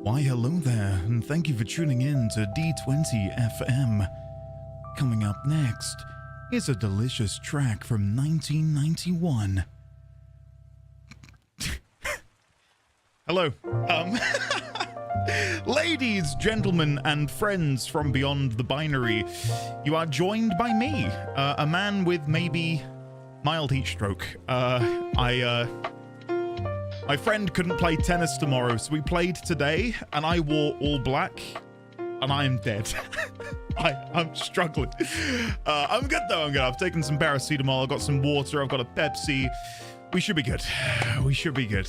Why, hello there, and thank you for tuning in to D20 FM. Coming up next is a delicious track from 1991. Hello. Ladies, gentlemen, and friends from beyond the binary, you are joined by me, a man with maybe mild heat stroke. My friend couldn't play tennis tomorrow, so we played today, and I wore all black, and I am dead. I'm struggling. I'm good though, I'm good. I've taken some paracetamol, I've got some water, I've got a Pepsi. We should be good. We should be good.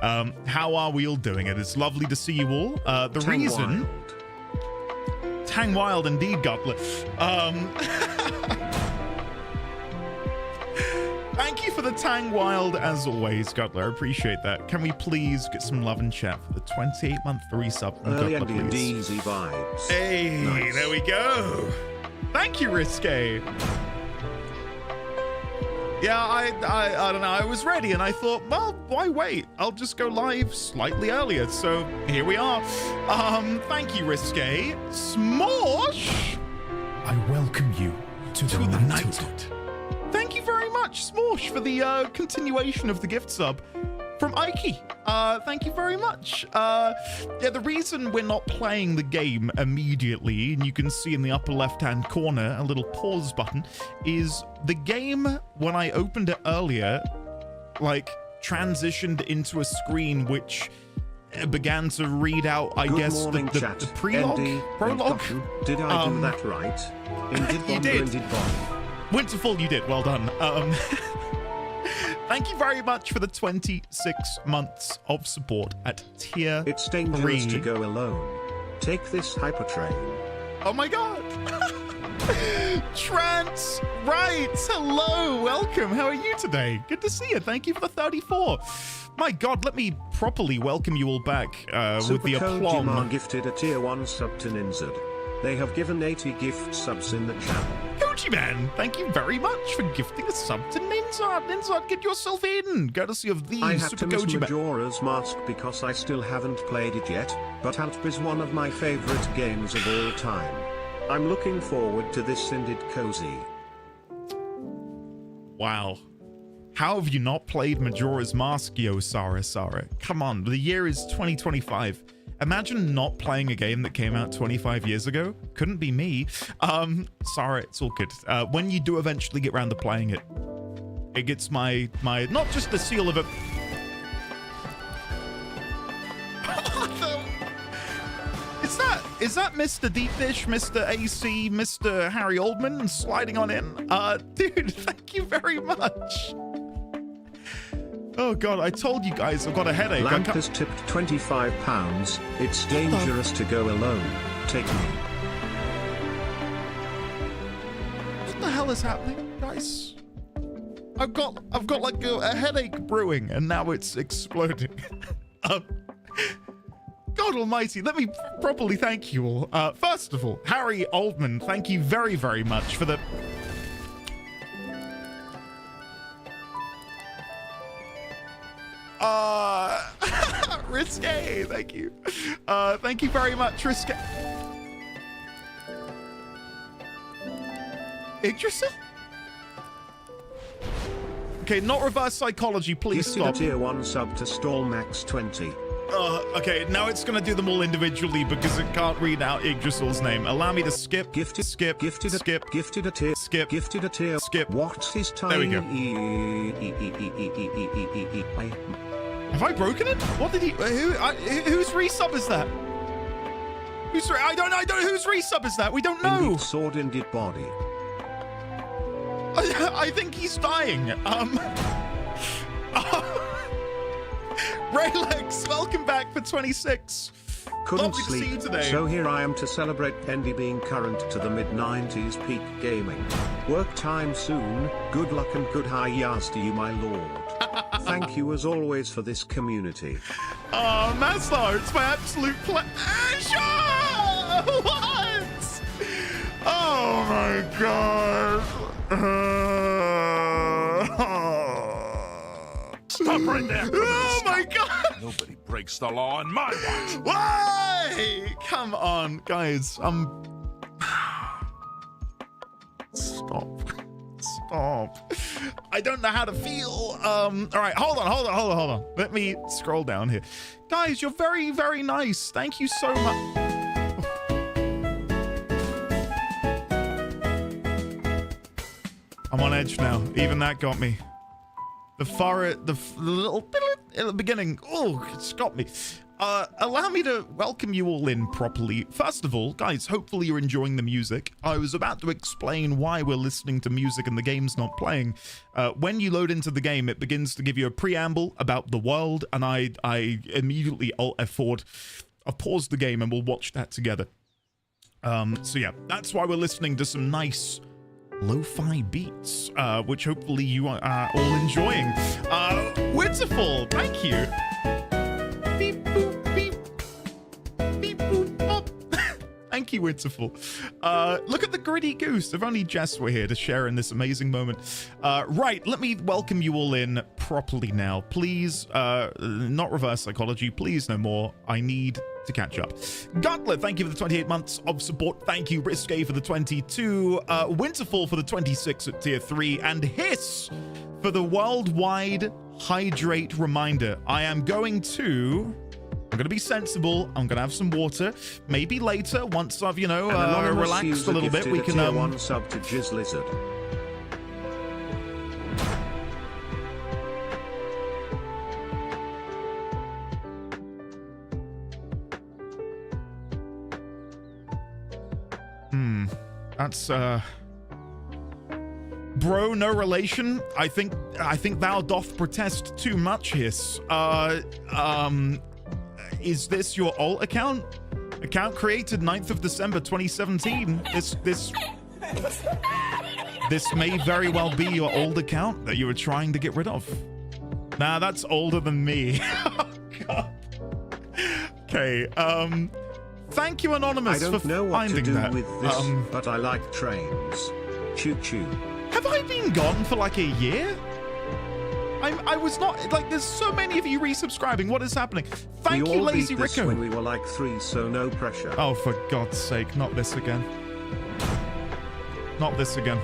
How are we all doing? It is lovely to see you all. The Tang reason... Wild. Tang Wild indeed, Gutlet. Thank you for the Tang Wild as always, Gutler. I appreciate that. Can we please get some love and chat for the 28-month resub from Early Gutler, and please? easy vibes. Hey, Nice. There we go. Thank you, Risque. Yeah, I don't know. I was ready and I thought, well, why wait? I'll just go live slightly earlier. So here we are. Thank you, Risque. Smorsh. I welcome you to the Knighthood. Thank you very much, Smorsh, for the continuation of the gift sub from Ike. Thank you very much. Yeah, the reason we're not playing the game immediately, and you can see in the upper left-hand corner a little pause button, is the game, when I opened it earlier, like, transitioned into a screen which began to read out, I Good guess, morning, the chat. prologue? Andy, Prologue? Did I do that right? Indeed, You did. Indeed, Bomber. Winterfall, you did. Well done. Thank you very much for the 26 months of support at tier It's dangerous 3. to go alone. Take this hypertrain. Oh my god. Trent, right. Hello, welcome. How are you today? Good to see you. Thank you for the 34. My god, let me properly welcome you all back with the Supercode aplomb. Jimar gifted a tier 1 sub to Ninzad. They have given 80 gift subs in the channel. Koji Man, thank you very much for gifting a sub to Ninzard. Ninzard, get yourself in. Courtesy of the I had Super to miss Koji Man. Majora's Mask because I still haven't played it yet, but Alp is one of my favorite games of all time. I'm looking forward to this Indeed Cozy. Wow. How have you not played Majora's Mask, yo, Sara? Come on, the year is 2025. Imagine not playing a game that came out 25 years ago. Couldn't be me. Sorry, it's all good. When you do eventually get around to playing it, it gets my not just the seal of it. Is that Mr. Deep Dish, Mr. AC, Mr. Harry Oldman sliding on in? Dude, thank you very much. Oh god, I told you guys I've got a headache. Lamp has tipped £25. It's dangerous to go alone. Take me. What the hell is happening, guys? I've got like a headache brewing, and now it's exploding. God almighty, let me properly thank you all. First of all, Harry Oldman, thank you very, very much for the... Risque, thank you. Thank you very much, Risque. Yggdrasil? Okay, not reverse psychology, please Gifted stop. a tier 1 sub to Stall Max 20. Okay, now it's gonna do them all individually because it can't read out Yggdrasil's name. Allow me to skip, Gifted, skip, gifted a, skip, gifted a tier, skip, gifted a tier, skip. What's his time? There we go. Have I broken it? What did he? Whose resub is that? I don't know. Whose resub is that? We don't know. Indeed sword, indeed body. I think he's dying. Raylex, welcome back for 26. Couldn't Lovely to see you sleep, today. so here I am to celebrate Andy being current to the mid-90s peak gaming. Work time soon, good luck and good high-yas to you, my lord. Thank you as always for this community. Oh, Maslar, it's my absolute pleasure! What? Oh my god. Stop right there. Oh my god. Nobody breaks the law on my watch. Why? Come on, guys. Stop. Stop. I don't know how to feel. All right, hold on. Let me scroll down here. Guys, you're very, very nice. Thank you so much. I'm on edge now. Even that got me. The little bit at the beginning. Oh, it's got me. Allow me to welcome you all in properly. First of all, guys, hopefully you're enjoying the music. I was about to explain why we're listening to music and the game's not playing. When you load into the game, it begins to give you a preamble about the world, and I immediately Alt F4'd. I've paused the game and we'll watch that together. So yeah, that's why we're listening to some nice lo-fi beats, which hopefully you are all enjoying. Winterfall, thank you. Beep boop beep. Beep boop pop. Thank you, Winterfall. Look at the gritty goose. If only Jess were here to share in this amazing moment. Right, let me welcome you all in properly now. Please, not reverse psychology. Please, no more. I need to catch up. Gauntlet, thank you for the 28 months of support. Thank you, Risque, for the 22. Winterfall for the 26 at tier 3. And Hiss for the worldwide hydrate reminder. I'm going to be sensible. I'm going to have some water. Maybe later, once I've, relaxed a little bit, we can... one sub to Jizz Lizard. That's bro, no relation. I think thou doth protest too much, Hiss. Is this your alt account? Account created 9th of December 2017. This may very well be your old account that you were trying to get rid of. Nah, that's older than me. Oh god. Okay, thank you, Anonymous, I don't for know what finding to do that. with this, but I like trains. Choo choo. Have I been gone for like a year? I was not, like, there's so many of you resubscribing. What is happening? Thank you, Lazy Rico. When we were like 3, so no pressure. Oh, for God's sake, not this again. Not this again.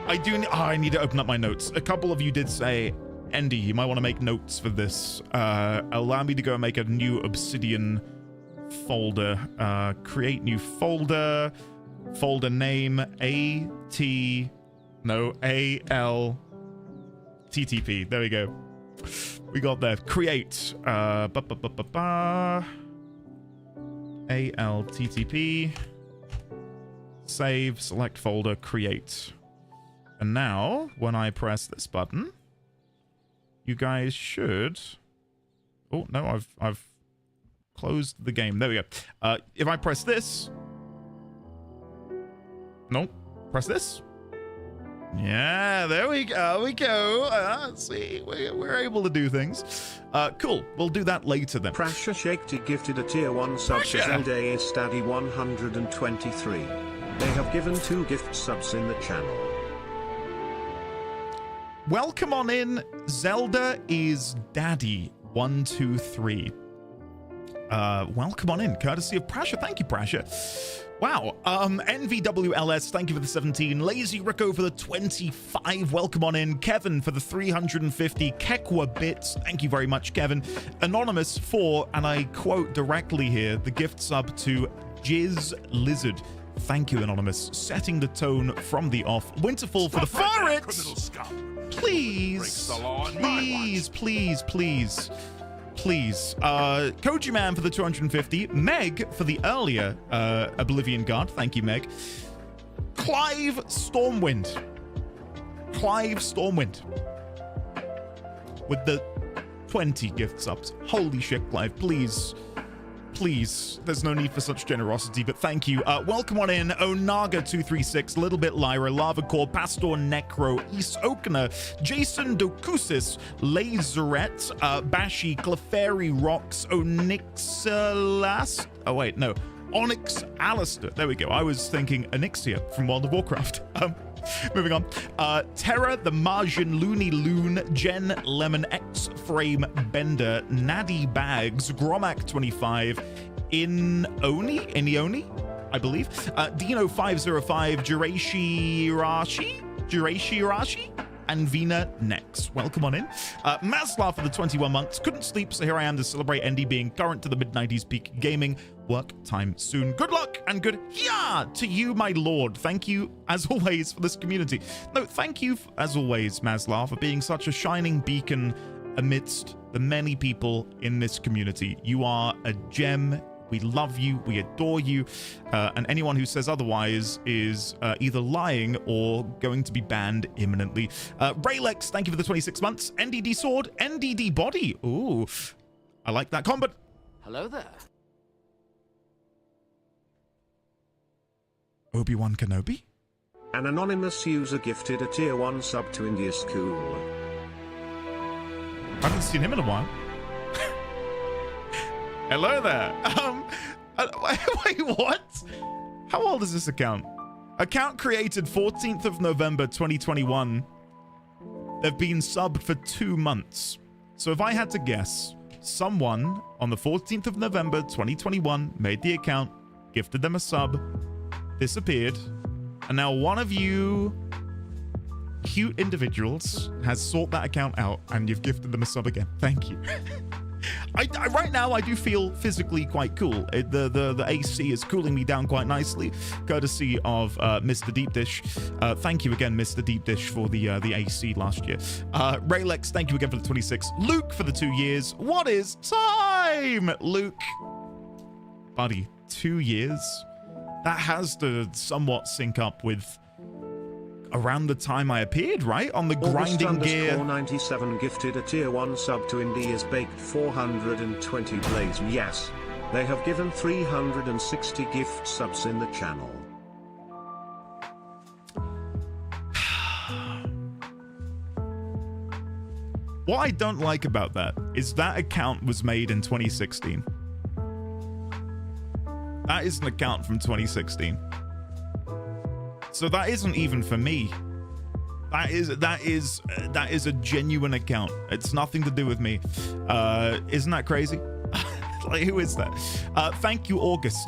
I need to open up my notes. A couple of you did say, Andy, you might want to make notes for this. Allow me to go make a new Obsidian folder. Create new folder. Folder name ALTTP. There we go. We got there. Create. ALTTP. Save. Select folder. Create. And now, when I press this button, you guys should. Oh no, I've closed the game. There we go. If I press this. Nope. Press this. Yeah, there we go. See, we're able to do things. Cool. We'll do that later then. Prasha Shakti gifted a tier 1 sub to Zelda is Staddy 123. They have given 2 gift subs in the channel. Welcome on in. Zelda is Daddy 123. Welcome on in, courtesy of Prasha. Thank you, Prasha. Wow. NVWLS, thank you for the 17. Lazy Rico for the 25. Welcome on in. Kevin for the 350. Kekwa bits. Thank you very much, Kevin. Anonymous for, and I quote directly here, the gift sub to Jizz Lizard. Thank you, Anonymous. Setting the tone from the off. Winterfall for the forest. Please. Please. Koji Man for the 250. Meg for the earlier Oblivion Guard. Thank you, Meg. Clive Stormwind. With the 20 gift subs. Holy shit, Clive. Please. There's no need for such generosity, but thank you. Welcome on in. Onaga236, Little Bit Lyra, Lava Core, Pastor Necro, East Okana, Jason Dokusis, Lazarette, Bashi, Clefairy Rocks, Onyxalas. Oh, wait, no. Onyx Alistair. There we go. I was thinking Onyxia from World of Warcraft. Moving on. Terra, the Martian, Looney Loon, Jen, Lemon, X-Frame, Bender, Naddy Bags, Gromac 25, Inioni, I believe. Dino 505, Juraishi Rashi, and Vina next. Welcome on in. Maslar for the 21 months. Couldn't sleep, so here I am to celebrate Andy being current to the mid-90s peak gaming. Work time soon. Good luck and good yeah to you, my lord. Thank you, as always, for this community. No, thank you, as always, Maslar, for being such a shining beacon amidst the many people in this community. You are a gem. We love you, we adore you, and anyone who says otherwise is either lying or going to be banned imminently. Raylex, thank you for the 26 months. NDD Sword, NDD Body. Ooh, I like that combat. Hello there. Obi-Wan Kenobi? An anonymous user gifted a tier 1 sub to India School. I haven't seen him in a while. Hello there. Wait, what? How old is this account? Account created 14th of November 2021. They've been subbed for 2 months. So if I had to guess, someone on the 14th of November 2021 made the account, gifted them a sub, disappeared, and now one of you cute individuals has sought that account out and you've gifted them a sub again. Thank you. Right now, I do feel physically quite cool. The AC is cooling me down quite nicely, courtesy of Mr. Deep Dish. Thank you again, Mr. Deep Dish, for the AC last year. Raylex, thank you again for the 26. Luke for the 2 years. What is time, Luke? Buddy, 2 years? That has to somewhat sync up with around the time I appeared, right? On the grinding gear. August_97 gifted a tier 1 sub to India's Baked 420 Blaze. Yes, they have given 360 gift subs in the channel. What I don't like about that is that account was made in 2016. That is an account from 2016. So that isn't even for me. That is a genuine account. It's nothing to do with me. Isn't that crazy? Like, who is that? Thank you, August.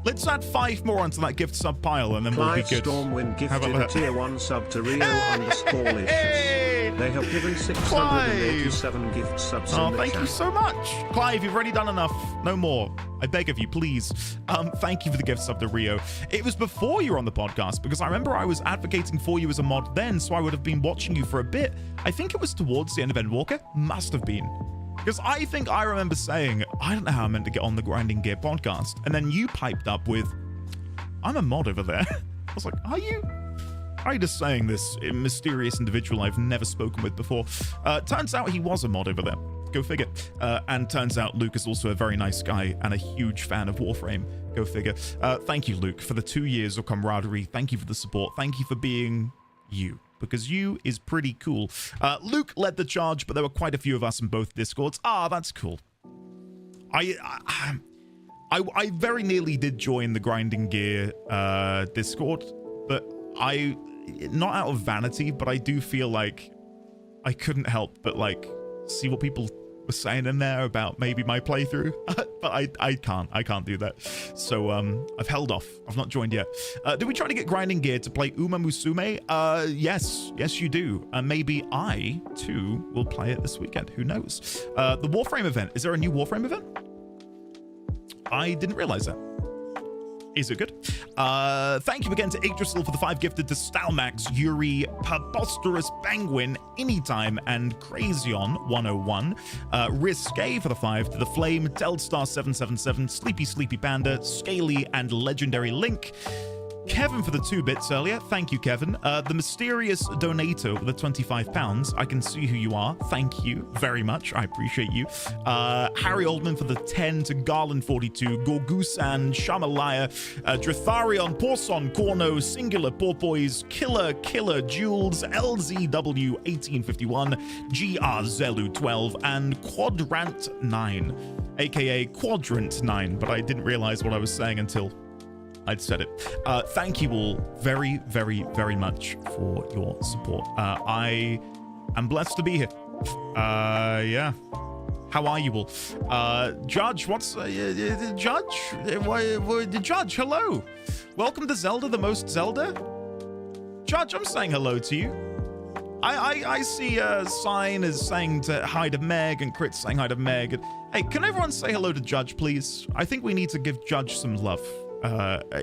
Let's add 5 more onto that gift sub pile and then we'll be good. Stormwind gifted a tier 1 sub to Rio_licious. They have given 687 gift subs in the thank chat. you so much. Clive, you've already done enough. No more. I beg of you, please. Thank you for the gift sub to Rio. It was before you were on the podcast because I remember I was advocating for you as a mod then, so I would have been watching you for a bit. I think it was towards the end of Endwalker. Must have been. Because I think I remember saying, I don't know how I'm meant to get on the Grinding Gear podcast. And then you piped up with, I'm a mod over there. I was like, are you? I just saying this mysterious individual I've never spoken with before. Turns out he was a mod over there. Go figure. And turns out Luke is also a very nice guy and a huge fan of Warframe. Go figure. Thank you, Luke, for the 2 years of camaraderie. Thank you for the support. Thank you for being you, because you is pretty cool. Luke led the charge, but there were quite a few of us in both Discords. Ah, that's cool. I very nearly did join the Grinding Gear Discord, but not out of vanity, but I do feel like I couldn't help but like see what people were saying in there about maybe my playthrough, but I can't do that. So I've held off. I've not joined yet. Do we try to get Grinding Gear to play Uma Musume? Yes you do. Maybe I too will play it this weekend. Who knows? The Warframe event. Is there a new Warframe event? I didn't realize that. Is it good? Thank you again to Yggdrasil for the 5 gifted, to Stalmax, Yuri, Preposterous Penguin, Anytime, and Crazyon 101. Risque for the 5, to the Flame, Telstar 777, Sleepy Panda, Scaly, and Legendary Link. Kevin for the 2 bits earlier. Thank you, Kevin. The mysterious donator with the £25. I can see who you are. Thank you very much. I appreciate you. Harry Oldman for the 10, to Garland 42, Gorgusan, Shamalaya, Dritharion, Porson, Corno, Singular, Porpoise, Killer, Jules, LZW 1851, GR Zelu 12, and Quadrant 9, aka Quadrant 9, but I didn't realize what I was saying until I'd said it. Thank you all very, very, very much for your support. I am blessed to be here. Yeah. How are you all? Judge, what's... Judge? Judge, hello. Welcome to Zelda, the most Zelda. Judge, I'm saying hello to you. I see Sign is saying hi to Meg and Crit saying hi to Meg. Hey, can everyone say hello to Judge, please? I think we need to give Judge some love.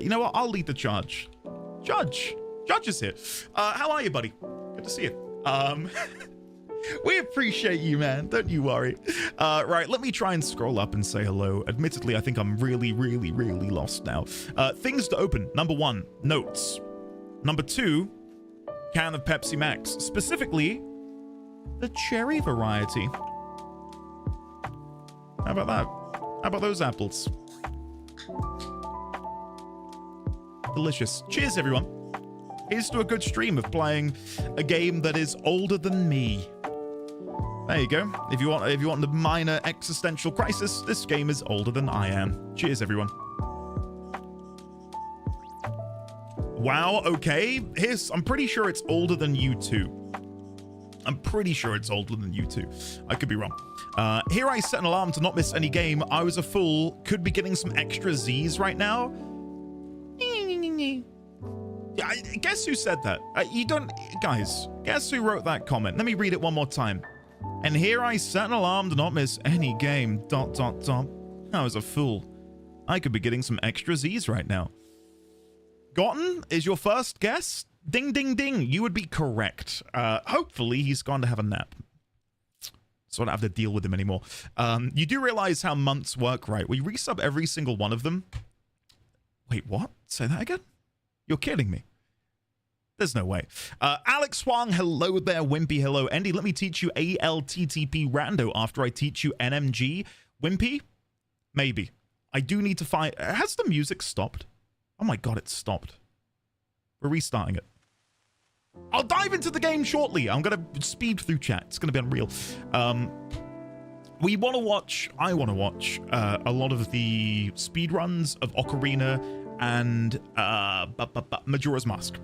You know what? I'll lead the charge. Judge is here. How are you, buddy? Good to see you. We appreciate you, man. Don't you worry. Right, let me try and scroll up and say hello. Admittedly, I think I'm really, really, really lost now. Things to open. Number 1, notes. Number 2, can of Pepsi Max. Specifically, the cherry variety. How about that? How about those apples? Delicious. Cheers, everyone. Here's to a good stream of playing a game that is older than me. There you go. If you want a minor existential crisis, this game is older than I am. Cheers, everyone. Wow, okay. I'm pretty sure it's older than you two. I'm pretty sure it's older than you two. I could be wrong. Here I set an alarm to not miss any game. I was a fool. Could be getting some extra Z's right now. Guess who said that? Guys, guess who wrote that comment? Let me read it one more time. And here I set an alarm to not miss any game. ... I was a fool. I could be getting some extra Z's right now. Gotten is your first guess? Ding, ding, ding. You would be correct. Hopefully he's gone to have a nap. So I don't have to deal with him anymore. You do realize how months work, right? We resub every single one of them. Wait, what? Say that again? You're kidding me. There's no way. Alex Huang, hello there. Wimpy, hello. Andy, let me teach you ALTTP rando after I teach you NMG. Wimpy? Maybe. I do need to find... Has the music stopped? Oh my god, it stopped. We're restarting it. I'll dive into the game shortly. I'm going to speed through chat. It's going to be unreal. I want to watch a lot of the speedruns of Ocarina and Majora's Mask.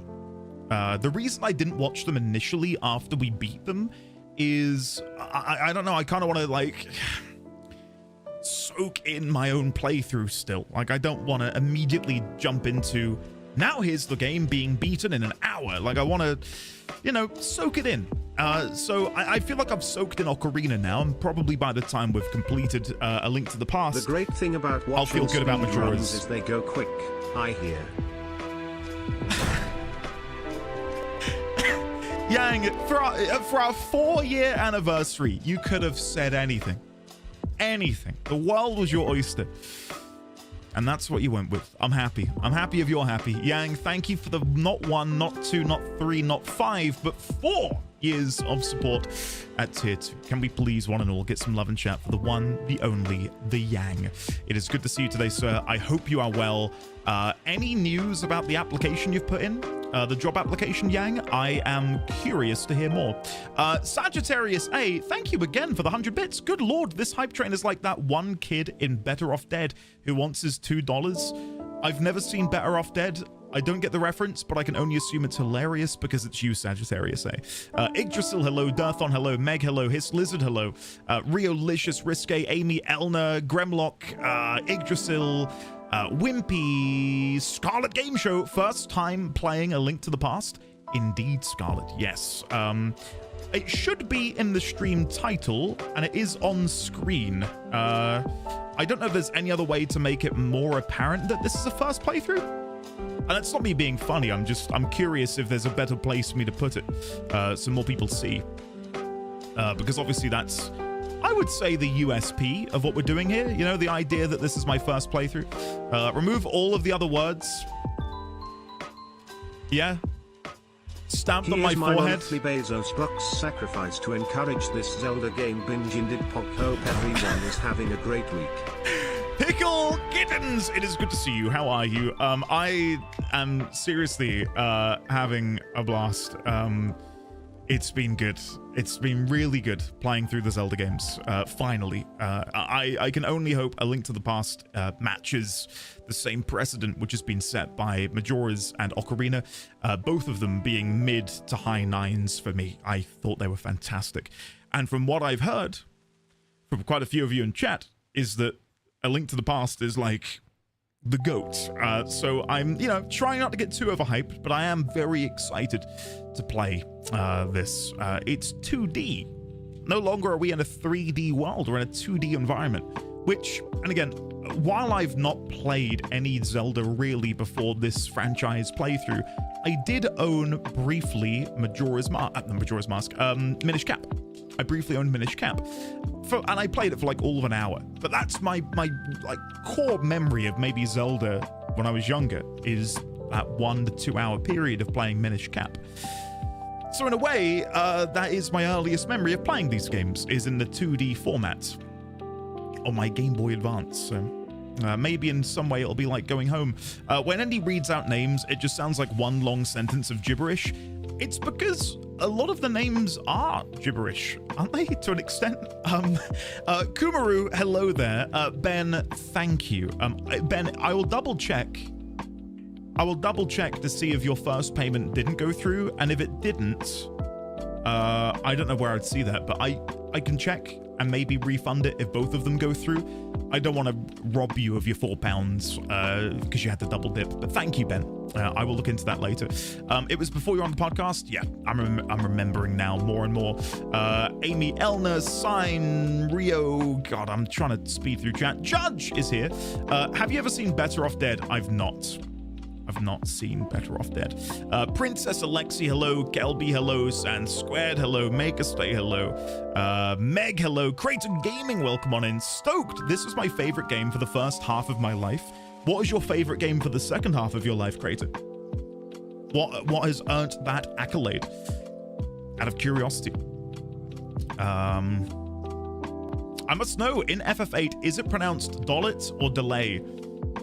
The reason I didn't watch them initially after we beat them is, I don't know, I kind of want to, like, soak in my own playthrough still. Like, I don't want to immediately jump into, now here's the game being beaten in an hour. Like, I want to, you know, soak it in. So I feel like I've soaked in Ocarina now, and probably by the time we've completed A Link to the Past, the great thing about watching I'll feel good about Majora's. Is they go quick, I hear. Yang, for our 4-year anniversary, you could have said anything. Anything. The world was your oyster. And that's what you went with. I'm happy. I'm happy if you're happy. Yang, thank you for the not 1, not 2, not 3, not 5, but 4 years of support at tier 2. Can we please, one and all, get some love and chat for the one, the only, the Yang. It is good to see you today, sir. I hope you are well. Any news about the application you've put in? The job application, Yang? I am curious to hear more. Sagittarius A, thank you again for the 100 bits. Good lord, this hype train is like that one kid in Better Off Dead who wants his $2. I've never seen Better Off Dead. I don't get the reference, but I can only assume it's hilarious because it's you, Sagittarius A. Yggdrasil, hello. Dirthon, hello. Meg, hello. Hiss Lizard, hello. Riolicious, Risque, Amy, Elna, Gremlock, Yggdrasil, Wimpy, Scarlet Game Show. First time playing A Link to the Past. Indeed, Scarlet. Yes. It should be in the stream title, and it is on screen. I don't know if there's any other way to make it more apparent that this is a first playthrough. And that's not me being funny. I'm curious if there's a better place for me to put it, so more people see. Because obviously that's, I would say, the USP of what we're doing here. You know, the idea that this is my first playthrough. Remove all of the other words. Yeah. Stamped on my forehead. Monthly Bezos Bucks sacrifice to encourage this Zelda game binge inded pog. Hope everyone is having a great week. Pickle Kittens, it is good to see you. How are you? I am seriously having a blast. It's been good. It's been really good playing through the Zelda games, finally. I can only hope A Link to the Past matches the same precedent which has been set by Majora's and Ocarina, both of them being mid to high 9s for me. I thought they were fantastic. And from what I've heard from quite a few of you in chat, is that A Link to the Past is like the GOAT. So I'm, trying not to get too overhyped, but I am very excited to play this. It's 2D. No longer are we in a 3D world, we're in a 2D environment, which, and again, while I've not played any Zelda really before this franchise playthrough, I did own briefly Minish Cap. I briefly owned Minish Cap, and I played it for like all of an hour. But that's my like core memory of maybe Zelda when I was younger, is that 1 to 2 hour period of playing Minish Cap. So in a way, that is my earliest memory of playing these games, is in the 2D format on my Game Boy Advance. So maybe in some way it'll be like going home. When Andy reads out names, it just sounds like one long sentence of gibberish. It's because a lot of the names are gibberish, aren't they, to an extent? Kumaru, hello there. Ben, thank you. Ben, I will double check to see if your first payment didn't go through, and if it didn't, I don't know where I'd see that, but I can check and maybe refund it if both of them go through. I don't want to rob you of your £4 because you had to double dip, but thank you, Ben. I will look into that later. It was before you were on the podcast. Yeah, I'm remembering now more and more. Amy, Elna, Sign, Rio. God, I'm trying to speed through chat. Judge is here. Have you ever seen Better Off Dead? I've not seen Better Off Dead. Princess Alexi, hello. Kelby, hello. Sand Squared, hello. Make a Stay, hello. Meg, hello. Creighton Gaming, welcome on in. Stoked. This was my favorite game for the first half of my life. What is your favorite game for the second half of your life, Creighton? What has earned that accolade? Out of curiosity. I must know, in FF8, is it pronounced Dollet or Delay?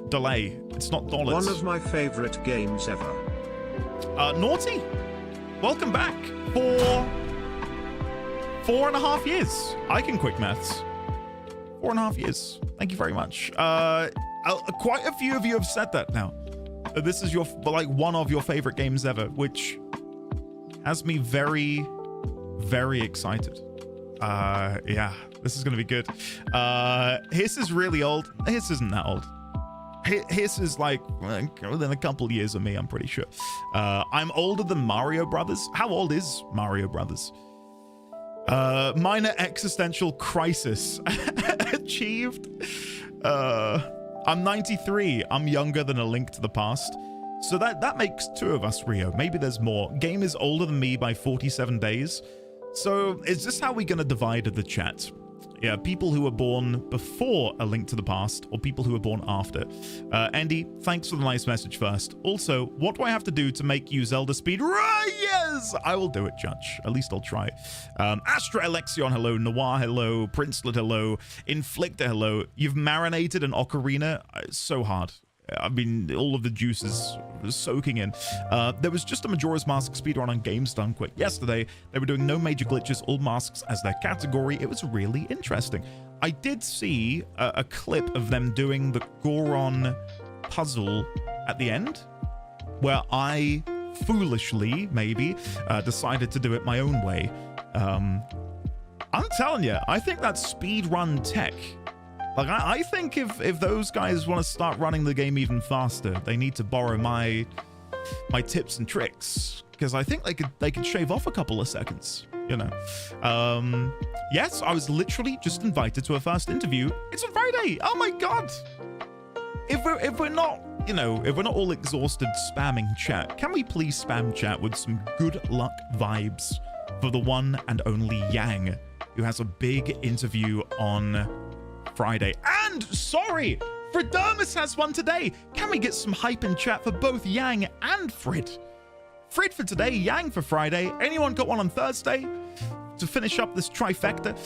Delay. It's not Dollet. One of my favorite games ever. Naughty, welcome back for 4.5 years. I can quick maths. 4.5 years. Thank you very much. Quite a few of you have said that now. This is your one of your favorite games ever, which has me very, very excited. Yeah, this is gonna be good. Hiss is really old. Hiss isn't that old. Hiss is like within a couple years of me, I'm pretty sure. I'm older than Mario Brothers. How old is Mario Brothers? Minor existential crisis achieved. I'm 93. I'm younger than A Link to the Past. So that makes 2 of us, Rio. Maybe there's more. Game is older than me by 47 days. So is this how we're going to divide the chat? Yeah, people who were born before A Link to the Past, or people who were born after. Andy, thanks for the nice message first. Also, what do I have to do to make you Zelda speed? Yes, I will do it, Judge. At least I'll try. Astra Alexion, hello. Noir, hello. Princelet, hello. Inflictor, hello. You've marinated an ocarina. It's so hard. I mean, all of the juices soaking in. There was just a Majora's Mask speedrun on Games Done Quick yesterday. They were doing no major glitches, all masks as their category. It was really interesting. I did see a clip of them doing the Goron puzzle at the end, where I foolishly, maybe, decided to do it my own way. I'm telling you, I think that speedrun tech, like, I think if those guys want to start running the game even faster, they need to borrow my tips and tricks, because I think they could shave off a couple of seconds, you know. Yes, I was literally just invited to a first interview. It's on Friday. Oh my god. If we're not, you know, if we're not all exhausted spamming chat, can we please spam chat with some good luck vibes for the one and only Yang, who has a big interview on Friday? And sorry, Fridermus has one today. Can we get some hype in chat for both Yang and Frid? Frid for today, Yang for Friday. Anyone got one on Thursday? to finish up this trifecta.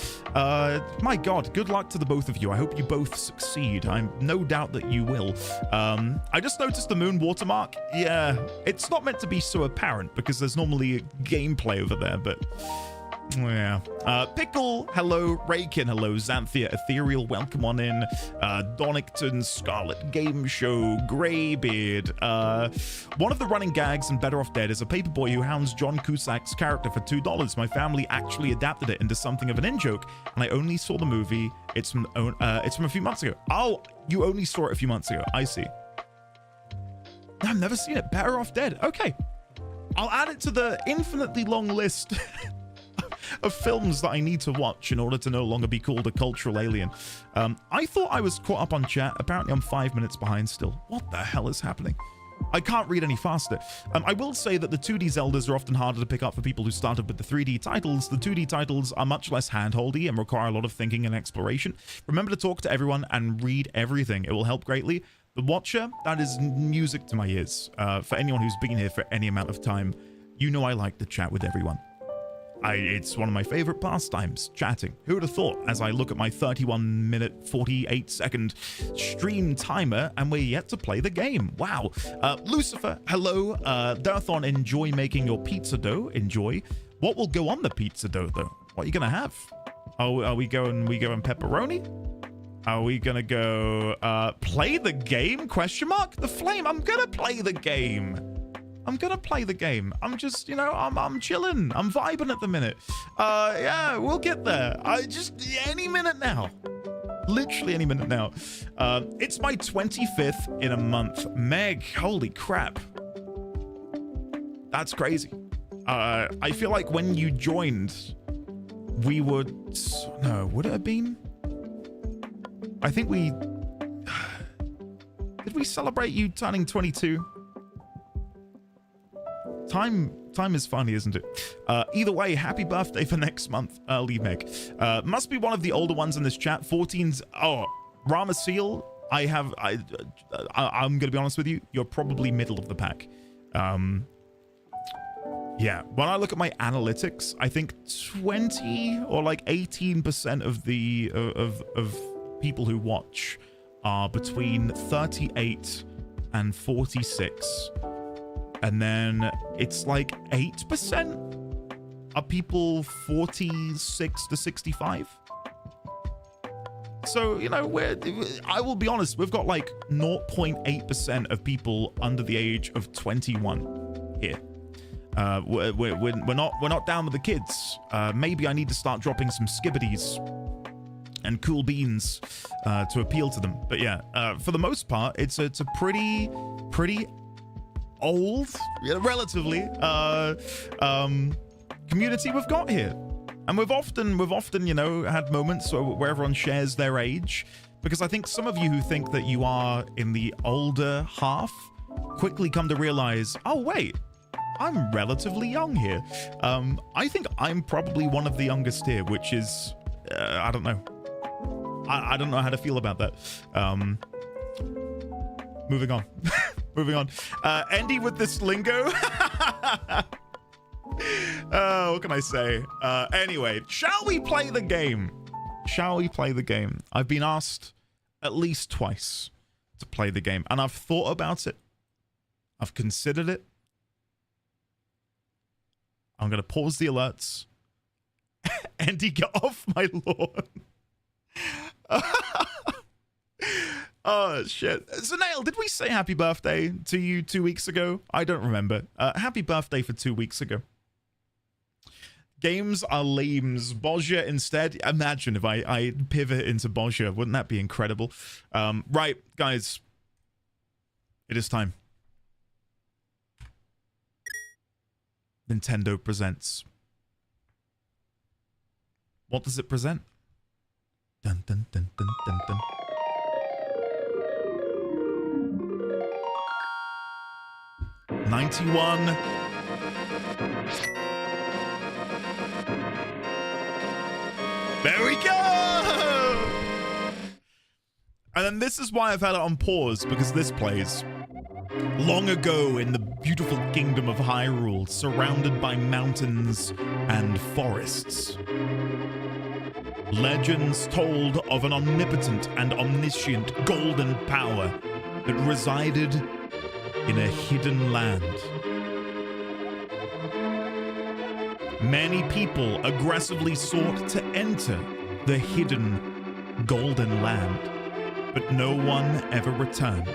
My God, good luck to the both of you. I hope you both succeed. I'm no doubt that you will. I just noticed the moon watermark. Yeah, it's not meant to be so apparent because there's normally gameplay over there, but yeah. Pickle, hello. Raykin, hello. Xanthia, Ethereal, welcome on in. Donington, Scarlet Game Show, Greybeard. One of the running gags in Better Off Dead is a paperboy who hounds John Cusack's character for $2. My family actually adapted it into something of an in-joke, and I only saw the movie. It's from a few months ago. Oh, you only saw it a few months ago. I see. I've never seen it. Better Off Dead. Okay. I'll add it to the infinitely long list of films that I need to watch in order to no longer be called a cultural alien. I thought I was caught up on chat. Apparently I'm 5 minutes behind still. What the hell is happening? I can't read any faster. I will say that the 2D Zeldas are often harder to pick up for people who started with the 3D titles. The 2D titles are much less handholdy and require a lot of thinking and exploration. Remember to talk to everyone and read everything. It will help greatly. The Watcher, that is music to my ears. For anyone who's been here for any amount of time, you know I like to chat with everyone. It's one of my favorite pastimes, chatting. Who would have thought, as I look at my 31-minute, 48-second stream timer, and we're yet to play the game. Wow. Lucifer, hello. Darthon, enjoy making your pizza dough. Enjoy. What will go on the pizza dough, though? What are you going to have? Oh, are we going pepperoni? Are we going to go play the game? Question mark? The Flame. I'm going to play the game. I'm gonna play the game. I'm just, you know, I'm chilling. I'm vibing at the minute. Yeah, we'll get there. Any minute now. Literally any minute now. It's my 25th in a month. Meg, holy crap. That's crazy. I feel like when you joined, we would... No, would it have been? I think we... Did we celebrate you turning 22? Time is funny, isn't it? Either way, happy birthday for next month, early Meg. Must be one of the older ones in this chat. 14's... Oh, Rama Seal, I'm gonna be honest with you, you're probably middle of the pack. Yeah, when I look at my analytics, I think 20 or like 18% of the of people who watch are between 38 and 46. And then it's like 8% are people 46 to 65. So, you know, I will be honest, we've got like 0.8% of people under the age of 21 here. We're not down with the kids. Maybe I need to start dropping some skibbities and cool beans to appeal to them. But yeah, for the most part, it's a pretty old, relatively, community we've got here. And we've often, you know, had moments where everyone shares their age, because I think some of you who think that you are in the older half quickly come to realize, oh wait, I'm relatively young here. I think I'm probably one of the youngest here, which is, I don't know. I don't know how to feel about that. Moving on. Moving on. Andy with this lingo. What can I say? Anyway, shall we play the game? Shall we play the game? I've been asked at least twice to play the game, and I've thought about it. I've considered it. I'm going to pause the alerts. Andy, get off my lawn. Oh, shit. Zanail, did we say happy birthday to you 2 weeks ago? I don't remember. Happy birthday for 2 weeks ago. Games are lames. Bozja instead. Imagine if I pivot into Bozja. Wouldn't that be incredible? Right, guys. It is time. Nintendo presents. What does it present? Dun dun dun dun dun dun. '91. There we go! And then this is why I've had it on pause, because this plays. Long ago in the beautiful kingdom of Hyrule, surrounded by mountains and forests, legends told of an omnipotent and omniscient golden power that resided in a hidden land. Many people aggressively sought to enter the hidden golden land, but no one ever returned.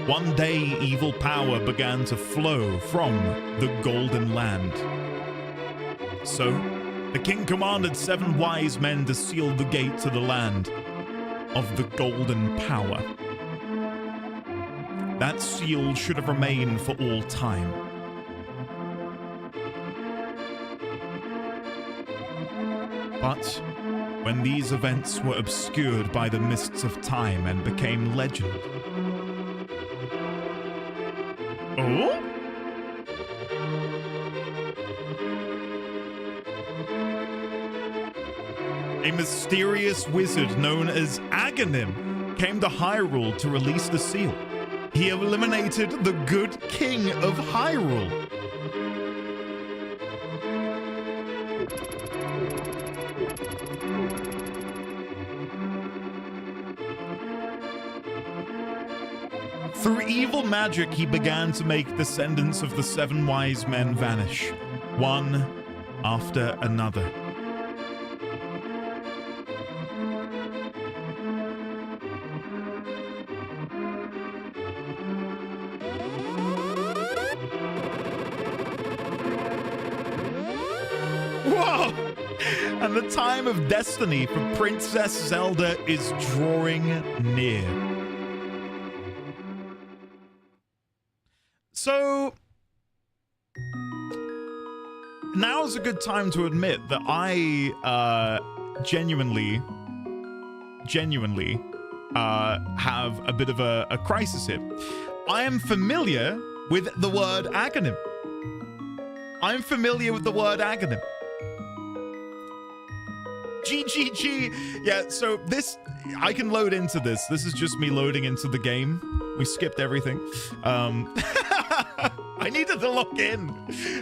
One day, evil power began to flow from the golden land. So, the king commanded 7 wise men to seal the gate to the land of the golden power. That seal should have remained for all time. But when these events were obscured by the mists of time and became legend, a mysterious wizard known as Aghanim came to Hyrule to release the seal. He eliminated the good king of Hyrule. Through evil magic, he began to make descendants of the 7 wise men vanish, one after another. Whoa! And the time of destiny for Princess Zelda is drawing near. So, now's a good time to admit that I genuinely have a bit of a crisis here. I am familiar with the word Aghanim. I'm familiar with the word Aghanim. GGG. Yeah, so this, I can load into this. This is just me loading into the game. We skipped everything. I needed to log in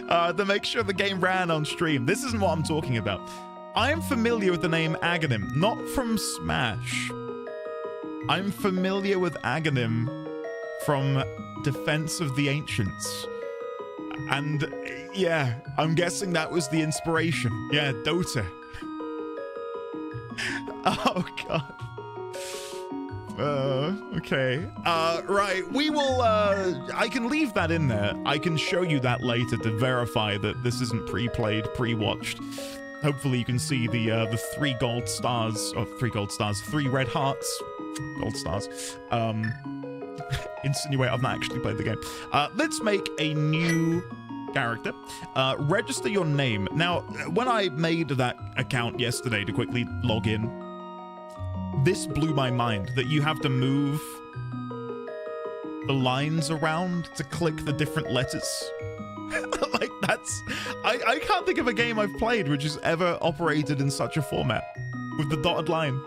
to make sure the game ran on stream. This isn't what I'm talking about. I am familiar with the name Aghanim, not from Smash. I'm familiar with Aghanim from Defense of the Ancients. And yeah, I'm guessing that was the inspiration. Yeah, Dota. Oh, God. Okay. Right. We will, I can leave that in there. I can show you that later to verify that this isn't pre-played, pre-watched. Hopefully you can see the 3 gold stars, or 3 gold stars, 3 red hearts, gold stars. Insinuate I've not actually played the game. Let's make a new character. Register your name. Now, when I made that account yesterday to quickly log in, this blew my mind that you have to move the lines around to click the different letters. Like, that's... I can't think of a game I've played which has ever operated in such a format with the dotted line.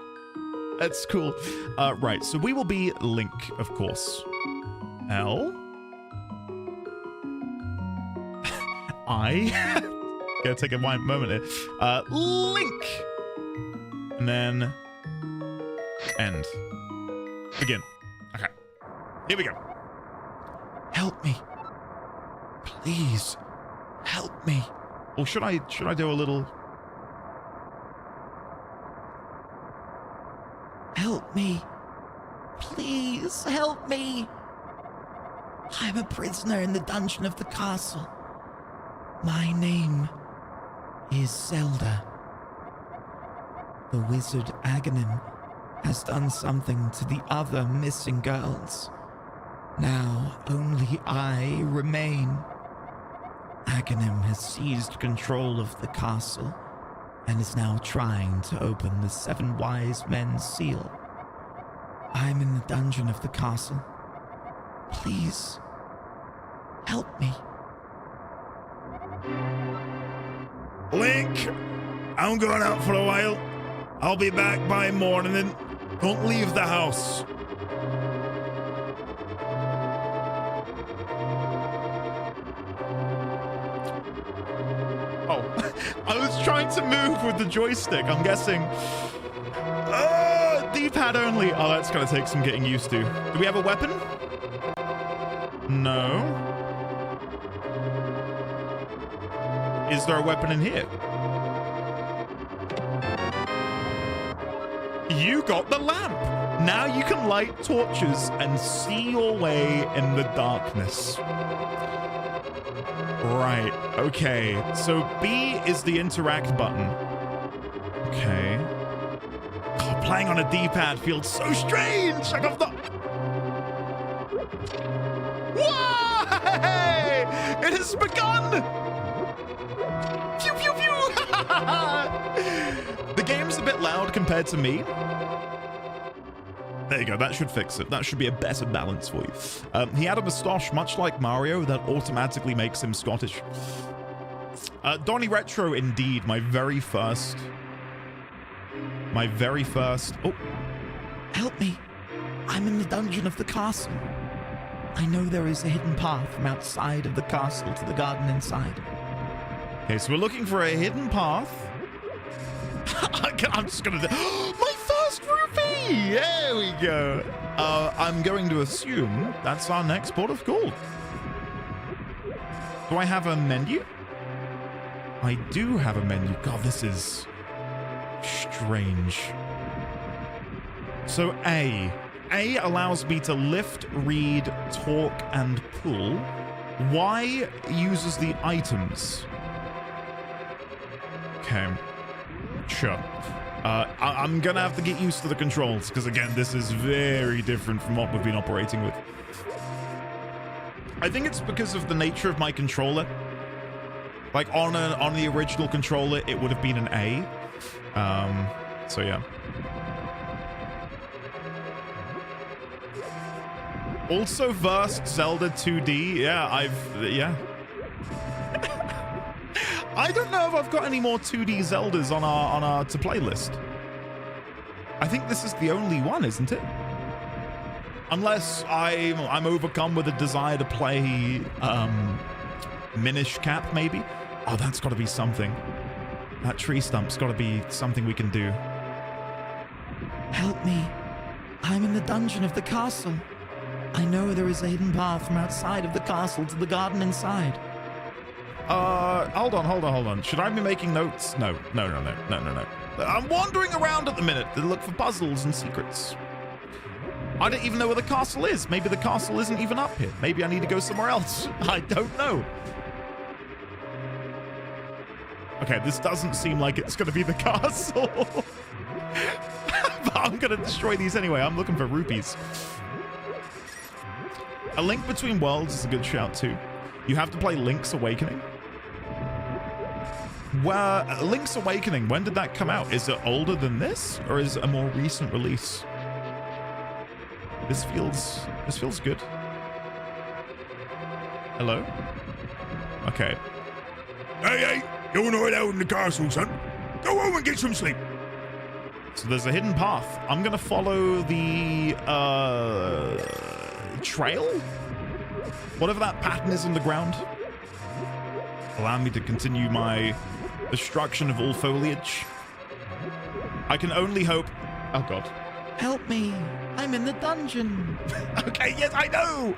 That's cool. Right, so we will be Link, of course. L. I. Gotta take a moment here. Link. And then end. Begin. Okay. Here we go. Help me. Please. Help me. Or should I do a little... Help me. Please help me. I'm a prisoner in the dungeon of the castle. My name is Zelda. The wizard Aghanim has done something to the other missing girls. Now only I remain. Aghanim has seized control of the castle and is now trying to open the 7 wise men's seal. I'm in the dungeon of the castle. Please, help me. Link, I'm going out for a while. I'll be back by morning. Don't leave the house. I was trying to move with the joystick. I'm guessing. D-pad only. Oh, that's going to take some getting used to. Do we have a weapon? No. Is there a weapon in here? You got the lamp. Now you can light torches and see your way in the darkness. Right. Okay. So B is the interact button. Okay. God, playing on a D-pad feels so strange. I got the... Whoa! It has begun! Pew, pew, pew! The game's a bit loud compared to me. There you go. That should fix it. That should be a better balance for you. He had a moustache, much like Mario, that automatically makes him Scottish. Donnie Retro, indeed. My very first... Oh. Help me. I'm in the dungeon of the castle. I know there is a hidden path from outside of the castle to the garden inside. Okay, so we're looking for a hidden path. I'm just gonna do... My first rupee! There we go. I'm going to assume that's our next port of call. Do I have a menu? I do have a menu. God, this is strange. So A allows me to lift, read, talk, and pull. Y uses the items. Okay. Sure. I'm gonna have to get used to the controls, because again, this is very different from what we've been operating with. I think it's because of the nature of my controller. Like on the original controller, it would have been an A. So yeah. Also versed Zelda 2D. Yeah, I don't know if I've got any more 2D Zeldas on our to play list. I think this is the only one, isn't it? Unless I'm overcome with a desire to play Minish Cap, maybe. Oh, that's got to be something. That tree stump's got to be something we can do. Help me. I'm in the dungeon of the castle. I know there is a hidden path from outside of the castle to the garden inside. Hold on. Should I be making notes? No. I'm wandering around at the minute to look for puzzles and secrets. I don't even know where the castle is. Maybe the castle isn't even up here. Maybe I need to go somewhere else. I don't know. Okay, this doesn't seem like it's going to be the castle. But I'm going to destroy these anyway. I'm looking for rupees. A Link Between Worlds is a good shout too. You have to play Link's Awakening. Well, Link's Awakening, when did that come out? Is it older than this, or is it a more recent release? This feels good. Hello? Okay. Hey, you're not out in the castle, son. Go home and get some sleep. So there's a hidden path. I'm gonna follow the trail? Whatever that pattern is on the ground. Allow me to continue my destruction of all foliage. I can only hope... Oh, God. Help me. I'm in the dungeon. Okay, yes, I know.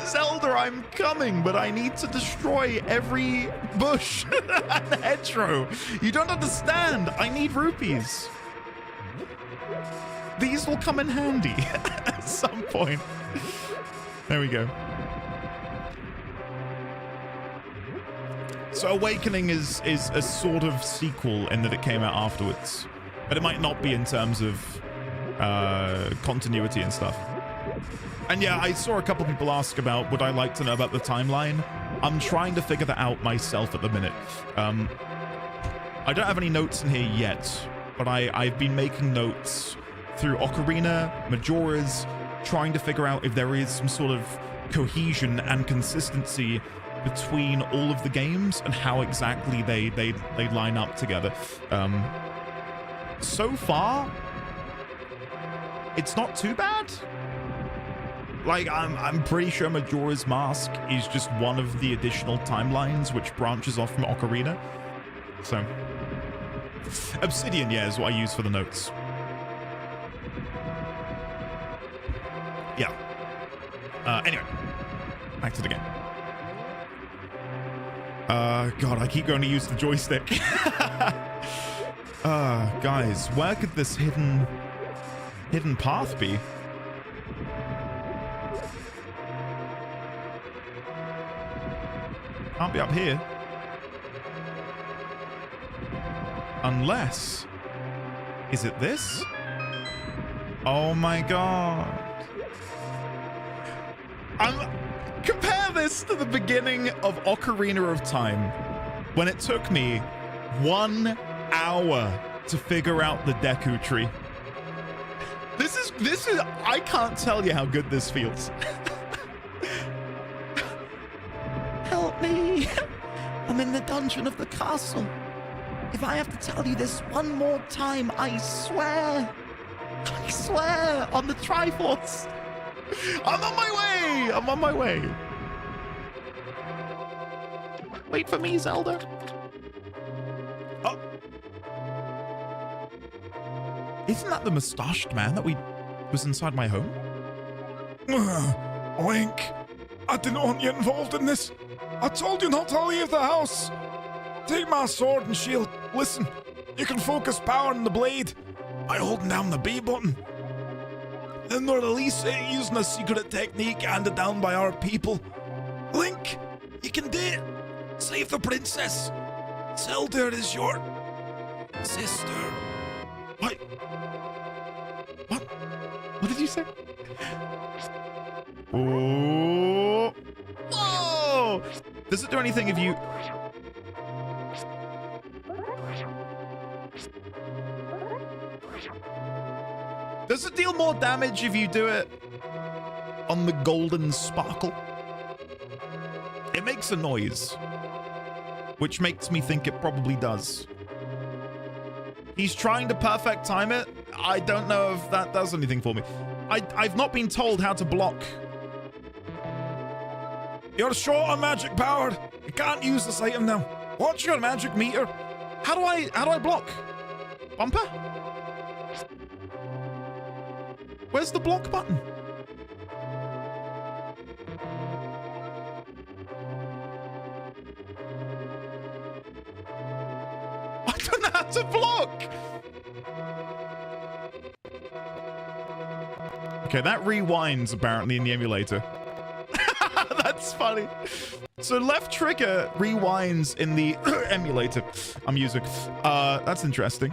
Zelda, I'm coming, but I need to destroy every bush and hedgerow. You don't understand. I need rupees. These will come in handy at some point. There we go. So Awakening is a sort of sequel in that it came out afterwards, but it might not be in terms of continuity and stuff. And yeah, I saw a couple people ask about would I like to know about the timeline. I'm trying to figure that out myself at the minute. I don't have any notes in here yet, but I've been making notes through Ocarina, Majora's, trying to figure out if there is some sort of cohesion and consistency between all of the games and how exactly they line up together. So far, it's not too bad. Like, I'm pretty sure Majora's Mask is just one of the additional timelines which branches off from Ocarina. So, obsidian, yeah, is what I use for the notes. Yeah. Anyway, back to the game. God, I keep going to use the joystick. Guys, where could this hidden path be? Can't be up here. Unless... Is it this? Oh my god. Compare this to the beginning of Ocarina of Time, when it took me 1 hour to figure out the Deku Tree. This is, I can't tell you how good this feels. Help me! I'm in the dungeon of the castle. If I have to tell you this one more time, I swear on the Triforce. I'm on my way! I'm on my way. Wait for me, Zelda. Oh. Isn't that the mustached man that was inside my home? Link, I didn't want you involved in this. I told you not to leave the house. Take my sword and shield. Listen, you can focus power on the blade by holding down the B button. Then they'll release it using a secret technique handed down by our people. Link, you can do it. Save the princess. Zelda is your sister. What? What did you say? Oh! Whoa! Does it do anything if you... Does it deal more damage if you do it on the golden sparkle? It makes a noise, which makes me think it probably does. He's trying to perfect time it. I don't know if that does anything for me. I've not been told how to block. You're short on magic power. You can't use this item now. Watch your magic meter. How do I block? Bumper? Where's the block button? I don't know how to block. Okay, that rewinds apparently in the emulator. That's funny. So left trigger rewinds in the emulator I'm using. That's interesting.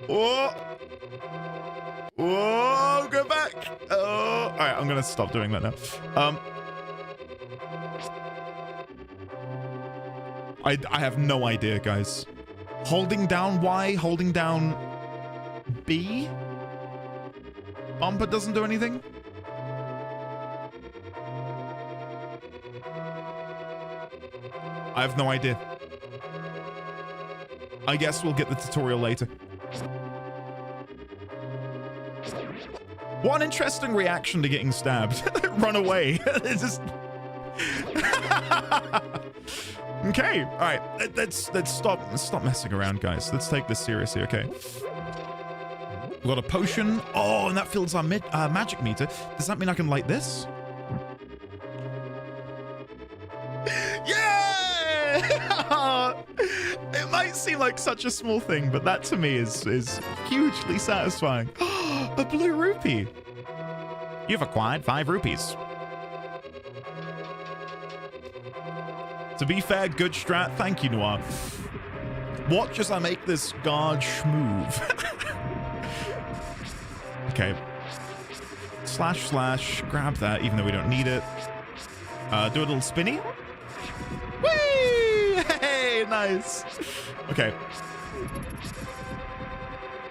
Whoa. Whoa, go back. Oh, all right, I'm gonna stop doing that now. I have no idea, guys. Holding down Y, holding down B. Bumper doesn't do anything. I have no idea. I guess we'll get the tutorial later. What an interesting reaction to getting stabbed. Run away. It's just... Okay, all right. Let's stop messing around, guys. Let's take this seriously, okay? We've got a potion. Oh, and that fills our magic meter. Does that mean I can light this? Yeah! It might seem like such a small thing, but that to me is hugely satisfying. A blue rupee. You've acquired 5 rupees. To be fair, good strat. Thank you, Noir. Watch as I make this guard move. Okay. Slash. Grab that, even though we don't need it. Do a little spinny. Whee! Hey, nice. Okay.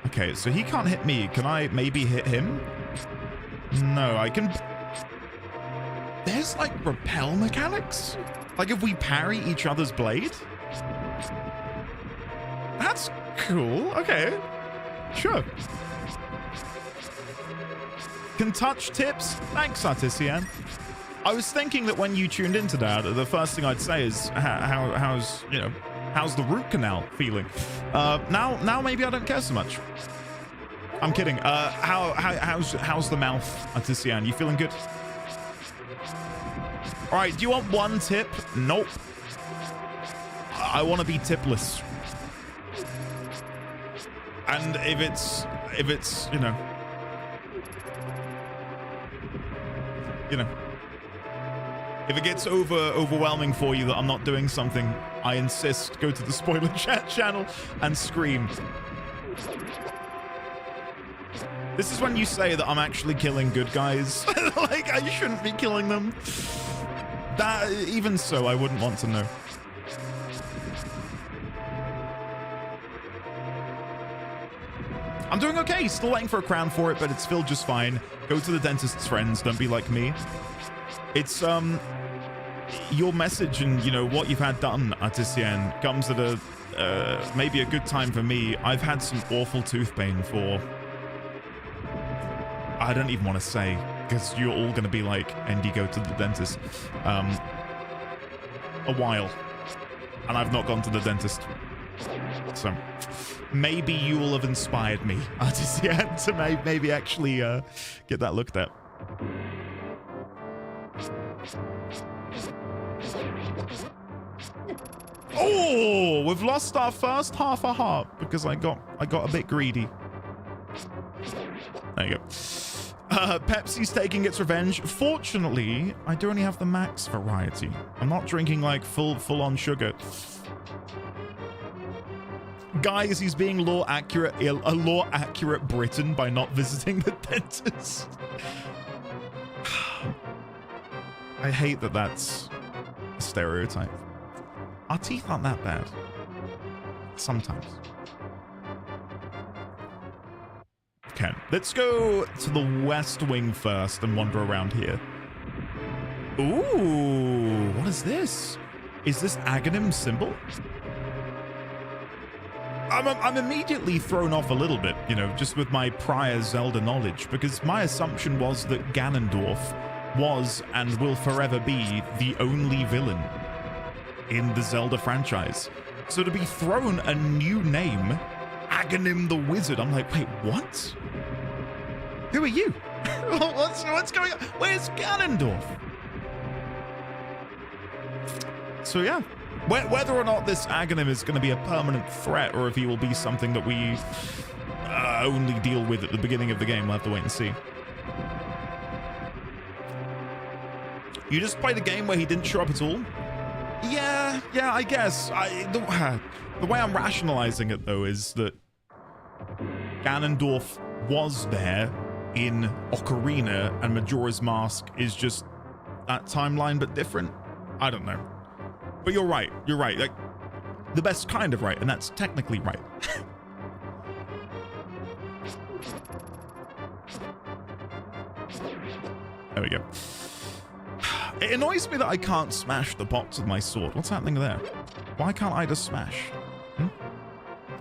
Okay, so he can't hit me. Can I maybe hit him? No, I can... There's, like, repel mechanics? Like, if we parry each other's blade? That's cool. Okay. Sure. Can touch tips? Thanks, Artisian. I was thinking that when you tuned into that, the first thing I'd say is how's the root canal feeling? Now maybe I don't care so much. I'm kidding. How's the mouth, Artisian? You feeling good? All right. Do you want one tip? Nope. I want to be tipless. And if it's if it gets overwhelming for you that I'm not doing something, I insist, go to the spoiler chat channel and scream. This is when you say that I'm actually killing good guys. Like, I shouldn't be killing them. That, even so, I wouldn't want to know. I'm doing okay. Still waiting for a crown for it, but it's filled just fine. Go to the dentist's, friends. Don't be like me. It's, your message and, what you've had done, Artisian, comes at a, maybe a good time for me. I've had some awful tooth pain for... I don't even want to say, because you're all going to be like, Andy, go to the dentist. A while. And I've not gone to the dentist. So, maybe you will have inspired me, Artisian, to maybe actually get that looked at. Oh, we've lost our first half a heart because I got a bit greedy. There you go. Pepsi's taking its revenge. Fortunately, I do only have the max variety. I'm not drinking like full-on sugar. Guys, he's being a law-accurate Briton by not visiting the dentist. I hate that that's a stereotype. Our teeth aren't that bad. Sometimes. Okay, let's go to the West Wing first and wander around here. Ooh, what is this? Is this Aghanim's symbol? I'm immediately thrown off a little bit, just with my prior Zelda knowledge, because my assumption was that Ganondorf was and will forever be the only villain in the Zelda franchise. So to be thrown a new name, Aghanim the Wizard, I'm like, wait, what? Who are you? what's going on? Where's Ganondorf? So yeah, whether or not this Aghanim is going to be a permanent threat or if he will be something that we only deal with at the beginning of the game, we'll have to wait and see. You just played a game where he didn't show up at all? Yeah, I guess. The way I'm rationalizing it, though, is that Ganondorf was there in Ocarina, and Majora's Mask is just that timeline, but different. I don't know. But you're right. Like, the best kind of right, and that's technically right. There we go. It annoys me that I can't smash the box with my sword. What's happening there? Why can't I just smash?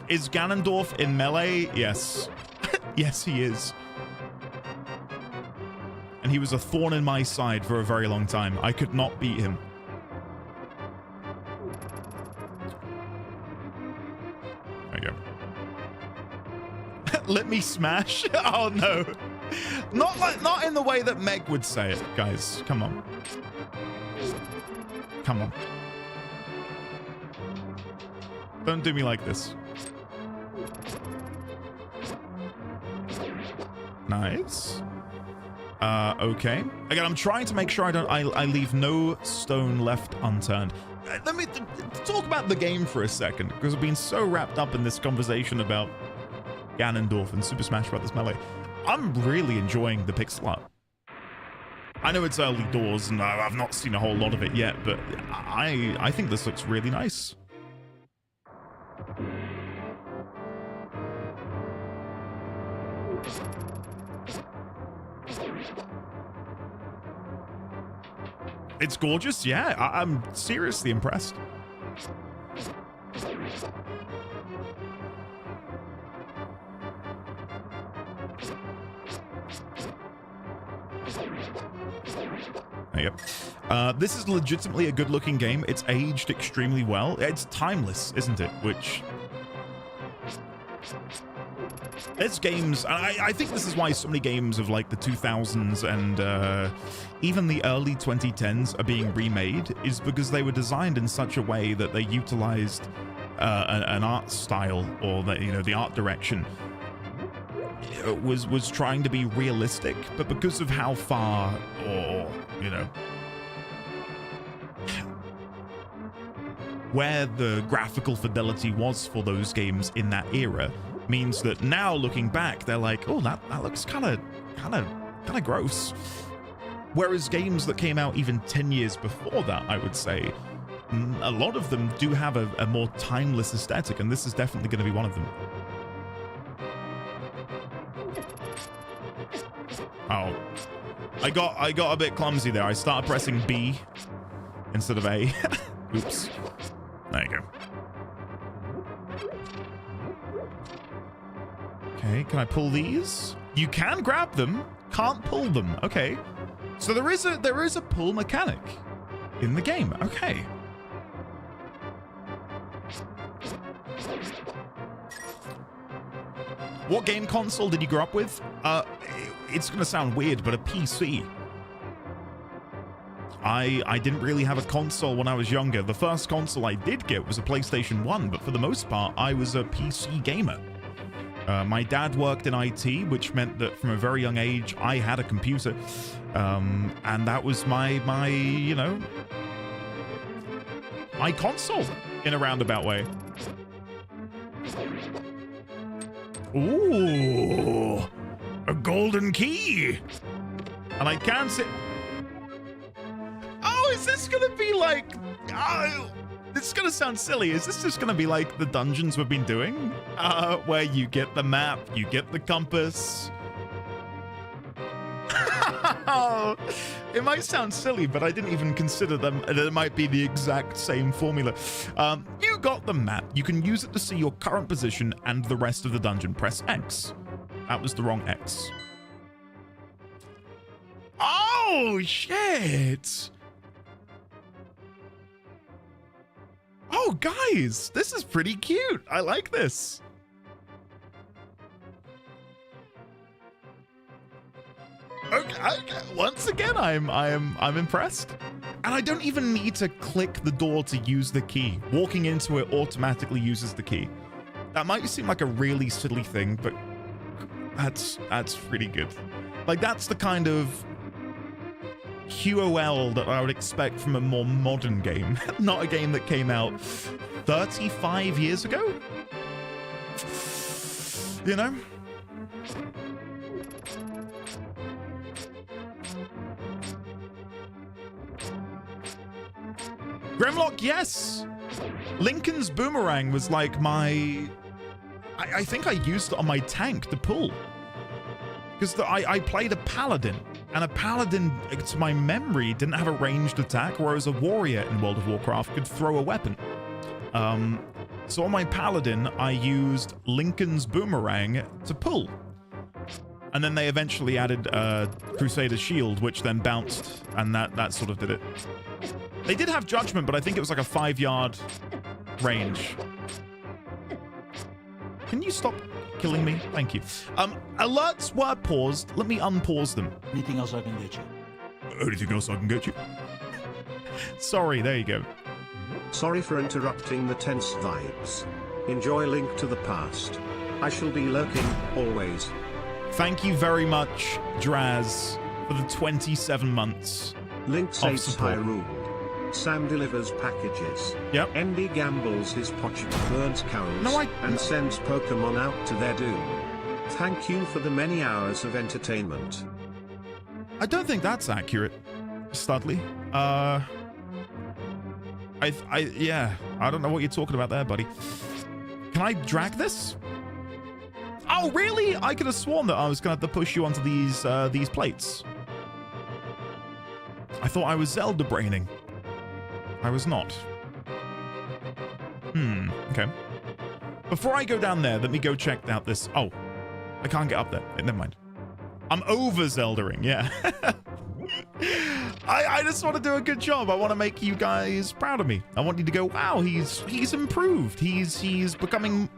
Is Ganondorf in melee? Yes. Yes, he is. And he was a thorn in my side for a very long time. I could not beat him. There we go. Let me smash? Oh, no. Not in the way that Meg would say it, guys. Come on. Come on. Don't do me like this. Nice. Okay. Again, I'm trying to make sure I leave no stone left unturned. Let me talk about the game for a second, because I've been so wrapped up in this conversation about Ganondorf and Super Smash Bros. Melee. I'm really enjoying the pixel art. I know it's early doors and I've not seen a whole lot of it yet, but I think this looks really nice. It's gorgeous, yeah. I'm seriously impressed. There you go. This is legitimately a good-looking game. It's aged extremely well. It's timeless, isn't it? Which... It's games... I think this is why so many games of, like, the 2000s and even the early 2010s are being remade, is because they were designed in such a way that they utilized an art style, or the art direction was trying to be realistic, but because of how far, or where the graphical fidelity was for those games in that era, means that now looking back, they're like, oh, that looks kind of gross. Whereas games that came out even 10 years before that, I would say, a lot of them do have a more timeless aesthetic, and this is definitely going to be one of them. Oh, I got a bit clumsy there. I started pressing B instead of A. Oops. There you go. Okay, can I pull these? You can grab them, can't pull them. Okay. So there is a pull mechanic in the game. Okay. What game console did you grow up with? It's gonna sound weird, but a PC. I didn't really have a console when I was younger. The first console I did get was a PlayStation 1, but for the most part, I was a PC gamer. My dad worked in IT, which meant that from a very young age, I had a computer. And that was my console in a roundabout way. Ooh, a golden key. And I can't sit. Oh, is this gonna be like, oh, it's gonna sound silly. Is this just gonna be like the dungeons we've been doing? Where you get the map, you get the compass. It might sound silly, but I didn't even consider them. It might be the exact same formula. You got the map. You can use it to see your current position and the rest of the dungeon. Press X. That was the wrong X. Oh, shit. Oh, guys, this is pretty cute. I like this. Okay. Once again, I'm impressed. And I don't even need to click the door to use the key. Walking into it automatically uses the key. That might seem like a really silly thing, but that's pretty good. Like, that's the kind of QOL that I would expect from a more modern game. Not a game that came out 35 years ago? You know? Grimlock, yes! Lincoln's boomerang was like my... I think I used it on my tank to pull. Because I played a paladin, and a paladin, to my memory, didn't have a ranged attack, whereas a warrior in World of Warcraft could throw a weapon. So on my paladin, I used Lincoln's boomerang to pull. And then they eventually added Crusader's shield, which then bounced, and that sort of did it. They did have judgment, but I think it was like a 5-yard range. Can you stop killing me? Thank you. Alerts were paused. Let me unpause them. Anything else I can get you? Anything else I can get you? Sorry, there you go. Sorry for interrupting the tense vibes. Enjoy Link to the Past. I shall be lurking, always. Thank you very much, Draz, for the 27 months. Link saves Hyrule. Sam delivers packages. Yep. Andy gambles his poch, burns cows, and sends Pokemon out to their doom. Thank you for the many hours of entertainment. I don't think that's accurate, Studley. Yeah, I don't know what you're talking about there, buddy. Can I drag this? Oh, really? I could have sworn that I was going to have to push you onto these plates. I thought I was Zelda braining. I was not. Okay. Before I go down there, let me go check out this. Oh, I can't get up there. Never mind. I'm over Zeldaing, yeah. I just want to do a good job. I want to make you guys proud of me. I want you to go, wow, he's improved. He's becoming...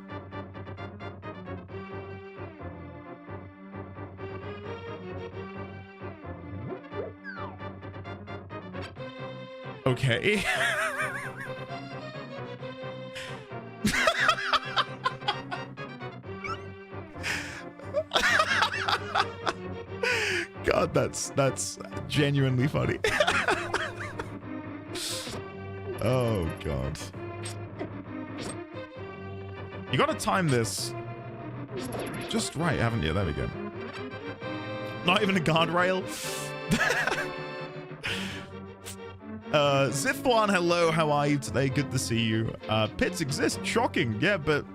Okay. God, that's genuinely funny. Oh God. You gotta time this just right, haven't you? There we go. Not even a guardrail. Zithwan, hello, how are you today? Good to see you. Pits exist, shocking, yeah, but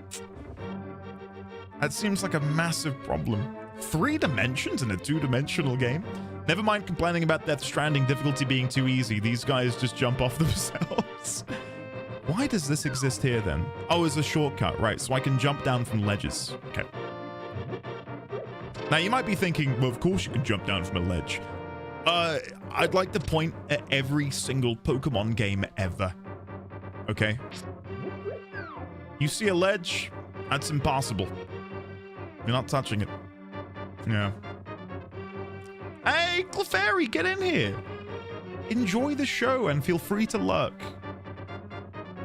that seems like a massive problem. 3 dimensions in a 2-dimensional game? Never mind complaining about Death Stranding difficulty being too easy. These guys just jump off themselves. Why does this exist here then? Oh, it's a shortcut, right, so I can jump down from ledges. Okay. Now you might be thinking, well, of course you can jump down from a ledge. I'd like to point at every single Pokemon game ever. Okay? You see a ledge? That's impossible. You're not touching it. Yeah. Hey, Clefairy, get in here. Enjoy the show and feel free to lurk.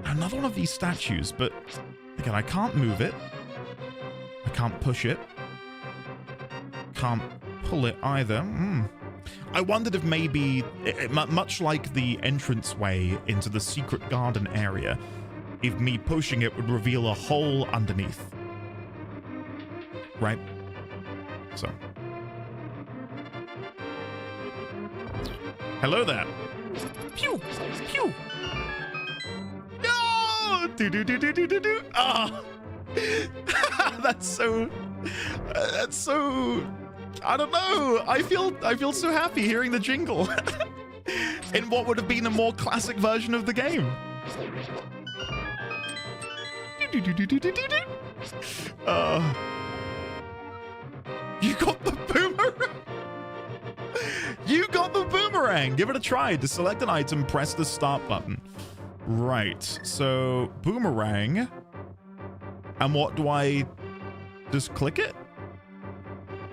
Another one of these statues, but again, I can't move it. I can't push it. Can't pull it either. I wondered if maybe, much like the entranceway into the secret garden area, if me pushing it would reveal a hole underneath. Right? So. Hello there. Pew! Pew! No! Do-do-do-do-do-do-do! Ah! That's so... I don't know. I feel so happy hearing the jingle in what would have been a more classic version of the game. You got the boomerang. You got the boomerang. Give it a try. To select an item, press the start button. Right. So boomerang. And what do I just click it?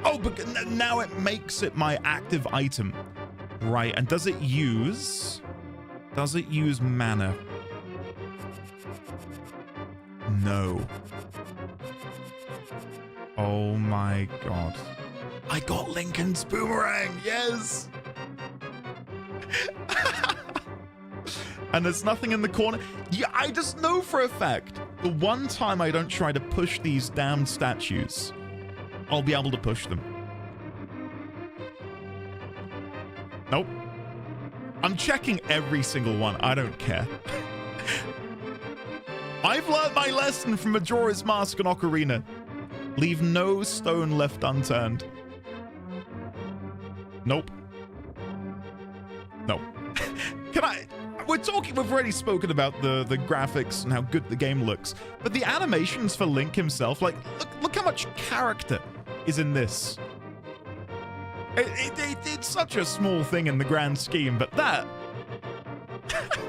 Oh, but now it makes it my active item. Right, and does it use mana? No. Oh my God. I got Lincoln's boomerang, yes! And there's nothing in the corner. Yeah, I just know for a fact, the one time I don't try to push these damn statues, I'll be able to push them. Nope. I'm checking every single one. I don't care. I've learned my lesson from Majora's Mask and Ocarina. Leave no stone left unturned. Nope. No. Can I... We've already spoken about the graphics and how good the game looks, but the animations for Link himself, like, look how much character is in this. It's such a small thing in the grand scheme, but that...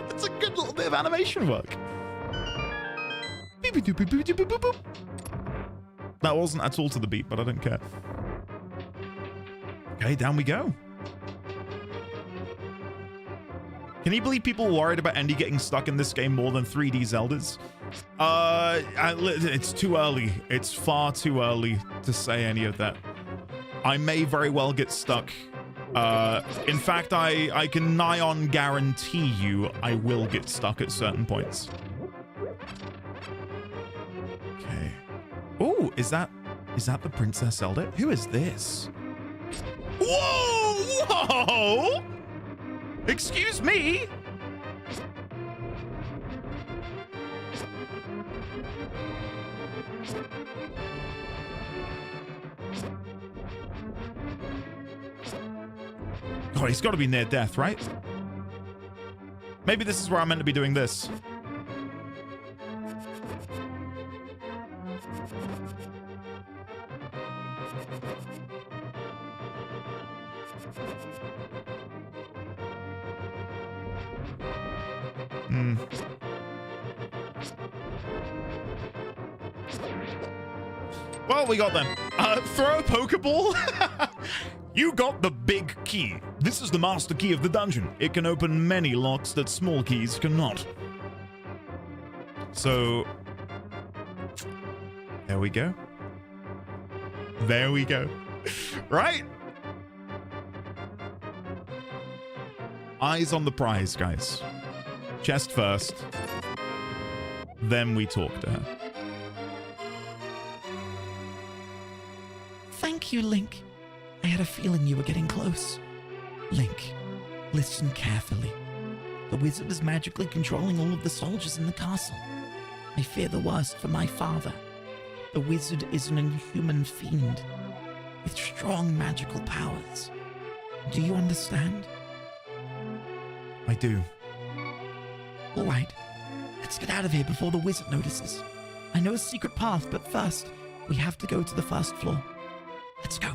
it's a good little bit of animation work. That wasn't at all to the beat, but I don't care. Okay, down we go. Can you believe people worried about Andy getting stuck in this game more than 3D Zeldas? It's too early. It's far too early to say any of that. I may very well get stuck. In fact, I can nigh on guarantee you I will get stuck at certain points. Okay. Oh, is that the Princess Zelda? Who is this? Whoa! Whoa! Excuse me? God, he's got to be near death, right? Maybe this is where I'm meant to be doing this. Well, we got them. Throw a Pokeball. You got the big key. This is the master key of the dungeon. It can open many locks that small keys cannot. So, there we go. There we go. Right? Eyes on the prize, guys. Chest first. Then we talk to her. Thank you, Link. I had a feeling you were getting close. Link, listen carefully. The wizard is magically controlling all of the soldiers in the castle. I fear the worst for my father. The wizard is an inhuman fiend with strong magical powers. Do you understand? I do. All right, let's get out of here before the wizard notices. I know a secret path, but first, we have to go to the first floor. Let's go.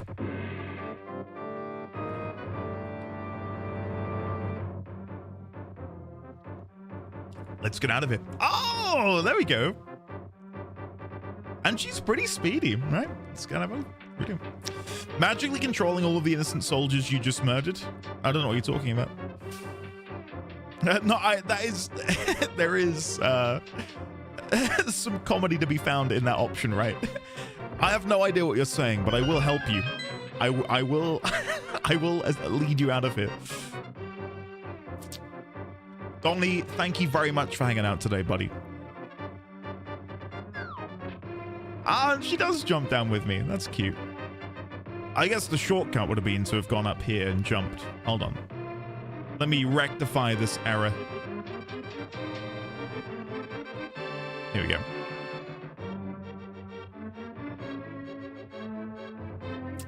Let's get out of here. Oh, there we go. And she's pretty speedy, right? It's kind of brilliant. Magically controlling all of the innocent soldiers you just murdered. I don't know what you're talking about. There is some comedy to be found in that option, right? I have no idea what you're saying, but I will help you. I will lead you out of here. Donny, thank you very much for hanging out today, buddy. Ah, she does jump down with me. That's cute. I guess the shortcut would have been to have gone up here and jumped. Hold on. Let me rectify this error. Here we go.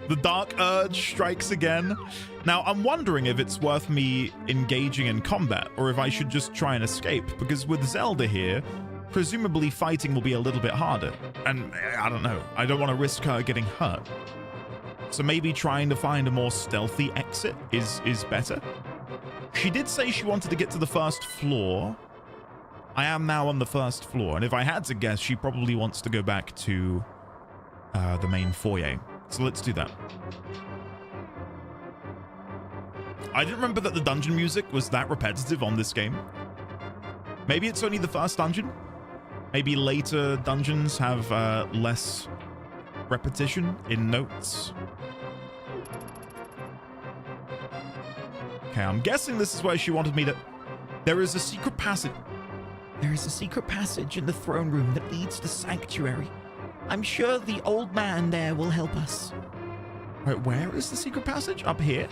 The dark urge strikes again. Now, I'm wondering if it's worth me engaging in combat or if I should just try and escape, because with Zelda here, presumably fighting will be a little bit harder. And I don't know. I don't want to risk her getting hurt. So maybe trying to find a more stealthy exit is better. She did say she wanted to get to the first floor. I am now on the first floor, and if I had to guess, she probably wants to go back to the main foyer. So let's do that. I didn't remember that the dungeon music was that repetitive on this game. Maybe it's only the first dungeon. Maybe later dungeons have less repetition in notes. Okay, I'm guessing this is where she wanted me to... There is a secret passage. There is a secret passage in the throne room that leads to the sanctuary. I'm sure the old man there will help us. Wait, where is the secret passage? Up here?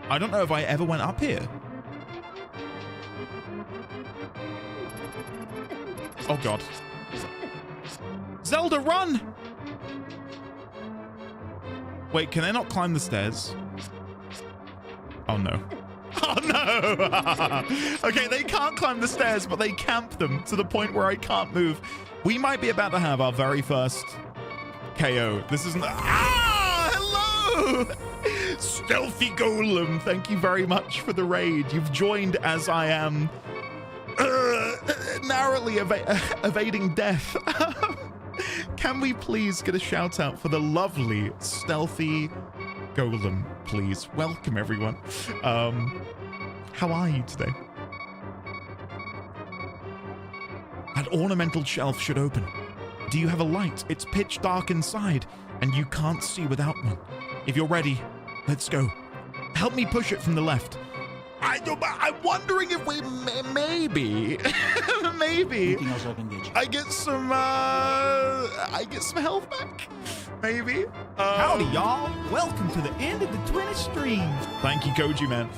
I don't know if I ever went up here. Oh, God. Zelda, run! Wait, can they not climb the stairs? Oh, no. Oh, no! Okay, they can't climb the stairs, but they camp them to the point where I can't move. We might be about to have our very first KO. This isn't... Ah! Hello! Stealthy Golem, thank you very much for the raid. You've joined as I am narrowly evading death. Can we please get a shout out for the lovely Stealthy Golem, please? Welcome, everyone. How are you today? That ornamental shelf should open. Do you have a light? It's pitch dark inside, and you can't see without one. If you're ready, let's go. Help me push it from the left. I'm wondering if we maybe I get some health back. Maybe. Howdy, y'all. Welcome to the end of the Twitch stream. Thank you, Koji, man.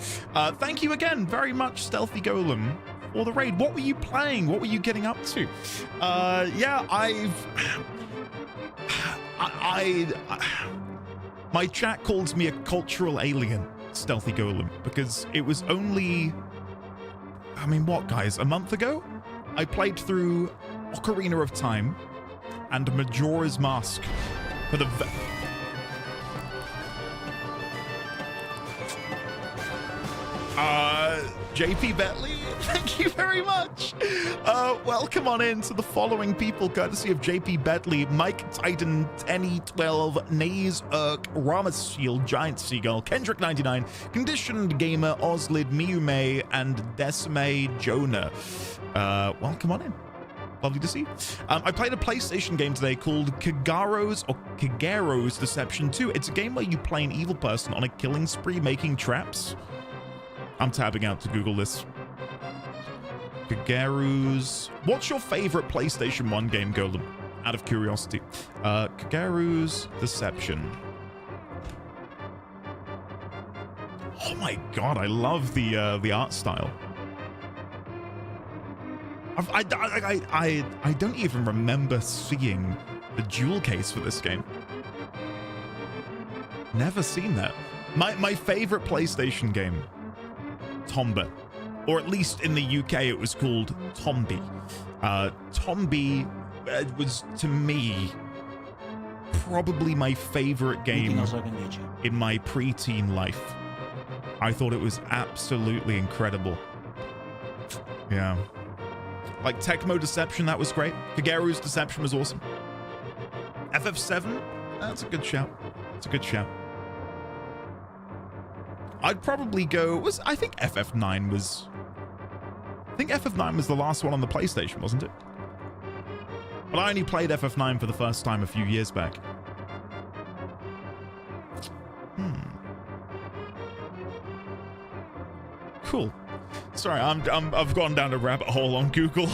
Thank you again very much, Stealthy Golem, for the raid. What were you playing? What were you getting up to? Yeah, my chat calls me a cultural alien, Stealthy Golem, because it was only, I mean, what, guys? A month ago? I played through Ocarina of Time and Majora's Mask for the... JP Bentley, thank you very much. Welcome on in to the following people, courtesy of JP Bentley, Mike Titan, Tenny 12, Naze Urk, Ramus Shield, Giant Seagull, Kendrick 99, Conditioned Gamer, Oslid, Miyume, and Decime Jonah. Welcome on in. Lovely to see. I played a PlayStation game today called Kagaro's Deception 2. It's a game where you play an evil person on a killing spree making traps. I'm tabbing out to Google this. Kagaro's... What's your favorite PlayStation 1 game, Golem? Out of curiosity. Kagaro's Deception. Oh my god, I love the art style. I don't even remember seeing the jewel case for this game. Never seen that. My favorite PlayStation game, Tomba, or at least in the UK it was called Tombi. Tombi was, to me, probably my favorite game in my preteen life. I thought it was absolutely incredible. Yeah. Like Tecmo Deception, that was great. Kagaro's Deception was awesome. FF7, that's a good shout. It's a good shout. I'd probably go, I think FF9 was the last one on the PlayStation, wasn't it? But I only played FF9 for the first time a few years back. Cool. Sorry, I've gone down a rabbit hole on Google.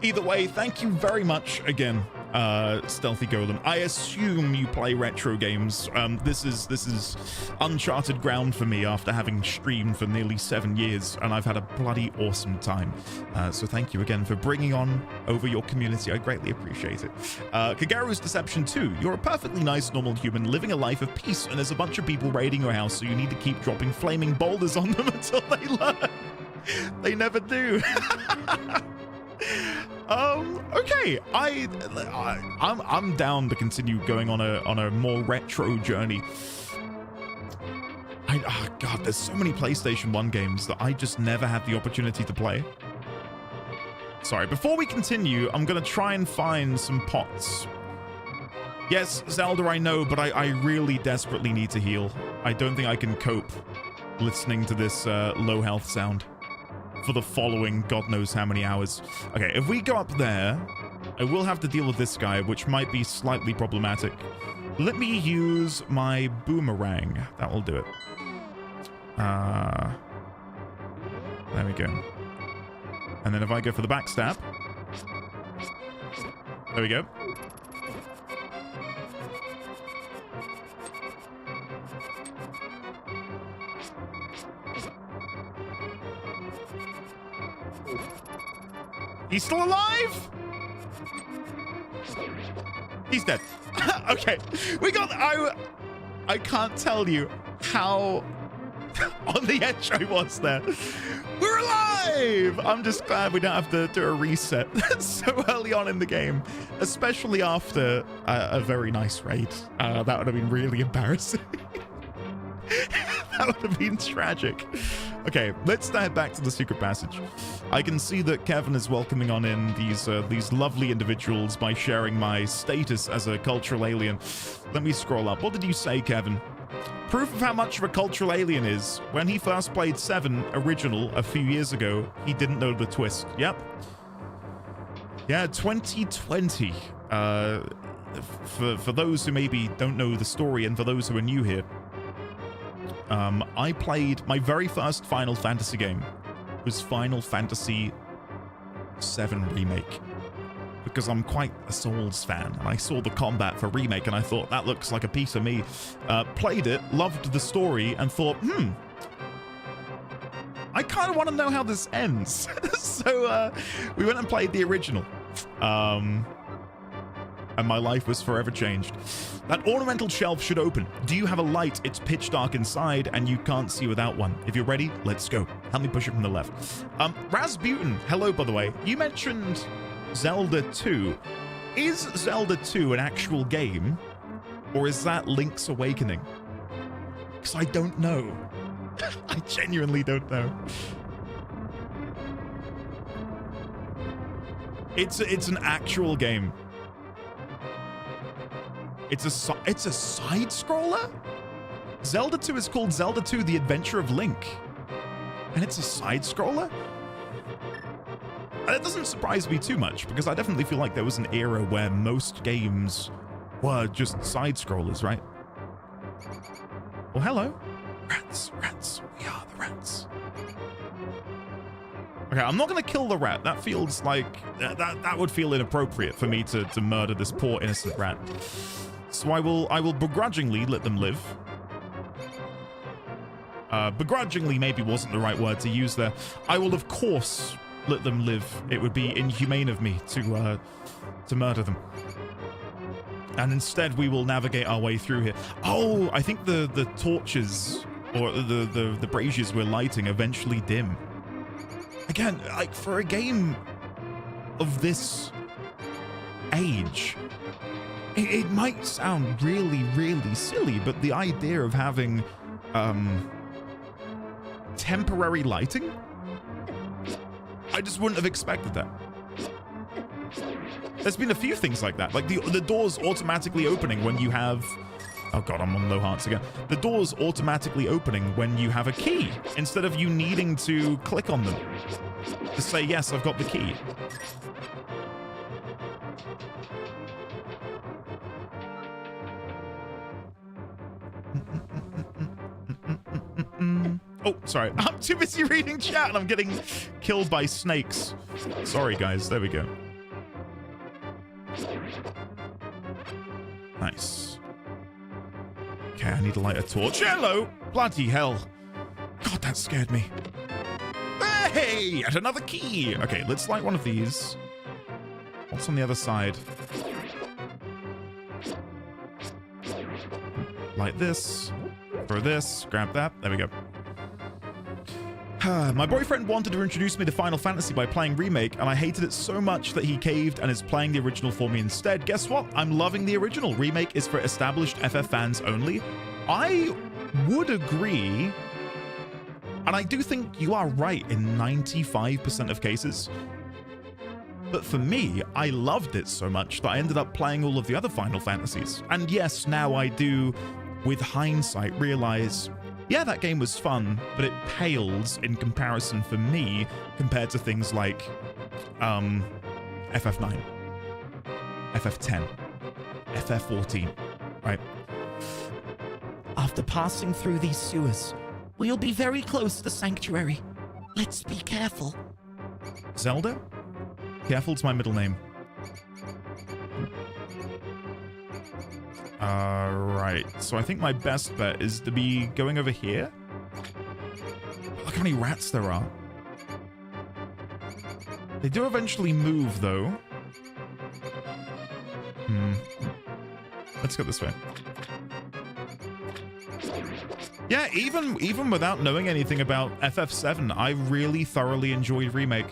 Either way, thank you very much again, Stealthy Golem. I assume you play retro games. This is uncharted ground for me after having streamed for nearly 7 years, and I've had a bloody awesome time. So thank you again for bringing on over your community. I greatly appreciate it. Kagaro's Deception 2. You're a perfectly nice, normal human living a life of peace, and there's a bunch of people raiding your house, so you need to keep dropping flaming boulders on them until they learn. They never do. Okay. I'm down to continue going on a more retro journey. God, there's so many PlayStation 1 games that I just never had the opportunity to play. Sorry, before we continue, I'm gonna try and find some pots. Yes, Zelda, I know, but I really desperately need to heal. I don't think I can cope listening to this low health sound for the following God knows how many hours. Okay, if we go up there, I will have to deal with this guy, which might be slightly problematic. Let me use my boomerang. That will do it. There we go. And then if I go for the backstab. There we go. He's still alive? He's dead. Okay, we got... I can't tell you how on the edge I was there. We're alive! I'm just glad we don't have to do a reset so early on in the game, especially after a very nice raid. That would have been really embarrassing. That would have been tragic. Okay, let's dive back to the secret passage. I can see that Kevin is welcoming on in these lovely individuals by sharing my status as a cultural alien. Let me scroll up. What did you say, Kevin? Proof of how much of a cultural alien is. When he first played 7 original a few years ago, he didn't know the twist. Yep. Yeah, 2020. For those who maybe don't know the story and for those who are new here, I played my very first Final Fantasy game was Final Fantasy VII Remake, because I'm quite a Souls fan, and I saw the combat for Remake and I thought that looks like a piece of me. Played it, loved the story, and thought, I kind of want to know how this ends. So we went and played the original, and my life was forever changed. That ornamental shelf should open. Do you have a light? It's pitch dark inside and you can't see without one. If you're ready, let's go. Help me push it from the left. Rasputin, hello, by the way. You mentioned Zelda 2. Is Zelda 2 an actual game, or is that Link's Awakening? Because I don't know. I genuinely don't know. It's an actual game. It's a side scroller? Zelda 2 is called Zelda 2: The Adventure of Link. And it's a side scroller? And it doesn't surprise me too much, because I definitely feel like there was an era where most games were just side scrollers, right? Well, hello. Rats, rats, we are the rats. Okay, I'm not gonna kill the rat. That feels like that would feel inappropriate for me to murder this poor innocent rat. So I will begrudgingly let them live. Begrudgingly maybe wasn't the right word to use there. I will of course let them live. It would be inhumane of me to murder them. And instead we will navigate our way through here. Oh, I think the torches or the braziers we're lighting eventually dim. Again, like for a game of this age, it might sound really, really silly, but the idea of having temporary lighting, I just wouldn't have expected that. There's been a few things like that, like the doors automatically opening when you have... Oh god, I'm on low hearts again. The doors automatically opening when you have a key, instead of you needing to click on them to say, yes, I've got the key. Oh, sorry. I'm too busy reading chat and I'm getting killed by snakes. Sorry, guys. There we go. Nice. Okay, I need to light a torch. Hello! Bloody hell. God, that scared me. Hey! Yet another key! Okay, let's light one of these. What's on the other side? Light this. Throw this. Grab that. There we go. My boyfriend wanted to introduce me to Final Fantasy by playing Remake, and I hated it so much that he caved and is playing the original for me instead. Guess what? I'm loving the original. Remake is for established FF fans only. I would agree, and I do think you are right in 95% of cases. But for me, I loved it so much that I ended up playing all of the other Final Fantasies. And yes, now I do, with hindsight, realize... yeah, that game was fun, but it pales in comparison for me compared to things like FF9, FF10, FF14, right? After passing through these sewers, we'll be very close to Sanctuary. Let's be careful. Zelda? Careful's my middle name. Right. So I think my best bet is to be going over here. Look how many rats there are. They do eventually move, though. Let's go this way. Yeah, even without knowing anything about FF7, I really thoroughly enjoyed Remake.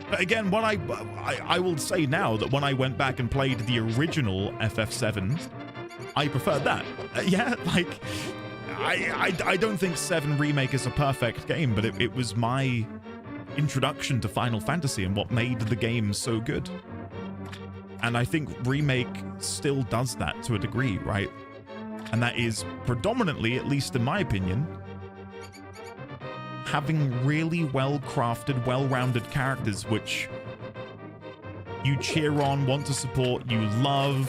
But again, what I will say now that when I went back and played the original FF7, I preferred that. Yeah, like, I don't think 7 Remake is a perfect game, but it was my introduction to Final Fantasy and what made the game so good. And I think Remake still does that to a degree, right? And that is predominantly, at least in my opinion, having really well-crafted, well-rounded characters which you cheer on, want to support, you love.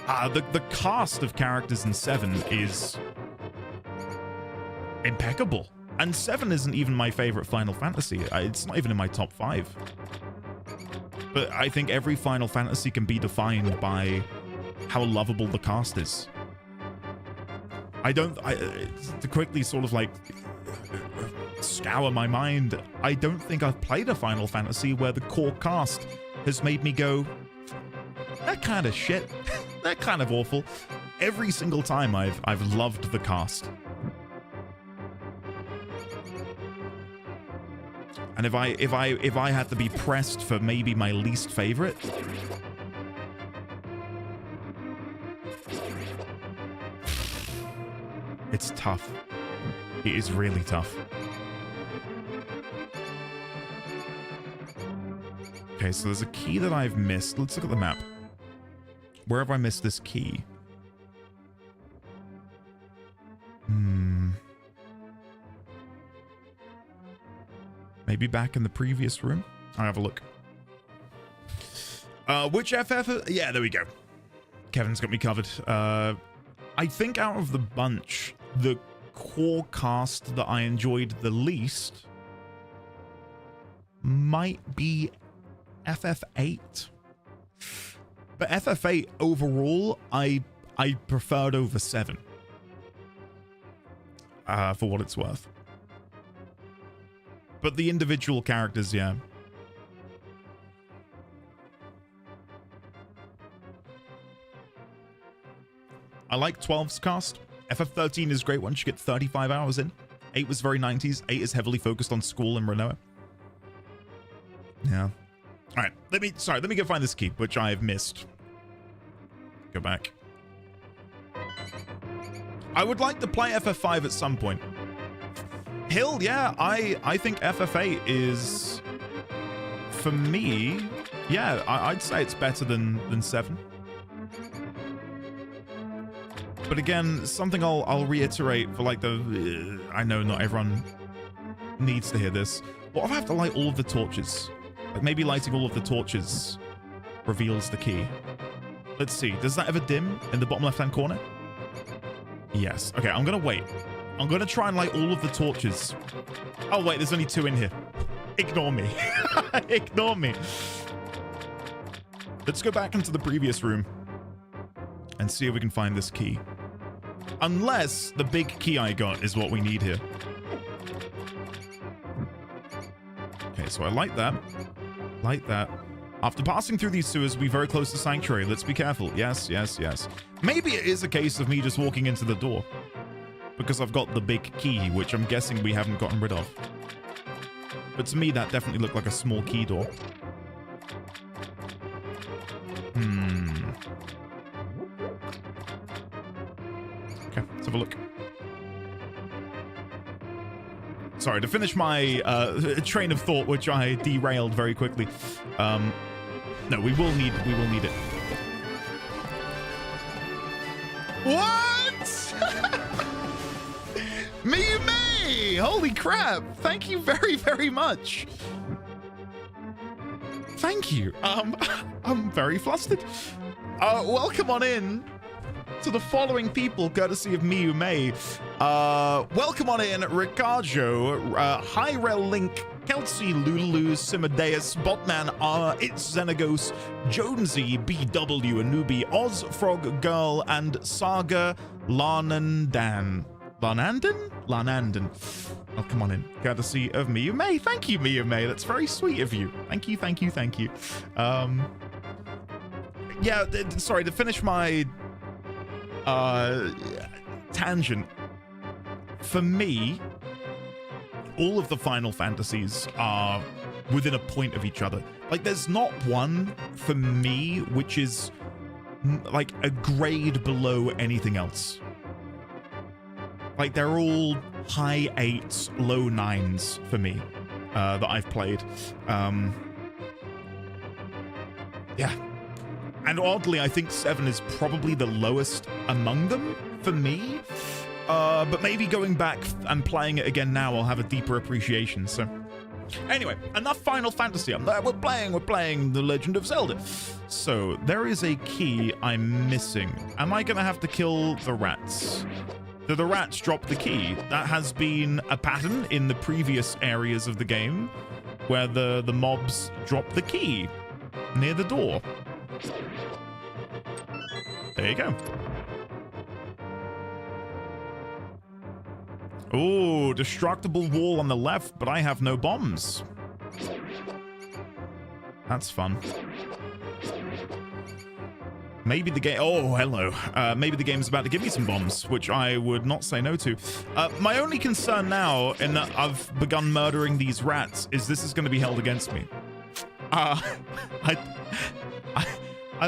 The cast of characters in 7 is impeccable. And 7 isn't even my favorite Final Fantasy. It's not even in my top 5. But I think every Final Fantasy can be defined by how lovable the cast is. To quickly sort of like scour my mind, I don't think I've played a Final Fantasy where the core cast has made me go, that kind of shit, that kind of awful. Every single time I've loved the cast. And if I had to be pressed for maybe my least favorite, it's tough. It is really tough. Okay, so there's a key that I've missed. Let's look at the map. Where have I missed this key? Maybe back in the previous room? I'll have a look. Which FF? Yeah, there we go. Kevin's got me covered. I think out of the bunch, the core cast that I enjoyed the least might be FF8. But FF8 overall, I preferred over 7. For what it's worth. But the individual characters, yeah. I like 12's cast. FF13 is great once you get 35 hours in. 8 was very 90s. 8 is heavily focused on school and Renoa. Yeah. All right, let me go find this key, which I've missed. Go back. I would like to play FF5 at some point. Hill, yeah, I think FF8 is, for me, yeah, I'd say it's better than 7. But again, something I'll reiterate for like the, I know not everyone needs to hear this. What if I have to light all of the torches? Like maybe lighting all of the torches reveals the key. Let's see, does that ever dim in the bottom left-hand corner? Yes. Okay, I'm gonna wait. I'm gonna try and light all of the torches. Oh wait, there's only 2 in here. Ignore me. Ignore me. Let's go back into the previous room and see if we can find this key. Unless the big key I got is what we need here. Okay, so I light that. Light that. After passing through these sewers, we're very close to Sanctuary. Let's be careful. Yes, yes, yes. Maybe it is a case of me just walking into the door. Because I've got the big key, which I'm guessing we haven't gotten rid of. But to me, that definitely looked like a small key door. Okay, let's have a look. Sorry, to finish my train of thought, which I derailed very quickly. No, we will need it. What? May! Holy crap! Thank you very, very much. Thank you. I'm very flustered. Welcome on in to the following people, courtesy of Miyu May. Welcome on in, Ricardo, Hyrel Link, Kelsey, Lulu, Simadeus, Botman, It's Xenagos, Jonesy, BW, Anubi, Oz, Frog Girl, and Saga Lanandan. Lanandan. Oh, come on in. Courtesy of Miyu May. Thank you, Miyu May. That's very sweet of you. Thank you, thank you, thank you. Yeah, sorry, to finish my tangent. For me, all of the Final Fantasies are within a point of each other. Like, there's not one for me which is like a grade below anything else. Like, they're all high 8s, low 9s for me that I've played. Yeah. And oddly, I think 7 is probably the lowest among them for me. But maybe going back and playing it again now, I'll have a deeper appreciation. So, anyway, enough Final Fantasy. We're playing The Legend of Zelda. So, there is a key I'm missing. Am I going to have to kill the rats? Do the rats drop the key? That has been a pattern in the previous areas of the game, where the mobs drop the key near the door. There you go. Oh, destructible wall on the left, but I have no bombs. That's fun. Maybe the game... Oh, hello. Maybe the game's about to give me some bombs, which I would not say no to. My only concern now, in that I've begun murdering these rats, is this is going to be held against me. I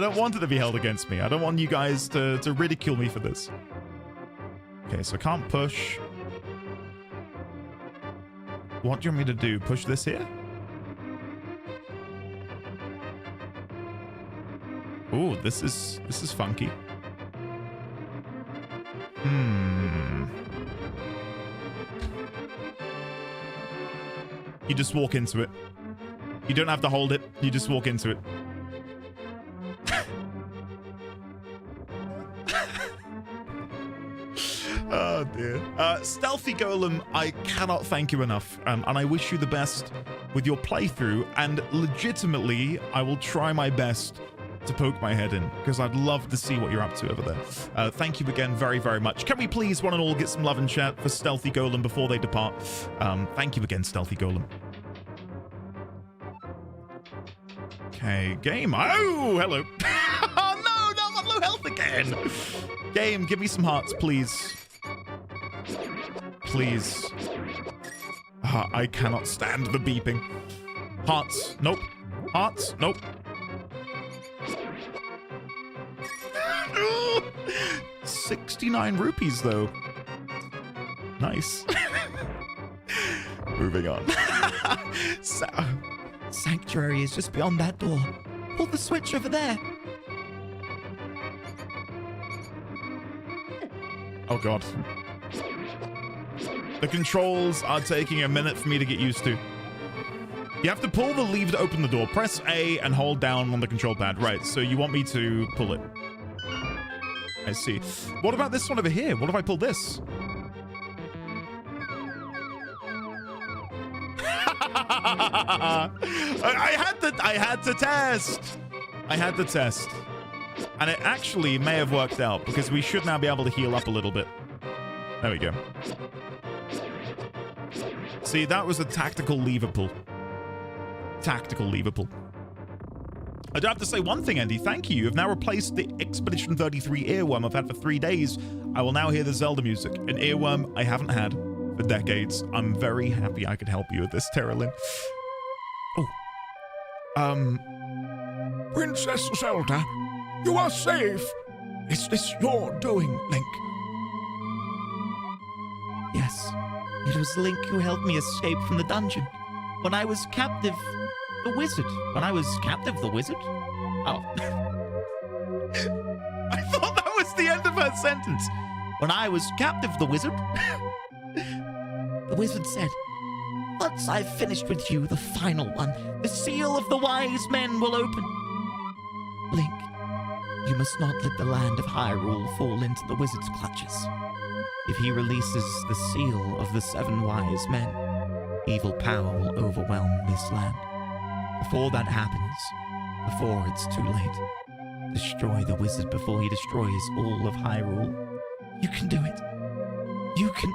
don't want it to be held against me. I don't want you guys to ridicule me for this. Okay, so I can't push. What do you want me to do? Push this here? Ooh, this is funky. You just walk into it. You don't have to hold it. You just walk into it. Oh dear. Stealthy Golem, I cannot thank you enough. And I wish you the best with your playthrough. And legitimately, I will try my best to poke my head in, because I'd love to see what you're up to over there. Thank you again very, very much. Can we please, one and all, get some love in chat for Stealthy Golem before they depart? Thank you again, Stealthy Golem. Okay, game. Oh, hello. Oh, no, I'm on low health again. Game, give me some hearts, please. Please. I cannot stand the beeping. Hearts. Nope. Hearts. Nope. 69 rupees, though. Nice. Moving on. Sanctuary is just beyond that door. Pull the switch over there. Oh, God. The controls are taking a minute for me to get used to. You have to pull the lever to open the door. Press A and hold down on the control pad. Right, so you want me to pull it. I see. What about this one over here? What if I pull this? I had to test. I had to test. And it actually may have worked out, because we should now be able to heal up a little bit. There we go. See, that was a tactical lever pull. Tactical lever pull. I do have to say one thing, Andy. Thank you. You've now replaced the Expedition 33 earworm I've had for 3 days. I will now hear the Zelda music. An earworm I haven't had for decades. I'm very happy I could help you with this, Terralyn. Oh. Princess Zelda, you are safe. Is this your doing, Link? Yes. It was Link who helped me escape from the dungeon. When I was captive, the wizard. When I was captive, the wizard? Oh. I thought that was the end of her sentence. When I was captive, the wizard. The wizard said, once I've finished with you, the final one, the seal of the wise men will open. Link, you must not let the land of Hyrule fall into the wizard's clutches. If he releases the seal of the 7 wise men, evil power will overwhelm this land. Before that happens, before it's too late, destroy the wizard before he destroys all of Hyrule. You can do it. You can...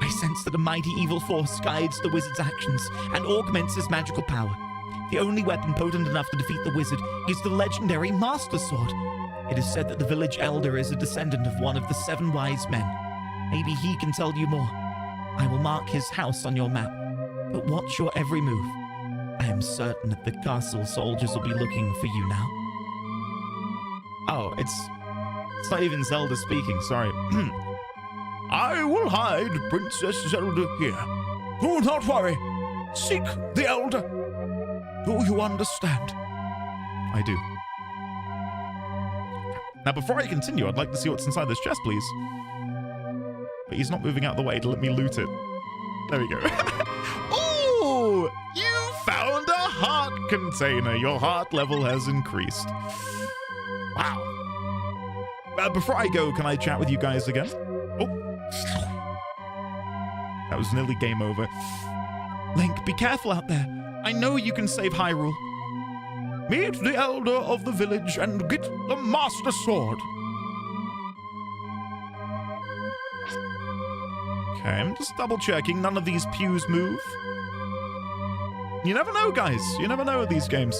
I sense that a mighty evil force guides the wizard's actions and augments his magical power. The only weapon potent enough to defeat the wizard is the legendary Master Sword. It is said that the village elder is a descendant of one of the 7 wise men. Maybe he can tell you more. I will mark his house on your map, but watch your every move. I am certain that the castle soldiers will be looking for you now. Oh, it's not even Zelda speaking, sorry. I will hide Princess Zelda here. Do not worry. Seek the elder. Do you understand? I do. Now, before I continue, I'd like to see what's inside this chest, please. But he's not moving out of the way to let me loot it. There we go. Ooh! You found a heart container. Your heart level has increased. Wow. Before I go, can I chat with you guys again? Oh. That was nearly game over. Link, be careful out there. I know you can save Hyrule. Meet the elder of the village and get the Master Sword. Okay, I'm just double checking. None of these pews move. You never know, guys. You never know with these games.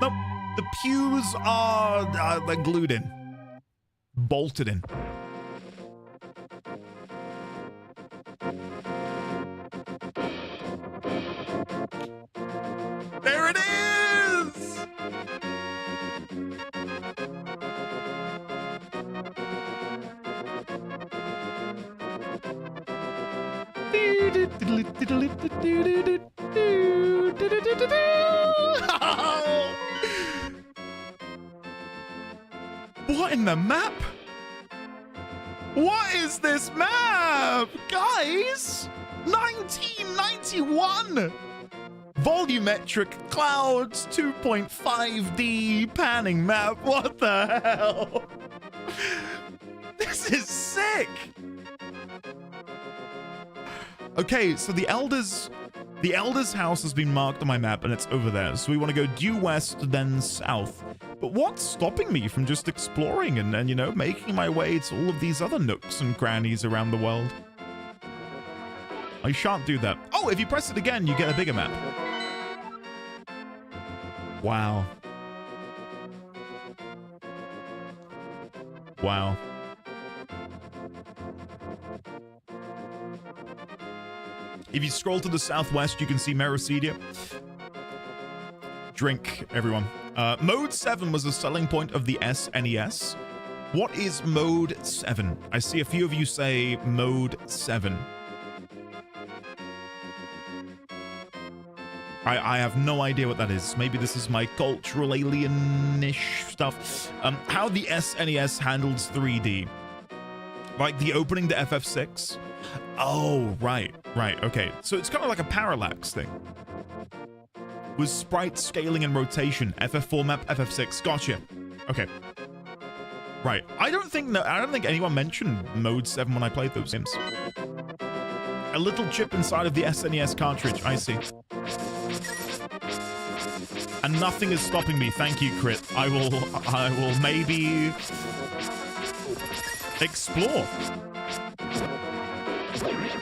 Nope. The pews are they're glued in. Bolted in. There it is! What in the map? What is this map? Guys, 1991. Volumetric clouds, 2.5D panning map. What the hell? This is sick. Okay, so the Elder's house has been marked on my map, and it's over there. So we want to go due west, then south. But what's stopping me from just exploring and you know, making my way to all of these other nooks and crannies around the world? I shan't do that. Oh, if you press it again, you get a bigger map. Wow. Wow. If you scroll to the southwest, you can see Merocedia. Drink, everyone. Mode 7 was the selling point of the SNES. What is Mode 7? I see a few of you say Mode 7. I have no idea what that is. Maybe this is my cultural alien-ish stuff. How the SNES handles 3D. Like the opening to FF6. Oh, right, okay. So it's kind of like a parallax thing. With sprite scaling and rotation. FF4 map, FF6. Gotcha. Okay. Right. I don't think anyone mentioned Mode 7 when I played those games. A little chip inside of the SNES cartridge. I see. And nothing is stopping me. Thank you, Crit. I will maybe explore.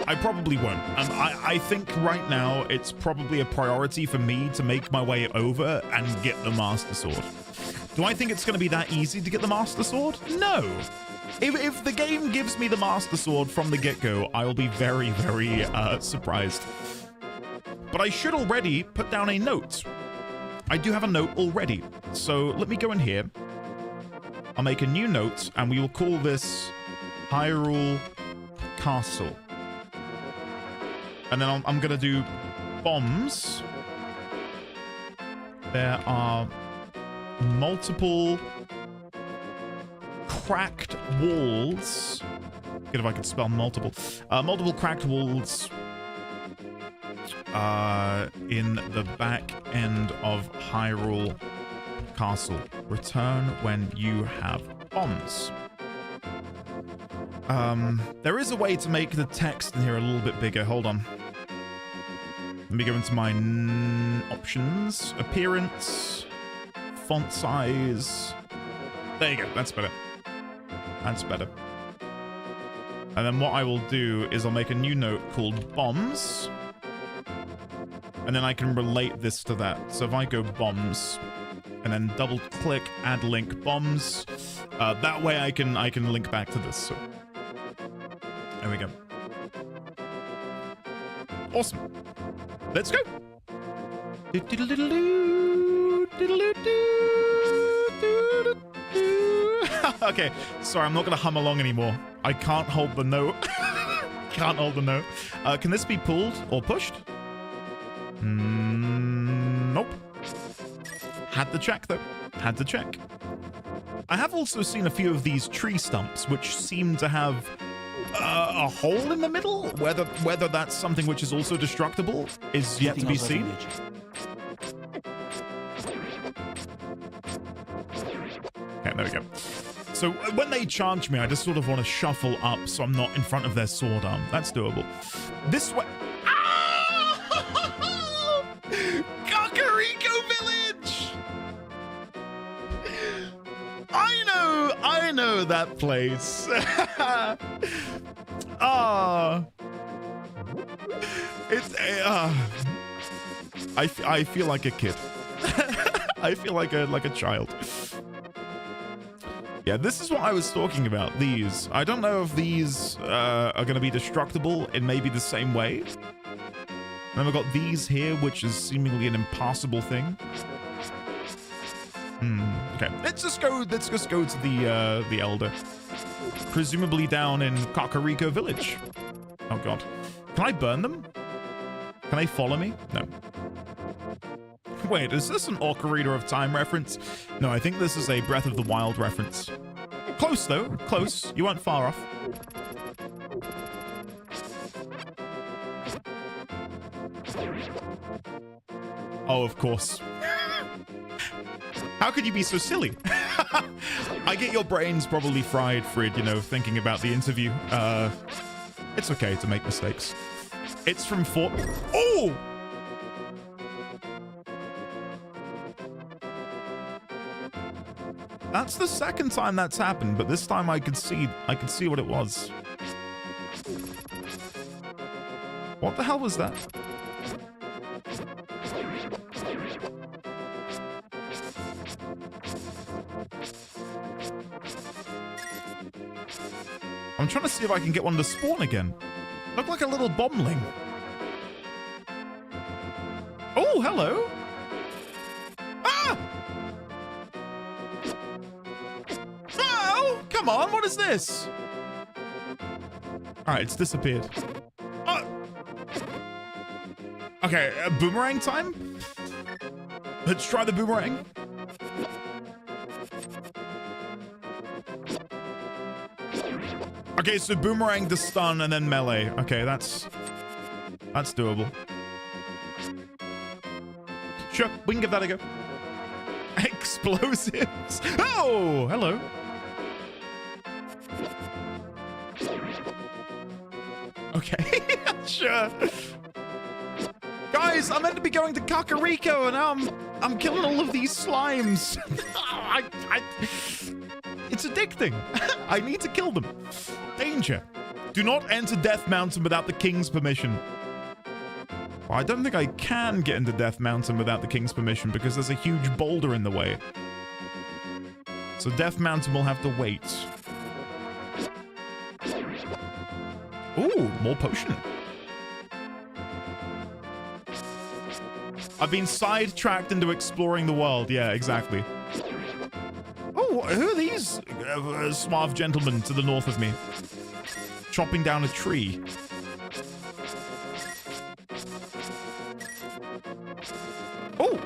I probably won't. I think right now it's probably a priority for me to make my way over and get the Master Sword. Do I think it's going to be that easy to get the Master Sword? No. If the game gives me the Master Sword from the get-go, I will be very, very surprised. But I should already put down a note. I do have a note already. So let me go in here. I'll make a new note, and we will call this Hyrule Castle. And then I'm going to do bombs. There are multiple cracked walls. Good if I could spell multiple. Multiple cracked walls in the back end of Hyrule Castle. Return when you have bombs. There is a way to make the text in here a little bit bigger. Hold on. Let me go into my options. Appearance. Font size. There you go. That's better. That's better. And then what I will do is I'll make a new note called bombs. And then I can relate this to that. So if I go bombs and then double click, add link bombs, that way I can link back to this. So there we go. Awesome. Let's go. Okay, sorry, I'm not gonna hum along anymore. I can't hold the note. Can't hold the note. Can this be pulled or pushed? Nope. Had to check though. Had to check. I have also seen a few of these tree stumps which seem to have a hole in the middle. Whether that's something which is also destructible is yet to be seen. Okay, there we go. So when they charge me, I just sort of want to shuffle up so I'm not in front of their sword arm. That's doable. This way. Ah! Kakariko Village! I know that place. It's I feel like a kid. I feel like a child. Yeah, this is what I was talking about. These. I don't know if these are going to be destructible in maybe the same way. And then we've got these here, which is seemingly an impossible thing. Okay, let's just go to the Elder. Presumably down in Kakariko Village. Oh god. Can I burn them? Can they follow me? No. Wait, is this an Ocarina of Time reference? No, I think this is a Breath of the Wild reference. Close, though. Close. You weren't far off. Oh, of course. How could you be so silly? I get your brains probably fried, Frid, you know, thinking about the interview. It's okay to make mistakes. It's from Fort... Oh! That's the second time that's happened, but this time I could see what it was. What the hell was that? I'm trying to see if I can get one to spawn again. Look like a little bombling. Oh, hello. Ah! Oh, come on, what is this? All right, it's disappeared. Oh. Okay, boomerang time? Let's try the boomerang. Okay, so boomerang to stun and then melee. Okay, that's doable. Sure, we can give that a go. Explosives. Oh, hello. Okay, sure. Guys, I'm meant to be going to Kakariko, and now I'm killing all of these slimes. It's addicting. I need to kill them. Danger. Do not enter Death Mountain without the king's permission. Well, I don't think I can get into Death Mountain without the king's permission because there's a huge boulder in the way. So Death Mountain will have to wait. Ooh, more potion. I've been sidetracked into exploring the world. Yeah, exactly. Oh, who are these suave gentlemen to the north of me? Chopping down a tree. Oh!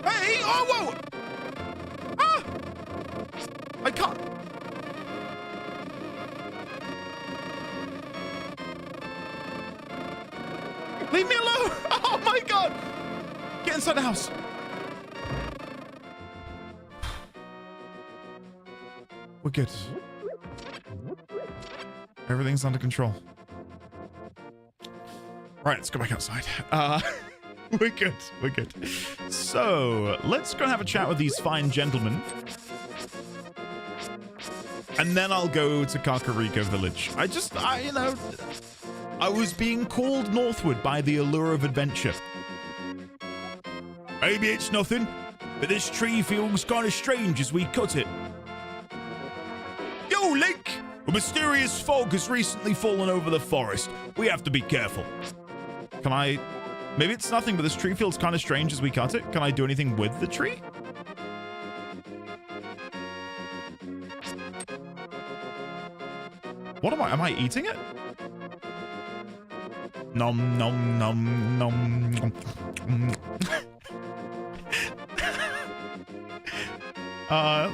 Hey! Oh, whoa! Ah! I can't... Leave me alone! Oh my god! Get inside the house! We're good. Everything's under control. Right, let's go back outside. We're good. We're good. So, let's go and have a chat with these fine gentlemen. And then I'll go to Kakariko village. I was being called northward by the allure of adventure. Maybe it's nothing, but this tree feels kind of strange as we cut it. Yo, Link! A mysterious fog has recently fallen over the forest. We have to be careful. Can I... Maybe it's nothing, but this tree feels kind of strange as we cut it. Can I do anything with the tree? What am I eating it? Nom, nom, nom, nom.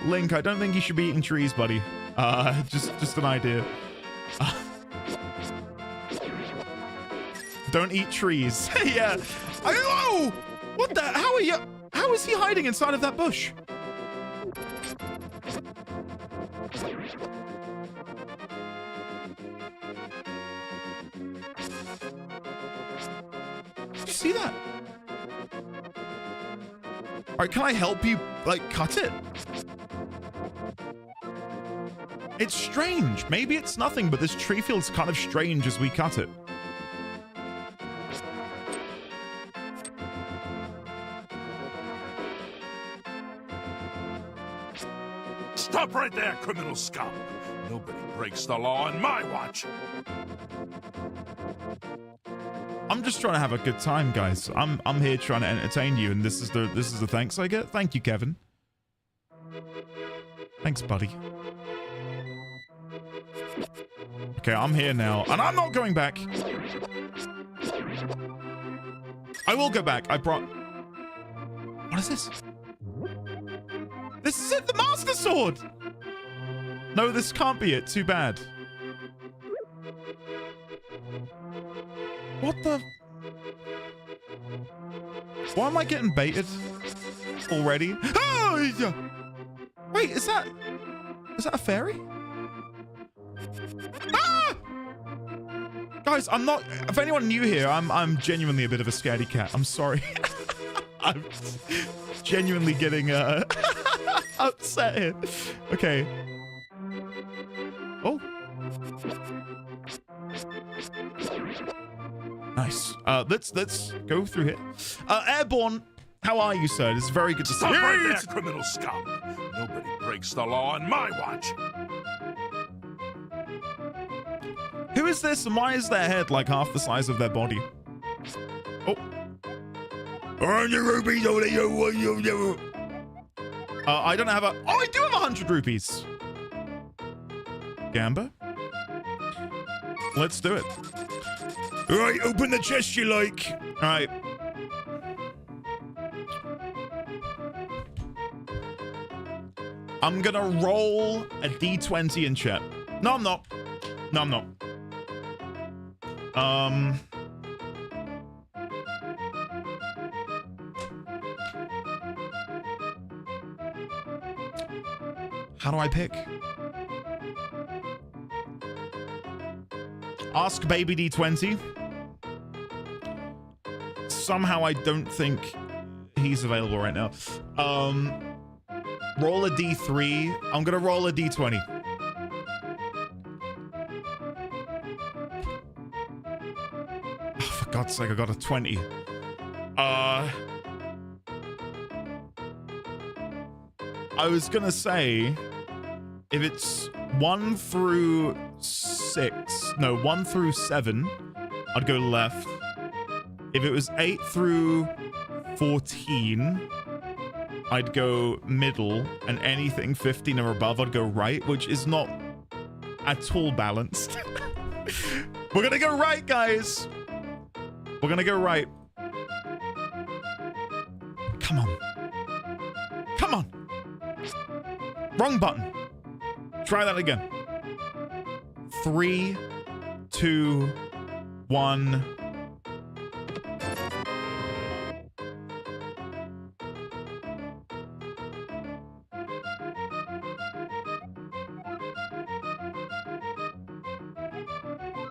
Link, I don't think you should be eating trees, buddy. Just an idea. Don't eat trees. Yeah. Oh! What the? How are you? How is he hiding inside of that bush? Did you see that? All right, can I help you, like, cut it? It's strange. Maybe it's nothing, but this tree feels kind of strange as we cut it. Stop right there, criminal scum. Nobody breaks the law on my watch. I'm just trying to have a good time, guys. I'm here trying to entertain you, and this is the thanks I get. Thank you, Kevin. Thanks, buddy. Okay, I'm here now, and I'm not going back. I will go back. I brought... What is this? This is it, the Master Sword! No, this can't be it. Too bad. What the? Why am I getting baited already? Oh, yeah. Wait, is that a fairy? Ah! Guys, I'm not. If anyone new here, I'm genuinely a bit of a scaredy cat. I'm sorry. I'm genuinely getting upset here. Okay. Oh. Nice. Let's go through here. Airborne, how are you, sir? It's very good to see you. Stop right there, criminal scum. Nobody breaks the law on my watch. Who is this and why is their head like half the size of their body? Oh. I don't have a... Oh, I do have 100 rupees. Gamba? Let's do it. All right, open the chest you like. All right. I'm gonna roll a d20 in chat. No, I'm not. No, I'm not. How do I pick? Ask baby d20. Somehow I don't think he's available right now. Roll a d3. I'm gonna roll a d20. Oh, for God's sake, I got a 20. I was gonna say, if it's 1 through 7, I'd go left. If it was 8 through 14, I'd go middle, and anything 15 or above, I'd go right, which is not at all balanced. We're gonna go right, guys. We're gonna go right. Come on. Come on. Wrong button. Try that again. 3, 2, 1.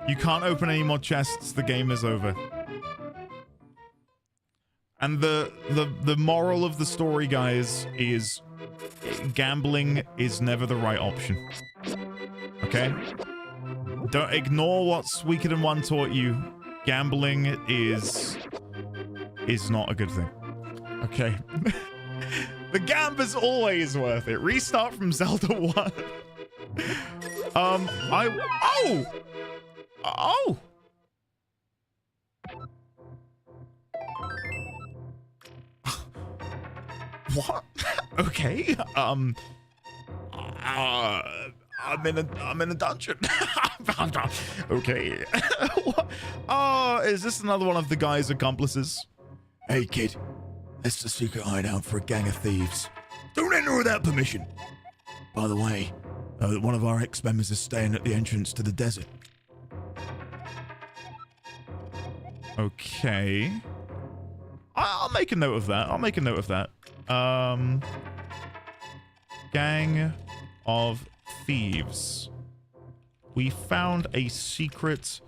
You can't open any more chests. The game is over. And the moral of the story, guys, is gambling is never the right option. Okay? Don't ignore what Suikoden 1 taught you. Gambling is not a good thing. Okay? The gamb is always worth it. Restart from Zelda 1. Oh! Oh! What? Okay. I'm in a dungeon. Okay. Oh, is this another one of the guy's accomplices? Hey, kid. That's the secret hideout for a gang of thieves. Don't enter without permission. By the way, one of our ex-members is staying at the entrance to the desert. Okay. I'll make a note of that. I'll make a note of that. Gang of thieves. We found a secret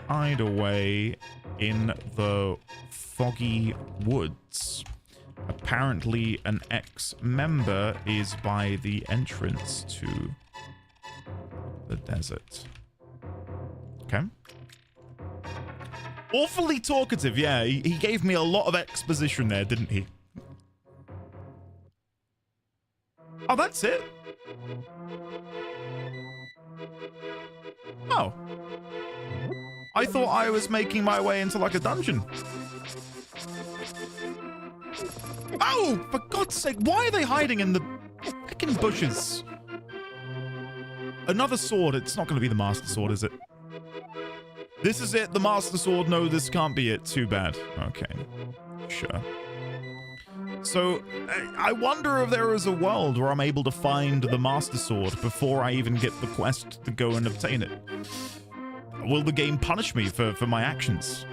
hideaway in the foggy woods. Apparently, an ex-member is by the entrance to the desert. Okay. Awfully talkative, yeah. He gave me a lot of exposition there, didn't he? Oh, that's it? Oh. I thought I was making my way into, like, a dungeon. Oh, for God's sake, why are they hiding in the frickin' bushes? Another sword. It's not going to be the Master Sword, is it? This is it, the Master Sword. No, this can't be it. Too bad. Okay. Sure. So I wonder if there is a world where I'm able to find the Master Sword before I even get the quest to go and obtain it. Will the game punish me for my actions?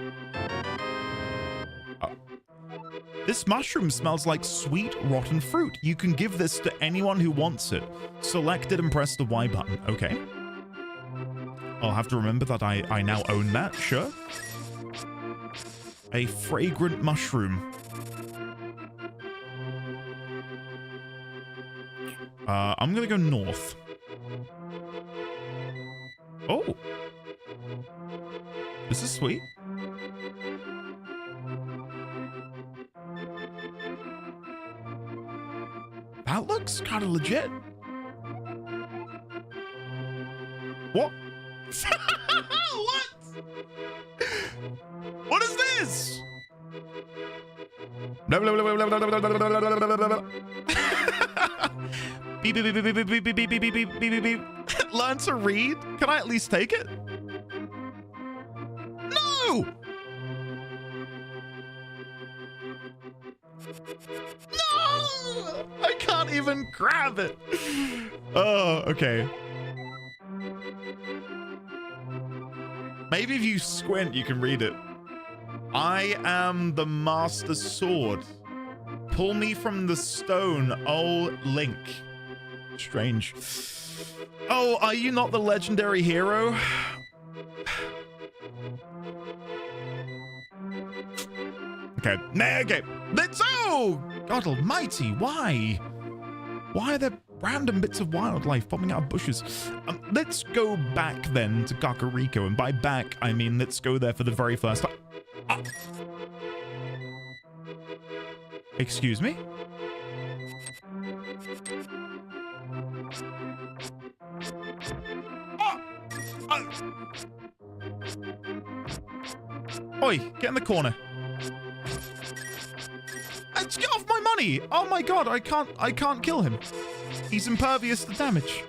This mushroom smells like sweet, rotten fruit. You can give this to anyone who wants it. Select it and press the Y button. Okay. I'll have to remember that I now own that. Sure. A fragrant mushroom. I'm gonna go north. Oh. This is sweet. That looks kind of legit. What? What? What is this? Beep, beep, beep, beep, beep, beep, beep, beep, beep, beep, beep, beep, beep. Learn to read? Can I at least take it? No! No! I can't even grab it. Oh, okay. Maybe if you squint, you can read it. I am the Master Sword. Pull me from the stone, oh Link. Strange. Oh, are you not the legendary hero? Okay. Okay. Let's. Oh! God almighty, why? Why are there random bits of wildlife popping out of bushes? Let's go back then to Kakariko. And by back, I mean let's go there for the very first time. Excuse me? Oi, get in the corner. Get off my money! Oh my god, I can't kill him. He's impervious to damage.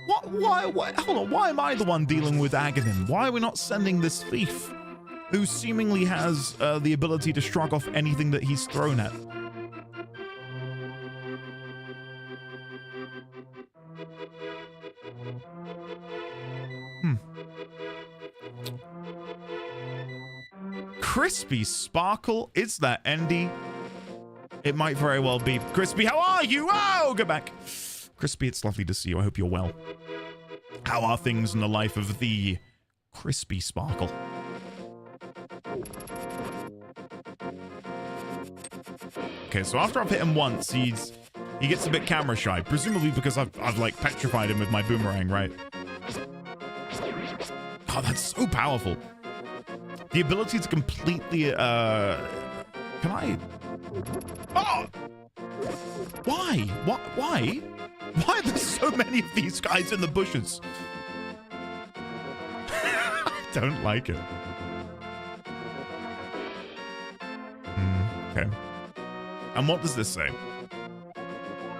What? Why? Hold on, why am I the one dealing with Aghanim? Why are we not sending this thief, who seemingly has the ability to shrug off anything that he's thrown at? Crispy Sparkle? Is that Andy? It might very well be. Crispy, how are you? Oh, go back. Crispy, it's lovely to see you. I hope you're well. How are things in the life of the Crispy Sparkle? Okay, so after I've hit him once, he gets a bit camera shy, presumably because I've like petrified him with my boomerang, right? Oh, that's so powerful. The ability to completely, can I? Oh! Why? What? Why? Why are there so many of these guys in the bushes? I don't like it. Okay. And what does this say?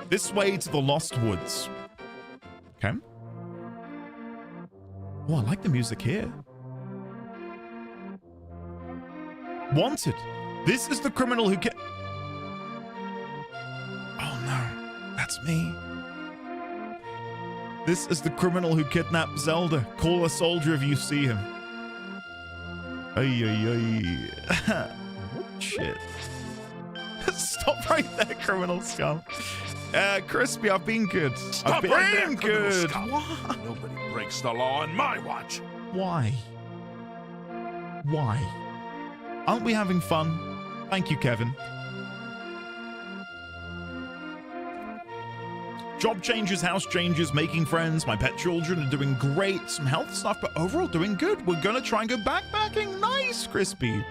This way to the Lost Woods. Okay. Oh, I like the music here. Wanted. This is the criminal who Oh no, that's me. This is the criminal who kidnapped Zelda. Call a soldier if you see him. Ay, ay, ay. Shit. Stop right there, criminal scum. Crispy, I've been good. Stop I've been right there, good. What? Nobody breaks the law on my watch. Why? Why? Aren't we having fun? Thank you, Kevin. Job changes, house changes, making friends. My pet children are doing great. Some health stuff, but overall doing good. We're gonna try and go backpacking. Nice, Crispy.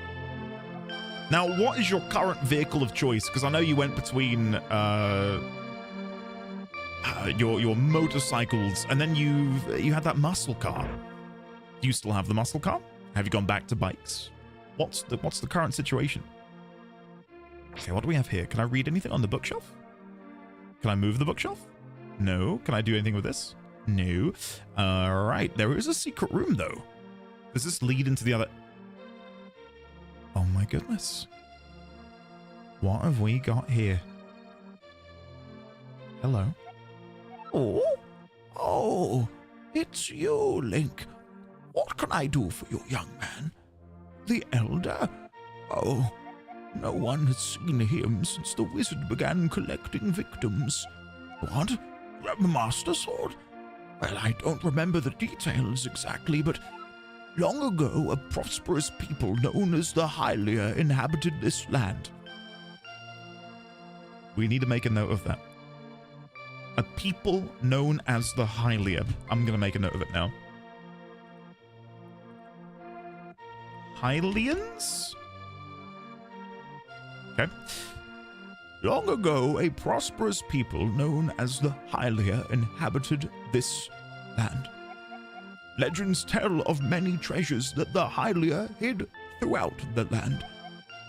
Now, what is your current vehicle of choice? Because I know you went between your motorcycles, and then you had that muscle car. Do you still have the muscle car? Have you gone back to bikes? What's the current situation? Okay, what do we have here? Can I read anything on the bookshelf? Can I move the bookshelf? No. Can I do anything with this? No. All right. There is a secret room, though. Does this lead into the other? Oh, my goodness. What have we got here? Hello? Oh, it's you, Link. What can I do for you, young man? The Elder? Oh, no one has seen him since the wizard began collecting victims. What? The Master Sword? Well, I don't remember the details exactly, but long ago a prosperous people known as the Hylia inhabited this land. We need to make a note of that. A people known as the Hylia. I'm going to make a note of it now. Hylians? Okay. Long ago, a prosperous people known as the Hylia inhabited this land. Legends tell of many treasures that the Hylia hid throughout the land.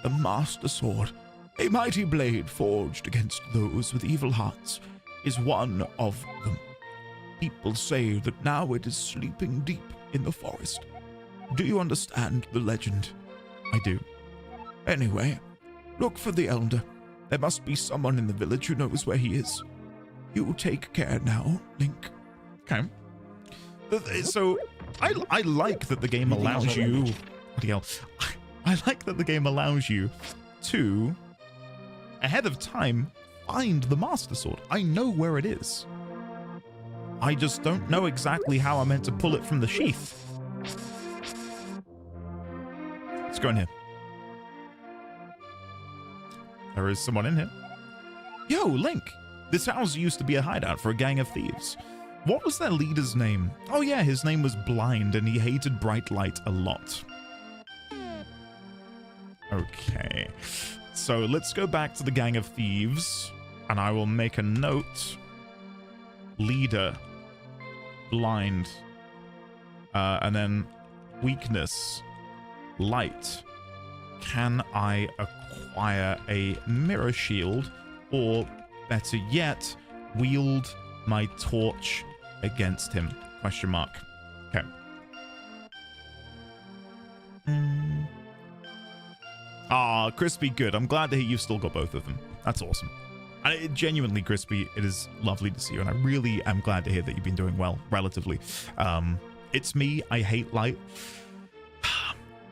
The Master Sword, a mighty blade forged against those with evil hearts, is one of them. People say that now it is sleeping deep in the forest. Do you understand the legend? I do. Anyway, look for the Elder. There must be someone in the village who knows where he is. You take care now, Link. Okay. So, I like that the game allows you... Bloody hell. I like that the game allows you to, ahead of time, find the Master Sword. I know where it is. I just don't know exactly how I'm meant to pull it from the sheath. Let's go in here. There is someone in here. Yo, Link! This house used to be a hideout for a gang of thieves. What was their leader's name? Oh yeah, his name was Blind, and he hated bright light a lot. Okay. So let's go back to the gang of thieves, and I will make a note. Leader. Blind. And then weakness. Light. Can I acquire a mirror shield, or better yet, wield my torch against him? Question mark. Okay. Ah, Crispy, good. I'm glad that you've still got both of them. That's awesome. And genuinely, Crispy, it is lovely to see you, and I really am glad to hear that you've been doing well, relatively. It's me. I hate light.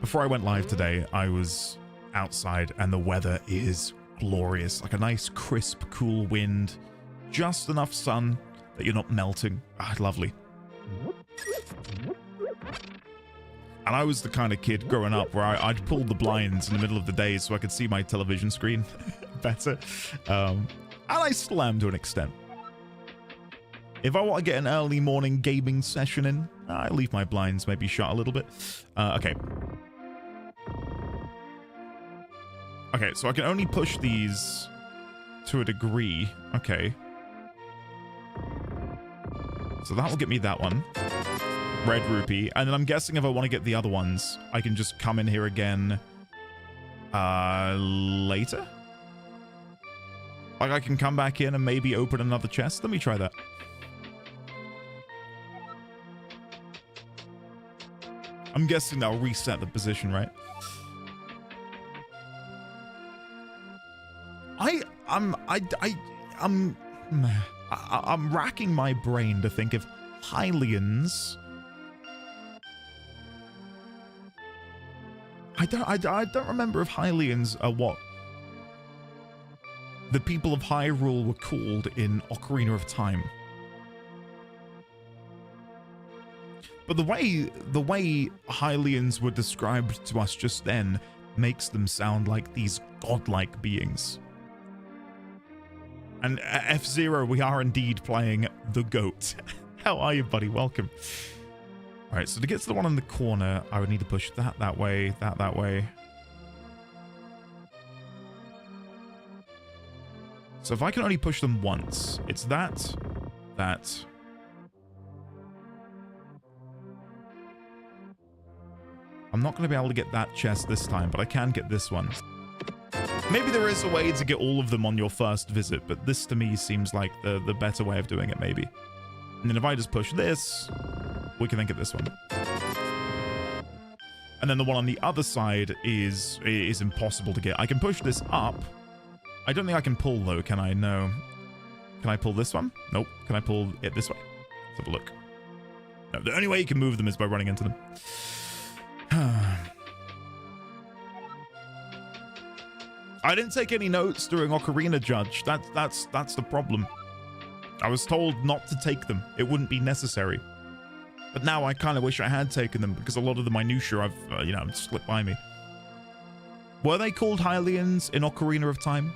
Before I went live today, I was outside, and the weather is glorious. Like a nice, crisp, cool wind. Just enough sun that you're not melting. Ah, lovely. And I was the kind of kid growing up where I'd pull the blinds in the middle of the day so I could see my television screen better. And I still am to an extent. If I want to get an early morning gaming session in, I leave my blinds maybe shut a little bit. Okay. Okay, so I can only push these to a degree. Okay. So that will get me that one. Red rupee. And then I'm guessing if I want to get the other ones, I can just come in here again later? Like I can come back in and maybe open another chest? Let me try that. I'm guessing that'll reset the position, right? I'm racking my brain to think if Hylians... I don't remember if Hylians are what the people of Hyrule were called in Ocarina of Time. But the way Hylians were described to us just then makes them sound like these godlike beings. And F-Zero, we are indeed playing the GOAT. How are you, buddy? Welcome. All right, so to get to the one in the corner, I would need to push that way, that way. So if I can only push them once, it's that. I'm not going to be able to get that chest this time, but I can get this one. Maybe there is a way to get all of them on your first visit, but this to me seems like the better way of doing it, maybe. And then if I just push this, we can then get this one. And then the one on the other side is impossible to get. I can push this up, I don't think I can pull, though, can I? No. Can I pull this one? Nope. Can I pull it this way? Let's have a look. No, the only way you can move them is by running into them. I didn't take any notes during Ocarina, Judge. That's the problem. I was told not to take them. It wouldn't be necessary. But now I kind of wish I had taken them because a lot of the minutiae I've slipped by me. Were they called Hylians in Ocarina of Time?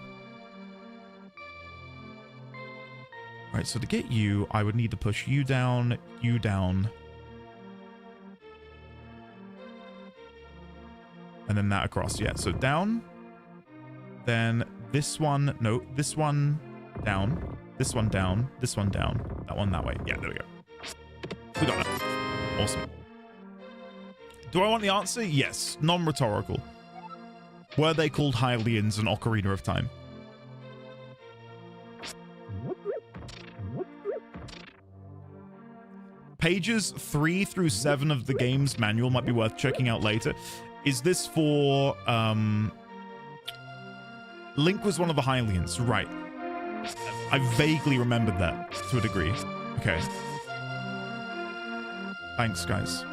Right, so to get you, I would need to push you down, and then that across. Yeah, so down, then this one, no, this one down, this one down, this one down, that one that way. Yeah, there we go. We got it. Awesome. Do I want the answer? Yes, non-rhetorical. Were they called Hylians in Ocarina of Time? Pages 3 through 7 of the game's manual might be worth checking out later. Is this for, Link was one of the Hylians, right. I vaguely remembered that, to a degree. Okay. Thanks, guys.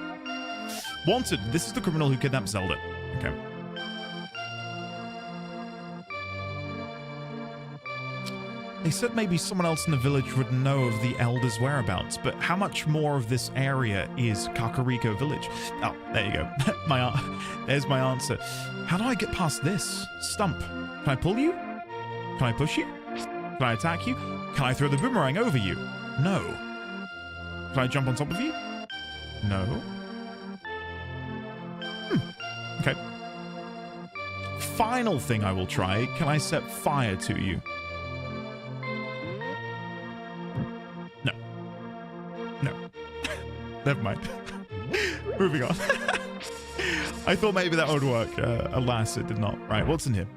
Wanted, this is the criminal who kidnapped Zelda. Okay. They said maybe someone else in the village would know of the Elder's whereabouts, but how much more of this area is Kakariko village? Oh, there you go. There's my answer. How do I get past this? Stump. Can I pull you? Can I push you? Can I attack you? Can I throw the boomerang over you? No. Can I jump on top of you? No. Okay. Final thing I will try. Can I set fire to you? Never mind. Moving on. I thought maybe that would work. Alas, it did not. Right, what's in here?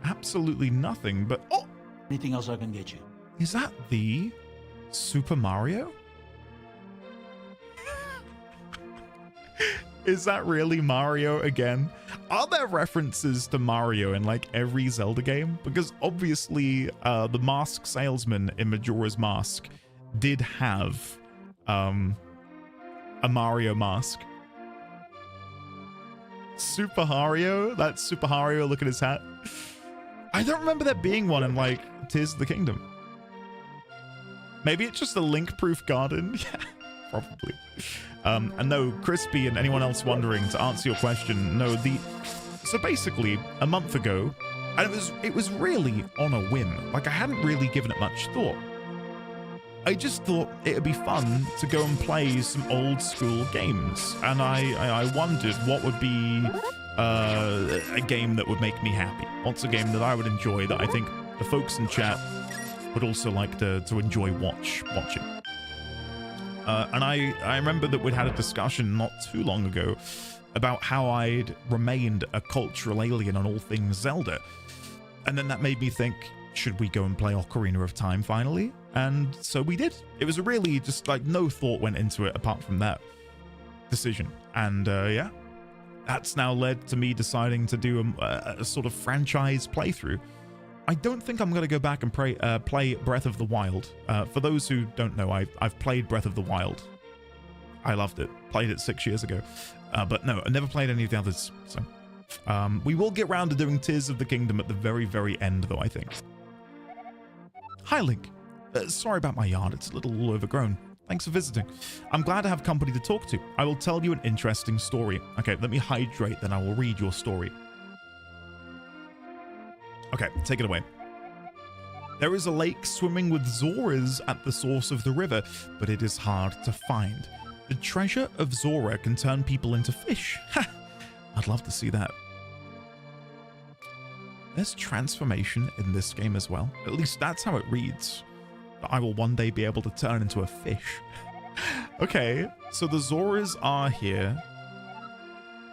Absolutely nothing, but... Oh! Anything else I can get you? Is that the Super Mario? Is that really Mario again? Are there references to Mario in like every Zelda game? Because obviously the mask salesman in Majora's Mask did have a Mario mask. Super Hario? That's Super Hario, look at his hat. I don't remember there being one in like Tears of the Kingdom. Maybe it's just a Link-proof garden? Yeah, probably. And no, Crispy and anyone else wondering, to answer your question, no, so basically a month ago, and it was really on a whim. Like I hadn't really given it much thought. I just thought it would be fun to go and play some old school games, and I wondered what would be a game that would make me happy. What's a game that I would enjoy that I think the folks in chat would also like to enjoy watching. And I remember that we'd had a discussion not too long ago about how I'd remained a cultural alien on all things Zelda, and then that made me think, should we go and play Ocarina of Time finally? And so we did. It was really just like no thought went into it apart from that decision. And yeah, that's now led to me deciding to do a sort of franchise playthrough. I don't think I'm going to go back and play Breath of the Wild. For those who don't know, I've played Breath of the Wild. I loved it. Played it 6 years ago. But no, I never played any of the others. So we will get round to doing Tears of the Kingdom at the very, very end, though, I think. Hi, Link. Sorry about my yard. It's a little overgrown. Thanks for visiting. I'm glad to have company to talk to. I will tell you an interesting story. Okay, let me hydrate, then I will read your story. Okay, take it away. There is a lake swimming with Zoras at the source of the river, but it is hard to find. The treasure of Zora can turn people into fish. I'd love to see that. There's transformation in this game as well. At least that's how it reads. That I will one day be able to turn into a fish. Okay, so the Zoras are here.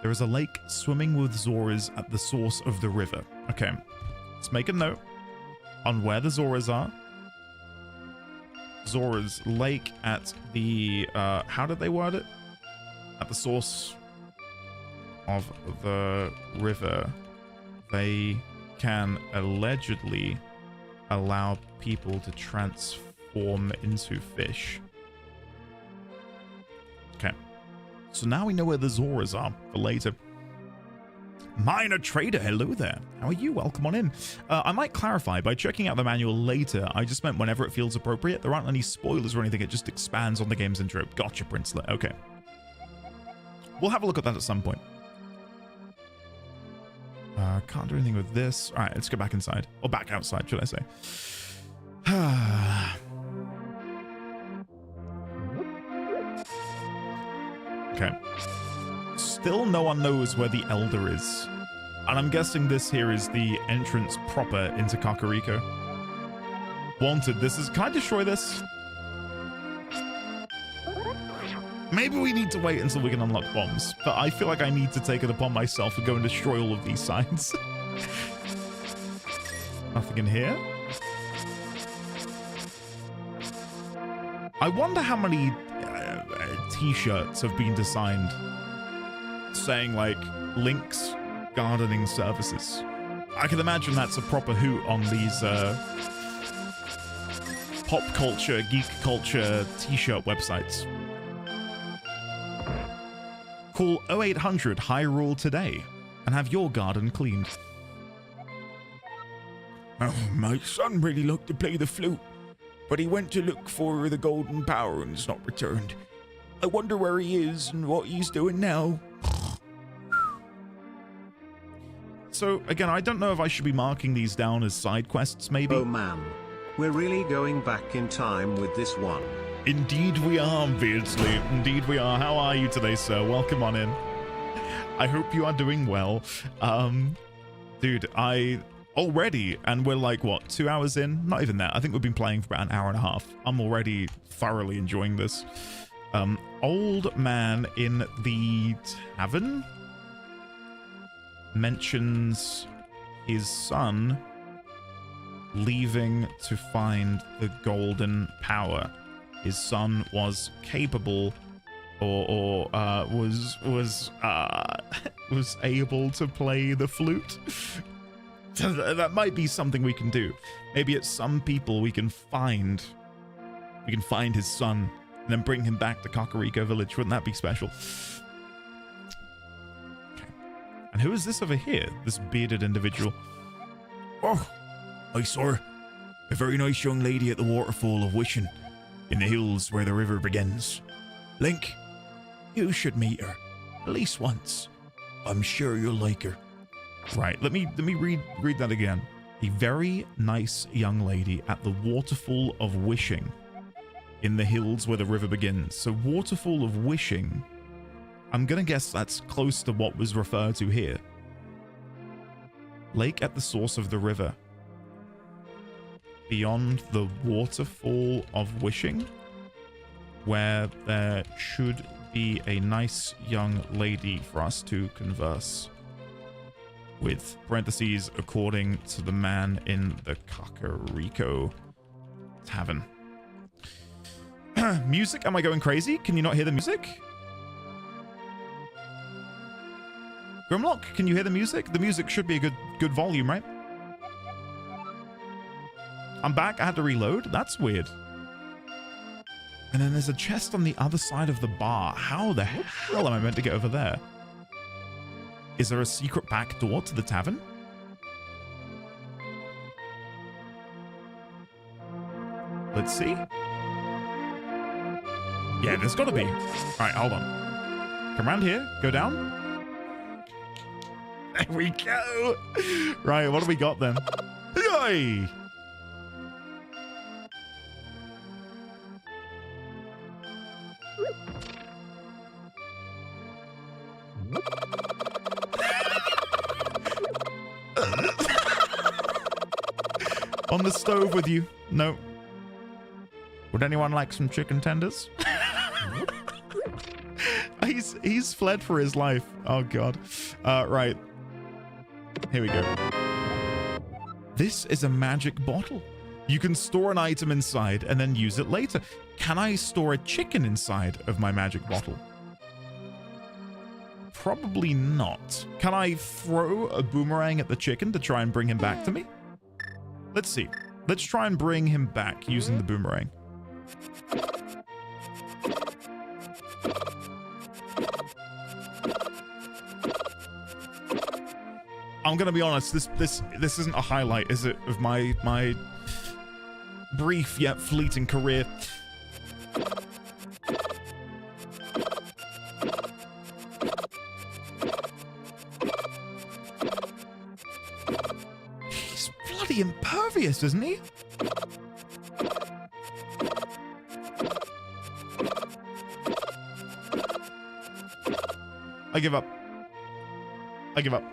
There is a lake swimming with Zoras at the source of the river. Okay, let's make a note on where the Zoras are. Zora's lake at the, how did they word it? At the source of the river. they can allegedly allow people to transform into fish. Okay. So now we know where the Zoras are for later. Minor Trader, hello there. How are you? Welcome on in. I might clarify, by checking out the manual later, I just meant whenever it feels appropriate. There aren't any spoilers or anything, it just expands on the game's intro. Gotcha, Princelet. Okay. We'll have a look at that at some point. Can't do anything with this. Alright, let's go back inside. Or back outside, should I say. Okay. Still no one knows where the Elder is. And I'm guessing this here is the entrance proper into Kakariko. Wanted, this is... Can I destroy this? Maybe we need to wait until we can unlock bombs. But I feel like I need to take it upon myself and go and destroy all of these signs. Nothing in here. I wonder how many t-shirts have been designed saying like Link's gardening services. I can imagine that's a proper hoot on these pop culture, geek culture t-shirt websites. Call 0800 Hyrule today and have your garden cleaned. Oh, my son really liked to play the flute, but he went to look for the golden power and has not returned. I wonder where he is and what he's doing now. So, again, I don't know if I should be marking these down as side quests, maybe. Oh man, we're really going back in time with this one. Indeed we are, Beardsley. Indeed we are. How are you today, sir? Welcome on in. I hope you are doing well. Dude, already, and we're like, what, 2 hours in? Not even that. I think we've been playing for about an hour and a half. I'm already thoroughly enjoying this. Old man in the tavern mentions his son leaving to find the golden power. His son was capable or was able to play the flute. That might be something we can do. Maybe at some people we can find his son and then bring him back to Kakariko Village. Wouldn't that be special? Okay. And who is this over here? This bearded individual. Oh, I saw her. A very nice young lady at the waterfall of Wishing, in the hills where the river begins. Link, you should meet her. At least once. I'm sure you'll like her. Right, let me read that again. A very nice young lady at the waterfall of Wishing, in the hills where the river begins. So waterfall of Wishing, I'm gonna guess that's close to what was referred to here. Lake at the source of the river. Beyond the waterfall of Wishing, where there should be a nice young lady for us to converse with. Parentheses, according to the man in the Kakariko tavern. Music? Am I going crazy? Can you not hear the music? Grimlock, can you hear the music? The music should be a good volume, right? I'm back. I had to reload. That's weird. And then there's a chest on the other side of the bar. How the hell am I meant to get over there? Is there a secret back door to the tavern? Let's see. Yeah, there's got to be. All right, hold on. Come around here. Go down. There we go. Right, what do we got then? Yay! On the stove with you. No. Would anyone like some chicken tenders? He's fled for his life. Oh god. Right. Here we go. This is a magic bottle. You can store an item inside and then use it later. Can I store a chicken inside of my magic bottle? Probably not. Can I throw a boomerang at the chicken to try and bring him back to me? Let's see. Let's try and bring him back using the boomerang. I'm gonna be honest, this isn't a highlight, is it, of my brief yet fleeting career. He's bloody impervious, isn't he? I give up. I give up.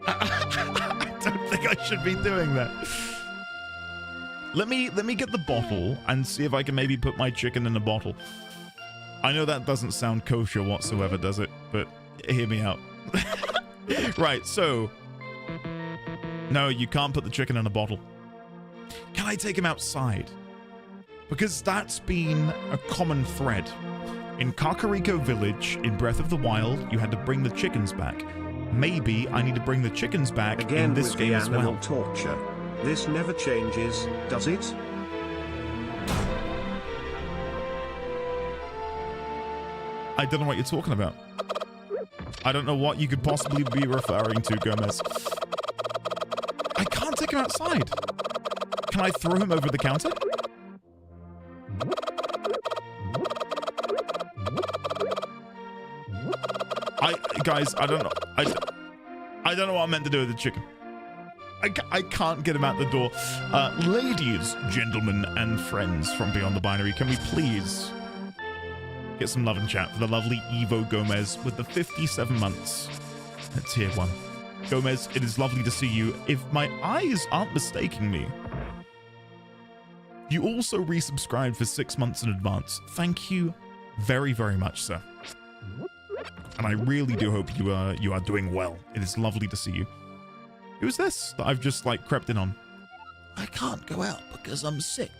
I don't think I should be doing that. Let me get the bottle and see if I can maybe put my chicken in a bottle. I know that doesn't sound kosher whatsoever, does it? But hear me out. Right, so... No, you can't put the chicken in a bottle. Can I take him outside? Because that's been a common thread. In Kakariko Village, in Breath of the Wild, you had to bring the chickens back. Maybe I need to bring the chickens back again in this with game the as animal well. torture. This never changes, does it? I don't know what you're talking about. I don't know what you could possibly be referring to, Gomez. I can't take him outside. Can I throw him over the counter? Guys, I don't know. I don't know what I'm meant to do with the chicken. I can't get him out the door. Ladies, gentlemen, and friends from Beyond the Binary, can we please get some love and chat for the lovely Evo Gomez with the 57 months at tier 1. Gomez, it is lovely to see you. If my eyes aren't mistaking me, you also resubscribed for 6 months in advance. Thank you very, very much, sir. And I really do hope you are doing well. It is lovely to see you. Who's this that I've just, like, crept in on? I can't go out because I'm sick.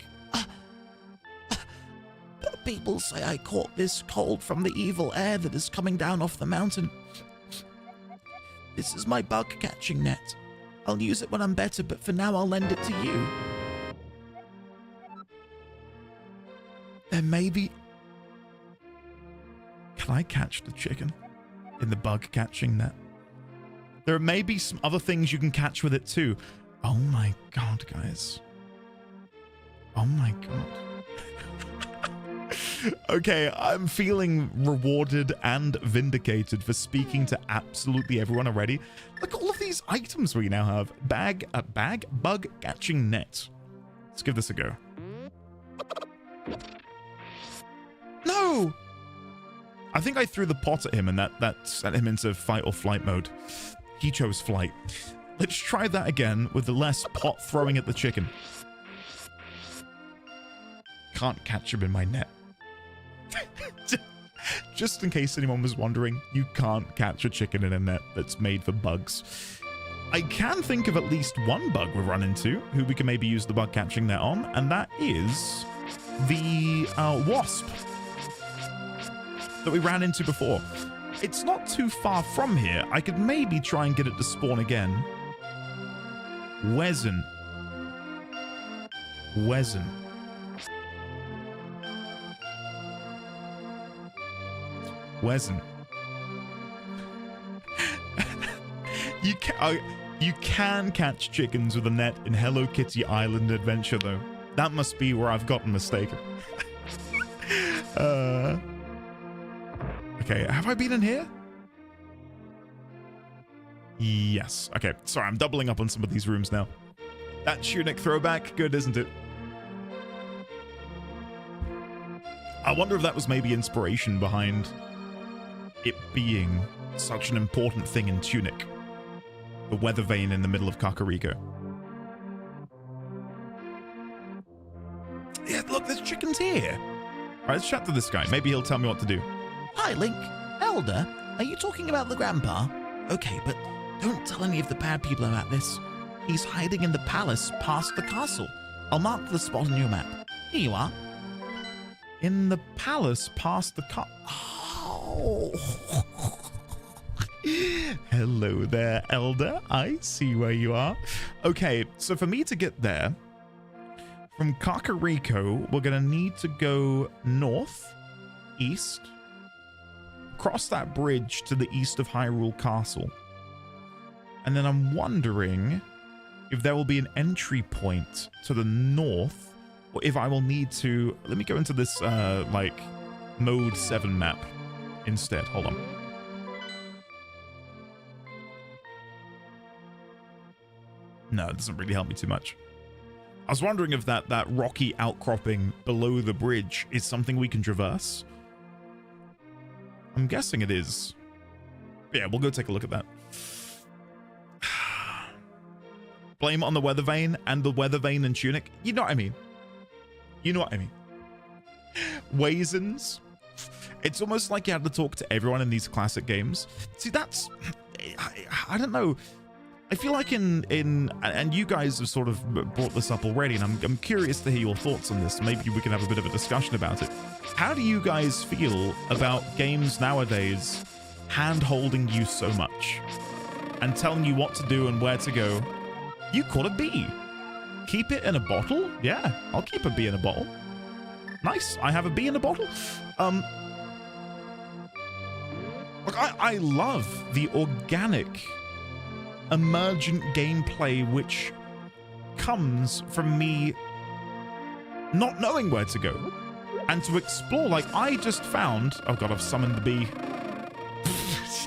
People say I caught this cold from the evil air that is coming down off the mountain. This is my bug catching net. I'll use it when I'm better, but for now I'll lend it to you. There may be... Can I catch the chicken in the bug catching net? There may be some other things you can catch with it too. Oh my god, guys. Oh my god. Okay, I'm feeling rewarded and vindicated for speaking to absolutely everyone already. Look at all of these items we now have. Bag, bug catching net. Let's give this a go. No! I think I threw the pot at him and that sent him into fight or flight mode. He chose flight. Let's try that again with the less pot throwing at the chicken. Can't catch him in my net. Just in case anyone was wondering, you can't catch a chicken in a net that's made for bugs. I can think of at least one bug we've run into who we can maybe use the bug catching net on, and that is the wasp that we ran into before. It's not too far from here. I could maybe try and get it to spawn again. Wezen. You can catch chickens with a net in Hello Kitty Island Adventure, though. That must be where I've gotten mistaken. Okay, have I been in here? Yes. Okay, sorry, I'm doubling up on some of these rooms now. That tunic throwback, good, isn't it? I wonder if that was maybe inspiration behind it being such an important thing in Tunic. The weather vane in the middle of Kakariko. Yeah, look, there's chickens here. All right, let's chat to this guy. Maybe he'll tell me what to do. Hi, Link. Elder, are you talking about the grandpa? Okay, but don't tell any of the bad people about this. He's hiding in the palace past the castle. I'll mark the spot on your map. Here you are. In the palace past the Oh. Hello there, Elder. I see where you are. Okay, so for me to get there, from Kakariko, we're going to need to go north, east, cross that bridge to the east of Hyrule Castle. And then I'm wondering if there will be an entry point to the north, or if I will need to... Let me go into this, like, Mode 7 map instead. Hold on. No, it doesn't really help me too much. I was wondering if that rocky outcropping below the bridge is something we can traverse. I'm guessing it is. Yeah, we'll go take a look at that. Blame it on the weather vane and the weather vane and tunic. You know what I mean. You know what I mean. Waisins. It's almost like you had to talk to everyone in these classic games. See, that's... I don't know. I feel like and you guys have sort of brought this up already, and I'm curious to hear your thoughts on this. Maybe we can have a bit of a discussion about it. How do you guys feel about games nowadays hand-holding you so much and telling you what to do and where to go? You caught a bee. Keep it in a bottle? Yeah, I'll keep a bee in a bottle. Nice, I have a bee in a bottle. Look, I love the organic, emergent gameplay which comes from me not knowing where to go and to explore. Like, I just found... Oh god, I've summoned the bee.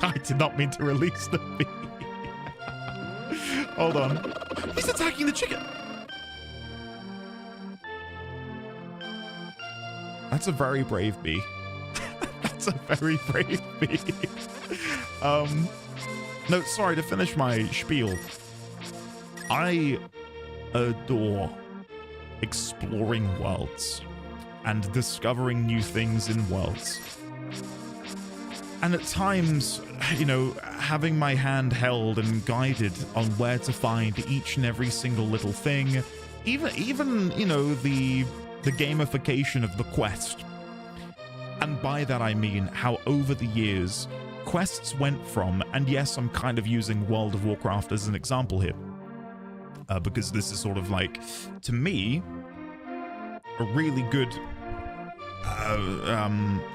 I did not mean to release the bee. Hold on. He's attacking the chicken. That's a very brave bee. That's a very brave bee. No, sorry, to finish my spiel. I adore exploring worlds and discovering new things in worlds. And at times, you know, having my hand held and guided on where to find each and every single little thing, even you know, the gamification of the quest. And by that I mean how over the years, quests went from, and yes, I'm kind of using World of Warcraft as an example here, because this is sort of like, to me, a really good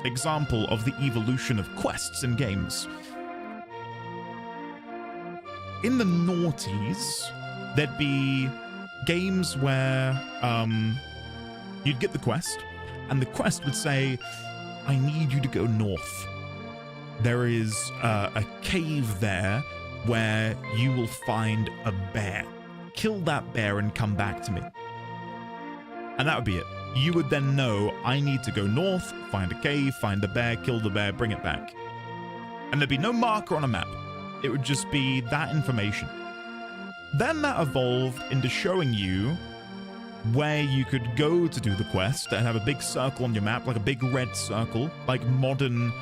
example of the evolution of quests in games. In the noughties, there'd be games where you'd get the quest, and the quest would say, I need you to go north. There is a cave there where you will find a bear. Kill that bear and come back to me. And that would be it. You would then know, I need to go north, find a cave, find a bear, kill the bear, bring it back. And there'd be no marker on a map. It would just be that information. Then that evolved into showing you where you could go to do the quest and have a big circle on your map, like a big red circle, like modern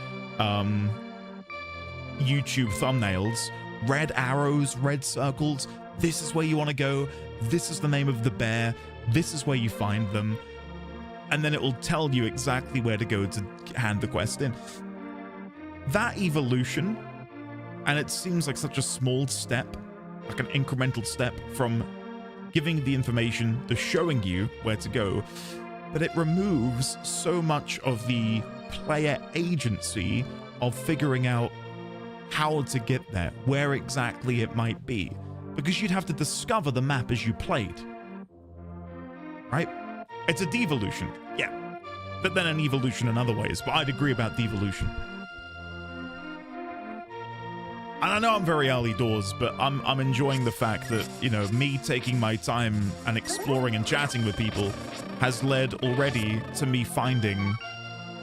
YouTube thumbnails. Red arrows, red circles. This is where you want to go. This is the name of the bear. This is where you find them. And then it will tell you exactly where to go to hand the quest in. That evolution, and it seems like such a small step, like an incremental step from giving the information to showing you where to go, but it removes so much of the player agency of figuring out how to get there, where exactly it might be, because you'd have to discover the map as you played, right? It's a devolution, yeah, but then an evolution in other ways, but I'd agree about devolution. And I know I'm very early doors, but I'm enjoying the fact that, you know, me taking my time and exploring and chatting with people has led already to me finding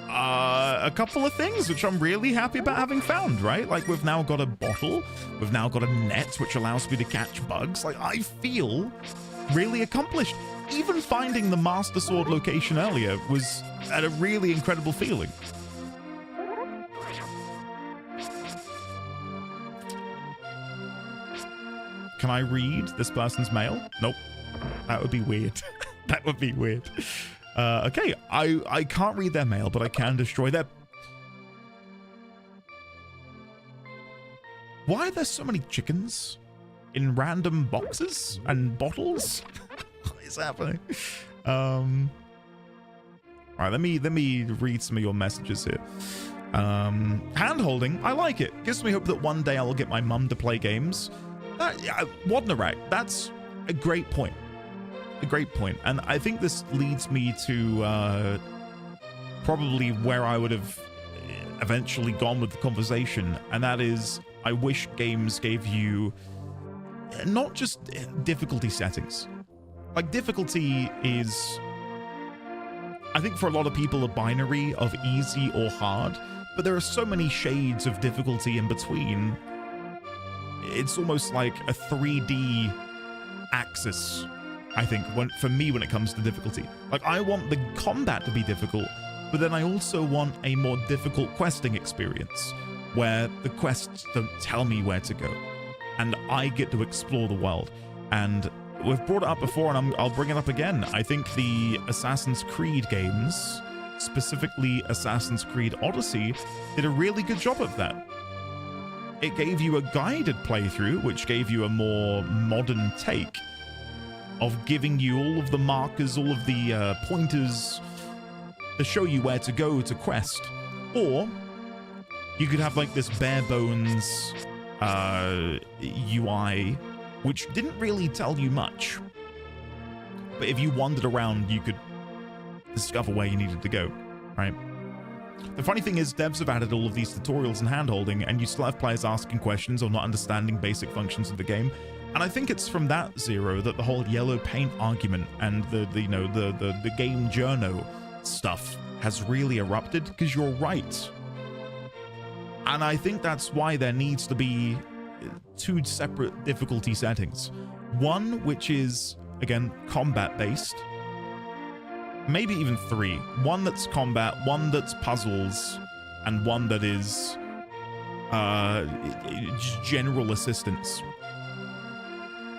a couple of things which I'm really happy about having found, right? Like, we've now got a bottle, we've now got a net which allows me to catch bugs. Like, I feel really accomplished. Even finding the Master Sword location earlier was a really incredible feeling. Can I read this person's mail? Nope. That would be weird. That would be weird. Okay, I can't read their mail, but I can destroy their... Why are there so many chickens in random boxes and bottles? What is happening? All right, let me read some of your messages here. Hand holding, I like it. Gives me hope that one day I will get my mum to play games. Wadnarak, that's a great point. A great point. And I think this leads me to probably where I would have eventually gone with the conversation, and that is, I wish games gave you not just difficulty settings. Like, difficulty is, I think for a lot of people, a binary of easy or hard, but there are so many shades of difficulty in between. It's almost like a 3D axis, I think, for me when it comes to difficulty. Like, I want the combat to be difficult, but then I also want a more difficult questing experience where the quests don't tell me where to go and I get to explore the world. And we've brought it up before, and I'll bring it up again. I think the Assassin's Creed games, specifically Assassin's Creed Odyssey, did a really good job of that. It gave you a guided playthrough, which gave you a more modern take of giving you all of the markers, all of the pointers to show you where to go to quest. Or you could have like this bare bones UI, which didn't really tell you much, but if you wandered around, you could discover where you needed to go, right? The funny thing is, devs have added all of these tutorials and handholding, and you still have players asking questions or not understanding basic functions of the game. And I think it's from that zero that the whole yellow paint argument and the game journo stuff has really erupted, because you're right. And I think that's why there needs to be two separate difficulty settings. One which is, again, combat based. Maybe even three. One that's combat, one that's puzzles, and one that is just general assistance.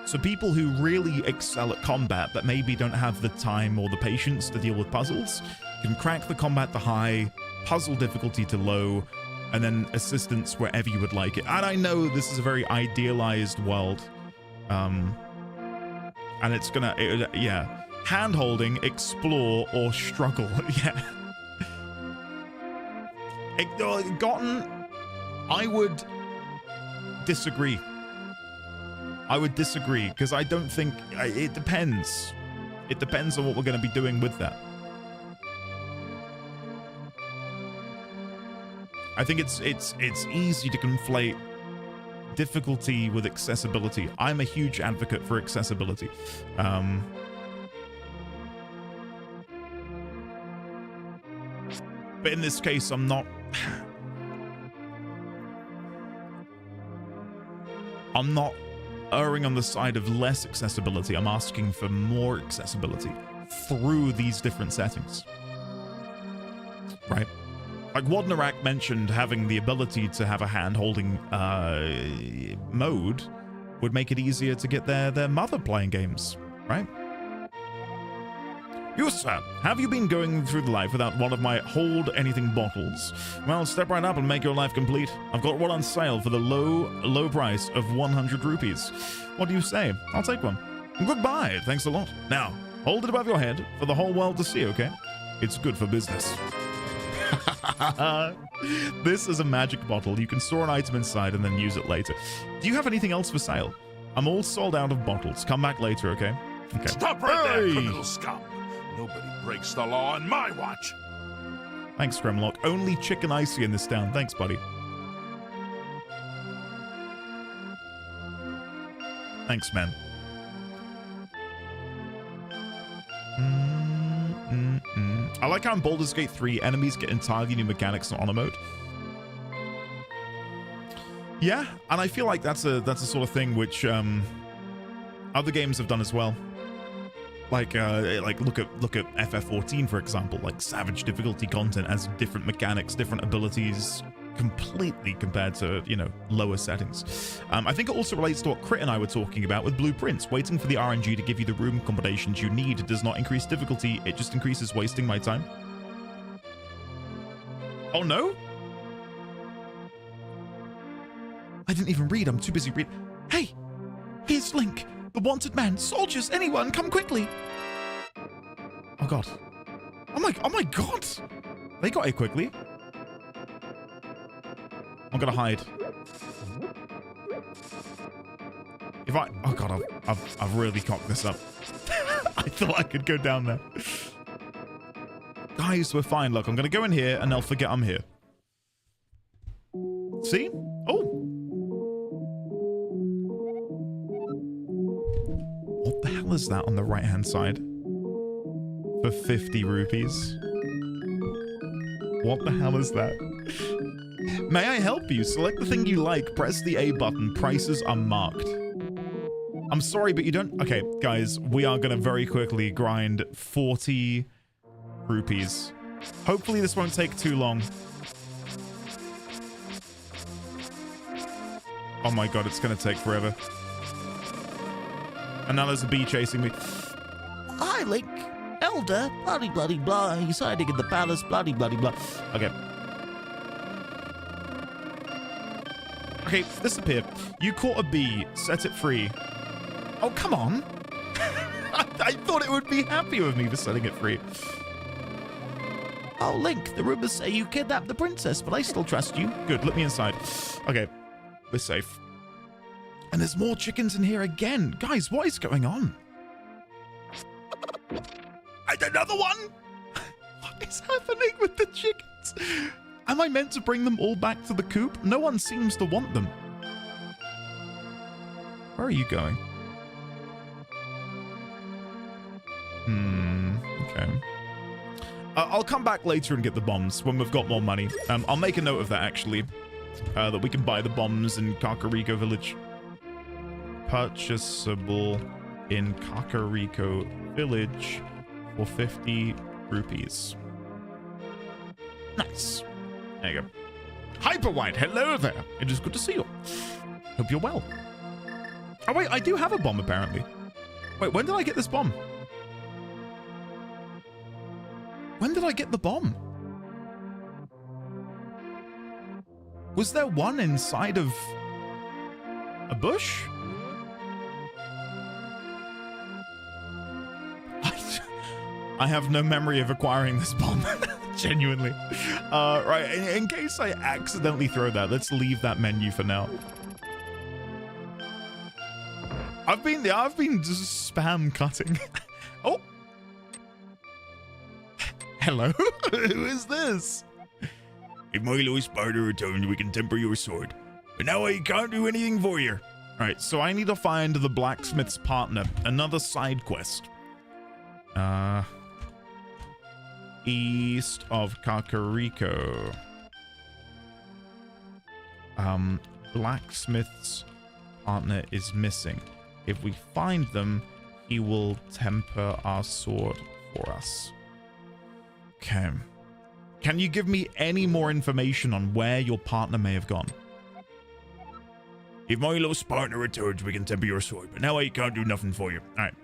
So people who really excel at combat but maybe don't have the time or the patience to deal with puzzles can crank the combat to high, puzzle difficulty to low, and then assistance wherever you would like it. And I know this is a very idealized world. And it's gonna, yeah. Hand-holding, explore, or struggle. Yeah. Gotten, I would disagree. Because I don't think, it depends. It depends on what we're going to be doing with that. I think it's easy to conflate difficulty with accessibility. I'm a huge advocate for accessibility. But in this case, I'm not erring on the side of less accessibility. I'm asking for more accessibility through these different settings. Right? Like Wadnarak mentioned, having the ability to have a hand-holding mode would make it easier to get their mother playing games, right? You, sir, have you been going through life without one of my hold anything bottles? Well, step right up and make your life complete. I've got one on sale for the low price of 100 rupees. What do you say? I'll take one. Goodbye, thanks a lot. Now, hold it above your head for the whole world to see, okay? It's good for business. This is a magic bottle. You can store an item inside and then use it later. Do you have anything else for sale? I'm all sold out of bottles. Come back later, okay? Okay. Stop right there, criminal scum! Nobody breaks the law on my watch. Thanks, Grimlock. Only chicken icy in this town. Thanks, buddy. Thanks, man. I like how in Baldur's Gate 3, enemies get entirely new mechanics in honor mode. Yeah, and I feel like that's a sort of thing which other games have done as well. Like look at FF14, for example. Like Savage difficulty content has different mechanics, different abilities, completely compared to, you know, lower settings. I think it also relates to what Crit and I were talking about with Blueprints. Waiting for the RNG to give you the room combinations you need does not increase difficulty, it just increases wasting my time. Oh no? I didn't even read. I'm too busy reading. Hey, here's Link, the wanted man. Soldiers, anyone, come quickly. Oh, God. Oh, my God. They got here quickly. I'm going to hide. If I... Oh, God, I've really cocked this up. I thought I could go down there. Guys, we're fine. Look, I'm going to go in here and they'll forget I'm here. See? Oh. What the hell is that on the right-hand side? For 50 rupees. What the hell is that? May I help you? Select the thing you like. Press the A button. Prices are marked. I'm sorry, but you don't... Okay, guys, we are going to very quickly grind 40 rupees. Hopefully this won't take too long. Oh my God, it's going to take forever. And now there's a bee chasing me. Hi, Link. Elder, bloody, bloody, blah. He's hiding in the palace, bloody, bloody, blah. Okay. Okay, disappear. You caught a bee. Set it free. Oh, come on. I thought it would be happy with me for setting it free. Oh, Link, the rumors say you kidnapped the princess, but I still trust you. Good, let me inside. Okay, we're safe. And there's more chickens in here again. Guys, what is going on? And another one? What is happening with the chickens? Am I meant to bring them all back to the coop? No one seems to want them. Where are you going? Okay. I'll come back later and get the bombs when we've got more money. I'll make a note of that, actually. That we can buy the bombs in Kakariko village. Purchasable in Kakariko village for 50 rupees. Nice. There you go. Hyperwide, hello there. It is good to see you. Hope you're well. Oh, wait, I do have a bomb, apparently. Wait, when did I get this bomb? When did I get the bomb? Was there one inside of a bush? I have no memory of acquiring this bomb. Genuinely. Right, in case I accidentally throw that, let's leave that menu for now. I've been just spam cutting. Oh. Hello? Who is this? If Milo's partner returns, we can temper your sword. But now I can't do anything for you. Alright, so I need to find the blacksmith's partner. Another side quest. East of Kakariko. Blacksmith's partner is missing. If we find them, he will temper our sword for us. Okay. Can you give me any more information on where your partner may have gone? If Milo's partner returns, we can temper your sword, but now I can't do nothing for you. Alright.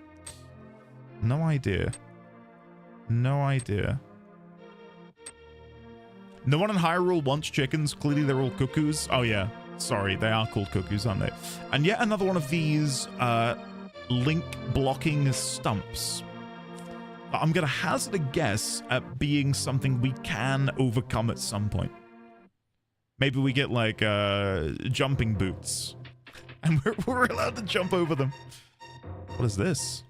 No idea. No idea. No one in Hyrule wants chickens. Clearly they're all cuckoos. Oh yeah. Sorry, they are called cuckoos, aren't they? And yet another one of these link blocking stumps. I'm going to hazard a guess at being something we can overcome at some point. Maybe we get like jumping boots. And we're allowed to jump over them. What is this?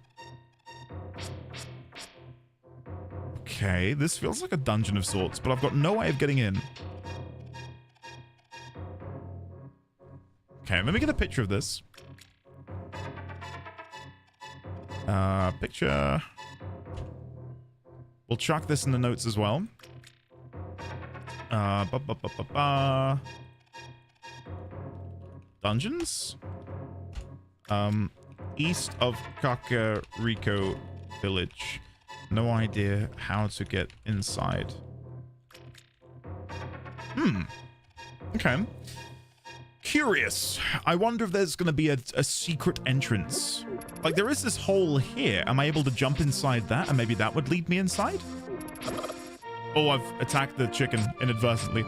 Okay, this feels like a dungeon of sorts, but I've got no way of getting in. Okay, let me get a picture of this. Picture. We'll chuck this in the notes as well. Dungeons? East of Kakariko village. No idea how to get inside. Okay. Curious. I wonder if there's going to be a secret entrance. Like, there is this hole here. Am I able to jump inside that? And maybe that would lead me inside? Oh, I've attacked the chicken inadvertently.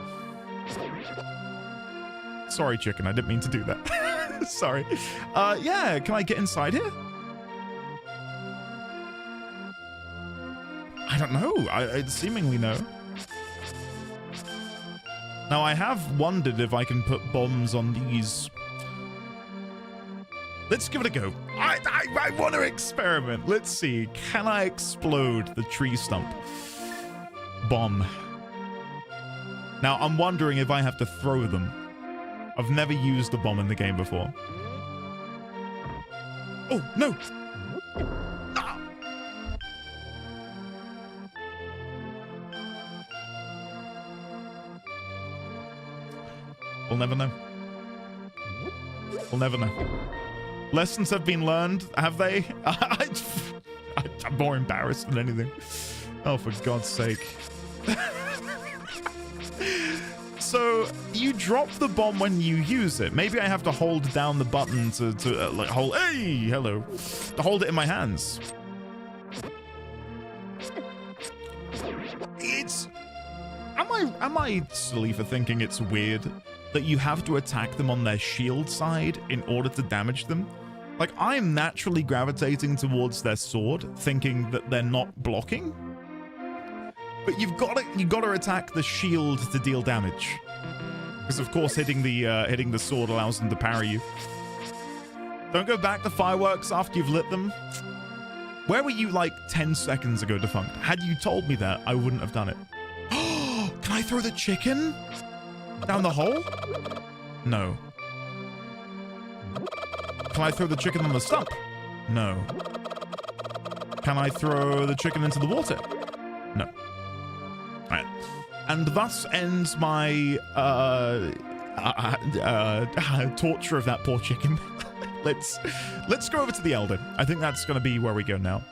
Sorry, chicken. I didn't mean to do that. Sorry. Yeah, can I get inside here? I don't know. I seemingly no. Now, I have wondered if I can put bombs on these. Let's give it a go. I want to experiment. Let's see. Can I explode the tree stump? Bomb. Now, I'm wondering if I have to throw them. I've never used a bomb in the game before. Oh, no. Ah. We'll never know. We'll never know. Lessons have been learned, have they? I'm more embarrassed than anything. Oh, for God's sake. So, you drop the bomb when you use it. Maybe I have to hold down the button to like hold... Hey, hello. To hold it in my hands. It's... Am I silly for thinking it's weird that you have to attack them on their shield side in order to damage them? Like, I'm naturally gravitating towards their sword, thinking that they're not blocking. But you've got to attack the shield to deal damage, because of course hitting the sword allows them to parry you. Don't go back to fireworks after you've lit them. Where were you like 10 seconds ago, Defunct? Had you told me that, I wouldn't have done it. Can I throw the chicken down the hole? No. Can I throw the chicken on the stump? No. Can I throw the chicken into the water? No. Right. And thus ends my torture of that poor chicken. Let's go over to the Elder. I think that's going to be where we go now.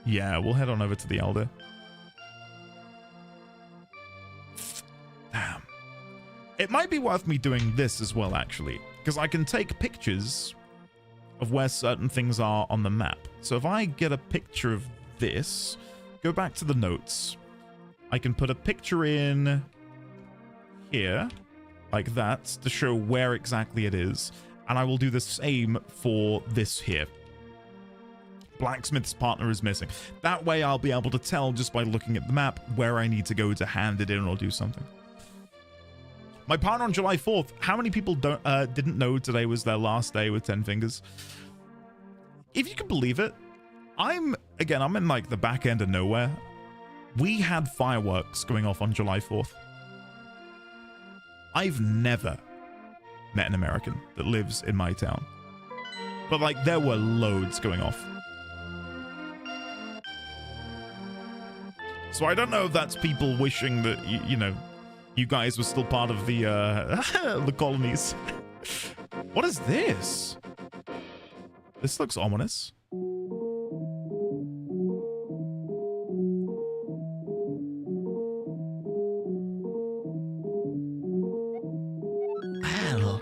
Yeah, we'll head on over to the Elder. Damn. It might be worth me doing this as well, actually, because I can take pictures of where certain things are on the map. So if I get a picture of this, go back to the notes, I can put a picture in here, like that, to show where exactly it is. And I will do the same for this here. Blacksmith's partner is missing. That way I'll be able to tell just by looking at the map where I need to go to hand it in or do something. My partner on July 4th. How many people didn't know today was their last day with 10 Fingers? If you can believe it, I'm in like the back end of nowhere. We had fireworks going off on July 4th. I've never met an American that lives in my town. But like there were loads going off. So I don't know if that's people wishing that, you know, you guys were still part of the the colonies. What is this? This looks ominous. Well,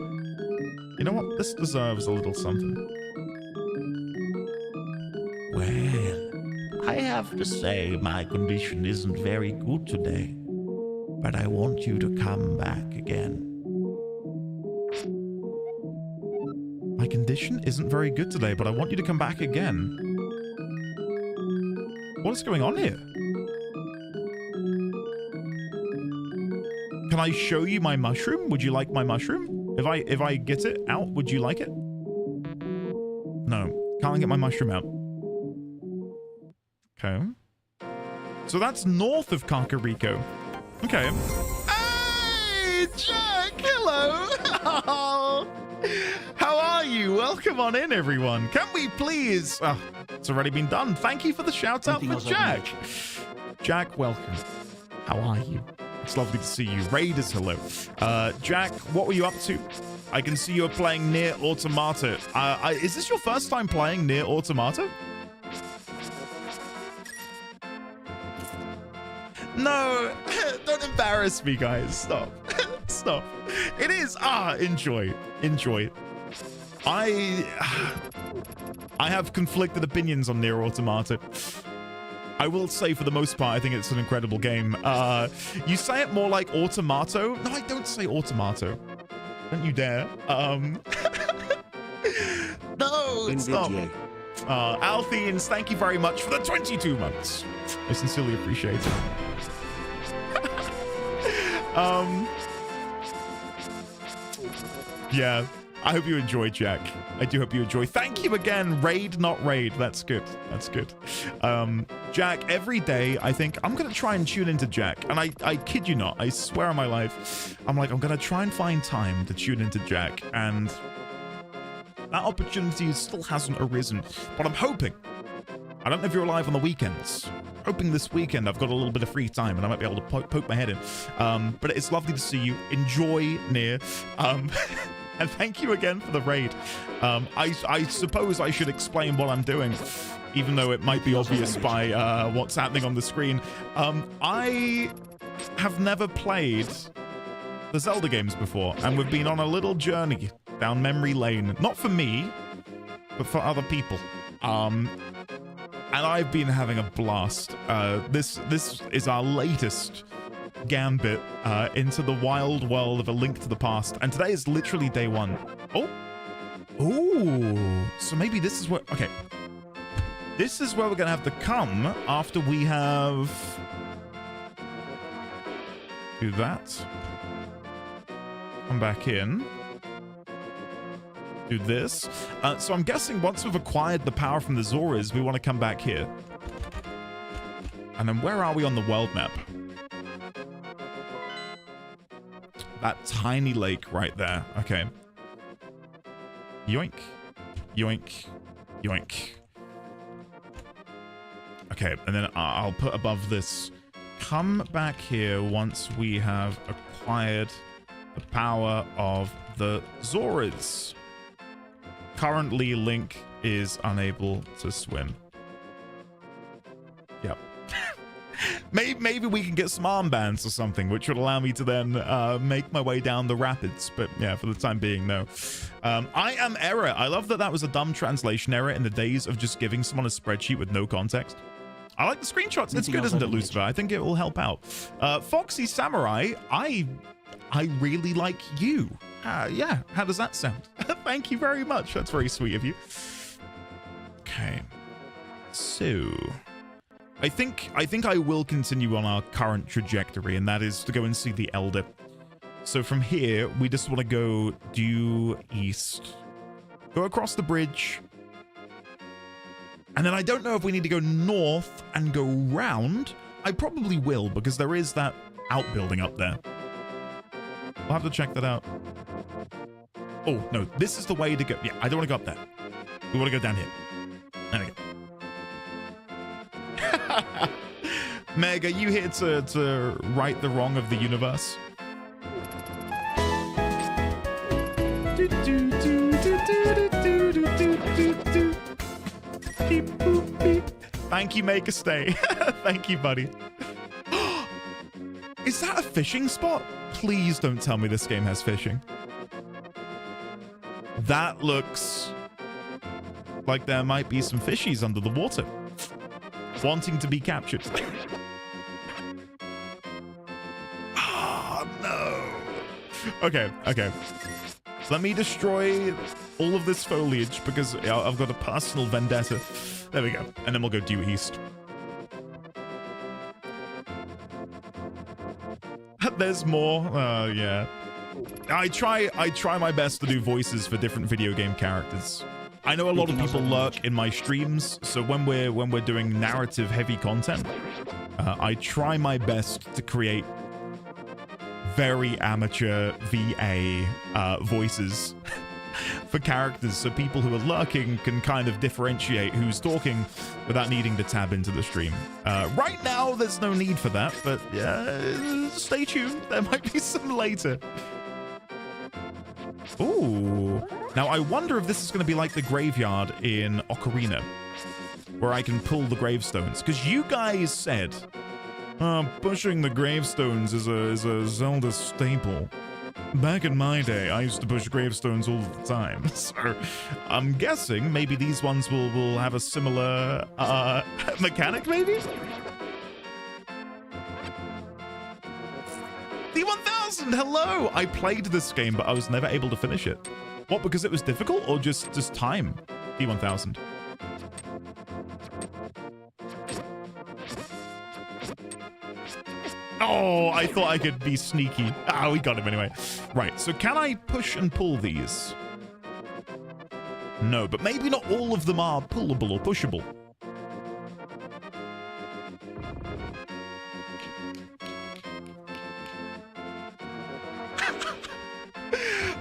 you know what? This deserves a little something. Well, I have to say my condition isn't very good today. But I want you to come back again. My condition isn't very good today, but I want you to come back again. What is going on here? Can I show you my mushroom? Would you like my mushroom? If I get it out, would you like it? No. Can't get my mushroom out. Okay. So that's north of Kakariko. Okay. Hey, Jack! Hello! How are you? Welcome on in, everyone. Can we please... Oh, it's already been done. Thank you for the shout-out for Jack. Jack, welcome. How are you? It's lovely to see you. Raiders, hello. Jack, what were you up to? I can see you're playing Nier Automata. Is this your first time playing Nier Automata? No, don't embarrass me, guys. Stop. Stop. It is. Enjoy. Enjoy. I have conflicted opinions on Nier Automata. I will say for the most part, I think it's an incredible game. You say it more like automato. No, I don't say automato. Don't you dare. No, it's not. Altheans, thank you very much for the 22 months. I sincerely appreciate it. Yeah, I hope you enjoyed, Jack. I do hope you enjoy. Thank you again. Raid, not raid. That's good. That's good. Jack, every day, I think I'm going to try and tune into Jack. And I kid you not. I swear on my life. I'm going to try and find time to tune into Jack. And that opportunity still hasn't arisen. But I'm hoping. I don't know if you're alive on the weekends. Hoping this weekend I've got a little bit of free time and I might be able to poke my head in. But it's lovely to see you. Enjoy, Near. And thank you again for the raid. I suppose I should explain what I'm doing, even though it might be obvious by what's happening on the screen. I have never played the Zelda games before, and we've been on a little journey down memory lane. Not for me, but for other people. And I've been having a blast. This is our latest gambit into the wild world of A Link to the Past, and today is literally day one. So maybe this is where, okay, this is where we're gonna have to come after we have do that, come back in, do this. So I'm guessing once we've acquired the power from the Zoras, we want to come back here. And then where are we on the world map? That tiny lake right there. Okay. Yoink. Yoink. Yoink. Okay, and then I'll put above this. Come back here once we have acquired the power of the Zoras. Currently, Link is unable to swim. Yep. Maybe we can get some armbands or something, which would allow me to then make my way down the rapids. But yeah, for the time being, no. I am error. I love that was a dumb translation error in the days of just giving someone a spreadsheet with no context. I like the screenshots. It's good, isn't it, Lucifer? I think it will help out. Foxy Samurai, I really like you. Yeah, how does that sound? Thank you very much. That's very sweet of you. Okay. So I think I will continue on our current trajectory, and that is to go and see the Elder. So from here, we just want to go due east, go across the bridge, and then I don't know if we need to go north and go round. I probably will, because there is that outbuilding up there. I'll have to check that out. Oh, no, this is the way to go. Yeah, I don't want to go up there. We want to go down here. There we go. Meg, are you here to right the wrong of the universe? Thank you, Make a Stay. Thank you, buddy. Is that a fishing spot? Please don't tell me this game has fishing. That looks like there might be some fishies under the water wanting to be captured. Oh, no. Okay. So let me destroy all of this foliage because I've got a personal vendetta. There we go. And then we'll go due east. There's more. Yeah. I try my best to do voices for different video game characters. I know a lot of people lurk in my streams, so when we're doing narrative heavy content, I try my best to create very amateur VA voices for characters, so people who are lurking can kind of differentiate who's talking without needing to tab into the stream. Right now, there's no need for that, but stay tuned. There might be some later. Ooh. Now, I wonder if this is going to be like the graveyard in Ocarina, where I can pull the gravestones. Because you guys said, pushing the gravestones is a Zelda staple. Back in my day, I used to push gravestones all the time. So I'm guessing maybe these ones will have a similar mechanic, maybe? D1000, hello! I played this game, but I was never able to finish it. What, because it was difficult or just time? D1000. Oh, I thought I could be sneaky. Ah, we got him anyway. Right, so can I push and pull these? No, but maybe not all of them are pullable or pushable.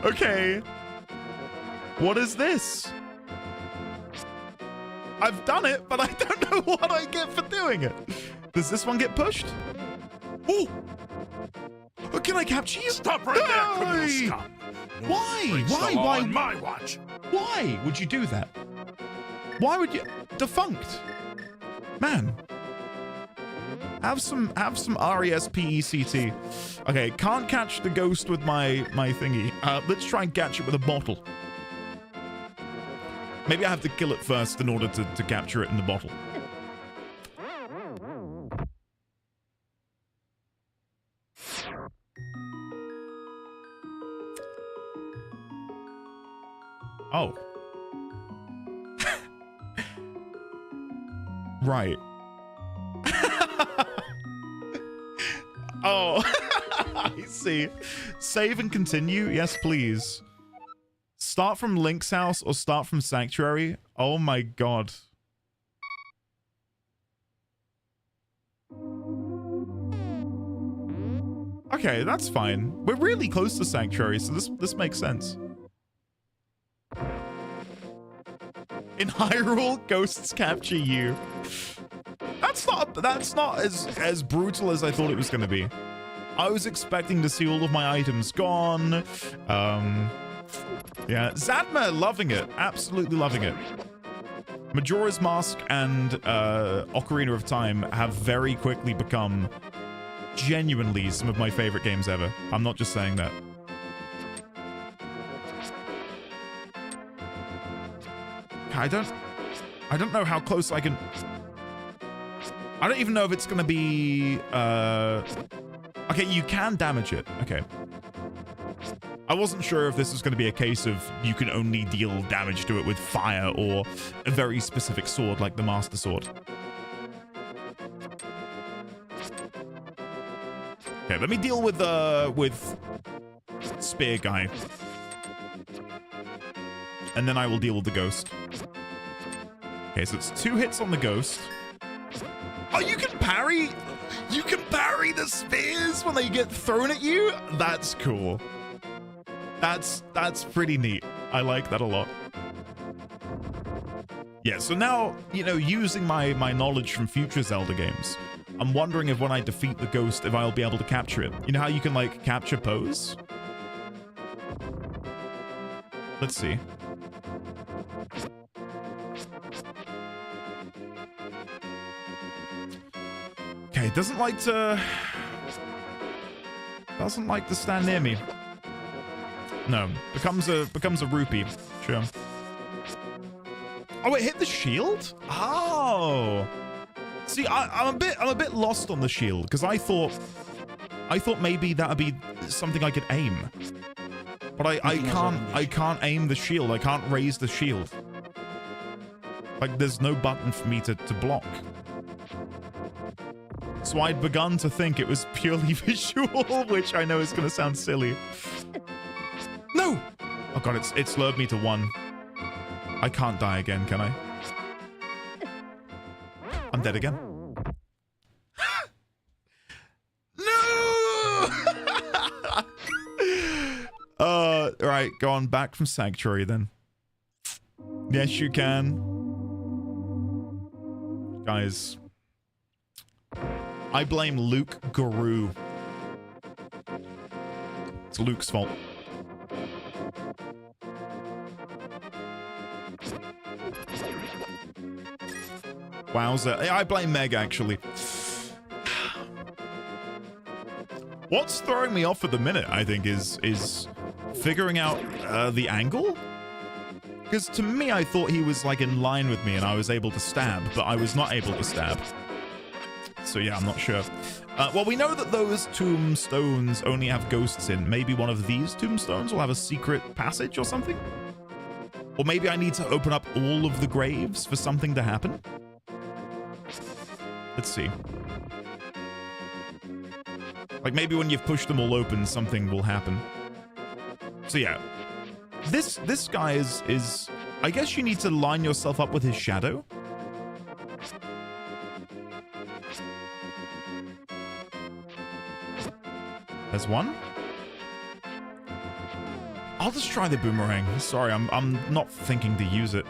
Okay. What is this? I've done it, but I don't know what I get for doing it. Does this one get pushed? Oh! Oh, can I capture you? Stop right there, criminal scum. Why? Why? On my watch. Why would you do that? Why would you? Defunct. Man. Have some RESPECT. Okay, can't catch the ghost with my thingy. Let's try and catch it with a bottle. Maybe I have to kill it first in order to capture it in the bottle. Oh. Right. Oh, I see. Save and continue? Yes, please. Start from Link's house or start from Sanctuary? Oh my god. Okay, that's fine. We're really close to Sanctuary, so this makes sense. In Hyrule, ghosts capture you. That's not as brutal as I thought it was going to be. I was expecting to see all of my items gone. Yeah, Zadma loving it, absolutely loving it. Majora's Mask and Ocarina of Time have very quickly become genuinely some of my favorite games ever. I'm not just saying that. I don't know how close I can. I don't even know if it's gonna be okay, you can damage it. Okay. I wasn't sure if this was gonna be a case of you can only deal damage to it with fire or a very specific sword like the Master Sword. Okay, let me deal with Spear Guy. And then I will deal with the ghost. Okay, so it's 2 hits on the ghost. Oh, you can parry? You can parry the spears when they get thrown at you? That's cool. That's pretty neat. I like that a lot. Yeah, so now, you know, using my knowledge from future Zelda games, I'm wondering if when I defeat the ghost, if I'll be able to capture it. You know how you can, like, capture pose? Let's see. Okay, doesn't like to stand near me. No, becomes a rupee. Sure. Oh, it hit the shield? Oh. See, I'm a bit lost on the shield because I thought maybe that would be something I could aim. But I can't aim the shield. I can't raise the shield. Like there's no button for me to block. So I'd begun to think it was purely visual, which I know is going to sound silly. No! Oh god, it's lured me to 1. I can't die again, can I? I'm dead again. No! Right, go on, back from Sanctuary then. Yes, you can. Guys. I blame Luke Guru. It's Luke's fault. Wowza. I blame Meg, actually. What's throwing me off at the minute, I think, is figuring out the angle. Because to me, I thought he was like in line with me and I was able to stab, but I was not able to stab. So yeah, I'm not sure. Well, we know that those tombstones only have ghosts in. Maybe one of these tombstones will have a secret passage or something? Or maybe I need to open up all of the graves for something to happen? Let's see. Like maybe when you've pushed them all open, something will happen. So yeah. This guy is... I guess you need to line yourself up with his shadow. There's one. I'll just try the boomerang. Sorry, I'm not thinking to use it.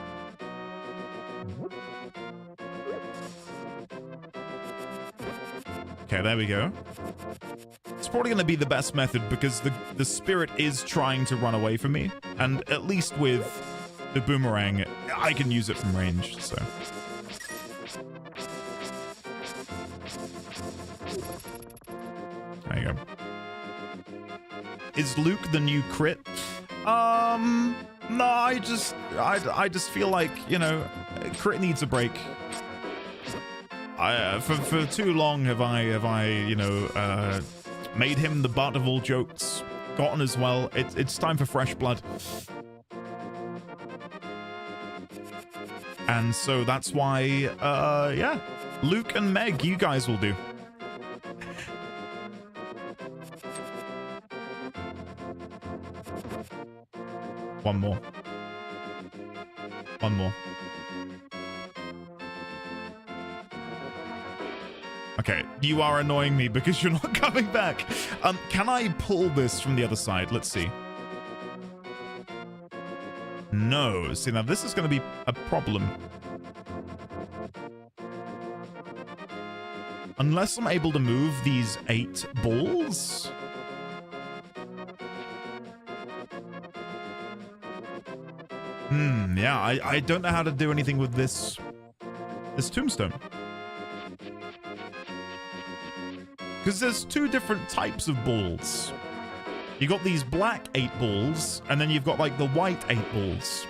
Okay, there we go. It's probably going to be the best method because the spirit is trying to run away from me. And at least with the boomerang, I can use it from range, so... There you go. Is Luke the new crit? No, I just feel like, you know, crit needs a break. For too long have I, you know, made him the butt of all jokes. Gotten as well. It's time for fresh blood. And so that's why, yeah, Luke and Meg, you guys will do. One more. One more. Okay, you are annoying me because you're not coming back. Can I pull this from the other side? Let's see. No. See, now this is going to be a problem. Unless I'm able to move these 8 balls. Yeah, I don't know how to do anything with this tombstone. Because there's 2 different types of balls. You got these black 8 balls, and then you've got like the white 8 balls.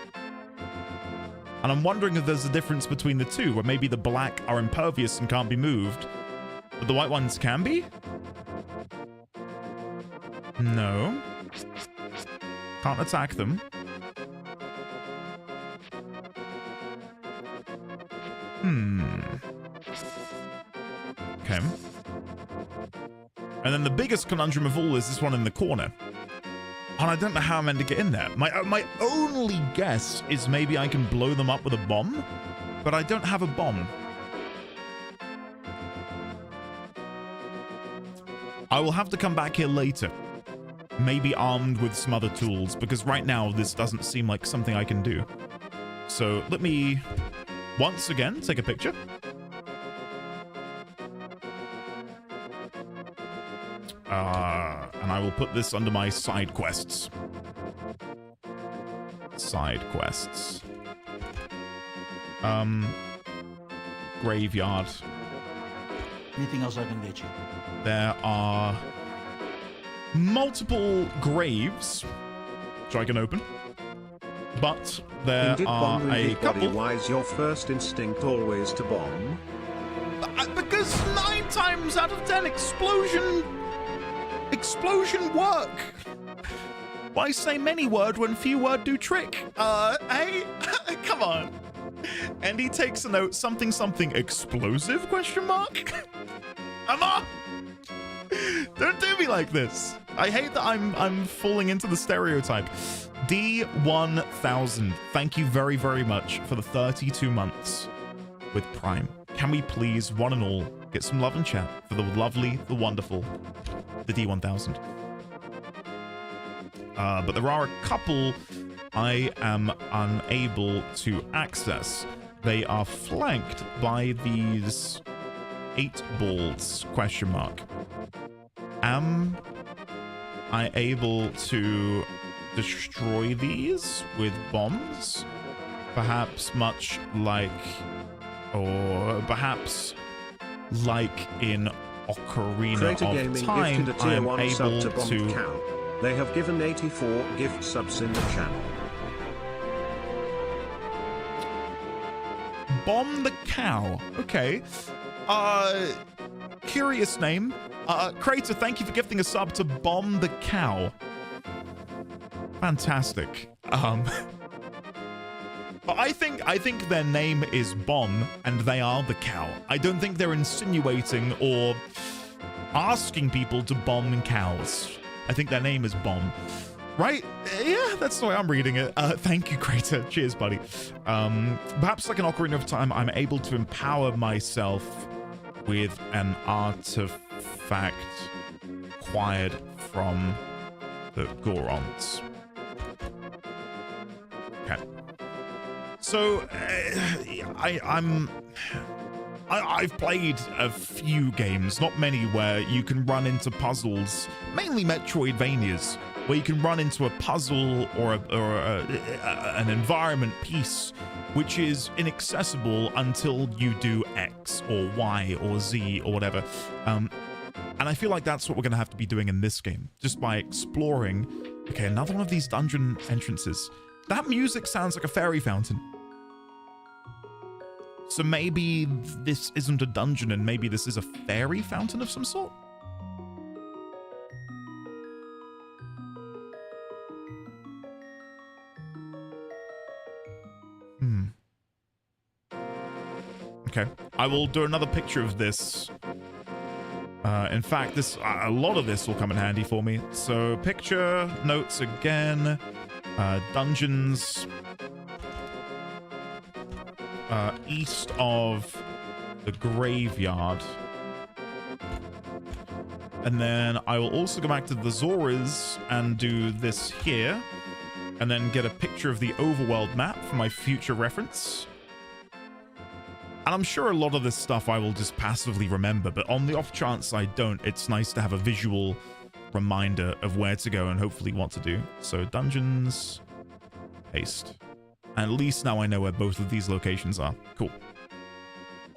And I'm wondering if there's a difference between the 2, where maybe the black are impervious and can't be moved, but the white ones can be? No. Can't attack them. Okay. And then the biggest conundrum of all is this one in the corner. And I don't know how I'm meant to get in there. My only guess is maybe I can blow them up with a bomb, but I don't have a bomb. I will have to come back here later. Maybe armed with some other tools, because right now this doesn't seem like something I can do. So let me... once again, take a picture. And I will put this under my side quests. Side quests. Graveyard. Anything else I can get you? There are multiple graves, which I can open. But there are a couple. Why is your first instinct always to bomb? Because 9 times out of 10, explosion work. Why say many word when few word do trick? Hey, come on. And he takes a note. Something explosive? Question mark. Emma, don't do me like this. I hate that I'm falling into the stereotype. D1000, thank you very, very much for the 32 months with Prime. Can we please, one and all, get some love and chat for the lovely, the wonderful, the D1000? But there are a couple I am unable to access. They are flanked by these 8 balls, question mark. Am I able to destroy these with bombs? Perhaps much like, or perhaps like in Ocarina Creator of Gaming Time, gifted a I tier am 1 sub able to Bomb to... Cow. They have given 84 gift subs in the channel. Bomb the Cow. Okay. Curious name. Crater, thank you for gifting a sub to Bomb the Cow. Fantastic. But I think their name is Bomb and they are the cow. I don't think they're insinuating or asking people to bomb cows. I think their name is Bomb. Right? Yeah, that's the way I'm reading it. Thank you, Crater. Cheers, buddy. Perhaps like an Ocarina of Time, I'm able to empower myself with an artifact acquired from the Gorons. Okay. So, I've played a few games, not many, where you can run into puzzles, mainly Metroidvanias, where you can run into a puzzle or an environment piece which is inaccessible until you do X or Y or Z or whatever. And I feel like that's what we're going to have to be doing in this game, just by exploring. Okay, another one of these dungeon entrances. That music sounds like a fairy fountain. So maybe this isn't a dungeon and maybe this is a fairy fountain of some sort? Okay, I will do another picture of this. In fact, a lot of this will come in handy for me. So picture, notes again, dungeons east of the graveyard. And then I will also go back to the Zoras and do this here. And then get a picture of the overworld map for my future reference. And I'm sure a lot of this stuff I will just passively remember, but on the off chance I don't, it's nice to have a visual reminder of where to go and hopefully what to do. So dungeons, paste. And at least now I know where both of these locations are. Cool.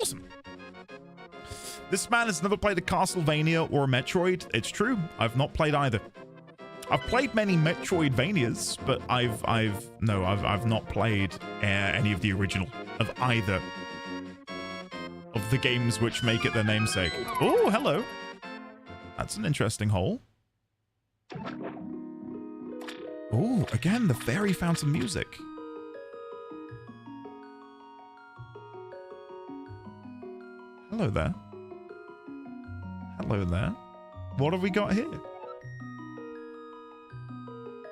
Awesome. This man has never played a Castlevania or a Metroid. It's true. I've not played either. I've played many Metroidvanias, but I've not played any of the original of either of the games which make it their namesake. Oh, hello. That's an interesting hole. Oh, again, the fairy fountain music. Hello there. Hello there. What have we got here?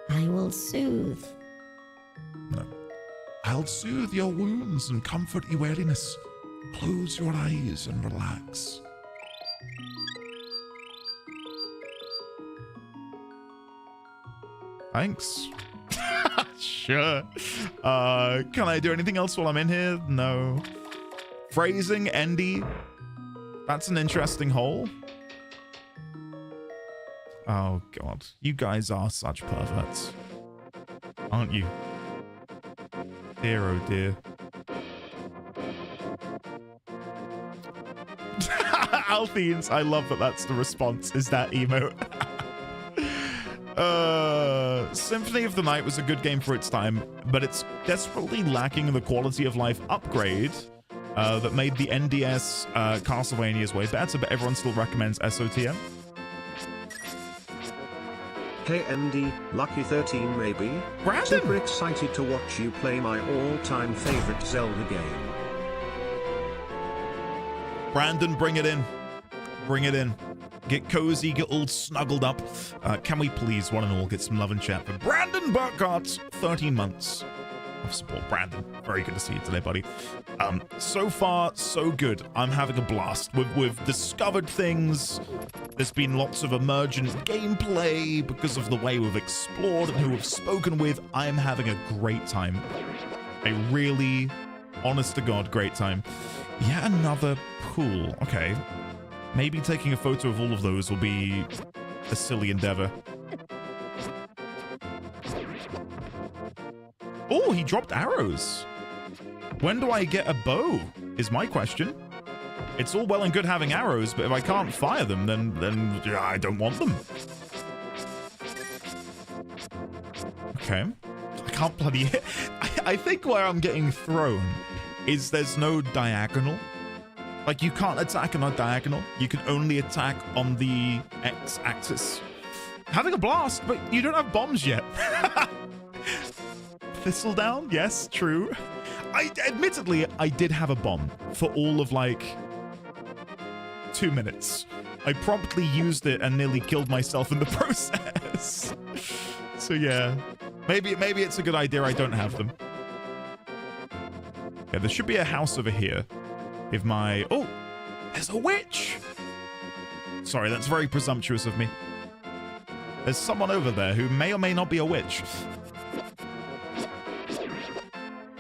I will soothe. No. I'll soothe your wounds and comfort your weariness. Close your eyes and relax. Thanks. Sure. Can I do anything else while I'm in here? No. Phrasing, Endy. That's an interesting hole. Oh, God. You guys are such perverts. Aren't you? Dear, oh dear. Altheans, I love that that's the response, is that emote. Symphony of the Night was a good game for its time, but it's desperately lacking the quality of life upgrade that made the NDS Castlevanias way better, but everyone still recommends SOTM. Hey MD, lucky 13 maybe? Brandon! Super excited to watch you play my all-time favorite Zelda game. Brandon, bring it in. Bring it in. Get cozy, get all snuggled up. Can we please, one and all, get some love and chat for Brandon Burkhart's 13 months of support. Brandon, very good to see you today, buddy. So far, so good. I'm having a blast. We've discovered things. There's been lots of emergent gameplay because of the way we've explored and who we've spoken with. I'm having a great time. A really, honest to God, great time. Yet another pool. Okay. Maybe taking a photo of all of those will be a silly endeavor. Oh, he dropped arrows. When do I get a bow, is my question. It's all well and good having arrows, but if I can't fire them, then yeah, I don't want them. Okay. I can't bloody hit. I think where I'm getting thrown is there's no diagonal. Like, you can't attack on a diagonal. You can only attack on the x-axis. Having a blast, but you don't have bombs yet. Thistledown? Yes, true. Admittedly, I did have a bomb for all of, like, 2 minutes. I promptly used it and nearly killed myself in the process. So, yeah. Maybe it's a good idea I don't have them. Yeah, there should be a house over here. If my... Oh! There's a witch! Sorry, that's very presumptuous of me. There's someone over there who may or may not be a witch.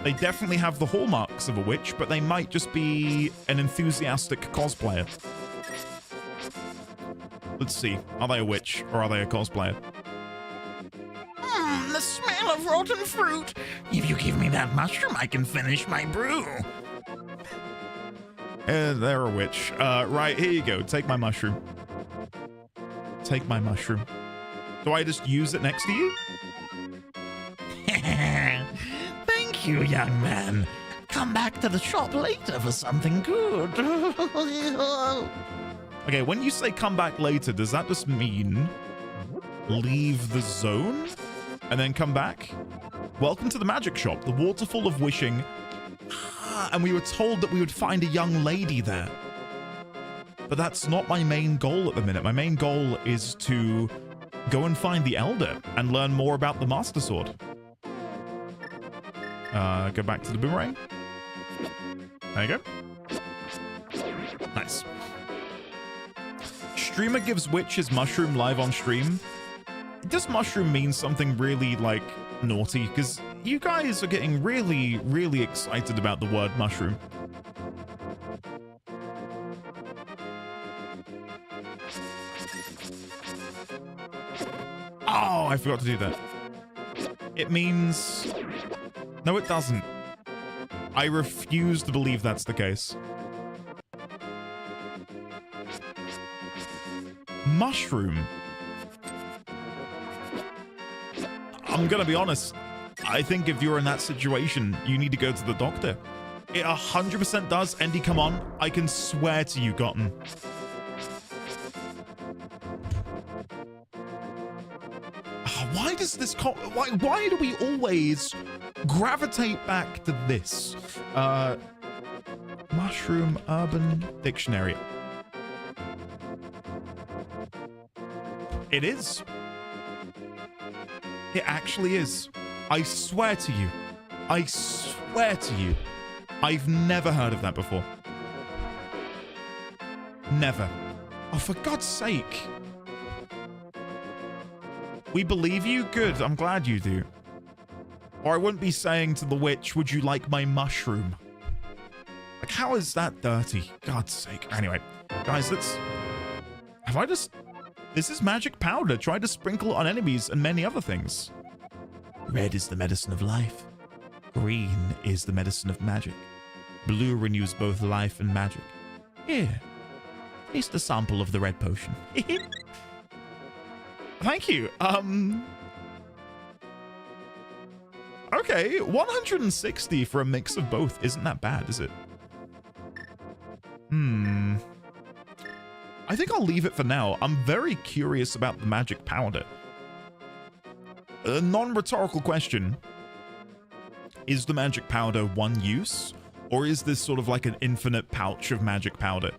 They definitely have the hallmarks of a witch, but they might just be an enthusiastic cosplayer. Let's see. Are they a witch or are they a cosplayer? The smell of rotten fruit. If you give me that mushroom, I can finish my brew. They're a witch. Right, here you go. Take my mushroom. Take my mushroom. Do I just use it next to you? Thank you, young man. Come back to the shop later for something good. Okay, when you say come back later, does that just mean leave the zone and then come back? Welcome to the magic shop, the waterfall of wishing. And we were told that we would find a young lady there. But that's not my main goal at the minute. My main goal is to go and find the Elder and learn more about the Master Sword. Go back to the boomerang. There you go. Nice. Streamer gives witch his mushroom live on stream. Does mushroom mean something really, like, naughty? Because you guys are getting really, really excited about the word mushroom. Oh, I forgot to do that. It means... No, it doesn't. I refuse to believe that's the case. Mushroom. I'm gonna be honest. I think if you're in that situation, you need to go to the doctor. It 100% does. Andy, come on. I can swear to you, Gotten. Why does this... Why do we always gravitate back to this? Mushroom Urban Dictionary. It is. It actually is. I swear to you. I swear to you. I've never heard of that before. Never. Oh, for God's sake. We believe you? Good. I'm glad you do. Or I wouldn't be saying to the witch, would you like my mushroom? Like, how is that dirty? God's sake. Anyway, guys, let's... Have I just... This is magic powder. Try to sprinkle on enemies and many other things. Red is the medicine of life. Green is the medicine of magic. Blue renews both life and magic. Here, taste a sample of the red potion. Thank you. Okay, 160 for a mix of both. Isn't that bad, is it? I think I'll leave it for now. I'm very curious about the magic powder. A non-rhetorical question. Is the magic powder one use? Or is this sort of like an infinite pouch of magic powder?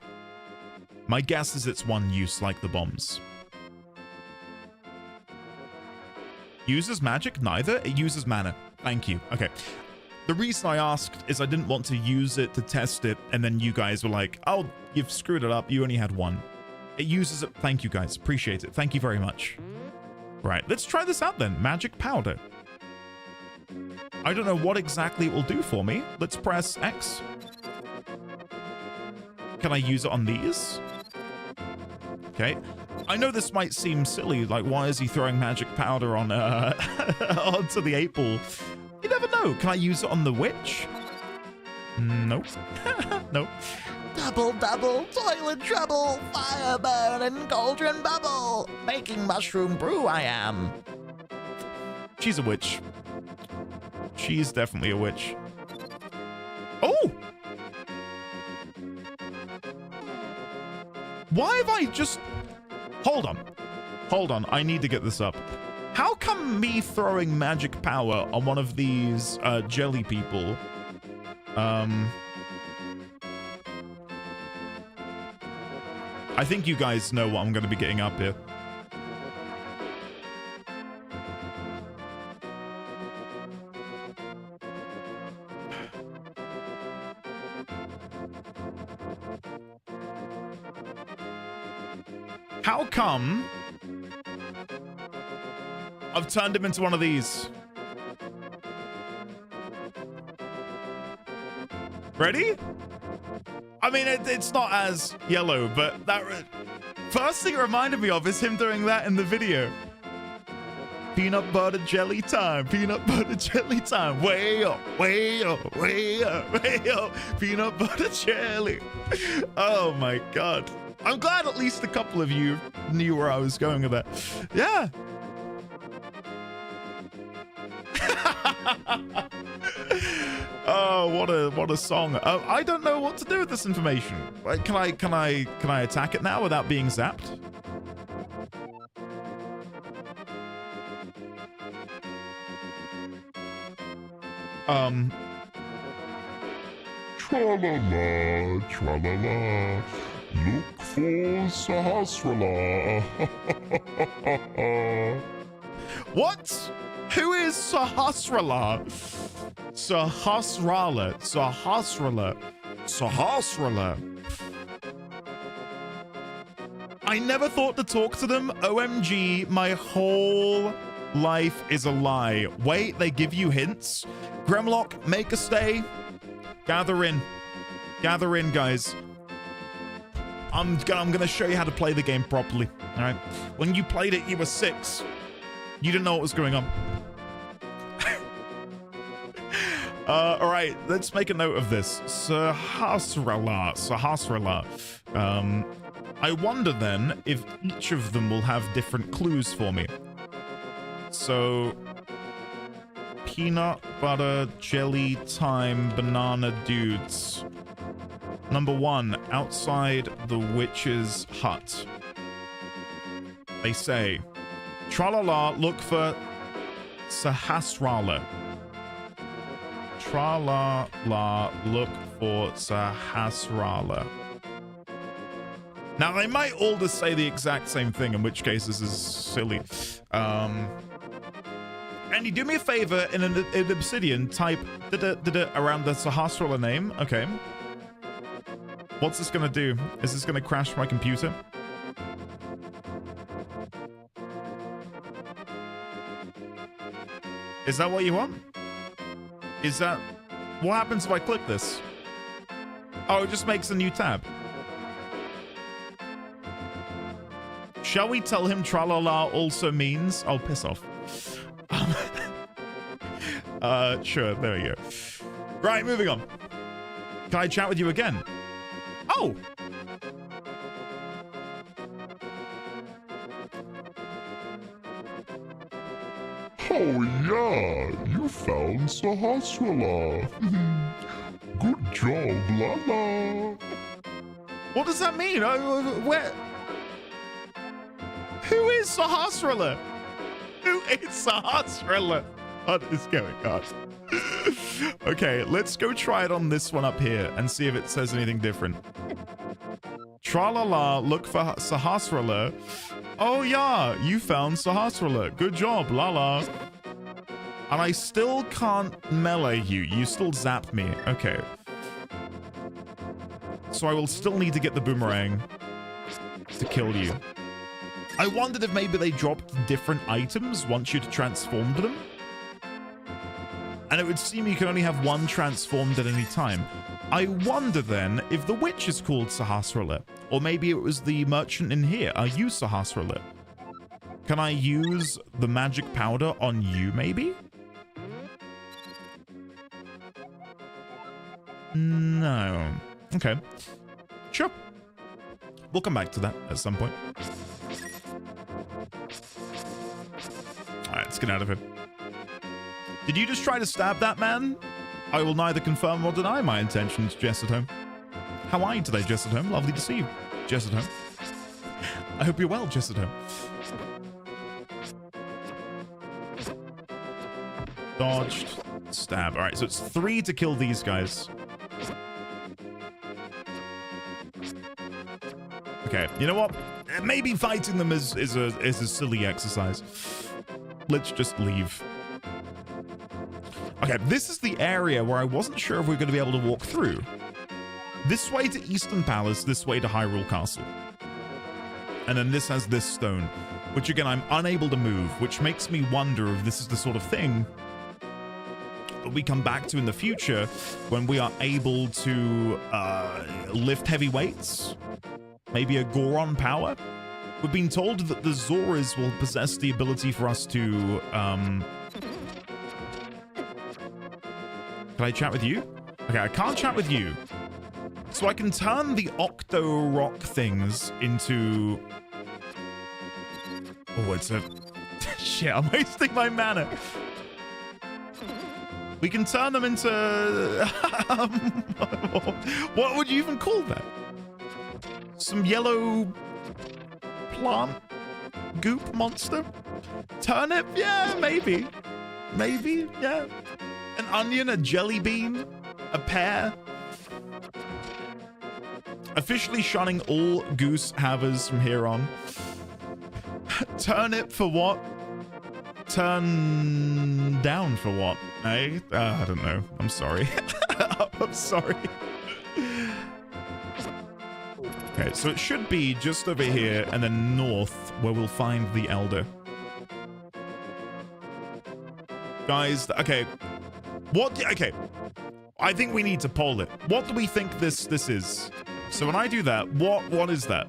My guess is it's one use, like the bombs. Uses magic? Neither. It uses mana. Thank you. Okay. The reason I asked is I didn't want to use it to test it, and then you guys were like, oh, you've screwed it up. You only had one. It uses it. Thank you, guys. Appreciate it. Thank you very much. Right. Let's try this out then. Magic powder. I don't know what exactly it will do for me. Let's press X. Can I use it on these? Okay. I know this might seem silly, like why is he throwing magic powder on onto the 8-ball? You never know. Can I use it on the witch? Nope. Nope. Double, double, toilet trouble, fire burn and cauldron bubble. Making mushroom brew I am. She's a witch. She's definitely a witch. Oh! Why have I just... Hold on. Hold on. I need to get this up. How come me throwing magic power on one of these jelly people... I think you guys know what I'm going to be getting up here. How come I've turned him into one of these? Ready? I mean, it's not as yellow, but that first thing it reminded me of is him doing that in the video. Peanut butter jelly time, peanut butter jelly time. Way up, way up, way up, way up. Peanut butter jelly. Oh my God. I'm glad at least a couple of you knew where I was going with that. Yeah. Oh, what a song. I don't know what to do with this information. Can I attack it now without being zapped? Tra-la-la, tra-la-la. Look for Sahasrara. What? Who is Sahasrara? Sahasrara. Sahasrara. Sahasrara. I never thought to talk to them. OMG, my whole life is a lie. Wait, they give you hints? Grimlock, make a stay. Gather in. Gather in, guys. I'm gonna show you how to play the game properly. All right. When you played it, you were 6. You didn't know what was going on. All right, let's make a note of this. Sahasrara. Sahasrara. I wonder then if each of them will have different clues for me. So, peanut butter jelly time banana dudes. Number 1, outside the witch's hut. They say, tra-la-la, look for Sahasrara. Tra-la-la, look for Sahasrara. Now, they might all just say the exact same thing, in which case this is silly. Andy, do me a favor, in Obsidian, type around the Sahasrara name. Okay. What's this gonna do? Is this gonna crash my computer? Is that what you want? Is that... What happens if I click this? Oh, it just makes a new tab. Shall we tell him tra-la-la also means... Oh, piss off. Sure, there we go. Right, moving on. Can I chat with you again? Oh! Oh yeah, you found Sahasrara. Good job, Lala. What does that mean? Where? Who is Sahasrara? Who is Sahasrara? What is going on? Okay, let's go try it on this one up here and see if it says anything different. Tra-la-la, look for Sahasrara. Oh yeah, you found Sahasrara. Good job, Lala. And I still can't melee you. You still zap me. Okay. So I will still need to get the boomerang to kill you. I wondered if maybe they dropped different items once you'd transformed them. And it would seem you can only have one transformed at any time. I wonder then if the witch is called Sahasrara, or maybe it was the merchant in here. Are you Sahasrara? Can I use the magic powder on you, maybe? No. Okay. Sure. We'll come back to that at some point. Alright, let's get out of here. Did you just try to stab that man? I will neither confirm or deny my intentions, Jess at home. How are you today, Jess at home? Lovely to see you, Jess at home. I hope you're well, Jess at home. Dodged. Stab. Alright, so it's 3 to kill these guys. Okay, you know what? Maybe fighting them is a silly exercise. Let's just leave. Okay, this is the area where I wasn't sure if we were going to be able to walk through. This way to Eastern Palace, this way to Hyrule Castle. And then this has this stone, which again, I'm unable to move, which makes me wonder if this is the sort of thing that we come back to in the future when we are able to lift heavy weights. Maybe a Goron power? We've been told that the Zoras will possess the ability for us to... Can I chat with you? Okay, I can't chat with you. So I can turn the Octo Rock things into... Oh, it's a... Shit, I'm wasting my mana. We can turn them into... What would you even call that? Some yellow plant goop monster? Turnip? Yeah, maybe. Maybe, yeah. An onion, a jelly bean, a pear. Officially shunning all goose havers from here on. Turnip for what? Turn down for what? Eh? I don't know. I'm sorry. I'm sorry. Okay, so it should be just over here and then north where we'll find the Elder. Guys, okay. What? Okay. I think we need to poll it. What do we think this is? So when I do that, what is that?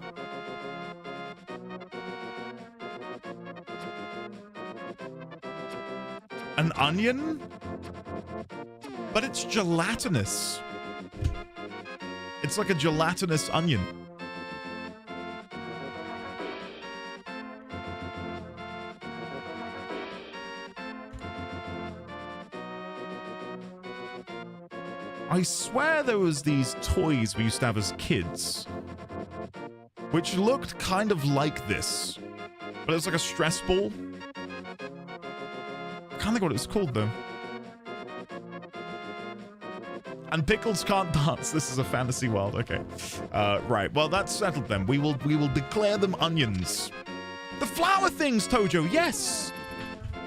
An onion? But it's gelatinous. It's like a gelatinous onion. I swear there was these toys we used to have as kids, which looked kind of like this, but it was like a stress ball. I can't think what it was called though. And pickles can't dance. This is a fantasy world. Okay, right. Well, that's settled then. We will declare them onions. The flower things, Tojo. Yes.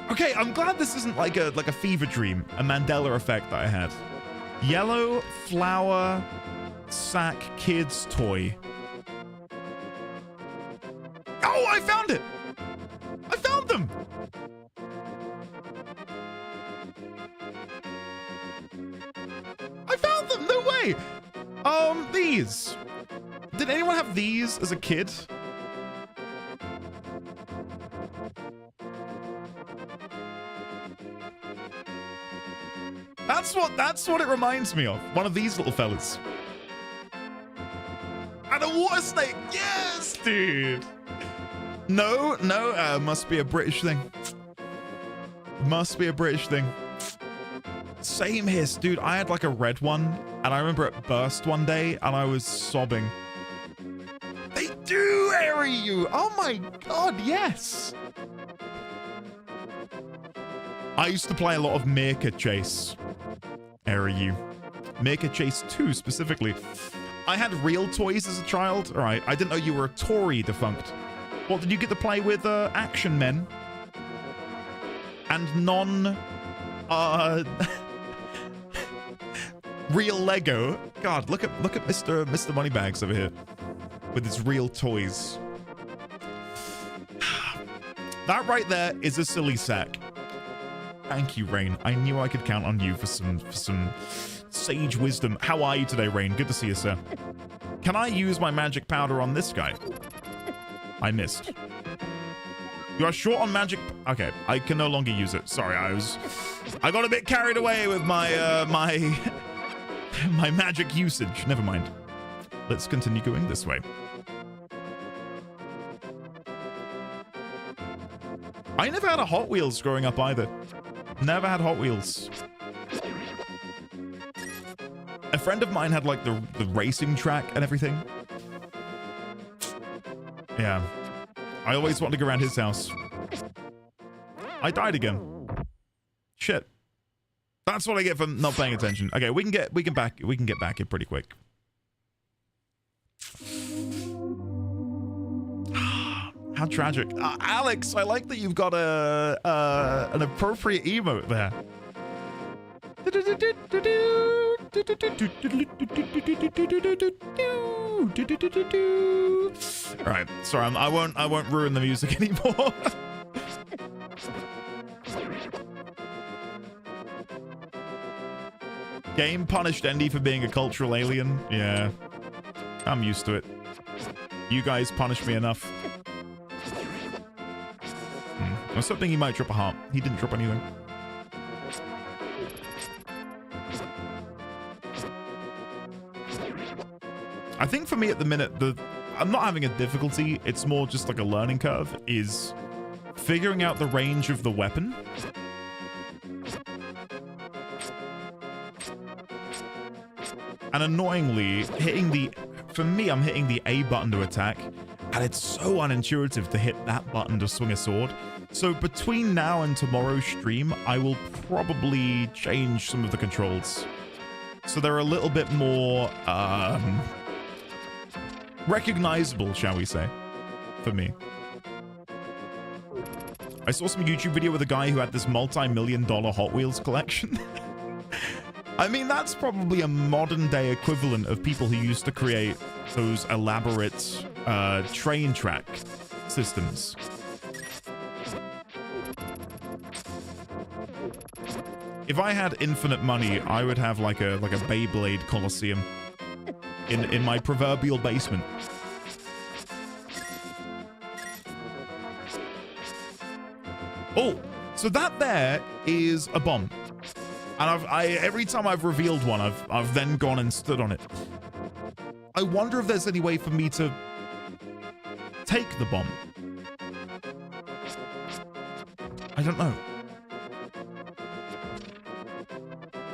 Okay, I'm glad this isn't like a fever dream, a Mandela effect that I had. Yellow flower sack kids toy. Oh, I found it! I found them! I found them! No way! These. Did anyone have these as a kid? That's what it reminds me of. One of these little fellas. And a water snake. Yes, dude. No, must be a British thing. Must be a British thing. Same hiss, dude. I had like a red one, and I remember it burst one day, and I was sobbing. They do harry you. Oh my god, yes. I used to play a lot of Mirka Chase. You. Mirka Chase 2 specifically. I had real toys as a child. All right, I didn't know you were a Tory defunct. What, did you get to play with Action Men? And real Lego. God, look at Mr. Moneybags over here with his real toys. That right there is a silly sack. Thank you, Rain. I knew I could count on you for some sage wisdom. How are you today, Rain? Good to see you, sir. Can I use my magic powder on this guy? I missed. You are short on magic. Okay, I can no longer use it. Sorry, I got a bit carried away with my my magic usage. Never mind. let's continue going this way. I never had a Hot Wheels growing up either. Never had Hot Wheels. A friend of mine had like the racing track and everything. Yeah. I always wanted to go around his house. I died again. Shit. That's what I get for not paying attention. Okay, we can get back here pretty quick. How tragic. Alex, I like that you've got an appropriate emote there. All right, sorry, I won't ruin the music anymore. Game punished Endy for being a cultural alien. Yeah, I'm used to it. You guys punished me enough. I was hoping he might drop a heart. He didn't drop anything. I think for me at the minute, I'm not having a difficulty. It's more just like a learning curve, is figuring out the range of the weapon. And annoyingly, for me, I'm hitting the A button to attack, and it's so unintuitive to hit that button to swing a sword. So between now and tomorrow's stream, I will probably change some of the controls, so they're a little bit more recognizable, shall we say, for me. I saw some YouTube video with a guy who had this multi-million-dollar Hot Wheels collection. I mean, that's probably a modern-day equivalent of people who used to create those elaborate train track systems. If I had infinite money, I would have like a Beyblade Coliseum in my proverbial basement. Oh, so that there is a bomb. And every time I've revealed one, I've then gone and stood on it. I wonder if there's any way for me to take the bomb. I don't know.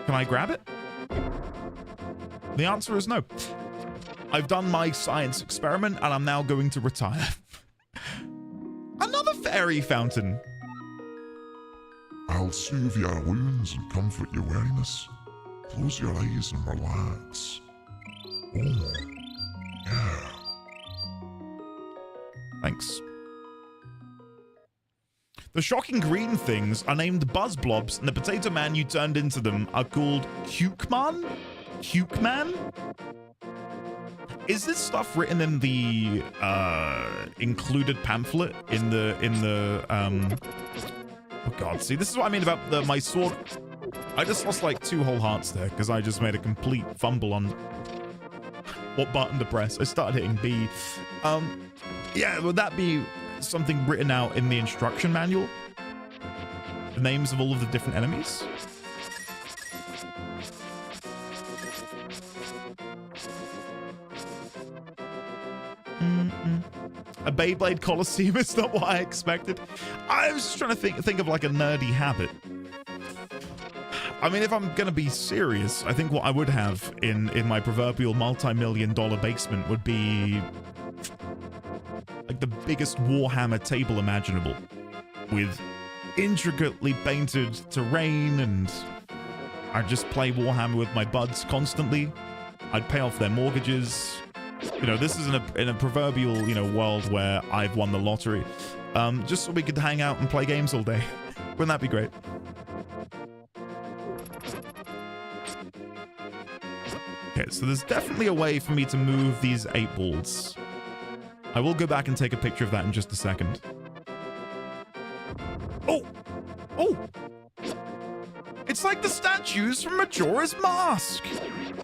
Can I grab it? The answer is no. I've done my science experiment and I'm now going to retire. Another fairy fountain. I'll soothe your wounds and comfort your weariness. Close your eyes and relax. Oh, yeah. Thanks. The shocking green things are named Buzz Blobs, and the potato man you turned into them are called Cukeman? Cukeman? Is this stuff written in the included pamphlet in the oh god, see, this is what I mean about my sword. I just lost like 2 whole hearts there because I just made a complete fumble on what button to press. I started hitting B. Yeah, would that be something written out in the instruction manual? The names of all of the different enemies? A Beyblade Coliseum is not what I expected. I was just trying to think of like a nerdy habit. I mean, if I'm gonna be serious, I think what I would have in my proverbial multi-million-dollar basement would be like the biggest Warhammer table imaginable, with intricately painted terrain, and I'd just play Warhammer with my buds constantly. I'd pay off their mortgages. You know, this is in a proverbial, you know, world where I've won the lottery. Just so we could hang out and play games all day. Wouldn't that be great? Okay, so there's definitely a way for me to move these 8 balls. I will go back and take a picture of that in just a second. Oh! Oh! It's like the statues from Majora's Mask!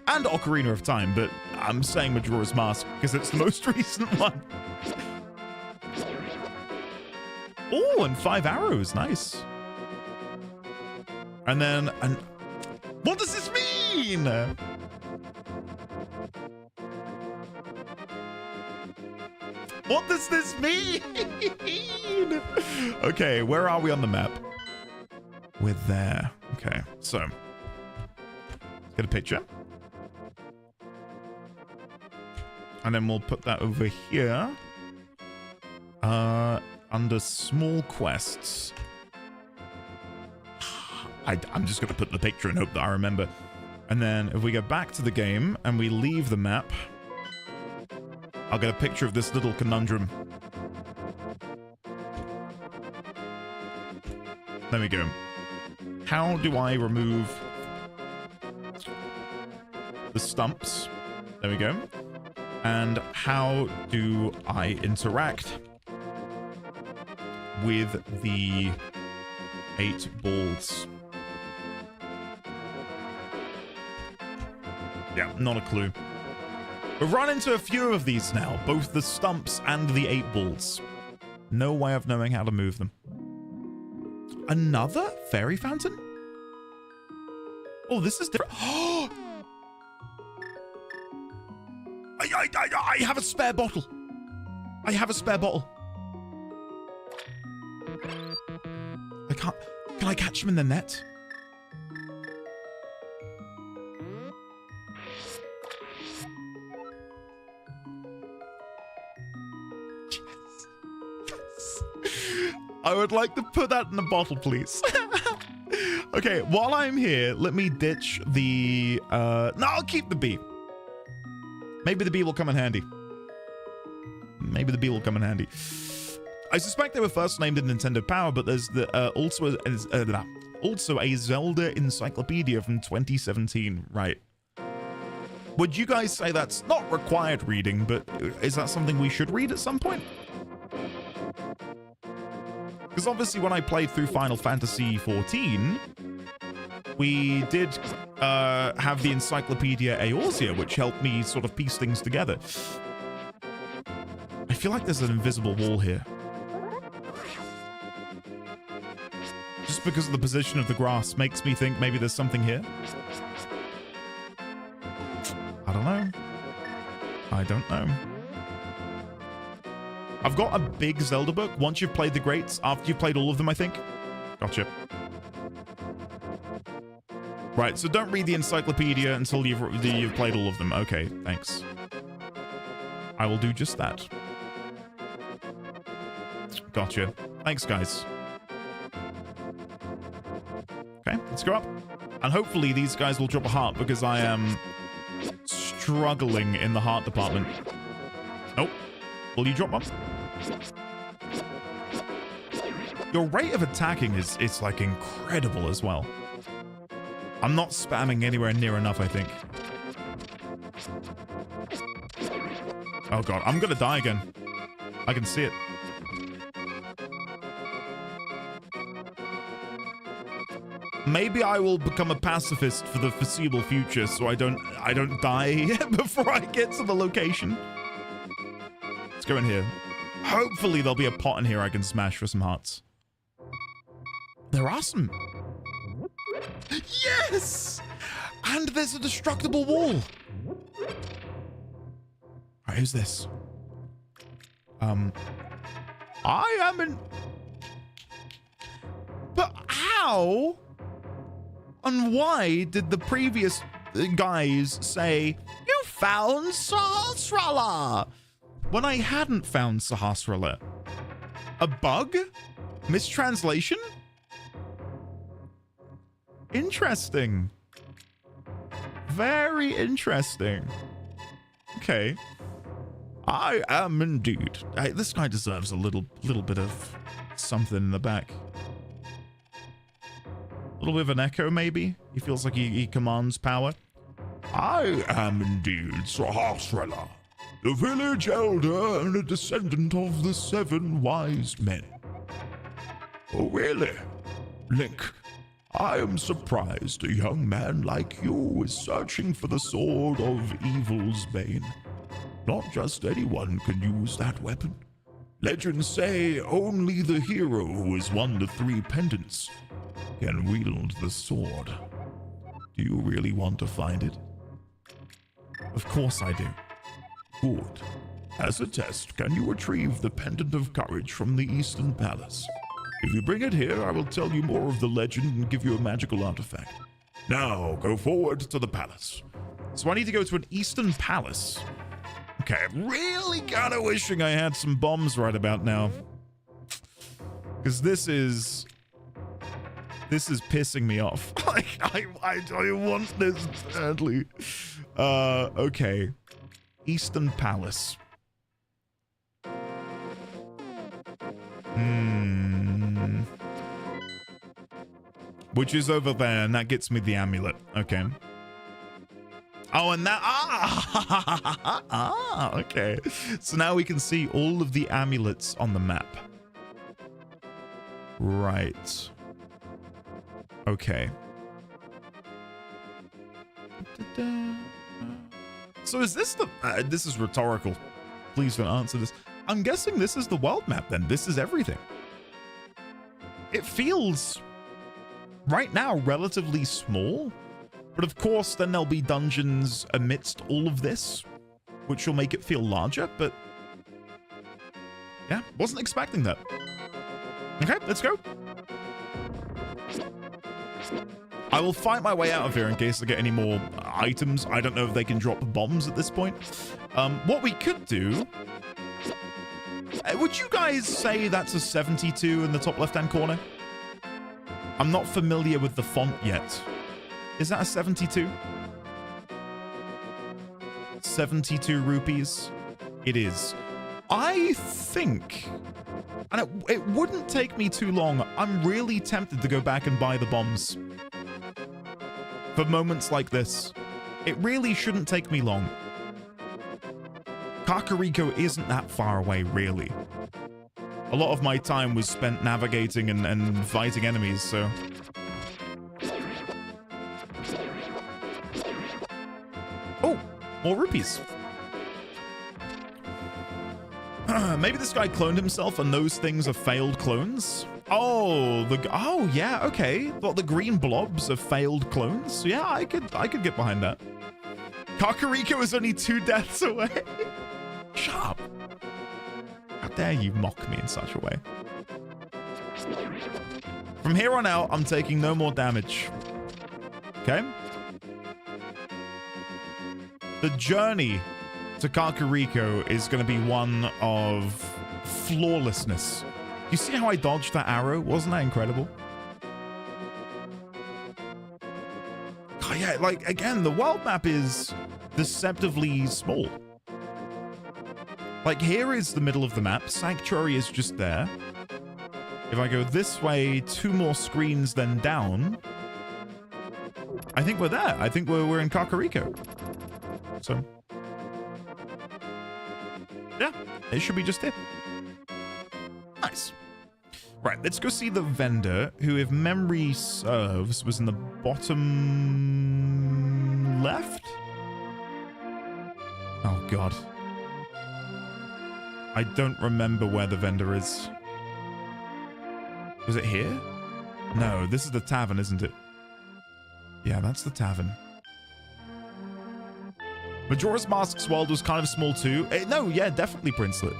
And Ocarina of Time, but I'm saying Majora's Mask because it's the most recent one. Oh, and 5 arrows. Nice. And then... what does this mean? What does this mean? Okay, where are we on the map? We're there. Okay, so let's get a picture. And then we'll put that over here. Under small quests. I'm just going to put the picture and hope that I remember. And then if we go back to the game and we leave the map, I'll get a picture of this little conundrum. There we go. How do I remove the stumps? There we go. And how do I interact with the 8 balls? Yeah, not a clue. We've run into a few of these now, both the stumps and the 8 balls. No way of knowing how to move them. Another fairy fountain? Oh, this is different. Oh! I have a spare bottle. I have a spare bottle. I can't... Can I catch him in the net? I would like to put that in the bottle, please. Okay, while I'm here, let me ditch the... No, I'll keep the bee. Maybe the bee will come in handy. Maybe the bee will come in handy. I suspect they were first named in Nintendo Power, but there's also a Zelda encyclopedia from 2017. Right. Would you guys say that's not required reading, but is that something we should read at some point? Because obviously when I played through Final Fantasy XIV, we did have the Encyclopedia Eorzea, which helped me sort of piece things together. I feel like there's an invisible wall here. Just because of the position of the grass makes me think maybe there's something here. I don't know. I don't know. I've got a big Zelda book. Once you've played the greats, after you've played all of them, I think. Gotcha. Right, so don't read the encyclopedia until you've played all of them. Okay, thanks. I will do just that. Gotcha. Thanks, guys. Okay, let's go up. And hopefully these guys will drop a heart, because I am struggling in the heart department. Nope. Will you drop one? Your rate of attacking is like incredible as well. I'm not spamming anywhere near enough, I think. Oh god, I'm gonna die again. I can see it. Maybe I will become a pacifist for the foreseeable future, so I don't die before I get to the location. Let's go in here. Hopefully there'll be a pot in here I can smash for some hearts. They're awesome. Yes! And there's a destructible wall. Alright, who's this? I am in... But how? And why did the previous guys say, you found Sahasrara, when I hadn't found Sahasrara? A bug? Mistranslation? Interesting. Very interesting. Okay. I am indeed. This guy deserves a little bit of something in the back. A little bit of an echo, maybe? He feels like he commands power. I am indeed Sahasrara, the village elder and a descendant of the 7 wise men. Oh, really? Link, I am surprised a young man like you is searching for the sword of evil's bane. Not just anyone can use that weapon. Legends say only the hero who has won the 3 pendants can wield the sword. Do you really want to find it? Of course I do. Good. As a test, can you retrieve the Pendant of Courage from the Eastern Palace? If you bring it here, I will tell you more of the legend and give you a magical artifact. Now, go forward to the palace. So I need to go to an Eastern Palace. Okay, I'm really kind of wishing I had some bombs right about now. Because this is pissing me off. Like, I want this badly. Okay. Eastern Palace. Which is over there, and that gets me the amulet. Okay. Oh, and that... okay. So now we can see all of the amulets on the map. Right. Okay. So is this the... this is rhetorical. Please don't answer this. I'm guessing this is the world map then. This is everything. It feels... right now relatively small. But of course, then there'll be dungeons amidst all of this, which will make it feel larger, but yeah, wasn't expecting that. Okay, let's go. I will fight my way out of here in case I get any more items. I don't know if they can drop bombs at this point. What we could do... would you guys say that's a 72 in the top left-hand corner? I'm not familiar with the font yet. Is that a 72? 72 rupees? It is. I think, and it wouldn't take me too long, I'm really tempted to go back and buy the bombs. For moments like this. It really shouldn't take me long. Kakariko isn't that far away, really. A lot of my time was spent navigating and fighting enemies, so... oh, more rupees. Maybe this guy cloned himself and those things are failed clones? Oh, oh yeah, okay. But the green blobs are failed clones? Yeah, I could get behind that. Kakariko is only 2 deaths away. Shut up. How dare you mock me in such a way? From here on out, I'm taking no more damage. Okay? The journey to Kakariko is going to be one of flawlessness. You see how I dodged that arrow? Wasn't that incredible? Oh yeah, like, again, the world map is deceptively small. Like, here is the middle of the map. Sanctuary is just there. If I go this way, 2 more screens, then down, I think we're there. I think we're in Kakariko. So, yeah, it should be just here. Nice. Right, let's go see the vendor, who, if memory serves, was in the bottom left? Oh, God. I don't remember where the vendor is. Was it here? No, this is the tavern, isn't it? Yeah, that's the tavern. Majora's Mask's world was kind of small too. No, yeah, definitely Princelet.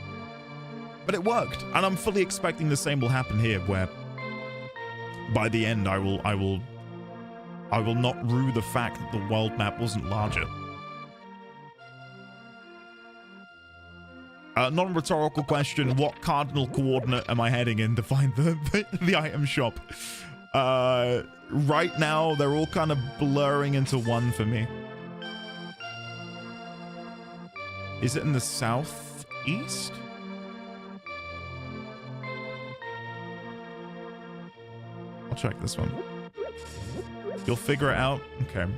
But it worked, and I'm fully expecting the same will happen here, where by the end I will not rue the fact that the world map wasn't larger. Non-rhetorical question, what cardinal coordinate am I heading in to find the item shop? Right now, they're all kind of blurring into one for me. Is it in the southeast? I'll check this one. You'll figure it out? Okay.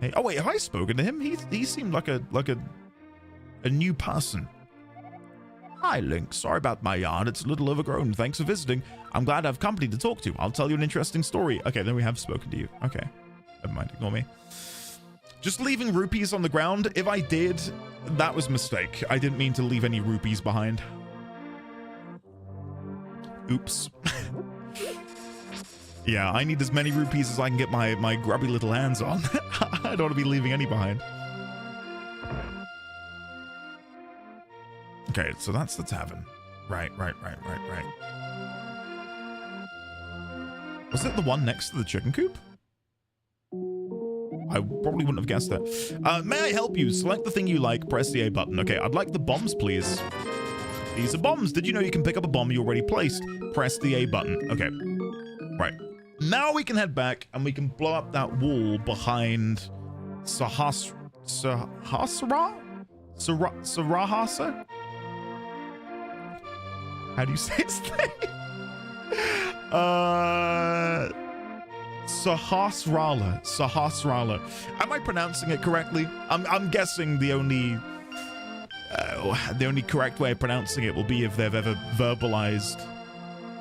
Hey, oh wait, have I spoken to him? He seemed like a new person. Hi, Link. Sorry about my yarn. It's a little overgrown. Thanks for visiting. I'm glad I have company to talk to. I'll tell you an interesting story. Okay, then we have spoken to you. Okay. Never mind. Ignore me. Just leaving rupees on the ground. If I did, that was a mistake. I didn't mean to leave any rupees behind. Oops. Yeah, I need as many rupees as I can get my grubby little hands on. I don't want to be leaving any behind. Okay, so that's the tavern. Right. Was it the one next to the chicken coop? I probably wouldn't have guessed that. May I help you? Select the thing you like, press the A button. Okay, I'd like the bombs, please. These are bombs. Did you know you can pick up a bomb you already placed? Press the A button. Okay. Right. Now we can head back and we can blow up that wall behind Sarahasa? How do you say his name? Sahasrara. Am I pronouncing it correctly? I'm guessing the only correct way of pronouncing it will be if they've ever verbalized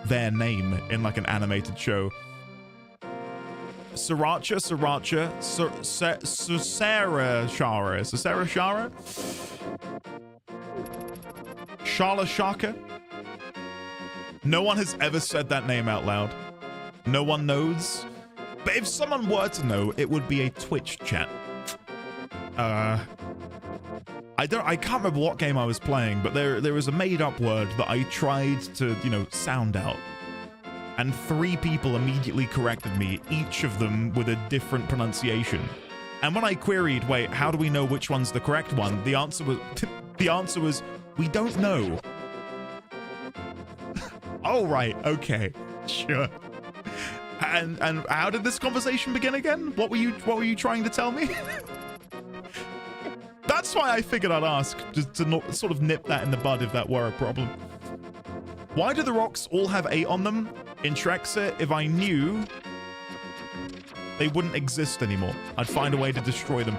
their name in like an animated show. Sriracha, Sarah Shara, Shala Shaka. No one has ever said that name out loud. No one knows. But if someone were to know, it would be a Twitch chat. I can't remember what game I was playing, but there was a made-up word that I tried to, sound out. And 3 people immediately corrected me, each of them with a different pronunciation. And when I queried, wait, how do we know which one's the correct one? The answer was, we don't know. Oh, right, okay, sure. And how did this conversation begin again? What were you trying to tell me? That's why I figured I'd ask, just to not sort of nip that in the bud if that were a problem. Why do the rocks all have 8 on them? In Trexit, if I knew, they wouldn't exist anymore. I'd find a way to destroy them.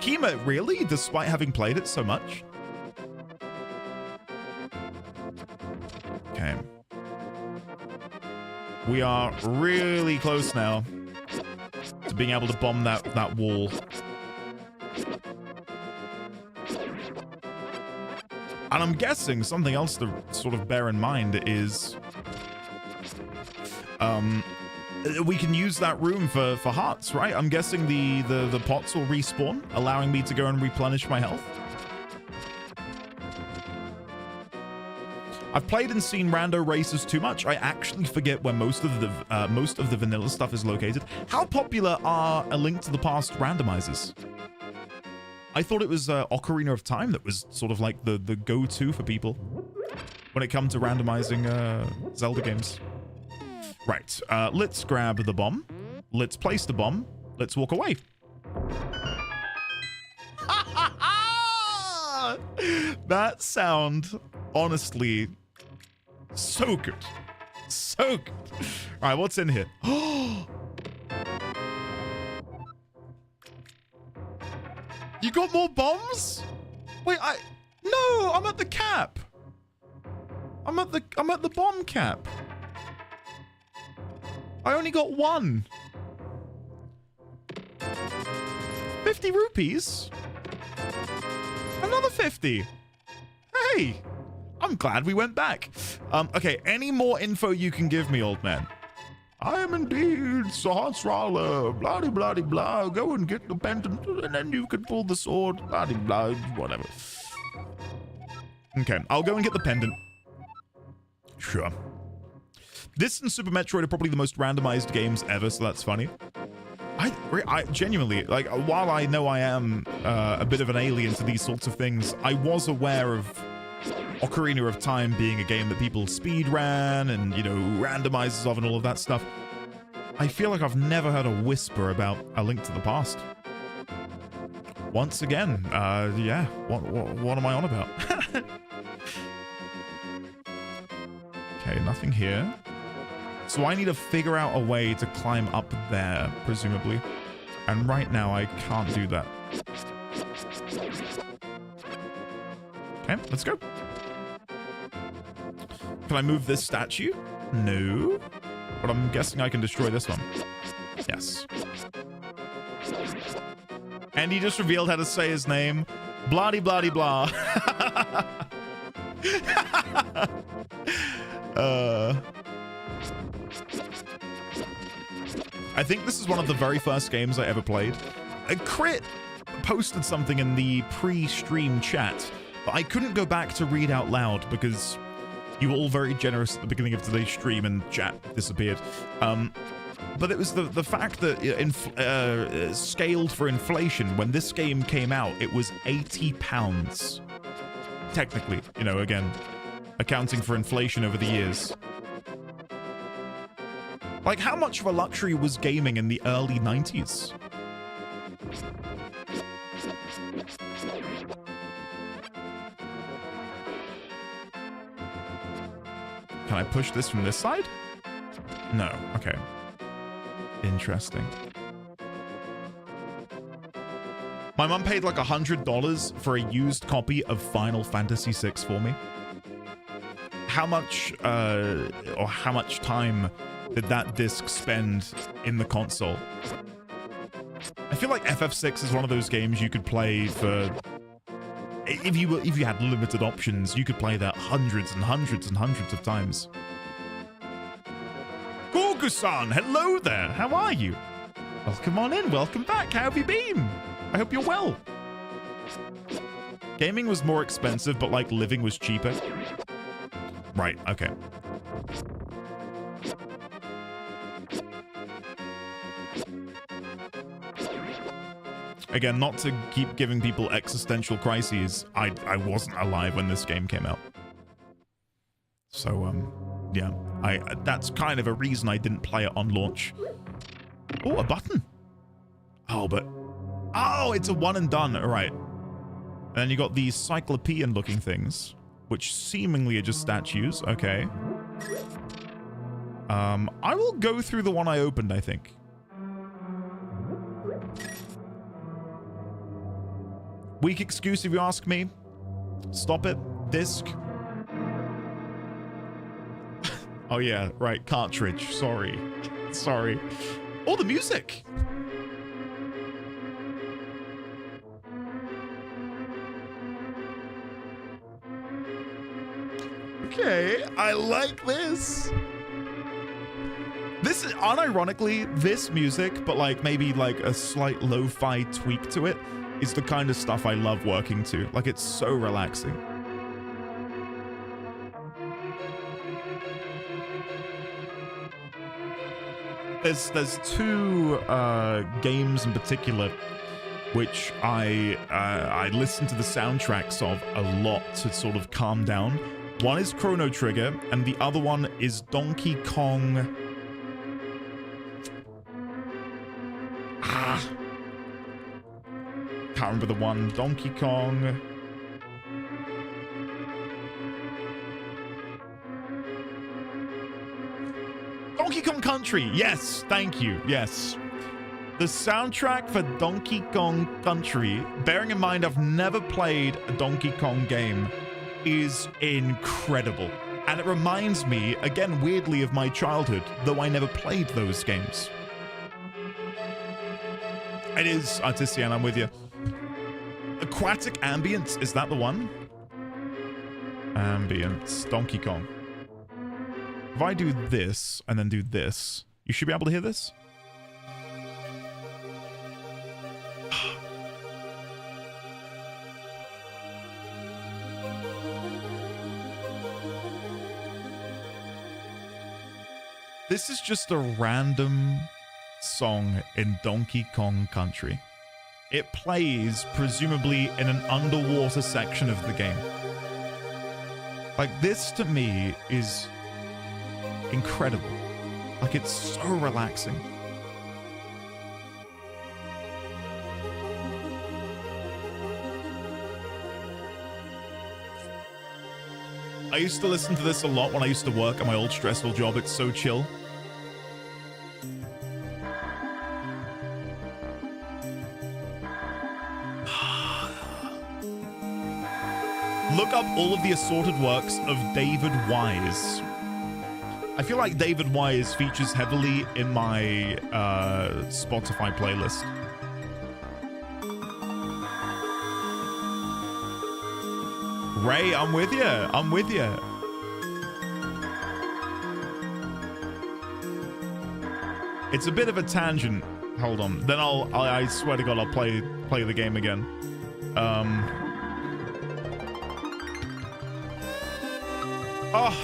Kima, really? Despite having played it so much? Okay. We are really close now to being able to bomb that wall. And I'm guessing something else to sort of bear in mind is we can use that room for hearts, right? I'm guessing the pots will respawn, allowing me to go and replenish my health. I've played and seen rando races too much. I actually forget where most of the vanilla stuff is located. How popular are A Link to the Past randomizers? I thought it was Ocarina of Time that was sort of like the go-to for people when it comes to randomizing Zelda games. Right, let's grab the bomb. Let's place the bomb. Let's walk away. That sound, honestly, so good. So good. All right, what's in here? You got more bombs? Wait, no, I'm at the cap. I'm at the bomb cap. I only got 1. 50 rupees? Another 50. Hey, I'm glad we went back. Okay, any more info you can give me, old man? I am indeed Sahasrara, blah-de-blah-de-blah. Go and get the pendant, and then you can pull the sword, blah-de-blah, whatever. Okay, I'll go and get the pendant. Sure. This and Super Metroid are probably the most randomized games ever, so that's funny. I genuinely, like, while I know I am a bit of an alien to these sorts of things, I was aware of Ocarina of Time being a game that people speed ran and, randomizers of and all of that stuff. I feel like I've never heard a whisper about A Link to the Past. Once again, yeah, what am I on about? Okay, nothing here. So I need to figure out a way to climb up there, presumably. And right now, I can't do that. Okay, let's go. Can I move this statue? No. But I'm guessing I can destroy this one. Yes. And he just revealed how to say his name. Blah-de-blah-de-blah. I think this is one of the very first games I ever played. Crit posted something in the pre-stream chat, but I couldn't go back to read out loud because you were all very generous at the beginning of today's stream and chat disappeared. But it was the fact that scaled for inflation, when this game came out, it was £80. Technically, you know, again, accounting for inflation over the years. Like, how much of a luxury was gaming in the early 90s? Can I push this from this side? No. Okay. Interesting. My mum paid like $100 for a used copy of Final Fantasy VI for me. How much, or how much time did that disc spend in the console? I feel like FF6 is one of those games you could play for... If you had limited options, you could play that hundreds and hundreds and hundreds of times. Gorgu-san, hello there. How are you? Welcome on in. Welcome back. How have you been? I hope you're well. Gaming was more expensive, but like living was cheaper. Right. Okay. Again, not to keep giving people existential crises, I wasn't alive when this game came out. So, yeah, that's kind of a reason I didn't play it on launch. Oh, a button. Oh, but... Oh, it's a one and done. All right. And then you got these cyclopean-looking things, which seemingly are just statues. Okay. I will go through the one I opened, I think. Weak excuse if you ask me. Stop it. Disc. Oh yeah, right. Cartridge. Sorry. Sorry. Oh, the music. Okay, I like this. This is, unironically, this music, but like maybe like a slight lo-fi tweak to it, is the kind of stuff I love working to. Like, it's so relaxing. There's two games in particular which I listen to the soundtracks of a lot to sort of calm down. One is Chrono Trigger, and the other one is Donkey Kong. Can't remember the one. Donkey Kong. Donkey Kong Country. Yes, thank you. Yes. The soundtrack for Donkey Kong Country, bearing in mind I've never played a Donkey Kong game, is incredible. And it reminds me, again, weirdly, of my childhood, though I never played those games. It is, Artistian, I'm with you. Aquatic Ambience, is that the one? Ambience, Donkey Kong. If I do this, and then do this, you should be able to hear this? This is just a random song in Donkey Kong Country. It plays, presumably, in an underwater section of the game. Like, this, to me, is incredible. Like, it's so relaxing. I used to listen to this a lot when I used to work at my old stressful job. It's so chill. Look up all of the assorted works of David Wise. I feel like David Wise features heavily in my Spotify playlist. Ray, I'm with you. I'm with you. It's a bit of a tangent. Hold on. Then I swear to God, I'll play the game again. Oh.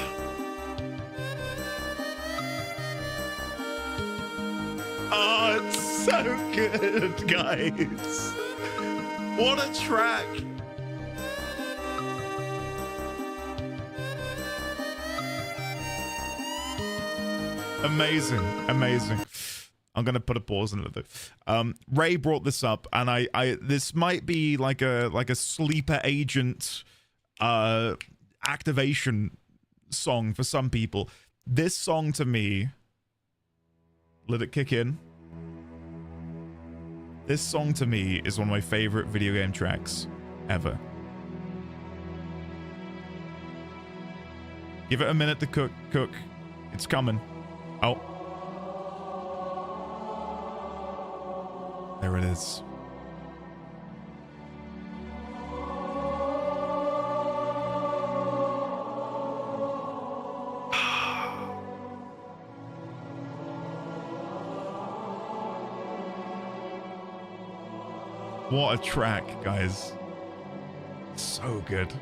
Oh, it's so good, guys. What a track. Amazing, amazing. I'm gonna put a pause in it though. Ray brought this up, and I this might be like a sleeper agent activation song for some people. This song to me, let it kick in. This song to me is one of my favorite video game tracks ever. Give it a minute to cook. It's coming. Oh. There it is. What a track, guys. So good.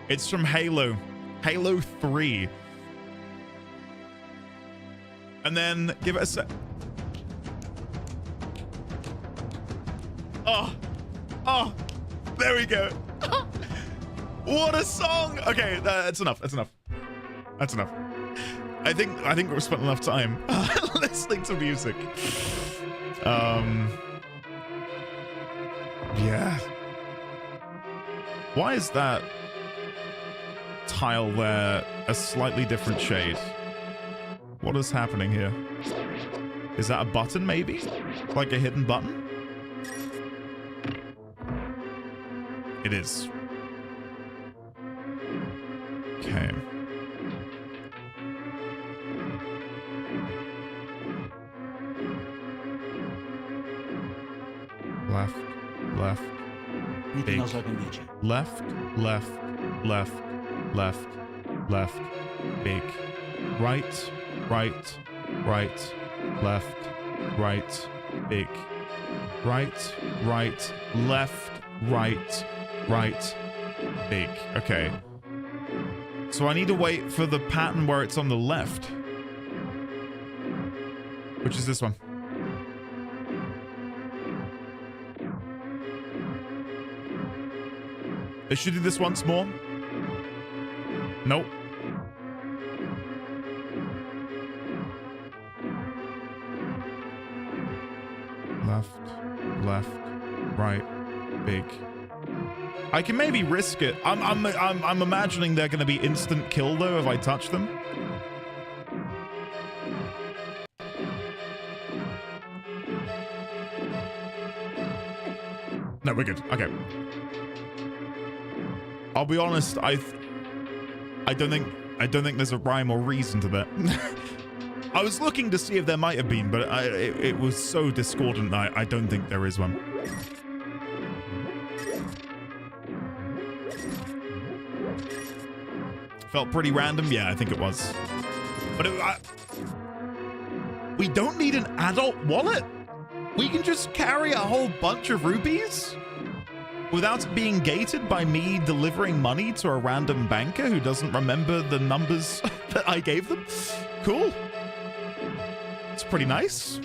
It's from Halo 3. And then give it a sec. Oh, there we go. What a song. Okay, that's enough. I think we've spent enough time listening to music. Yeah. Why is that tile there a slightly different shade? What is happening here? Is that a button, maybe? Like a hidden button? It is. Okay. Left. Anything else I can get you? Left. Big. Right. Left. Big. Right. Left. Big. Okay. So I need to wait for the pattern where it's on the left. Which is this one. I should do this once more. Nope. Left, right, big. I can maybe risk it. I'm imagining they're gonna be instant kill though if I touch them. No, we're good. Okay. I'll be honest. I don't think there's a rhyme or reason to that. I was looking to see if there might have been, but it was so discordant that I don't think there is one. Felt pretty random. Yeah, I think it was. But we don't need an adult wallet. We can just carry a whole bunch of rupees without it being gated by me delivering money to a random banker who doesn't remember the numbers that I gave them. Cool. It's pretty nice.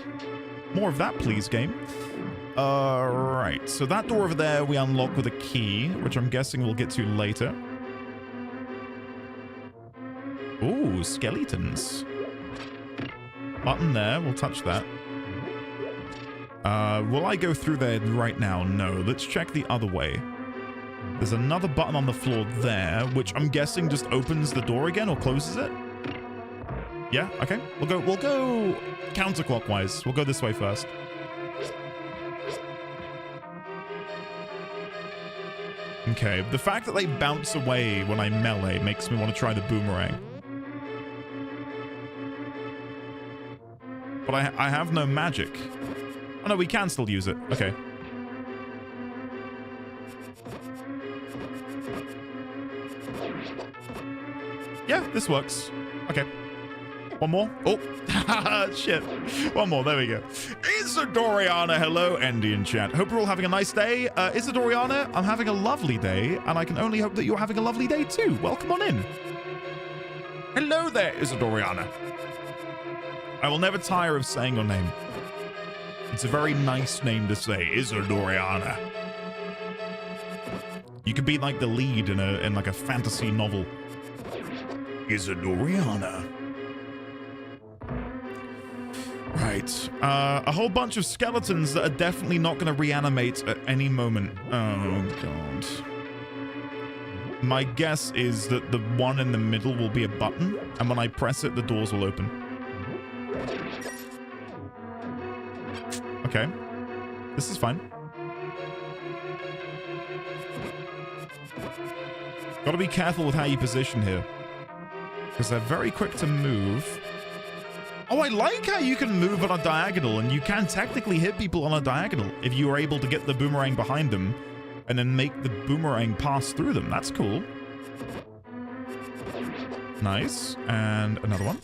More of that, please, game. Right. So that door over there we unlock with a key, which I'm guessing we'll get to later. Ooh, skeletons. Button there. We'll touch that. Will I go through there right now? No. Let's check the other way. There's another button on the floor there, which I'm guessing just opens the door again or closes it. Yeah, okay. We'll go counterclockwise. We'll go this way first. Okay, the fact that they bounce away when I melee makes me want to try the boomerang. But I have no magic. Oh no, we can still use it. Okay. Yeah, this works. Okay. One more. Oh, shit. One more. There we go. Isadoriana. Hello, Andy in chat. Hope you're all having a nice day. Isadoriana, I'm having a lovely day, and I can only hope that you're having a lovely day too. Welcome on in. Hello there, Isadoriana. I will never tire of saying your name. It's a very nice name to say, Isadoriana. You could be like the lead in like a fantasy novel. Isadoriana. Right. A whole bunch of skeletons that are definitely not going to reanimate at any moment. Oh, God. My guess is that the one in the middle will be a button, and when I press it, the doors will open. Okay. This is fine. Gotta be careful with how you position here, because they're very quick to move. Oh, I like how you can move on a diagonal, and you can technically hit people on a diagonal if you are able to get the boomerang behind them and then make the boomerang pass through them. That's cool. Nice. And another one.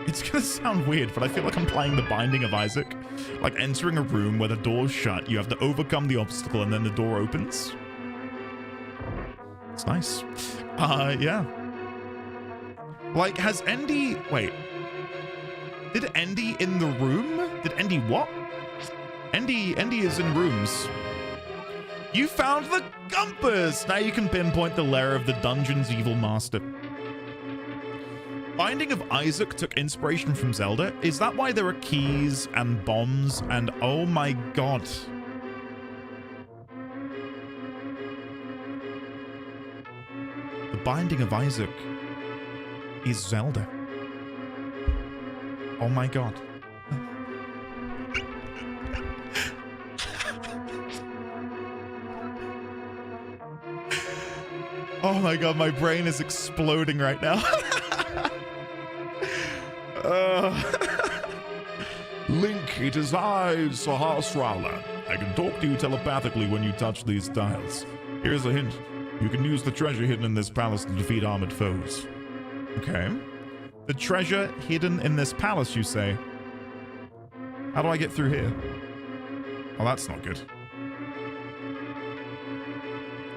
It's gonna sound weird, but I feel like I'm playing the Binding of Isaac. Like entering a room where the door's shut, you have to overcome the obstacle, and then the door opens. It's nice. Yeah. Like, has Endy... Wait. Did Endy in the room? Did Endy what? Endy is in rooms. You found the compass! Now you can pinpoint the lair of the dungeon's evil master. Binding of Isaac took inspiration from Zelda. Is that why there are keys and bombs and... Oh my god. The Binding of Isaac is Zelda. Oh my god. Oh my god, my brain is exploding right now. Link, it is I, Sahasrara. I can talk to you telepathically when you touch these tiles. Here's a hint. You can use the treasure hidden in this palace to defeat armored foes. Okay. The treasure hidden in this palace, you say? How do I get through here? Oh, that's not good.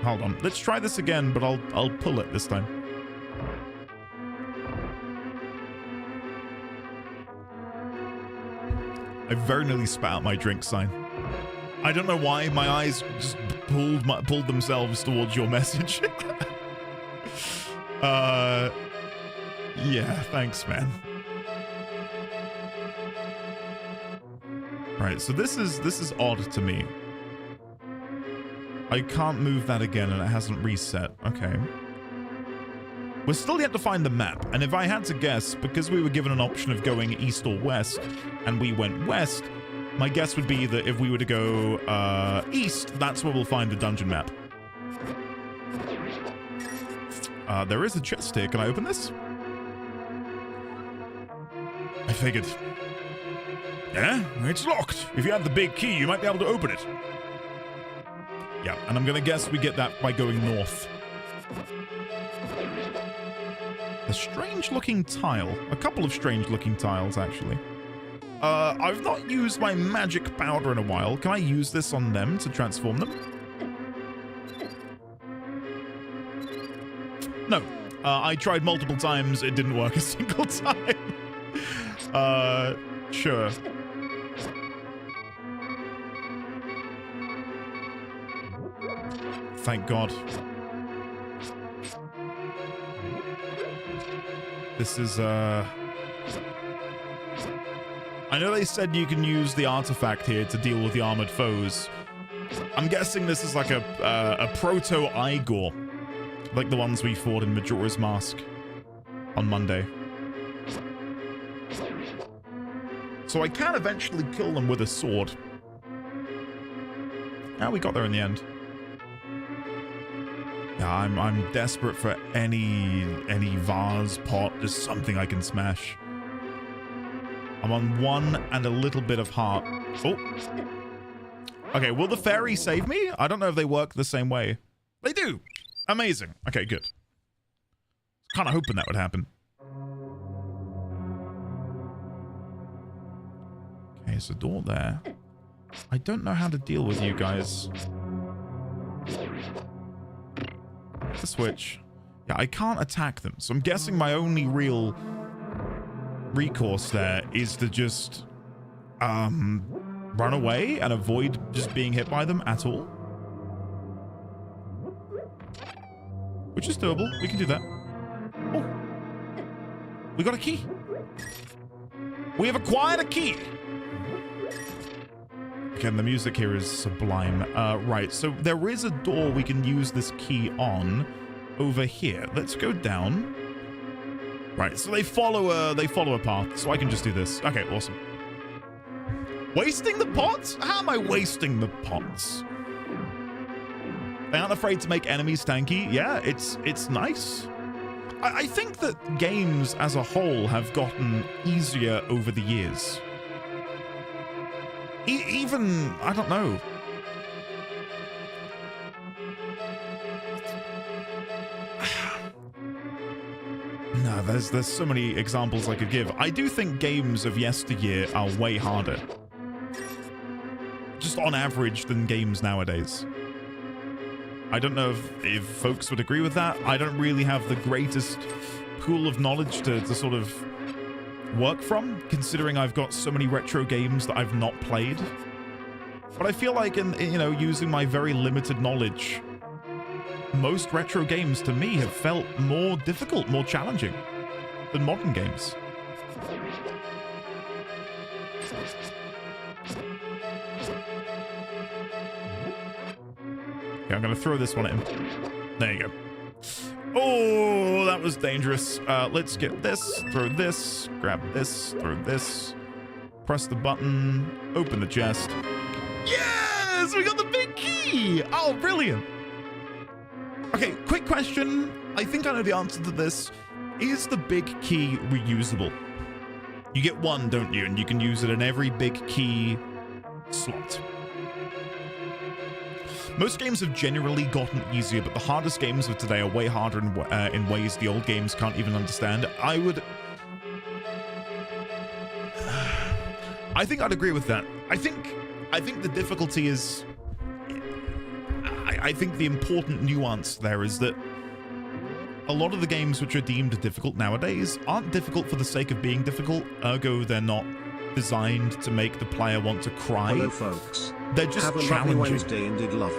Hold on. Let's try this again, but I'll pull it this time. I very nearly spat out my drink sign. I don't know why. My eyes just pulled themselves towards your message. Yeah, thanks, man. Right, so this is odd to me. I can't move that again, and it hasn't reset. Okay. We're still yet to find the map, and if I had to guess, because we were given an option of going east or west, and we went west, my guess would be that if we were to go east, that's where we'll find the dungeon map. There is a chest here. Can I open this? I figured. Yeah, it's locked. If you had the big key, you might be able to open it. Yeah, and I'm gonna guess we get that by going north. A strange-looking tile. A couple of strange-looking tiles, actually. I've not used my magic powder in a while. Can I use this on them to transform them? No. I tried multiple times. It didn't work a single time. Sure. Thank God. This is, I know they said you can use the artifact here to deal with the armored foes. I'm guessing this is like a proto-Igor. Like the ones we fought in Majora's Mask on Monday. So I can eventually kill them with a sword. Ah, we got there in the end. Yeah, I'm desperate for any vase, pot, just something I can smash. I'm on 1 and a little bit of heart. Oh. Okay, will the fairy save me? I don't know if they work the same way. They do. Amazing. Okay, good. Kind of hoping that would happen. Okay, there's a door there. I don't know how to deal with you guys. The switch. Yeah, I can't attack them, so I'm guessing my only real recourse there is to just run away and avoid just being hit by them at all. Which is doable. We can do that. Oh. We got a key. We have acquired a key. Again, the music here is sublime. Right, so there is a door we can use this key on over here. Let's go down. Right, so they follow a path, so I can just do this. Okay, awesome. Wasting the pots? How am I wasting the pots? They aren't afraid to make enemies tanky. Yeah, it's nice. I think that games as a whole have gotten easier over the years. Even, I don't know. No, there's so many examples I could give. I do think games of yesteryear are way harder. Just on average than games nowadays. I don't know if folks would agree with that. I don't really have the greatest pool of knowledge to sort of work from, considering I've got so many retro games that I've not played. But I feel like using my very limited knowledge, most retro games to me have felt more difficult, more challenging than modern games. Okay, I'm gonna throw this one at him. There you go. Oh, that was dangerous. Let's get this, throw this, grab this, throw this, press the button, open the chest. Yes, we got the big key. Oh, brilliant. Okay, quick question. I think I know the answer to this. Is the big key reusable? You get one, don't you? And you can use it in every big key slot. Most games have generally gotten easier, but the hardest games of today are way harder in ways the old games can't even understand. I think I'd agree with that. I think the difficulty is... I think the important nuance there is that a lot of the games which are deemed difficult nowadays aren't difficult for the sake of being difficult, ergo they're not designed to make the player want to cry. Hello, folks. They're just Have a challenging. lovely Wednesday and did love.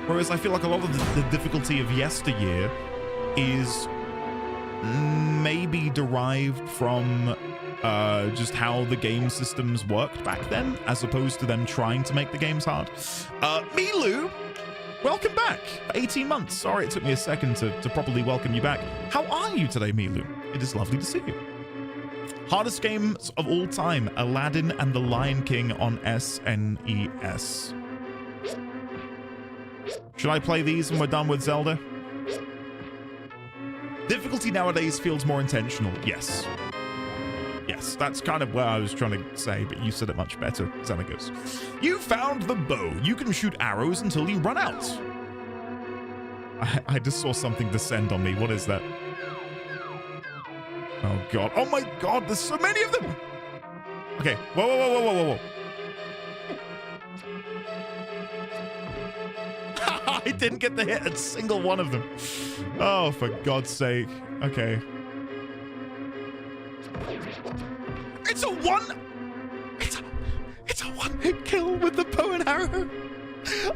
Whereas I feel like a lot of the difficulty of yesteryear is maybe derived from just how the game systems worked back then, as opposed to them trying to make the games hard. Milu, welcome back. 18 months. Sorry it took me a second to properly welcome you back. How are you today, Milu? It is lovely to see you. Hardest games of all time, Aladdin and the Lion King on SNES. Should I play these when we're done with Zelda? Difficulty nowadays feels more intentional, yes. Yes, that's kind of where I was trying to say, but you said it much better, Xenagos. You found the bow. You can shoot arrows until you run out. I just saw something descend on me. What is that? Oh, God. Oh, my God. There's so many of them. Okay. Whoa, whoa, whoa, whoa, whoa, whoa. I didn't get to hit a single one of them. Oh, for God's sake. Okay. It's a one-hit kill with the bow and arrow.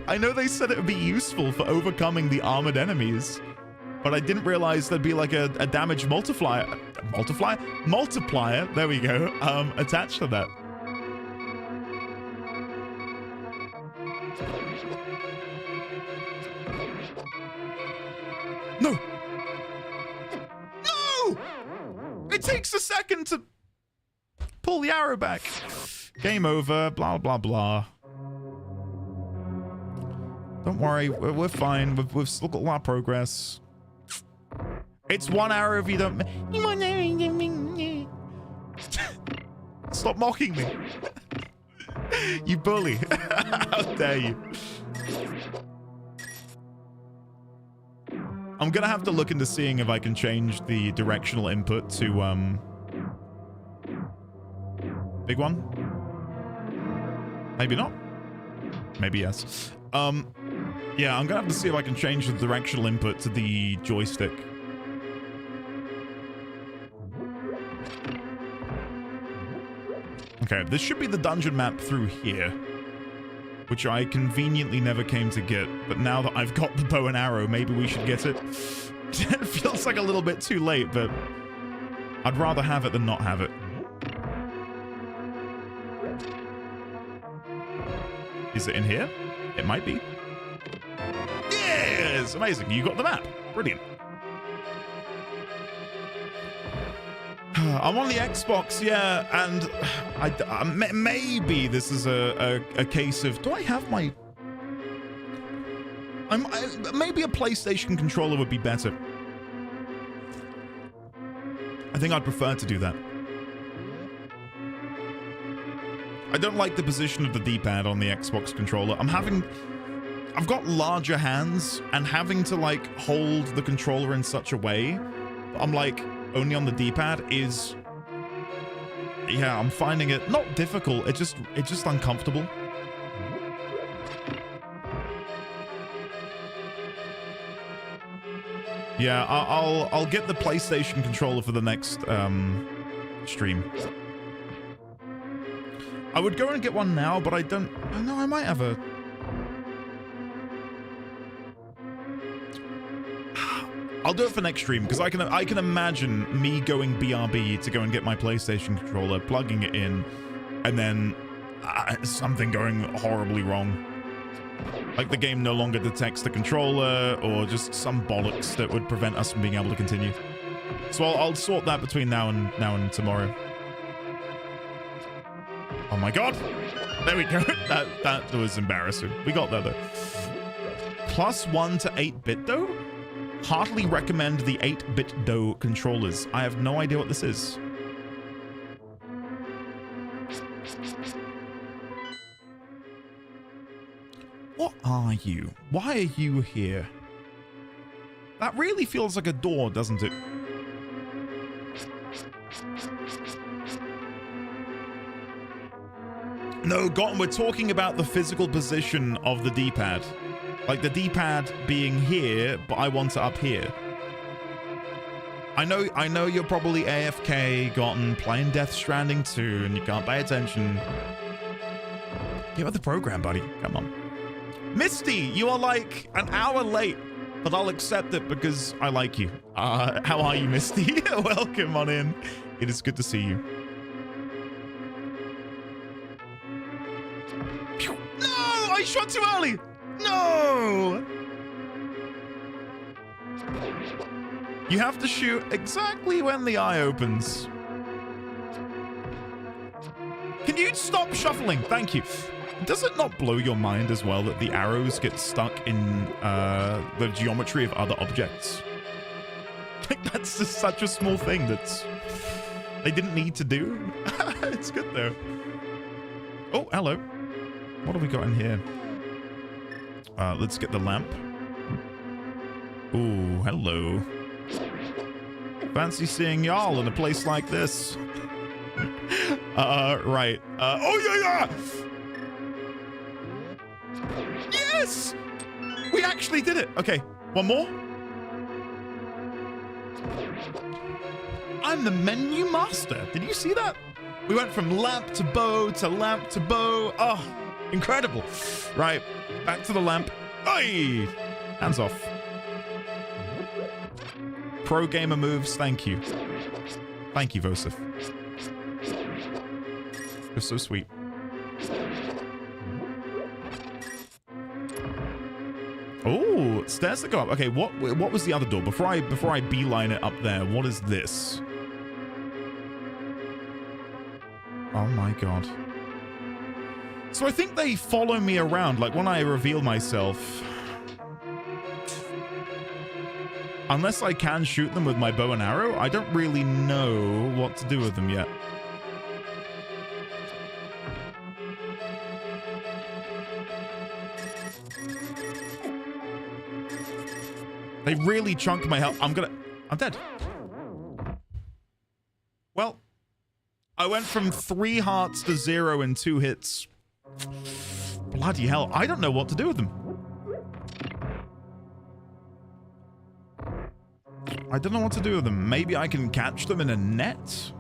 I know they said it would be useful for overcoming the armored enemies, but I didn't realize there'd be like a damage multiplier. Multiplier? There we go. Attached to that. No! No! It takes a second to pull the arrow back. Game over. Blah, blah, blah. Don't worry. We're fine. We've still got a lot of progress. It's one arrow if you don't... Stop mocking me. You bully. How dare you. I'm I'm gonna have to look into seeing if I can change the directional input to big one. Maybe not. Maybe yes. Yeah, I'm gonna have to see if I can change the directional input to the joystick. Okay, this should be the dungeon map through here, which I conveniently never came to get, but now that I've got the bow and arrow, maybe we should get it. It feels like a little bit too late, but I'd rather have it than not have it. Is it in here? It might be. Yes! Amazing. You got the map. Brilliant. I'm on the Xbox, yeah, and maybe this is a case of... Do I have my... maybe a PlayStation controller would be better. I think I'd prefer to do that. I don't like the position of the D-pad on the Xbox controller. I've got larger hands, and having to, like, hold the controller in such a way, I'm like, only on the D-pad is... Yeah, I'm finding it not difficult, it's just uncomfortable. Yeah, I'll get the PlayStation controller for the next stream. I would go and get one now, but I don't... No, I might have a... I'll do it for next stream, because I can imagine me going BRB to go and get my PlayStation controller, plugging it in, and then something going horribly wrong. Like the game no longer detects the controller, or just some bollocks that would prevent us from being able to continue. So I'll sort that between now and tomorrow. Oh my god! There we go. That was embarrassing. We got that though. +1 to 8-bit though? Heartily recommend the 8-bit dough controllers. I have no idea what this is. What are you? Why are you here? That really feels like a door, doesn't it? No, Gotten, we're talking about the physical position of the D-pad. Like the D-pad being here, but I want it up here. I know you're probably AFK, Gotten, playing Death Stranding 2, and you can't pay attention. Get with the program, buddy. Come on. Misty, you are like an hour late, but I'll accept it because I like you. How are you, Misty? Welcome on in. It is good to see you. No, I shot too early. No! You have to shoot exactly when the eye opens. Can you stop shuffling? Thank you. Does it not blow your mind as well that the arrows get stuck in the geometry of other objects? Like, that's just such a small thing that's... they didn't need to do. It's good, though. Oh, hello. What have we got in here? Let's get the lamp. Ooh, hello. Fancy seeing y'all in a place like this. Right. Oh, yeah! Yes! We actually did it. Okay, one more. I'm the menu master. Did you see that? We went from lamp to bow to lamp to bow. Oh, incredible. Right, back to the lamp. Hey! Hands off. Pro gamer moves, thank you. Thank you, Vosif. You're so sweet. Oh, stairs that go up. Okay, what was the other door? Before I beeline it up there, what is this? Oh my god. So I think they follow me around, like when I reveal myself. Unless I can shoot them with my bow and arrow, I don't really know what to do with them yet. They really chunk my health. I'm dead. Well, I went from 3 hearts to 0 in 2 hits. Bloody hell. I don't know what to do with them. I don't know what to do with them. Maybe I can catch them in a net?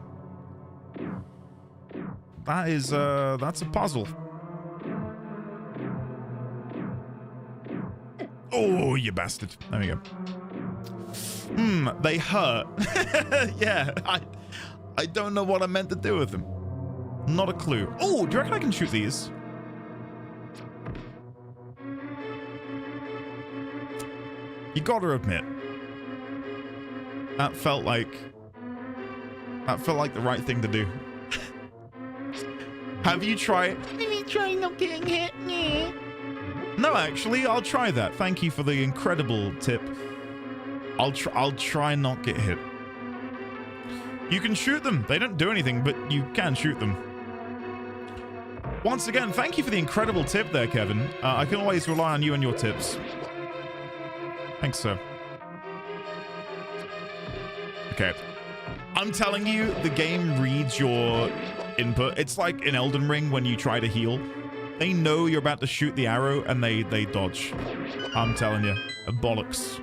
That is, that's a puzzle. Oh, you bastard. There we go. They hurt. Yeah, I don't know what I meant to do with them. Not a clue. Oh, do you reckon I can shoot these? You gotta admit, that felt like the right thing to do. Have you tried? Maybe try not getting hit. Yeah. No, actually, I'll try that. Thank you for the incredible tip. I'll try not get hit. You can shoot them. They don't do anything, but you can shoot them. Once again, thank you for the incredible tip there, Kevin. I can always rely on you and your tips. Thanks, sir. Okay. I'm telling you, the game reads your input. It's like in Elden Ring when you try to heal. They know you're about to shoot the arrow and they dodge. I'm telling you. Bollocks.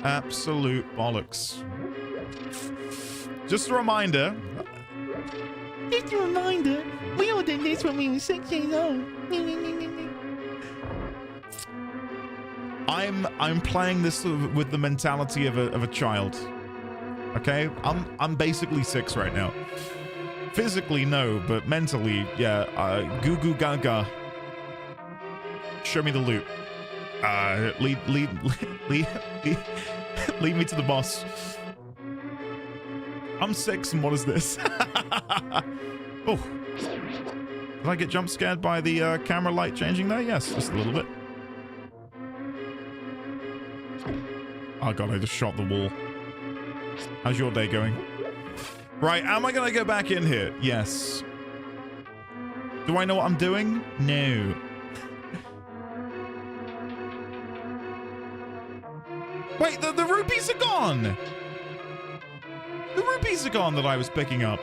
Absolute bollocks. Just a reminder. Just a reminder. We all did this when we were 6 years old. I'm playing this with the mentality of a child. Okay? I'm basically 6 right now. Physically, no, but mentally, yeah. Goo goo gaga. Show me the loot. Lead me to the boss. I'm 6, and what is this? Oh. Did I get jump scared by the camera light changing there? Yes, just a little bit. Oh god, I just shot the wall. How's your day going? Right, am I gonna go back in here? Yes. Do I know what I'm doing? No. Wait, the rupees are gone! The rupees are gone that I was picking up.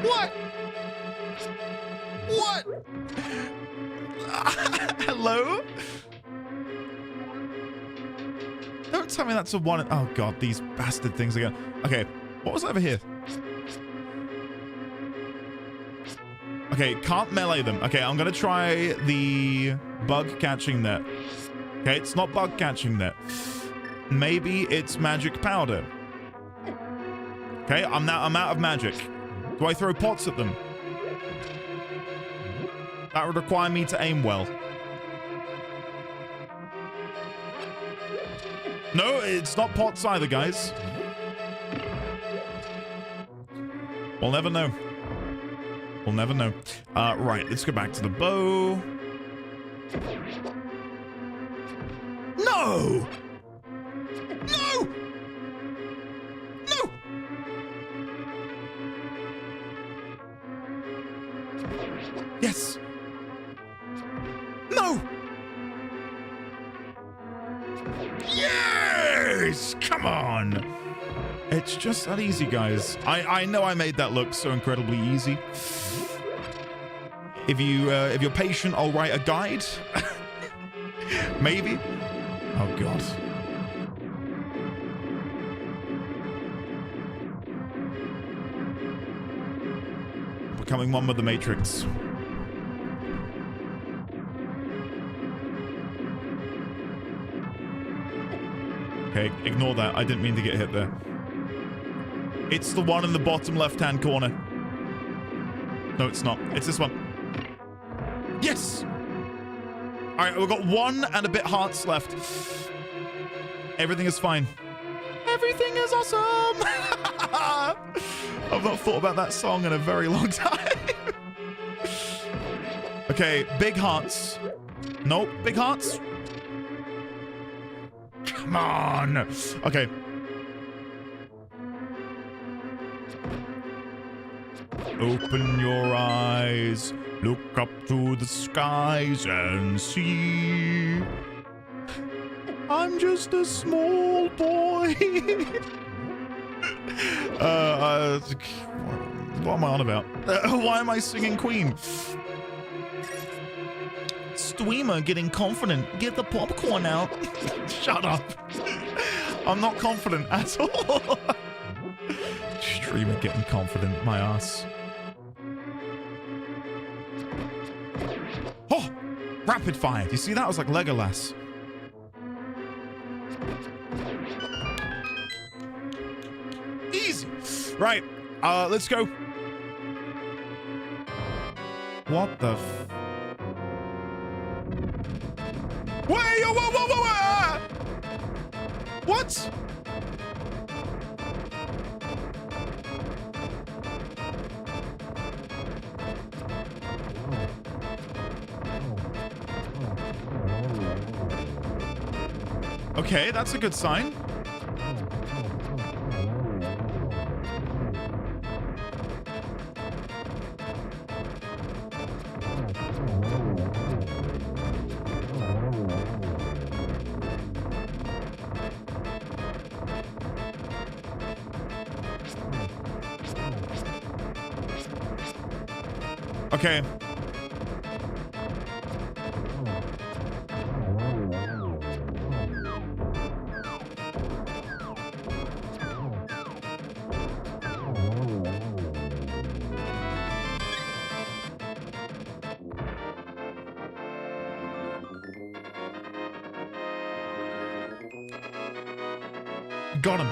What? What? Hello? Don't tell me that's a one. Oh god, these bastard things again. Okay, what was over here? Okay, can't melee them. Okay, I'm gonna try the bug catching net. Okay, it's not bug catching net. Maybe it's magic powder. Okay, I'm out of magic. Do I throw pots at them? That would require me to aim well. No, it's not pots either, guys. We'll never know. We'll never know. Right, let's go back to the bow. No! No! No! Yes! No! Yes! Come on! It's just that easy, guys. I know I made that look so incredibly easy. If you're patient, I'll write a guide. Maybe. Oh god. Becoming one with the Matrix. Okay, ignore that. I didn't mean to get hit there. It's the one in the bottom left-hand corner. No, it's not. It's this one. Yes! Alright, we've got 1 and a bit hearts left. Everything is fine. Everything is awesome! I've not thought about that song in a very long time. Okay, big hearts. Nope, big hearts. Come on. Okay. Open your eyes. Look up to the skies and see. I'm just a small boy. What am I on about? Why am I singing Queen? Streamer getting confident. Get the popcorn out. Shut up. I'm not confident at all. Streamer getting confident. My ass. Oh! Rapid fire. Do you see that? I was like Legolas. Easy. Right. Let's go. What the Wait, whoa. What? Okay, that's a good sign. Okay. Got him.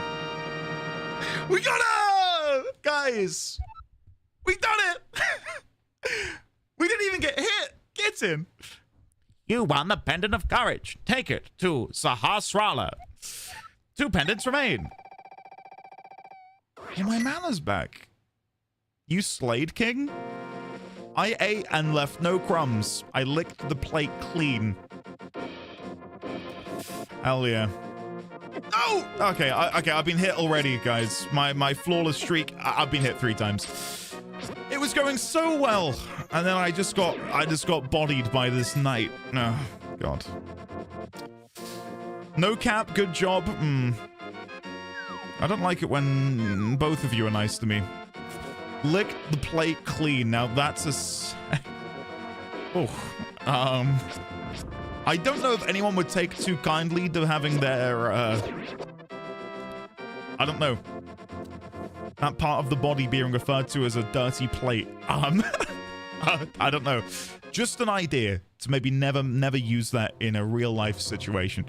We got him! Guys! We done it! We didn't even get hit! Get him! You won the Pendant of Courage. Take it to Sahasrara. 2 pendants remain. Oh, my mana's back. You slayed, King? I ate and left no crumbs. I licked the plate clean. Hell yeah. Oh! Okay, I've been hit already, guys. My flawless streak, I've been hit 3 times. It was going so well, and then I just got bodied by this knight. Oh, God. No cap, good job. I don't like it when both of you are nice to me. Lick the plate clean. Now that's a... Oh. I don't know if anyone would take too kindly to having their, I don't know. That part of the body being referred to as a dirty plate. I don't know. Just an idea to maybe never use that in a real life situation.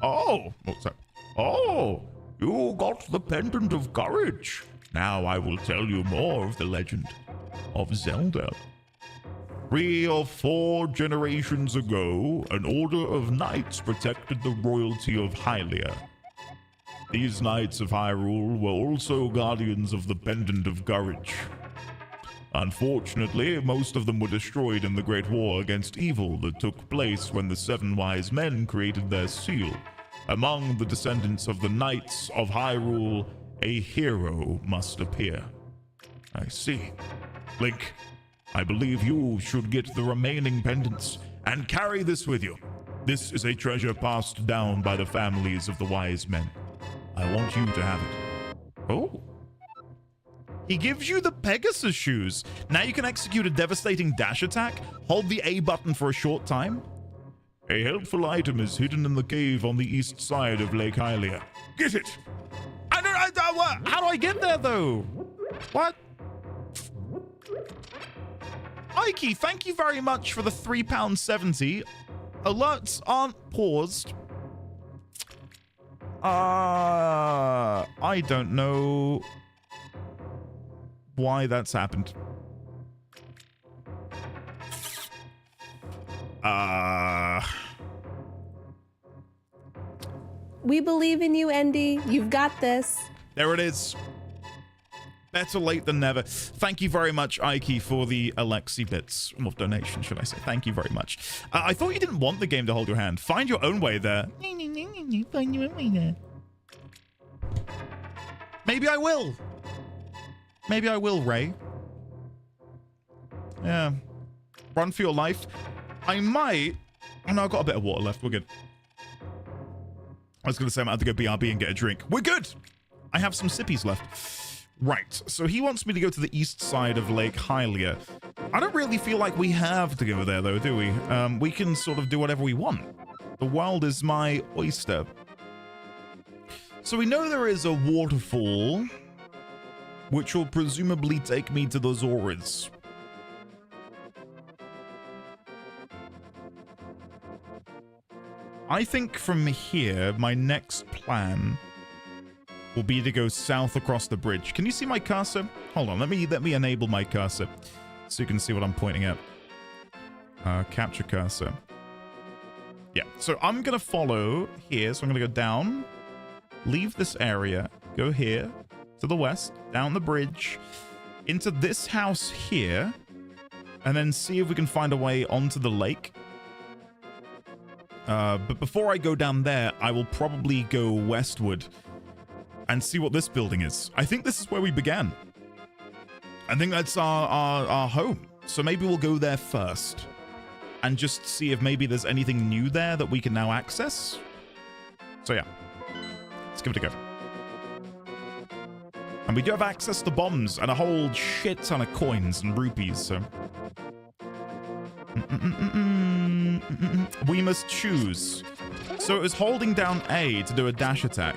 Oh, what's that? Oh, you got the Pendant of Courage. Now I will tell you more of the legend of Zelda. 3 or 4 generations ago, an order of knights protected the royalty of Hylia. These knights of Hyrule were also guardians of the Pendant of Courage. Unfortunately, most of them were destroyed in the Great War against evil that took place when the 7 wise men created their seal. Among the descendants of the Knights of Hyrule, a hero must appear. I see. Link, I believe you should get the remaining pendants and carry this with you. This is a treasure passed down by the families of the wise men. I want you to have it. Oh. He gives you the Pegasus shoes. Now you can execute a devastating dash attack. Hold the A button for a short time. A helpful item is hidden in the cave on the east side of Lake Hylia. Get it! How do I get there, though? What? Ike, thank you very much for the £3.70. Alerts aren't paused. I don't know why that's happened. We believe in you, Andy. You've got this. There it is. Better late than never. Thank you very much, Ike, for the Alexi bits of donation, should I say. Thank you very much. I thought you didn't want the game to hold your hand. Find your own way there. Find your own way there. Maybe I will. Maybe I will, Ray. Yeah. Run for your life. I might... Oh, no, I've got a bit of water left. We're good. I was going to say I might have to go BRB and get a drink. We're good! I have some sippies left. Right. So he wants me to go to the east side of Lake Hylia. I don't really feel like we have to go there, though, do we? We can sort of do whatever we want. The world is my oyster. So we know there is a waterfall, which will presumably take me to the Zorids. I think from here, my next plan will be to go south across the bridge. Can you see my cursor? Hold on, let me enable my cursor so you can see what I'm pointing at. Capture cursor. Yeah, so I'm gonna follow here, so I'm gonna go down, leave this area, go here, to the west, down the bridge, into this house here, and then see if we can find a way onto the lake. But before I go down there, I will probably go westward and see what this building is. I think this is where we began. I think that's our home. So maybe we'll go there first and just see if maybe there's anything new there that we can now access. So yeah, let's give it a go. And we do have access to bombs and a whole shit ton of coins and rupees, so... We must choose. So it was holding down A to do a dash attack.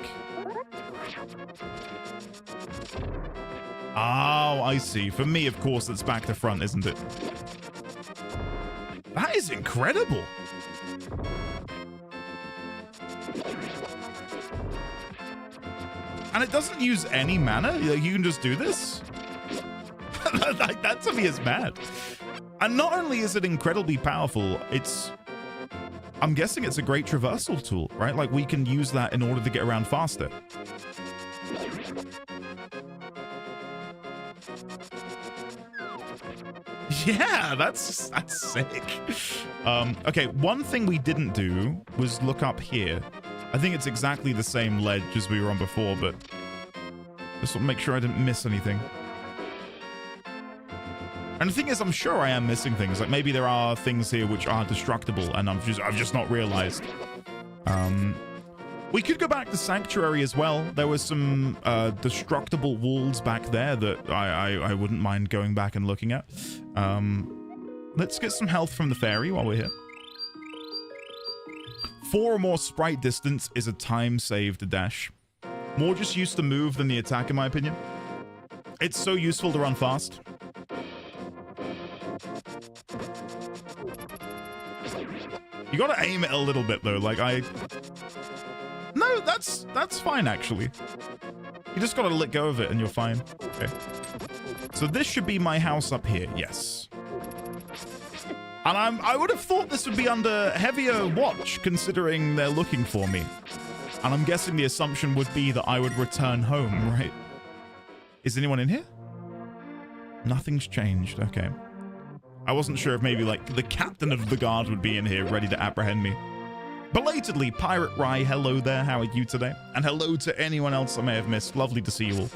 Oh, I see. For me, of course, it's back to front, isn't it? That is incredible. And it doesn't use any mana? Like, you can just do this? Like, that to me is mad. And not only is it incredibly powerful, it's... I'm guessing it's a great traversal tool, right? Like, we can use that in order to get around faster. Yeah, that's sick. Okay, one thing we didn't do was look up here. I think it's exactly the same ledge as we were on before, but just want to make sure I didn't miss anything. And the thing is, I'm sure I am missing things. Like, maybe there are things here which are destructible, and I've just not realized. We could go back to Sanctuary as well. There was some destructible walls back there that I wouldn't mind going back and looking at. Let's get some health from the fairy while we're here. 4 or more sprite distance is a time save to dash. More just used to move than the attack, in my opinion. It's so useful to run fast. You gotta aim it a little bit, though. Like, No, that's fine, actually. You just gotta let go of it and you're fine. Okay. So this should be my house up here, yes. And I would have thought this would be under heavier watch, considering they're looking for me. And I'm guessing the assumption would be that I would return home, right? Is anyone in here? Nothing's changed, okay. I wasn't sure if maybe, like, the captain of the guard would be in here ready to apprehend me. Belatedly, Pirate Rye, hello there, how are you today? And hello to anyone else I may have missed. Lovely to see you all.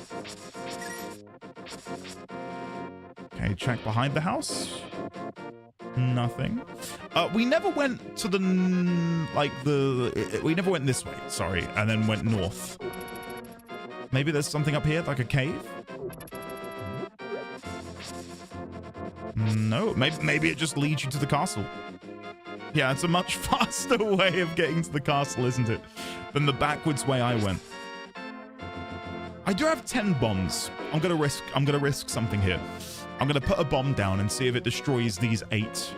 Okay, check behind the house. Nothing. We never went to the, we never went this way, sorry, and then went north. Maybe there's something up here, like a cave? No, maybe it just leads you to the castle. Yeah, it's a much faster way of getting to the castle, isn't it? Than the backwards way I went. I do have 10 bombs. I'm gonna risk something here. I'm gonna put a bomb down and see if it destroys these 8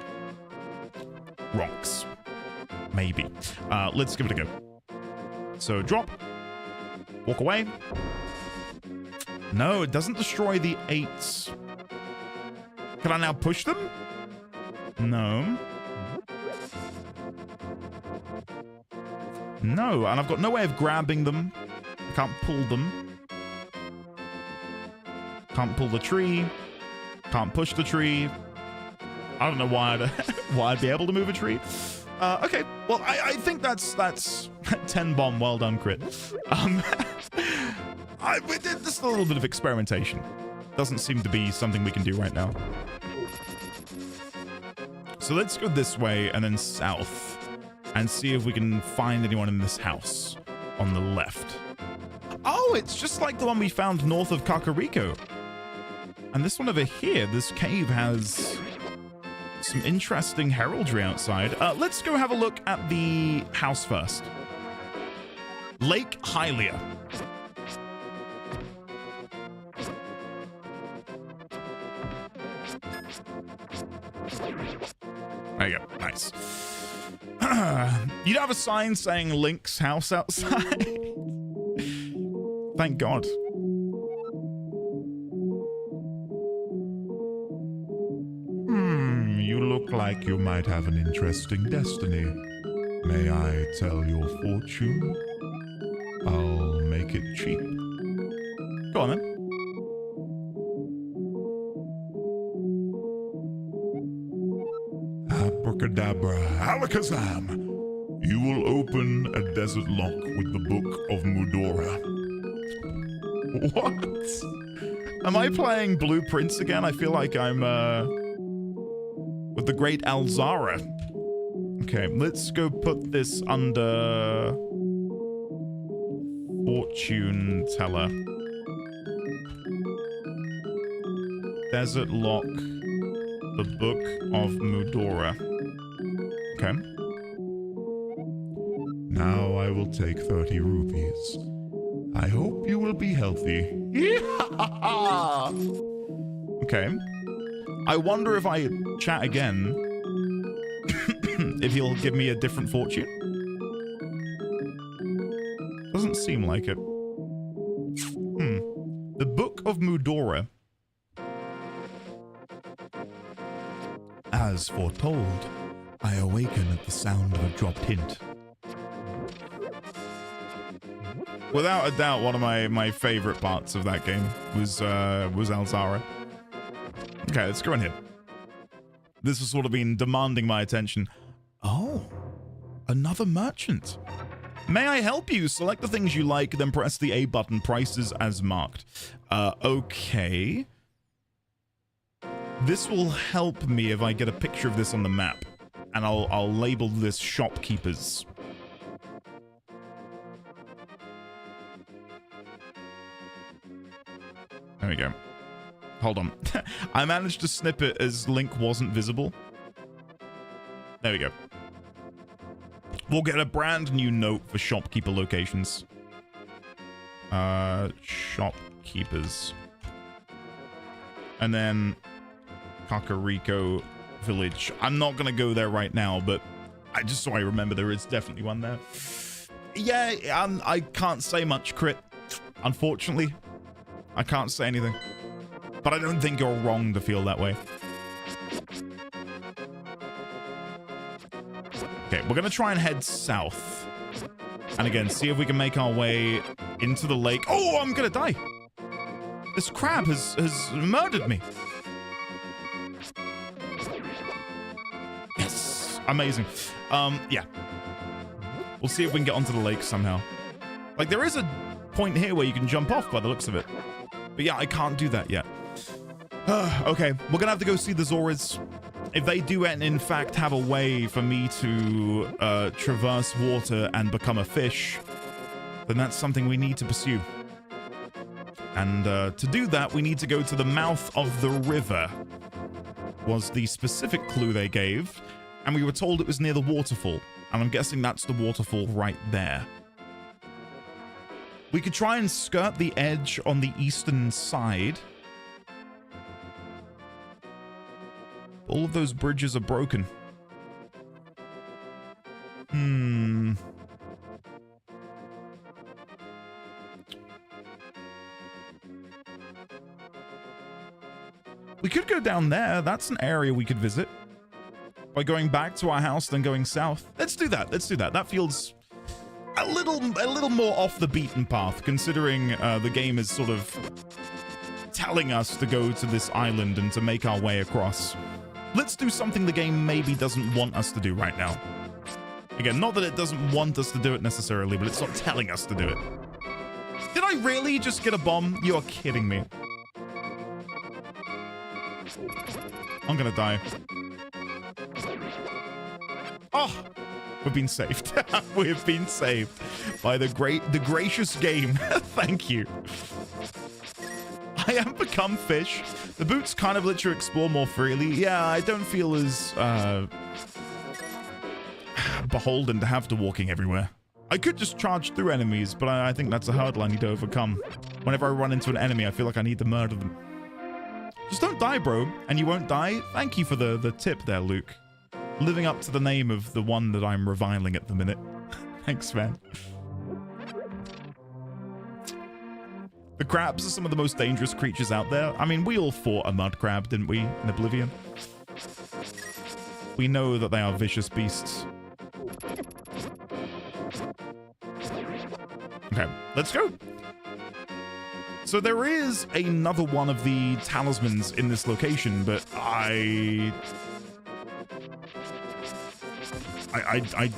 rocks. Maybe. Let's give it a go. So drop. Walk away. No, it doesn't destroy the 8s. Can I now push them? No. No, and I've got no way of grabbing them. I can't pull them. Can't pull the tree. Can't push the tree. I don't know why I'd be able to move a tree. Okay, well, I think that's 10 bomb. Well done, crit. We did just a little bit of experimentation. doesn't seem to be something we can do right now. So let's go this way and then south and see if we can find anyone in this house on the left. Oh, it's just like the one we found north of Kakariko. And this one over here, this cave has some interesting heraldry outside. Let's go have a look at the house first. Lake Hylia. There you go. Nice. You'd have a sign saying Link's house outside. Thank God. You look like you might have an interesting destiny. May I tell your fortune? I'll make it cheap. Go on then. Abracadabra, alakazam! You will open a desert lock with the Book of Mudora. What? Am I playing Blueprints again? I feel like I'm, with the great Alzara. Okay, let's go put this under Fortune Teller. Desert Lock, the Book of Mudora. Okay. Now I will take 30 rupees. I hope you will be healthy. Okay. I wonder if I chat again, if he'll give me a different fortune. Doesn't seem like it. The Book of Mudora. As foretold, I awaken at the sound of a dropped hint. Without a doubt, one of my favorite parts of that game was Alzara. Okay, let's go in here. This has sort of been demanding my attention. Oh, another merchant. May I help you? Select the things you like, then press the A button. Prices as marked. Okay. This will help me if I get a picture of this on the map, and I'll label this shopkeepers. There we go. Hold on. I managed to snip it as Link wasn't visible. There we go. We'll get a brand new note for shopkeeper locations. Shopkeepers. And then Kakariko Village. I'm not going to go there right now, but just so I remember, there is definitely one there. Yeah, I can't say much, Crit. Unfortunately. I can't say anything. But I don't think you're wrong to feel that way. Okay, we're going to try and head south. And again, see if we can make our way into the lake. Oh, I'm going to die. This crab has murdered me. Yes. Amazing. Yeah. We'll see if we can get onto the lake somehow. Like, there is a point here where you can jump off by the looks of it. But yeah, I can't do that yet. Okay, we're gonna have to go see the Zoras. If they do in fact have a way for me to traverse water and become a fish, then that's something we need to pursue. And to do that, we need to go to the mouth of the river, was the specific clue they gave. And we were told it was near the waterfall. And I'm guessing that's the waterfall right there. We could try and skirt the edge on the eastern side. All of those bridges are broken. We could go down there. That's an area we could visit. By going back to our house, then going south. Let's do that. Let's do that. That feels a little more off the beaten path, considering the game is sort of telling us to go to this island and to make our way across. Let's do something the game maybe doesn't want us to do right now. Again, not that it doesn't want us to do it necessarily, but it's not telling us to do it. Did I really just get a bomb? You're kidding me. I'm gonna die. Oh, we've been saved. We've been saved by the gracious game. Thank you. I have become fish. The boots kind of let you explore more freely. Yeah, I don't feel as beholden to have to walking everywhere. I could just charge through enemies, but I think that's a hurdle I need to overcome. Whenever I run into an enemy, I feel like I need to murder them. Just don't die, bro, and you won't die. Thank you for the tip there, Luke. Living up to the name of the one that I'm reviling at the minute. Thanks, man. The crabs are some of the most dangerous creatures out there. I mean, we all fought a mud crab, didn't we, in Oblivion? We know that they are vicious beasts. Okay, let's go. So there is another one of the talismans in this location, but I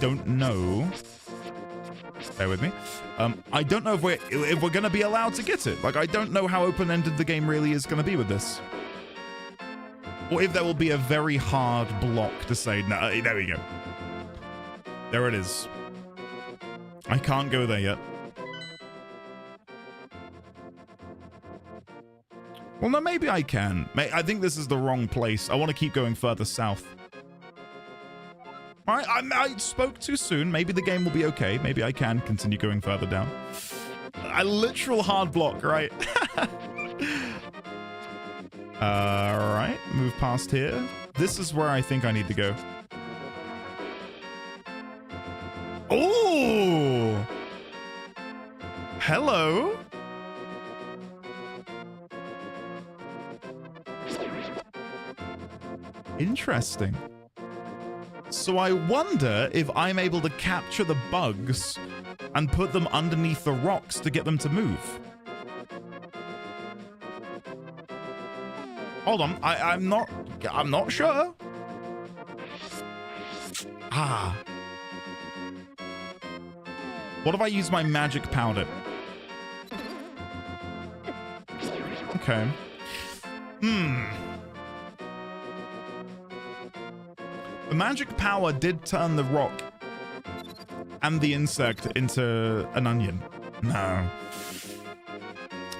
don't know. Bear with me. I don't know if we're gonna be allowed to get it. Like, I don't know how open-ended the game really is gonna be with this, or if there will be a very hard block to say no. There we go. There it is. I can't go there yet. Well, no, maybe I can. I think this is the wrong place. I want to keep going further south. All right, I spoke too soon. Maybe the game will be okay. Maybe I can continue going further down. A literal hard block, right? All right, move past here. This is where I think I need to go. Oh! Hello? Interesting. So I wonder if I'm able to capture the bugs and put them underneath the rocks to get them to move. Hold on, I'm not sure. Ah. What if I use my magic powder? Okay. The magic power did turn the rock and the insect into an onion. No.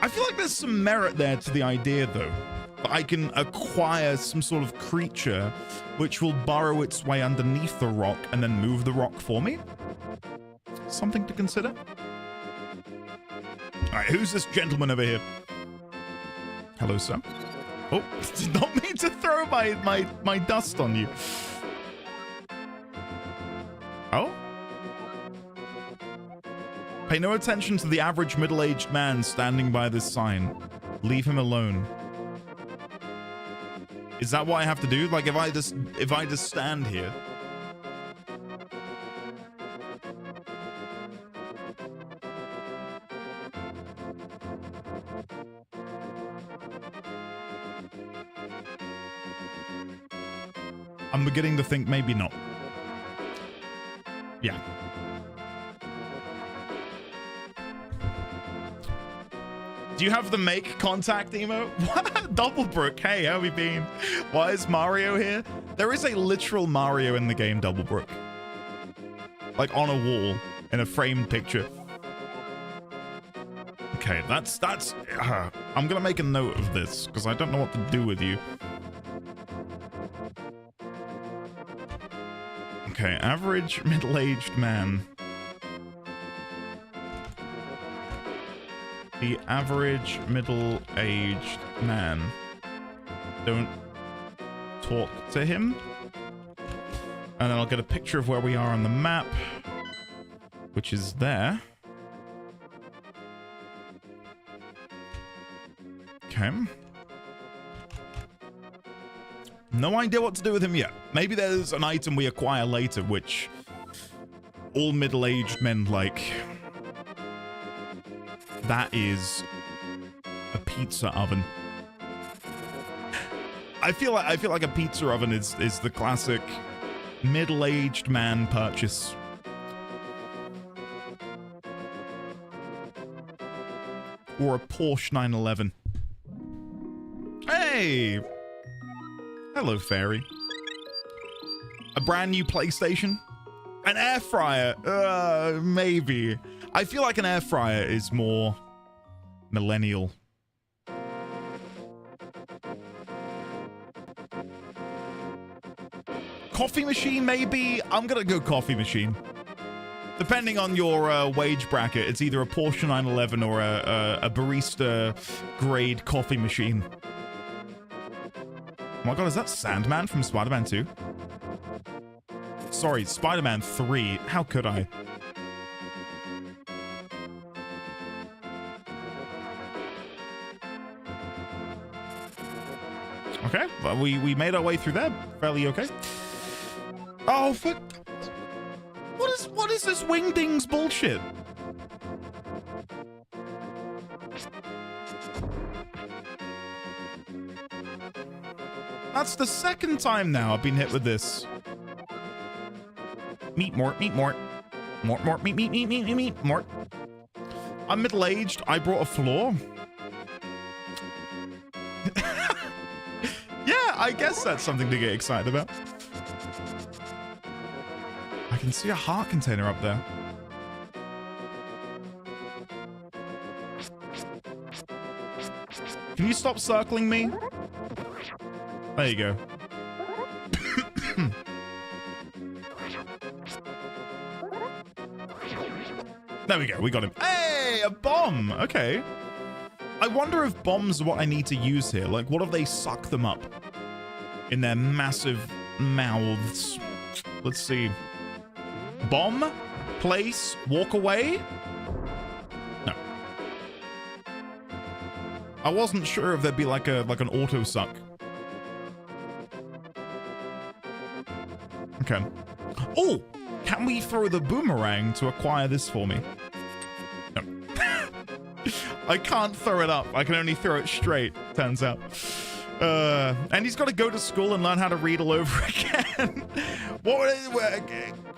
I feel like there's some merit there to the idea, though. That I can acquire some sort of creature which will burrow its way underneath the rock and then move the rock for me. Something to consider. All right, who's this gentleman over here? Hello, sir. Oh, did not mean to throw my dust on you. Oh? Pay no attention to the average middle-aged man standing by this sign. Leave him alone. Is that what I have to do? Like, if I just stand here? I'm beginning to think maybe not. Yeah. Do you have the make contact emote? What? Doublebrook, hey, how have you been? Why is Mario here? There is a literal Mario in the game, Doublebrook. Like on a wall, in a framed picture. Okay, that's I'm gonna make a note of this, because I don't know what to do with you. Okay, average middle-aged man. The average middle-aged man. Don't talk to him. And then I'll get a picture of where we are on the map, which is there. Okay. No idea what to do with him yet. Maybe there's an item we acquire later, which all middle-aged men like. That is a pizza oven. I feel like a pizza oven is the classic middle-aged man purchase. Or a Porsche 911. Hey! Hello, fairy. A brand new PlayStation? An air fryer? Maybe. I feel like an air fryer is more millennial. Coffee machine, maybe? I'm gonna go coffee machine. Depending on your wage bracket, it's either a Porsche 911 or a barista grade coffee machine. Oh my god, is that Sandman from Spider-Man 2? Sorry, Spider-Man 3. How could I? Okay, well, we made our way through there. Fairly okay. Oh, fuck. What is this Wingdings bullshit? That's the second time now I've been hit with this. Meat mort, meat mort. Mort, mort, meat, meat, meat, meat, meat, meat, mort. I'm middle-aged. I brought a floor. Yeah, I guess that's something to get excited about. I can see a heart container up there. Can you stop circling me? There you go. There we go. We got him. Hey, a bomb. Okay. I wonder if bombs are what I need to use here. Like, what if they suck them up in their massive mouths? Let's see. Bomb? Place? Walk away? No. I wasn't sure if there'd be like an auto suck. Okay. Oh! Can we throw the boomerang to acquire this for me? No. I can't throw it up. I can only throw it straight, turns out. And he's got to go to school and learn how to read all over again.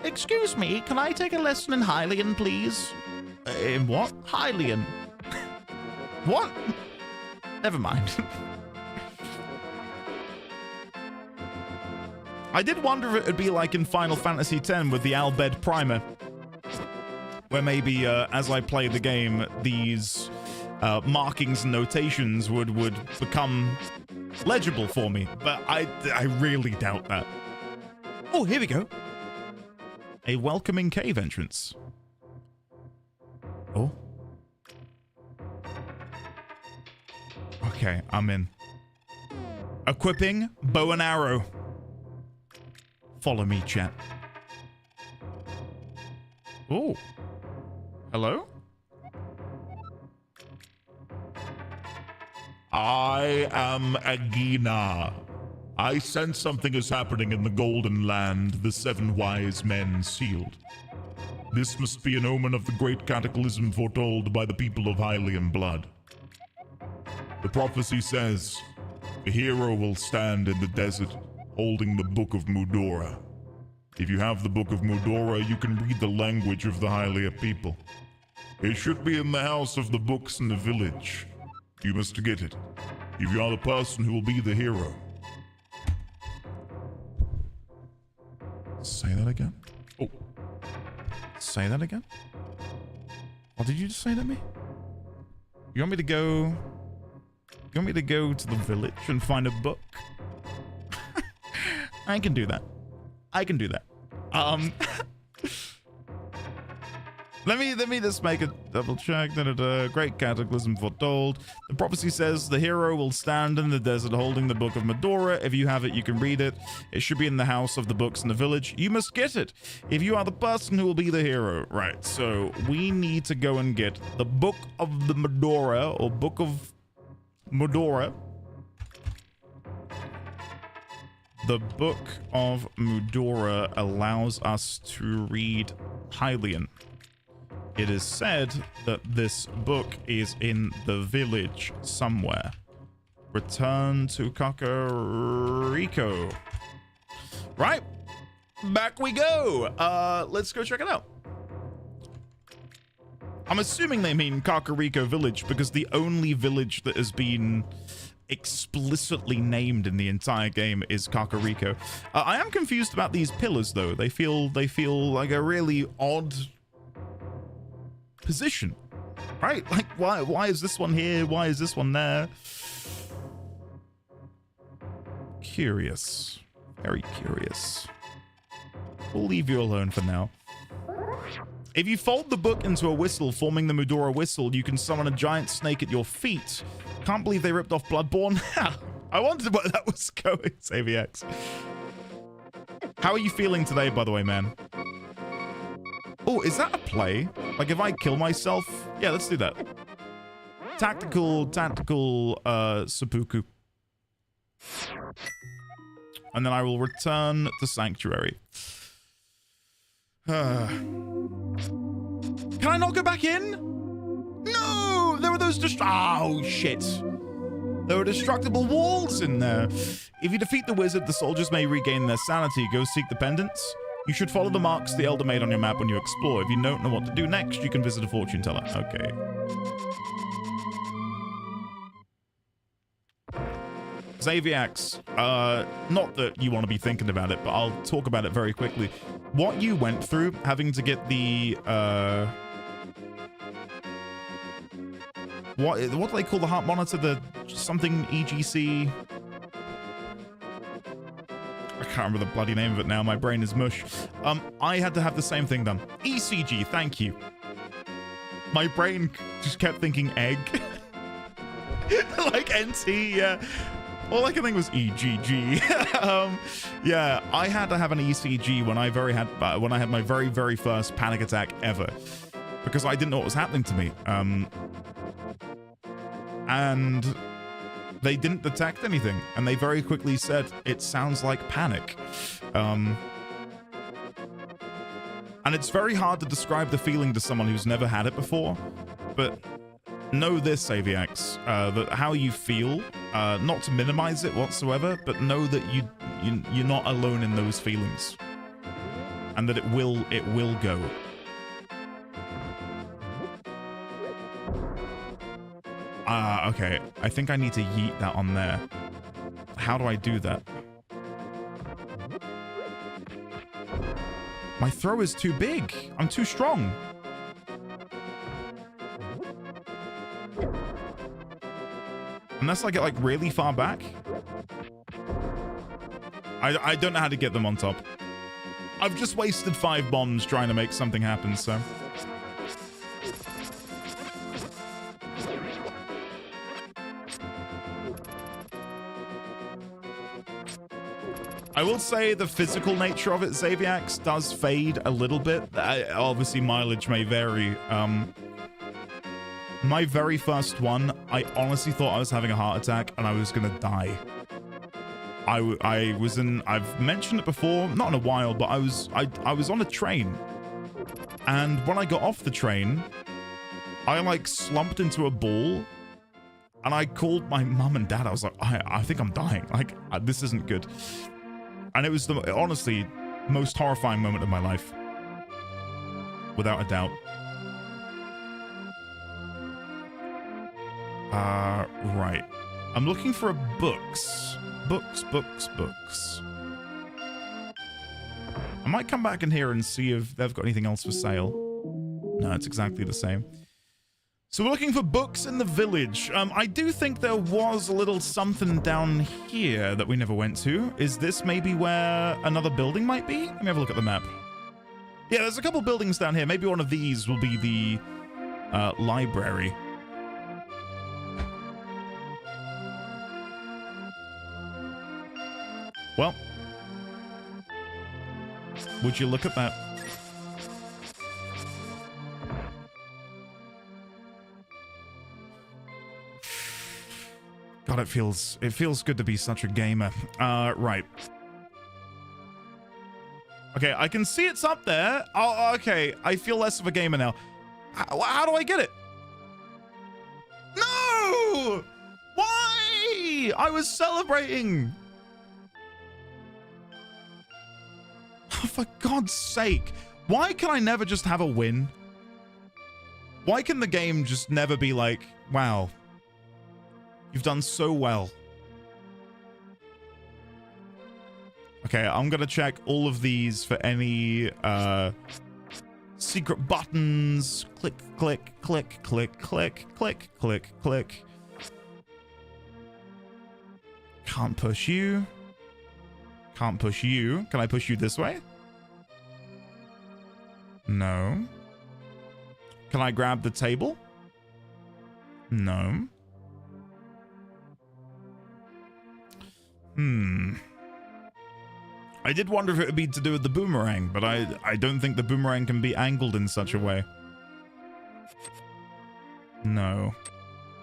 Excuse me, can I take a lesson in Hylian, please? In what? Hylian. What? Never mind. I did wonder if it would be like in Final Fantasy X with the Albed Primer, where maybe as I play the game, these markings and notations would become legible for me, but I really doubt that. Oh, here we go. A welcoming cave entrance. Oh. Okay, I'm in. Equipping bow and arrow. Follow me, chat. Oh. Hello? I am Agina. I sense something is happening in the Golden Land, the 7 wise men sealed. This must be an omen of the great cataclysm foretold by the people of Hylian blood. The prophecy says, the hero will stand in the desert holding the Book of Mudora. If you have the Book of Mudora, you can read the language of the Hylia people. It should be in the house of the books in the village. You must get it. If you are the person who will be the hero. Say that again? Oh. Say that again? What did you just say to me? You want me to go... You want me to go to the village and find a book? I can do that. I can do that. Let me just make a double check. Great cataclysm foretold. The prophecy says the hero will stand in the desert holding the Book of Medora. If you have it, you can read it. It should be in the house of the books in the village. You must get it if you are the person who will be the hero. Right, so we need to go and get the Book of the Medora, or Book of Medora. The Book of Mudora allows us to read Hylian. It is said that this book is in the village somewhere. Return to Kakariko. Right, back we go. Let's go check it out. I'm assuming they mean Kakariko village because the only village that has been explicitly named in the entire game is Kakariko. I am confused about these pillars, though. They feel like a really odd position, right? Like, why is this one here? Why is this one there? Curious. Very curious. We'll leave you alone for now. If you fold the book into a whistle, forming the Mudora whistle, you can summon a giant snake at your feet. Can't believe they ripped off Bloodborne. I wondered where that was going, AVX. How are you feeling today, by the way, man? Oh, is that a play? Like, if I kill myself? Yeah, let's do that. Tactical, seppuku. And then I will return to Sanctuary. Can I not go back in? No! There were those oh, shit. There were destructible walls in there. If you defeat the wizard, the soldiers may regain their sanity. Go seek the pendants. You should follow the marks the elder made on your map when you explore. If you don't know what to do next, you can visit a fortune teller. Okay. Xaviax, not that you want to be thinking about it, but I'll talk about it very quickly. What you went through, having to get the, what do they call the heart monitor? The something EGC? I can't remember the bloody name of it now. My brain is mush. I had to have the same thing done. ECG, thank you. My brain just kept thinking egg. Like NT, yeah. All I could think was EGG. Yeah, I had to have an ECG when I had my very, very first panic attack ever, because I didn't know what was happening to me. And they didn't detect anything, and they very quickly said it sounds like panic. And it's very hard to describe the feeling to someone who's never had it before, but know this, AVX, that how you feel, not to minimize it whatsoever, but know that you're not alone in those feelings, and that it will go. Okay, I think I need to yeet that on there. How do I do that? My throw is too big. I'm too strong. Unless I get, like, really far back. I don't know how to get them on top. I've just wasted 5 bombs trying to make something happen, so... I will say the physical nature of it, Xaviax, does fade a little bit. Obviously, mileage may vary. My very first one, I honestly thought I was having a heart attack and I was gonna die. I was in, I've mentioned it before, not in a while, but I was on a train. And when I got off the train, I like slumped into a ball and I called my mum and dad. I was like, I think I'm dying. Like, this isn't good. And it was the, honestly, most horrifying moment of my life. Without a doubt. Right. I'm looking for books. Books. I might come back in here and see if they've got anything else for sale. No, it's exactly the same. So we're looking for books in the village. I do think there was a little something down here that we never went to. Is this maybe where another building might be? Let me have a look at the map. Yeah, there's a couple buildings down here. Maybe one of these will be the library. Well, would you look at that? God, it feels good to be such a gamer. Right. Okay, I can see it's up there. Oh, okay. I feel less of a gamer now. How do I get it? No! Why? I was celebrating. Oh, for God's sake. Why can I never just have a win? Why can the game just never be like, wow, you've done so well. Okay, I'm gonna check all of these for any secret buttons. Click, click, click, click, click, click, click, click. Can't push you. Can't push you. Can I push you this way? No. Can I grab the table? No. I did wonder if it would be to do with the boomerang, but I don't think the boomerang can be angled in such a way. No.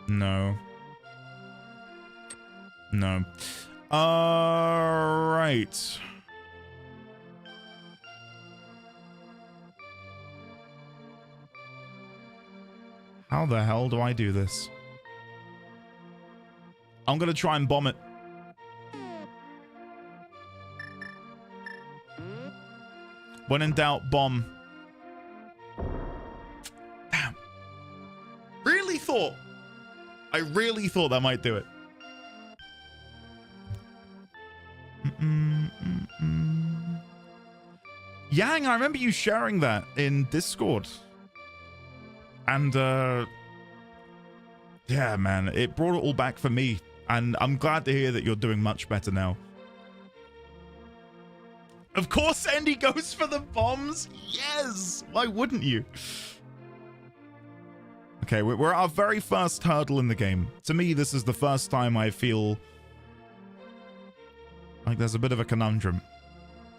No. No. Right. How the hell do I do this? I'm gonna try and bomb it. When in doubt, bomb. Damn. I really thought that might do it. Yang, I remember you sharing that in Discord. And, yeah, man, it brought it all back for me. And I'm glad to hear that you're doing much better now. Of course, Andy goes for the bombs. Yes. Why wouldn't you? Okay, we're at our very first hurdle in the game. To me, this is the first time I feel like there's a bit of a conundrum.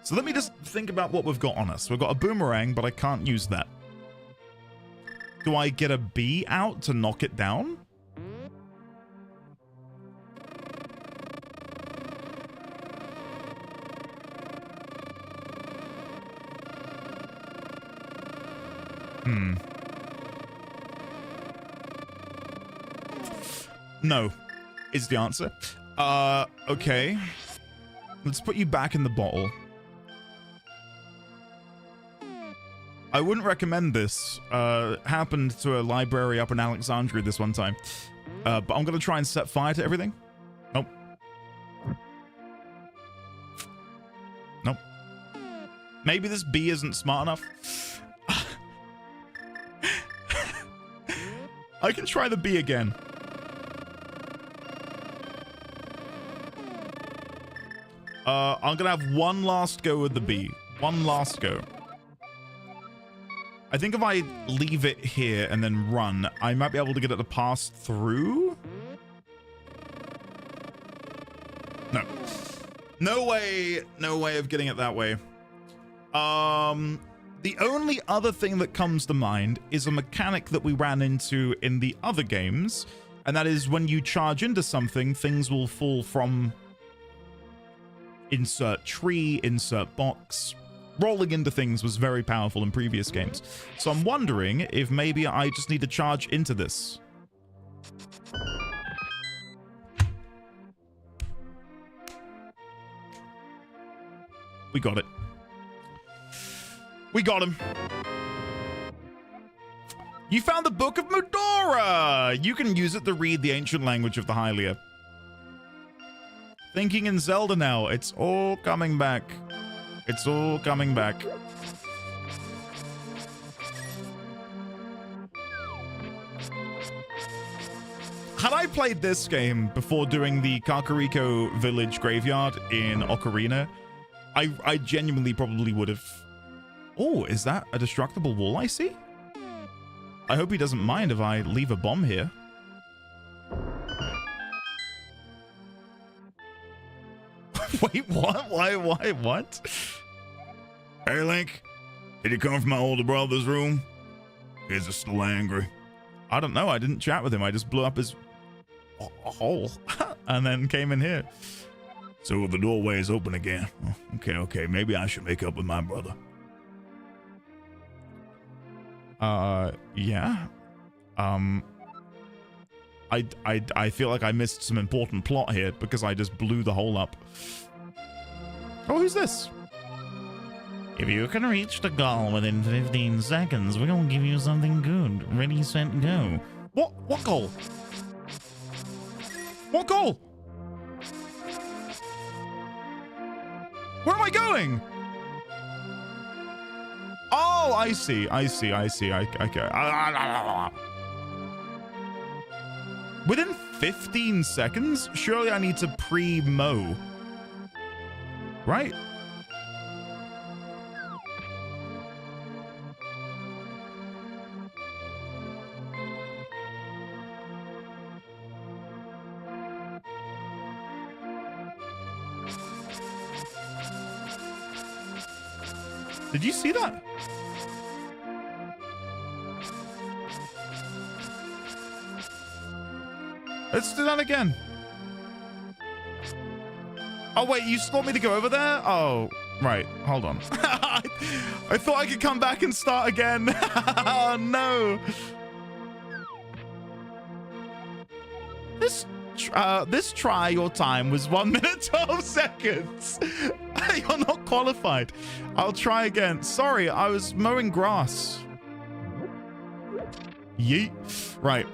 So let me just think about what we've got on us. We've got a boomerang, but I can't use that. Do I get a bee out to knock it down? No, is the answer. Okay. Let's put you back in the bottle. I wouldn't recommend this. Happened to a library up in Alexandria this one time. But I'm gonna try and set fire to everything. Nope. Nope. Maybe this bee isn't smart enough. I can try the bee again. I'm gonna have one last go with the bee. One last go. I think if I leave it here and then run, I might be able to get it to pass through. No. No way. No way of getting it that way. The only other thing that comes to mind is a mechanic that we ran into in the other games, and that is when you charge into something, things will fall from insert tree, insert box. Rolling into things was very powerful in previous games. So I'm wondering if maybe I just need to charge into this. We got it. We got him. You found the Book of Medora! You can use it to read the ancient language of the Hylia. Thinking in Zelda now. It's all coming back. It's all coming back. Had I played this game before doing the Kakariko village graveyard in Ocarina, I genuinely probably would have... Oh, is that a destructible wall I see? I hope he doesn't mind if I leave a bomb here. Wait, what? Why, what? Hey, Link. Did you come from my older brother's room? Is he still angry? I don't know. I didn't chat with him. I just blew up his hole and then came in here. So the doorway is open again. Okay. Maybe I should make up with my brother. Yeah. I feel like I missed some important plot here because I just blew the hole up. Oh, who's this? If you can reach the goal within 15 seconds, we're gonna give you something good. Ready, set, go. What goal? What goal? Where am I going? Oh, I see. Okay. Within 15 seconds? Surely I need to pre-mow. Right? Did you see that? Let's do that again. Oh, wait, you still want me to go over there? Oh, right. Hold on. I thought I could come back and start again. Oh, no. This try your time was 1 minute 12 seconds. You're not qualified. I'll try again. Sorry, I was mowing grass. Yeet. Right.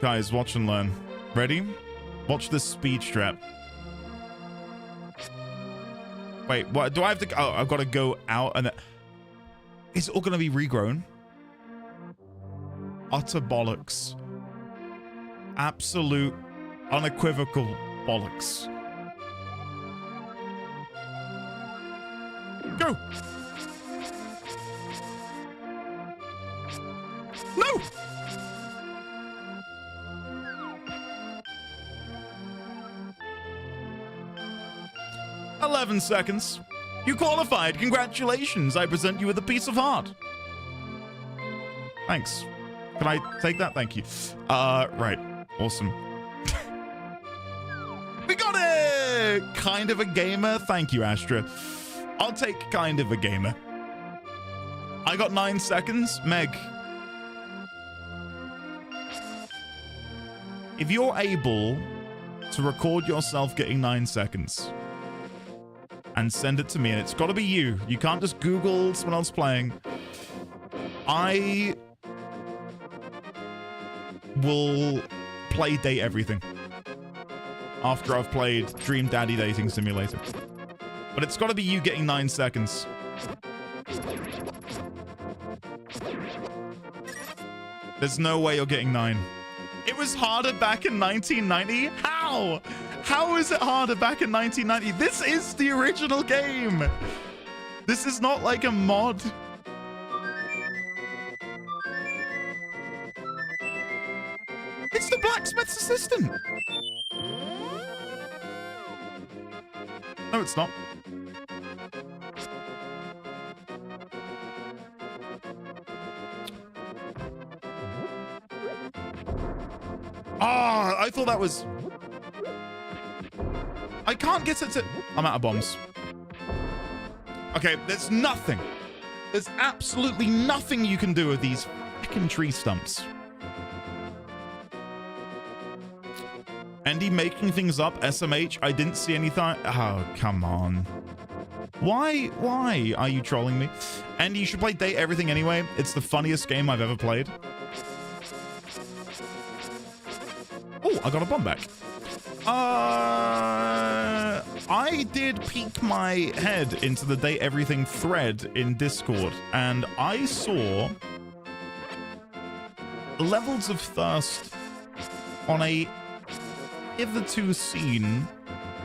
Guys, watch and learn. Ready? Watch this speed trap. Wait, what? Do I have to... Oh, I've got to go out and... Is it all going to be regrown? Utter bollocks. Absolute, unequivocal bollocks. Go! No! "11 seconds. You qualified. Congratulations. I present you with a piece of heart." Thanks. Can I take that? Thank you. Right. Awesome. We got it! Kind of a gamer. Thank you, Astra. I'll take kind of a gamer. I got 9 seconds. Meg. If you're able to record yourself getting 9 seconds and send it to me, and it's got to be you. You can't just Google someone else playing. I will play Date Everything after I've played Dream Daddy Dating Simulator. But it's got to be you getting 9 seconds. There's no way you're getting 9. It was harder back in 1990? How? How is it harder back in 1990? This is the original game. This is not like a mod. It's the blacksmith's assistant. No, it's not. Ah, I thought that was... I can't get it to... I'm out of bombs. Okay, there's nothing. There's absolutely nothing you can do with these fucking tree stumps. Andy making things up, SMH. I didn't see anything. Oh, come on. Why are you trolling me? Andy, you should play Date Everything anyway. It's the funniest game I've ever played. Oh, I got a bomb back. I did peek my head into the Date Everything thread in Discord, and I saw levels of thirst on a hitherto seen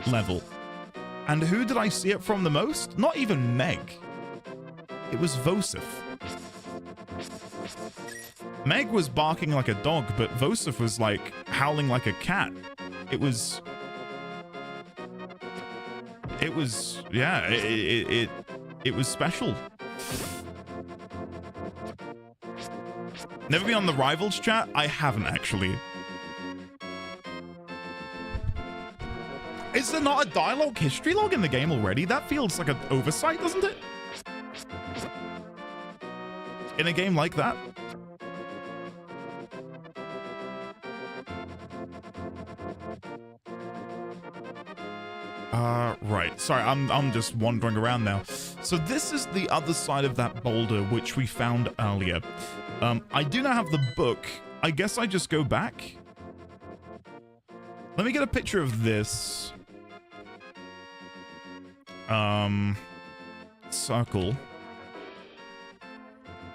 level. And who did I see it from the most? Not even Meg. It was Vosif. Meg was barking like a dog, but Vosif was like howling like a cat. It was, yeah, it was special. Never been on the Rivals chat? I haven't actually. Is there not a dialogue history log in the game already? That feels like an oversight, doesn't it? In a game like that? Right. Sorry, I'm just wandering around now. So this is the other side of that boulder, which we found earlier. I do not have the book. I guess I just go back. Let me get a picture of this. Circle.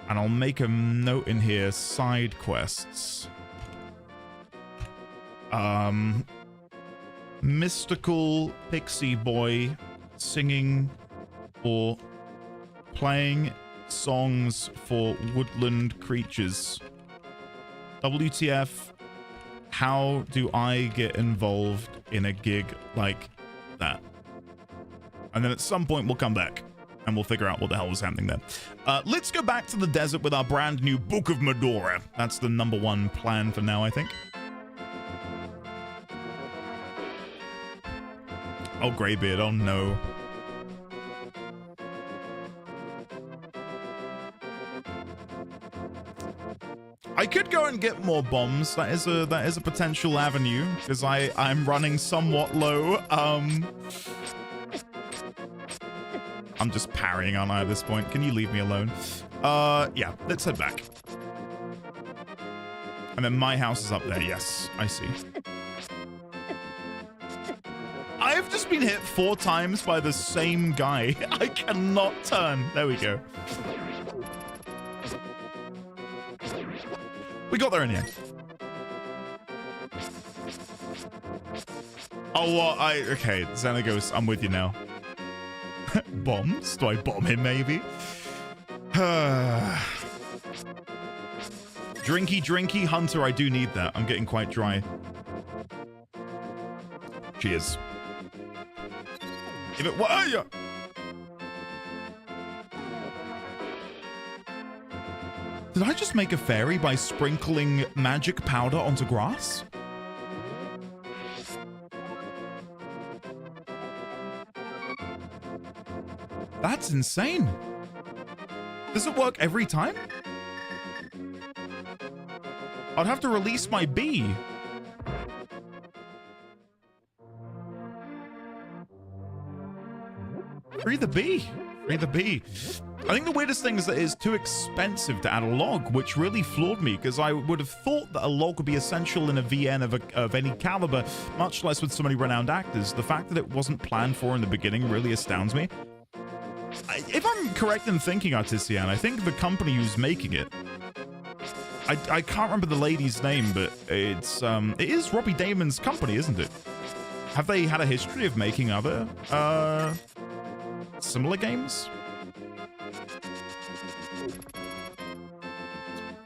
And I'll make a note in here, side quests. Mystical pixie boy singing or playing songs for woodland creatures. WTF, how do I get involved in a gig like that? And then at some point we'll come back and we'll figure out what the hell was happening there. Let's go back to the desert with our brand new Book of Medora. That's the #1 plan for now, I think. Oh, Greybeard, oh no. I could go and get more bombs. That is a potential avenue because I'm running somewhat low. I'm just parrying, aren't I, at this point? Can you leave me alone? Yeah, let's head back. And then my house is up there. Yes, I see. I've just been hit 4 times by the same guy. I cannot turn. There we go. We got there in the end. Oh, well, okay, Xenagos, I'm with you now. Bombs? Do I bomb him, maybe? Drinky, Hunter, I do need that. I'm getting quite dry. Cheers. If it were you. Did I just make a fairy by sprinkling magic powder onto grass? That's insane. Does it work every time? I'd have to release my bee. Free the bee. Free the bee. I think the weirdest thing is that it's too expensive to add a log, which really floored me, because I would have thought that a log would be essential in a VN of any caliber, much less with so many renowned actors. The fact that it wasn't planned for in the beginning really astounds me. If I'm correct in thinking, Artisian, I think the company who's making it, I can't remember the lady's name, but it is Robbie Damon's company, isn't it? Have they had a history of making other similar games?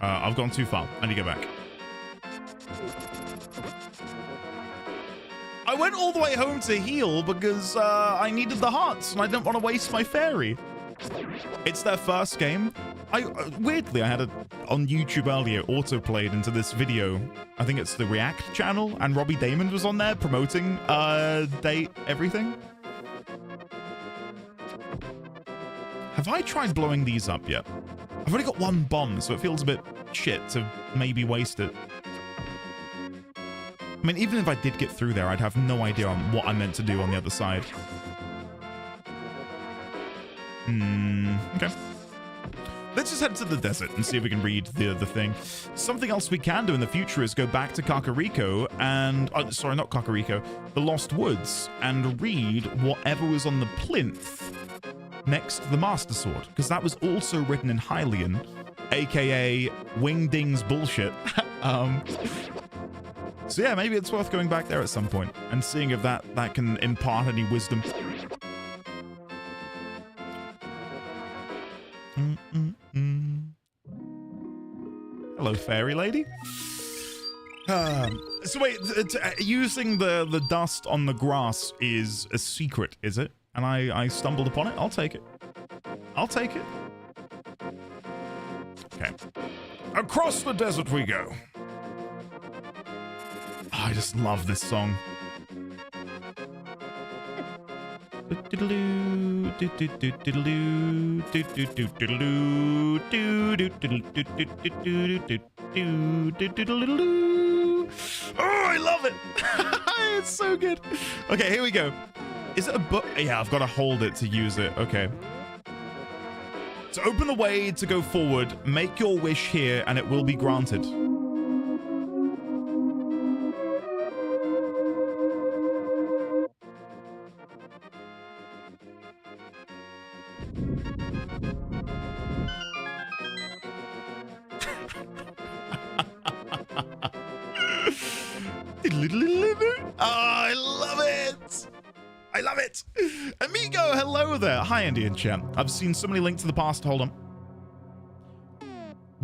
I've gone too far. I need to go back. I went all the way home to heal because I needed the hearts and I didn't want to waste my fairy. It's their first game. Weirdly, I had it on YouTube earlier, auto-played into this video. I think it's the React channel, and Robbie Damon was on there promoting date everything. Have I tried blowing these up yet? I've only got 1 bomb, so it feels a bit shit to maybe waste it. I mean, even if I did get through there, I'd have no idea on what I meant to do on the other side. Okay. Let's just head to the desert and see if we can read the thing. Something else we can do in the future is go back to Kakariko and... sorry, not Kakariko. The Lost Woods, and read whatever was on the plinth next to the Master Sword, because that was also written in Hylian, aka Wingding's bullshit. So yeah, maybe it's worth going back there at some point and seeing if that can impart any wisdom. Hello, fairy lady. So wait, using the dust on the grass is a secret, is it? And I stumbled upon it? I'll take it. I'll take it. Okay. Across the desert we go. Oh, I just love this song. Oh, I love it. It's so good. Okay, here we go. Is it a book? Yeah, I've got to hold it to use it. Okay. To open the way to go forward, make your wish here and it will be granted. Oh, I love it. I love it. Amigo, hello there. Hi, Indian chat. I've seen so many links to the past. Hold on.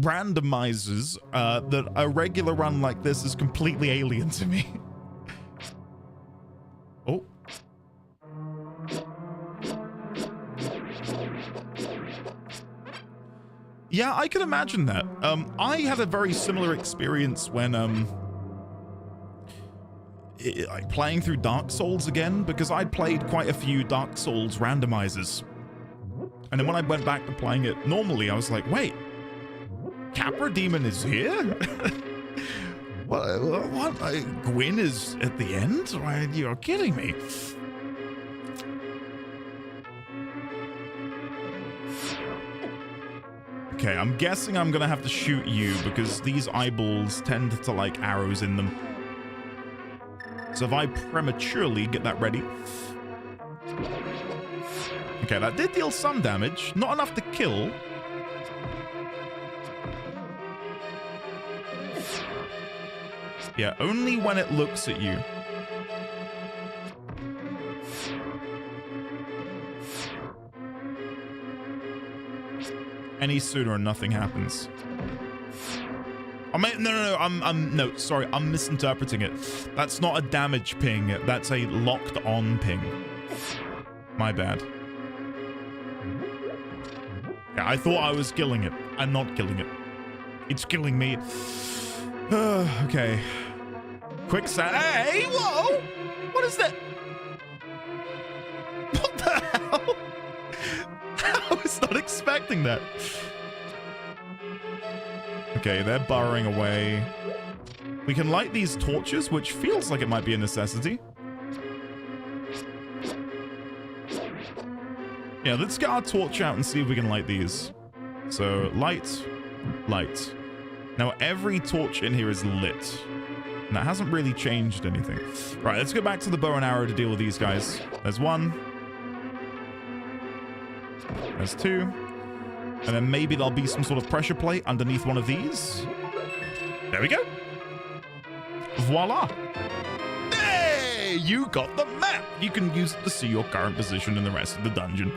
Randomizers that a regular run like this is completely alien to me. Oh. Yeah, I can imagine that. I had a very similar experience when like playing through Dark Souls again, because I'd played quite a few Dark Souls randomizers. And then when I went back to playing it normally, I was like, wait, Capra Demon is here? What? Gwyn is at the end? You're kidding me. Okay, I'm guessing I'm gonna have to shoot you because these eyeballs tend to like arrows in them. So if I prematurely get that ready. Okay, that did deal some damage. Not enough to kill. Yeah, only when it looks at you. Any sooner and nothing happens. I mean, no, sorry, I'm misinterpreting it. That's not a damage ping, that's a locked on ping. My bad. Yeah, I thought I was killing it. I'm not killing it. It's killing me. Okay. Quick sound. Hey, whoa! What is that? What the hell? I was not expecting that. Okay, they're burrowing away. We can light these torches, which feels like it might be a necessity. Yeah, let's get our torch out and see if we can light these. So, light, light. Now, every torch in here is lit. And that hasn't really changed anything. Right, let's go back to the bow and arrow to deal with these guys. There's one. There's two. And then maybe there'll be some sort of pressure plate underneath one of these. There we go. Voila. Hey, you got the map. You can use it to see your current position in the rest of the dungeon.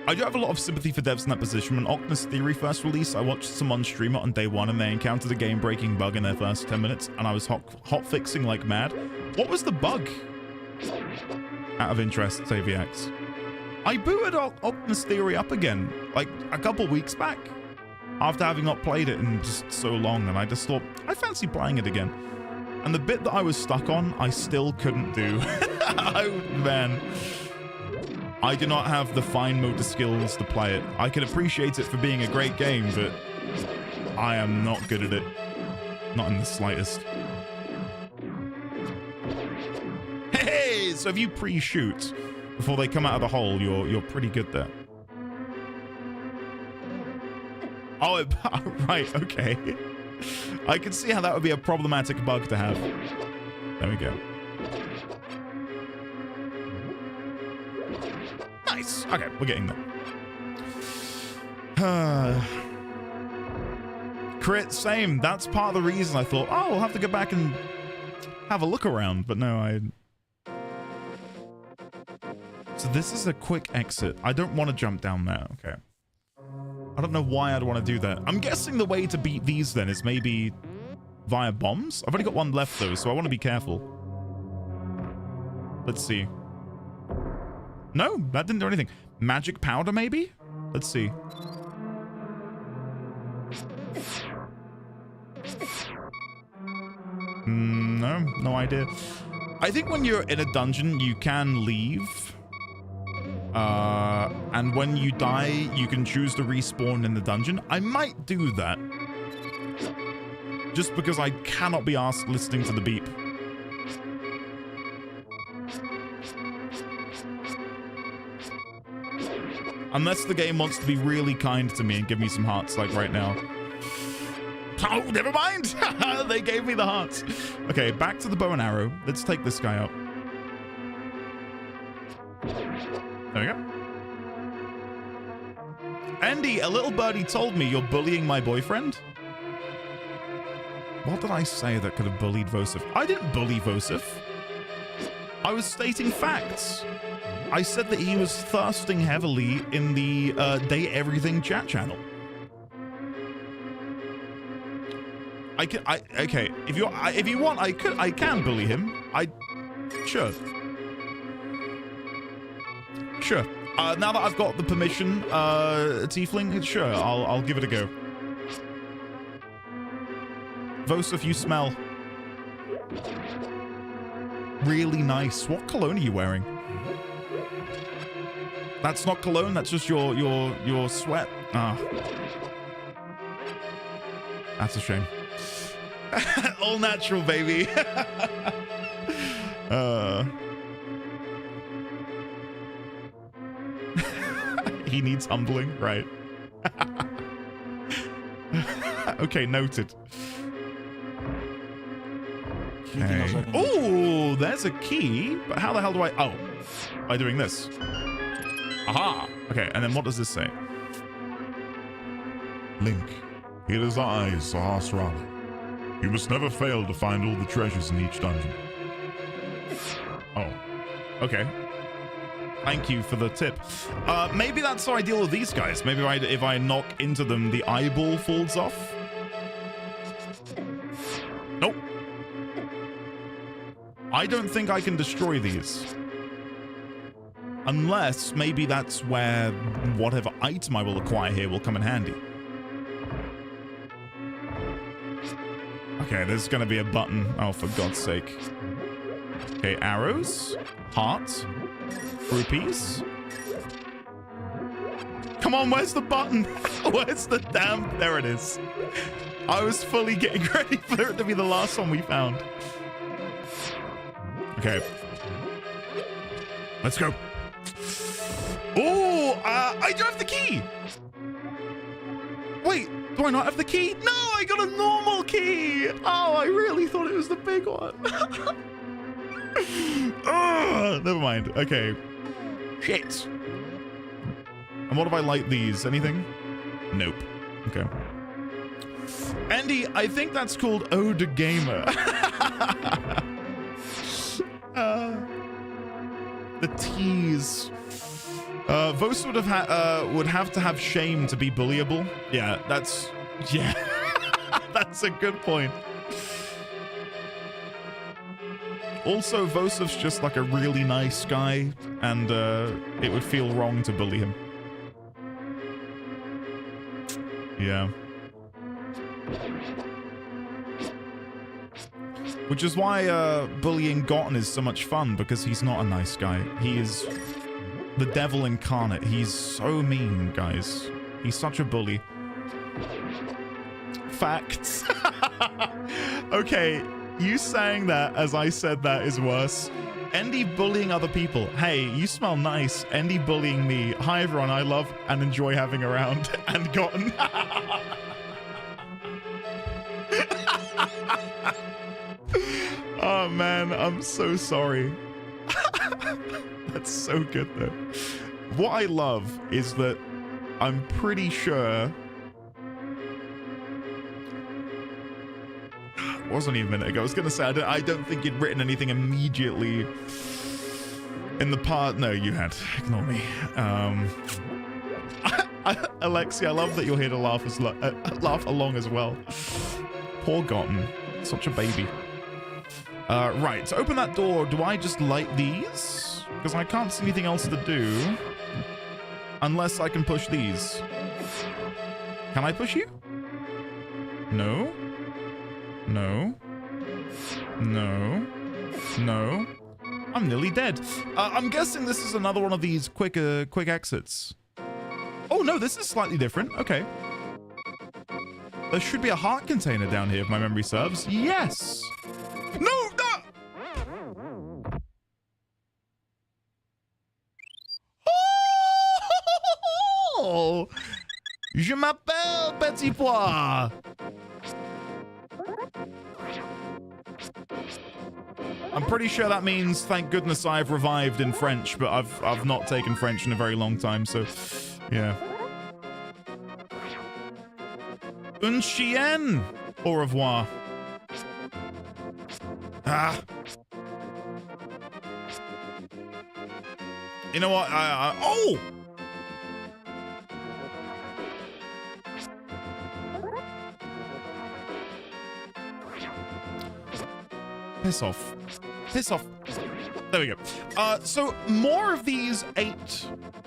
I do have a lot of sympathy for devs in that position. When Ocnus Theory first released, I watched someone stream it on day one and they encountered a game-breaking bug in their first 10 minutes and I was hot-fixing like mad. What was the bug? Out of interest, SaveX. I booted Ocnus Theory up again, like a couple weeks back, after having not played it in just so long, and I just thought, I fancy playing it again. And the bit that I was stuck on, I still couldn't do. Oh, man. I do not have the fine motor skills to play it. I can appreciate it for being a great game, but I am not good at it. Not in the slightest. Hey, so if you pre-shoot before they come out of the hole, you're pretty good there. Oh, right, okay. I can see how that would be a problematic bug to have. There we go. Nice. Okay, we're getting there. Crit, same. That's part of the reason I thought, oh, we'll have to go back and have a look around, but no, So this is a quick exit. I don't want to jump down there. Okay. I don't know why I'd want to do that. I'm guessing the way to beat these then is maybe via bombs. I've only got one left though, so I want to be careful. Let's see. No, that didn't do anything. Magic powder maybe? Let's see. No idea. I think when you're in a dungeon, you can leave. And when you die, you can choose to respawn in the dungeon. I might do that. Just because I cannot be asked listening to the beep. Unless the game wants to be really kind to me and give me some hearts like right now. Oh, never mind. They gave me the hearts. Okay, back to the bow and arrow. Let's take this guy out. There we go. Andy, a little birdie told me you're bullying my boyfriend. What did I say that could have bullied Vosif? I didn't bully Vosif. I was stating facts. I said that he was thirsting heavily in the Day Everything chat channel. Okay. If you want, I can bully him. Sure. Now that I've got the permission, Tiefling, sure, I'll give it a go. Vosif, you smell really nice. What cologne are you wearing? That's not cologne, that's just your sweat. Ah. That's a shame. All natural, baby. He needs humbling, right? Okay, noted. Okay. Oh, there's a key. But how the hell do I... Oh, by doing this. Aha. Okay, and then what does this say? Link, it is I, Sahasrara. You must never fail to find all the treasures in each dungeon. Oh, okay. Thank you for the tip. Maybe that's how I deal with these guys. Maybe if I knock into them, the eyeball falls off. Nope. I don't think I can destroy these. Unless maybe that's where whatever item I will acquire here will come in handy. Okay, there's gonna be a button. Oh, for God's sake. Okay, arrows. Hearts. Rupees. Come on, where's the button? Where's the damn... There it is. I was fully getting ready for it to be the last one we found. Okay. Let's go. Oh, I do have the key. Wait, do I not have the key? No, I got a normal key. Oh, I really thought it was the big one. Oh, never mind. Okay. Shit. And what if I light these? Anything? Nope. Okay. Andy, I think that's called Ode Gamer. The tease. Vos would have to have shame to be bullyable. Yeah, that's that's a good point. Also, Vosif's just like a really nice guy, and it would feel wrong to bully him. Yeah. Which is why bullying Gotten is so much fun, because he's not a nice guy. He is the devil incarnate. He's so mean, guys. He's such a bully. Facts. Okay, you saying that as I said that is worse. Andy bullying other people. Hey, you smell nice. Andy bullying me. Hi, everyone. I love and enjoy having around. And Gotten. Oh, man. I'm so sorry. That's so good, though. What I love is that I'm pretty sure... It wasn't even a minute ago. I was going to say, I don't think you'd written anything immediately in the part. No, you had. Ignore me. Alexia, I love that you're here to laugh along as well. Poor Gotten. Such a baby. Right, to open that door, do I just light these? Because I can't see anything else to do. Unless I can push these. Can I push you? No. No. No. No. I'm nearly dead. I'm guessing this is another one of these quick exits. Oh, no, this is slightly different. Okay. There should be a heart container down here if my memory serves. Yes. No, no. Oh, je m'appelle Petit Pois. I'm pretty sure that means thank goodness I've revived in French, but I've not taken French in a very long time, so yeah. Un chien. Au revoir. Ah. You know what? Oh! Piss off. Piss off. There we go. So more of these 8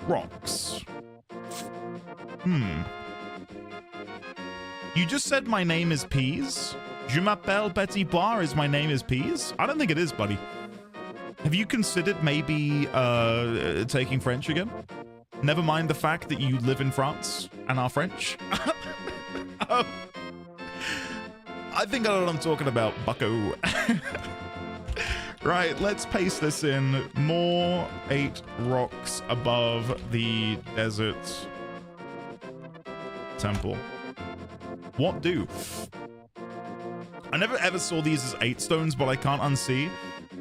rocks. You just said my name is Peas? Je m'appelle Petit Pois is my name is Peas? I don't think it is, buddy. Have you considered maybe taking French again? Never mind the fact that you live in France and are French. I think I know what I'm talking about, bucko. Right, let's paste this in. More 8 rocks above the desert temple. What do? I never ever saw these as 8 stones, but I can't unsee.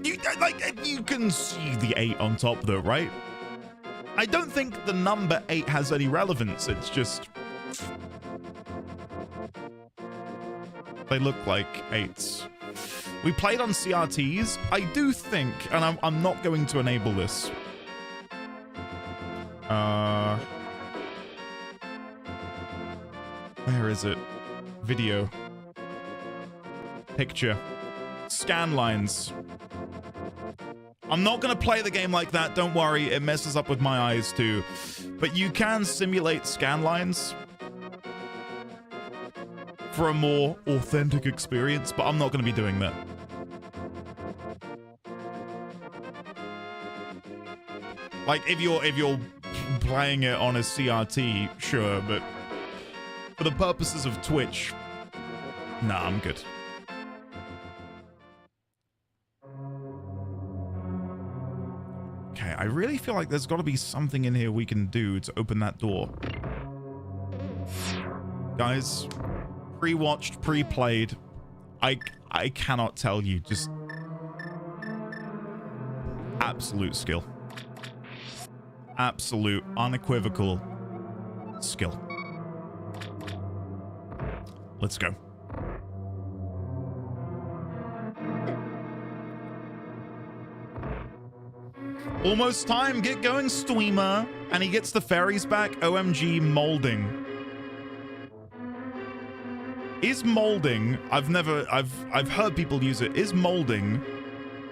You can see the 8 on top though, right? I don't think the number 8 has any relevance. It's just they look like 8s. We played on CRTs. I do think, and I'm not going to enable this. Where is it? Video. Picture. Scan lines. I'm not going to play the game like that. Don't worry. It messes up with my eyes too. But you can simulate scan lines for a more authentic experience, but I'm not going to be doing that. Like if you're playing it on a CRT, sure, but for the purposes of Twitch, nah, I'm good. Okay, I really feel like there's got to be something in here we can do to open that door. Guys, pre-watched, pre-played. I cannot tell you, just absolute skill. Absolute, unequivocal skill. Let's go. Almost time. Get going, streamer. And he gets the fairies back. OMG, molding. Is molding, I've heard people use it. Is molding,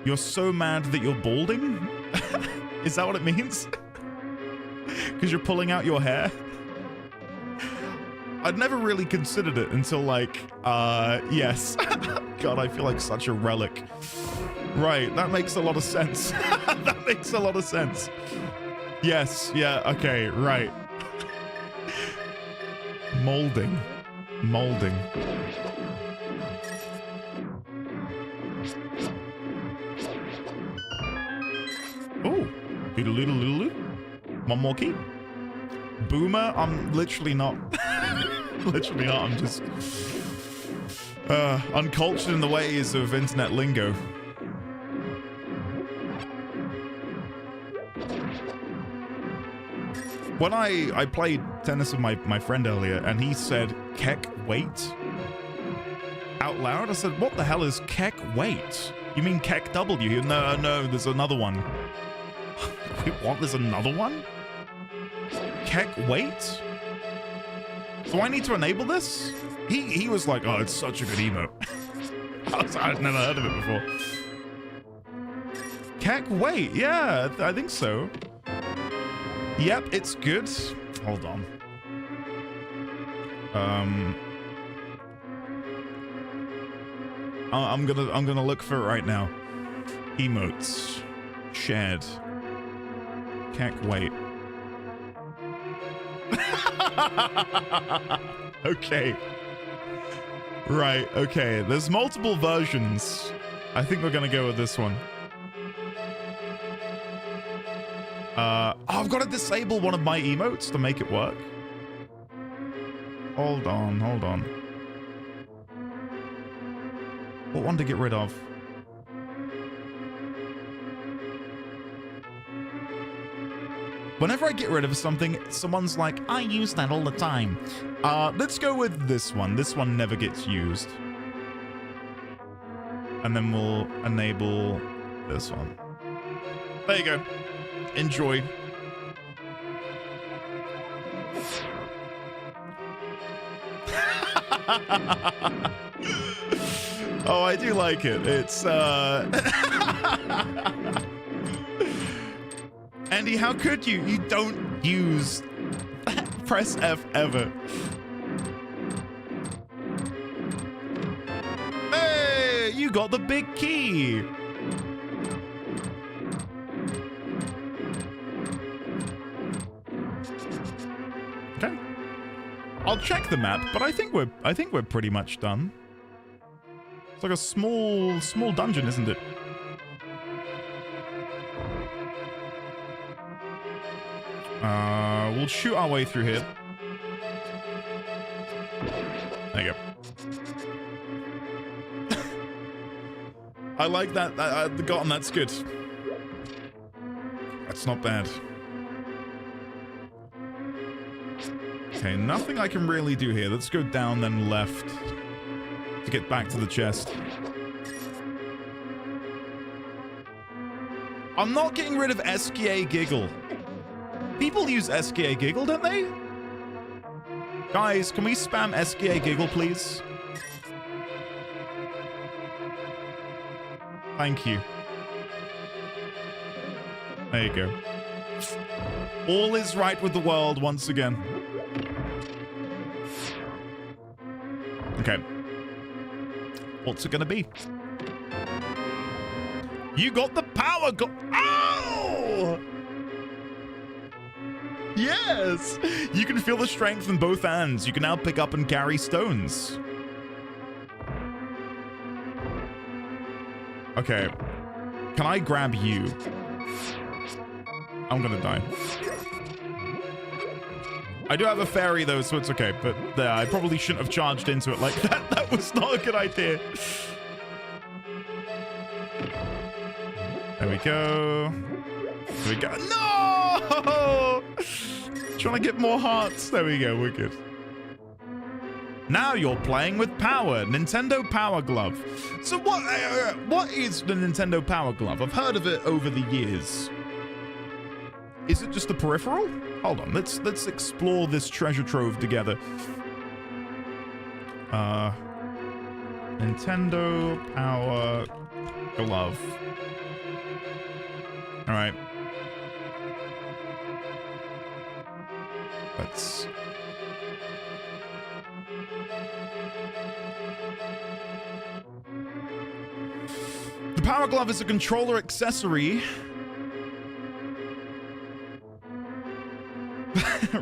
you're so mad that you're balding? Is that what it means? Because you're pulling out your hair? I'd never really considered it until like, yes. God, I feel like such a relic. Right, that makes a lot of sense. That makes a lot of sense. Yes, yeah, okay, right. Molding. Molding. Oh, doodle-doodle-doodle. One more key. Boomer, I'm literally not. Literally not, I'm just uncultured in the ways of internet lingo. When I played tennis with my friend earlier, and he said, Keck, wait. Out loud, I said, what the hell is Keck, wait? You mean Keck W? No, there's another one. Wait, what? There's another one? Keck, wait? Do I need to enable this? He was like, oh, it's such a good emote. I'd never heard of it before. Keck, wait, yeah, I think so. Yep, it's good. Hold on. I'm gonna look for it right now. Emotes. Shared. Can't wait. Okay. Right, okay. There's multiple versions. I think we're gonna go with this one. I've got to disable one of my emotes to make it work. Hold on. What one to get rid of? Whenever I get rid of something, someone's like, I use that all the time. Let's go with this one. This one never gets used. And then we'll enable this one. There you go. Enjoy. Oh, I do like it. It's, Andy, how could you? You don't use press F ever. Hey, you got the big key. Okay. I'll check the map, but I think we're pretty much done. It's like a small dungeon, isn't it? We'll shoot our way through here. There you go. I like that. The gotten, that's good. That's not bad. Okay, nothing I can really do here. Let's go down, then left to get back to the chest. I'm not getting rid of SKA Giggle. People use SKA Giggle, don't they? Guys, can we spam SKA Giggle, please? Thank you. There you go. All is right with the world once again. Okay. What's it gonna be? You got the power Oh! Yes! You can feel the strength in both hands. You can now pick up and carry stones. Okay. Can I grab you? I'm gonna die. I do have a fairy though, so it's okay. But I probably shouldn't have charged into it like that. That was not a good idea. There we go. There we go. No! Trying to get more hearts. There we go. We're good. Now you're playing with power. Nintendo Power Glove. So what is the Nintendo Power Glove? I've heard of it over the years. Is it just a peripheral? Hold on. Let's explore this treasure trove together. Nintendo Power Glove. All right. Let's... The Power Glove is a controller accessory.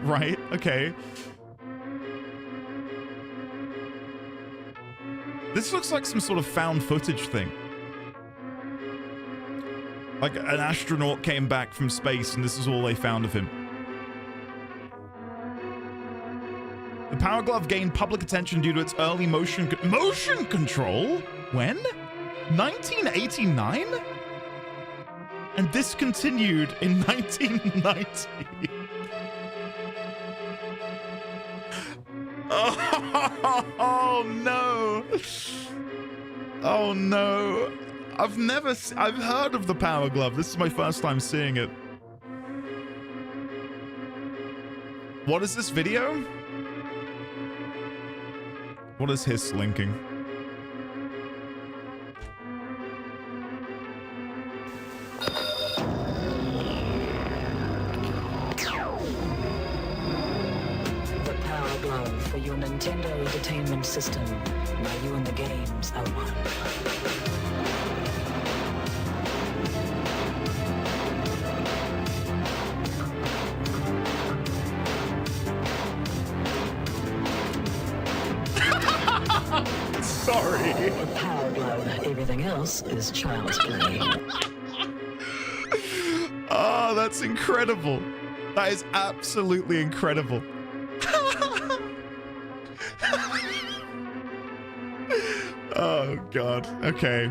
Right, okay. This looks like some sort of found footage thing. Like an astronaut came back from space and this is all they found of him. The Power Glove gained public attention due to its early motion control? When? 1989? And discontinued in 1990. Oh no. Oh no. I've heard of the Power Glove. This is my first time seeing it. What is this video? What is his linking? The Power Glove for your Nintendo Entertainment System. Now you and the games are one. Sorry. The Power Glove. Everything else is child's play. Oh, that's incredible. That is absolutely incredible. Oh, God. Okay.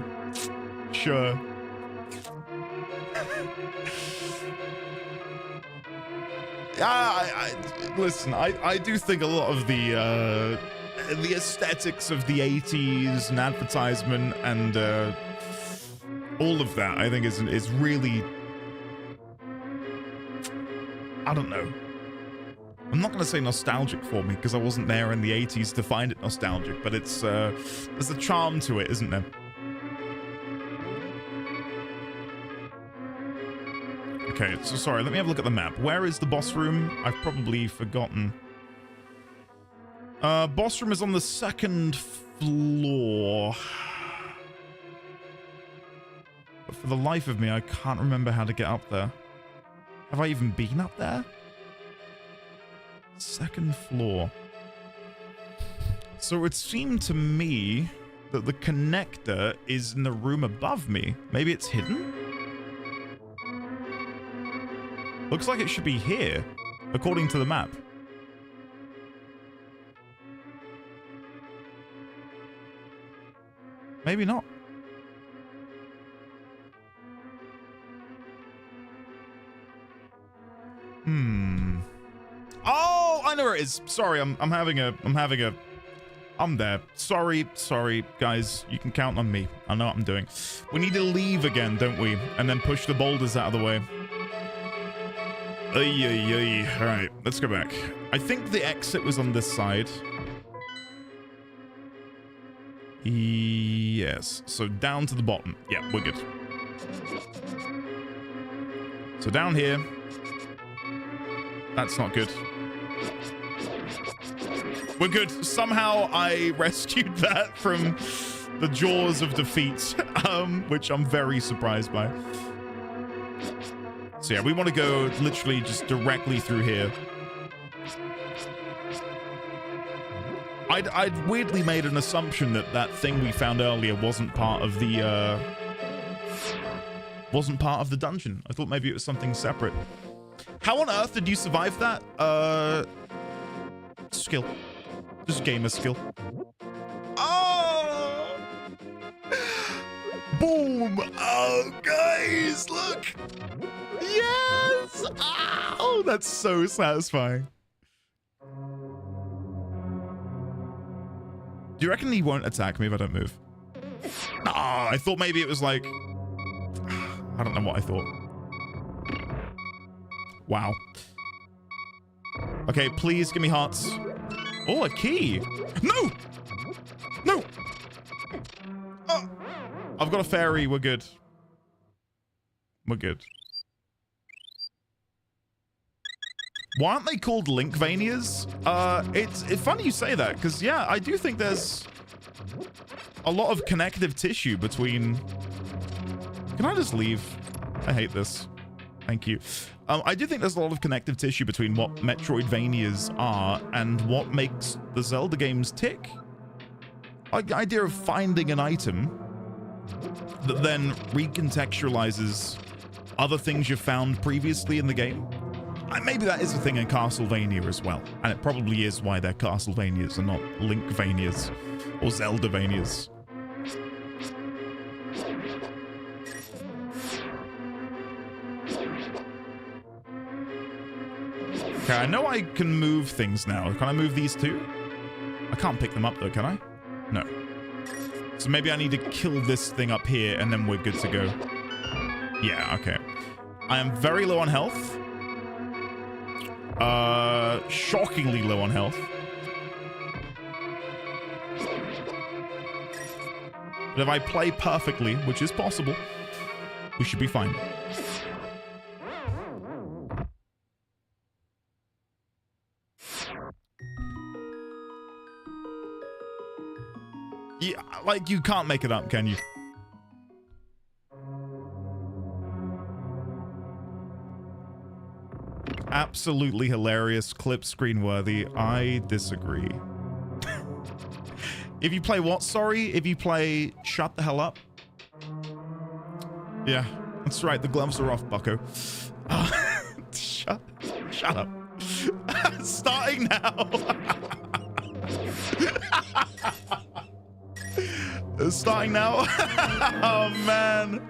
Sure. Listen, I do think a lot of the aesthetics of the 80s and advertisement and all of that, I think is really, I don't know. I'm not going to say nostalgic for me because I wasn't there in the 80s to find it nostalgic, but it's there's a charm to it, isn't there? Okay, so sorry, let me have a look at the map. Where is the boss room? I've probably forgotten. Boss room is on the 2nd floor. But for the life of me, I can't remember how to get up there. Have I even been up there? 2nd floor. So it seemed to me that the connector is in the room above me. Maybe it's hidden? Looks like it should be here, according to the map. Maybe not. Oh, I know where it is. Sorry, I'm there. Sorry, guys. You can count on me. I know what I'm doing. We need to leave again, don't we? And then push the boulders out of the way. All right, let's go back. I think the exit was on this side. Yes. So down to the bottom. Yeah, we're good. So down here. That's not good. We're good. Somehow I rescued that from the jaws of defeat, which I'm very surprised by. So yeah, we want to go literally just directly through here. I'd weirdly made an assumption that that thing we found earlier wasn't part of the dungeon. I thought maybe it was something separate. How on earth did you survive that? Skill. Just gamer skill. Oh! Boom! Oh, guys, look! Yes! Oh, that's so satisfying. Do you reckon he won't attack me if I don't move? Oh, I thought maybe it was like... I don't know what I thought. Wow. Okay, please give me hearts. Oh, a key. No! No! Oh. I've got a fairy. We're good. We're good. Why aren't they called Linkvanias? It's funny you say that, because, yeah, I do think there's a lot of connective tissue between... Can I just leave? I hate this. Thank you. I do think there's a lot of connective tissue between what Metroidvanias are and what makes the Zelda games tick. Like the idea of finding an item that then recontextualizes other things you found previously in the game. Maybe that is a thing in Castlevania as well. And it probably is why they're Castlevanias and not Linkvanias or Zeldavanias. Okay, I know I can move things now. Can I move these two? I can't pick them up though, can I? No. So maybe I need to kill this thing up here and then we're good to go. Yeah, okay. I am very low on health. Shockingly low on health. But if I play perfectly, which is possible, we should be fine. Yeah, like, you can't make it up, can you? Absolutely hilarious, clip screen worthy. I disagree. If you play what, sorry? If you play Shut the Hell Up? Yeah, that's right, the gloves are off, bucko. Shut up. Starting now. Starting now. Oh man,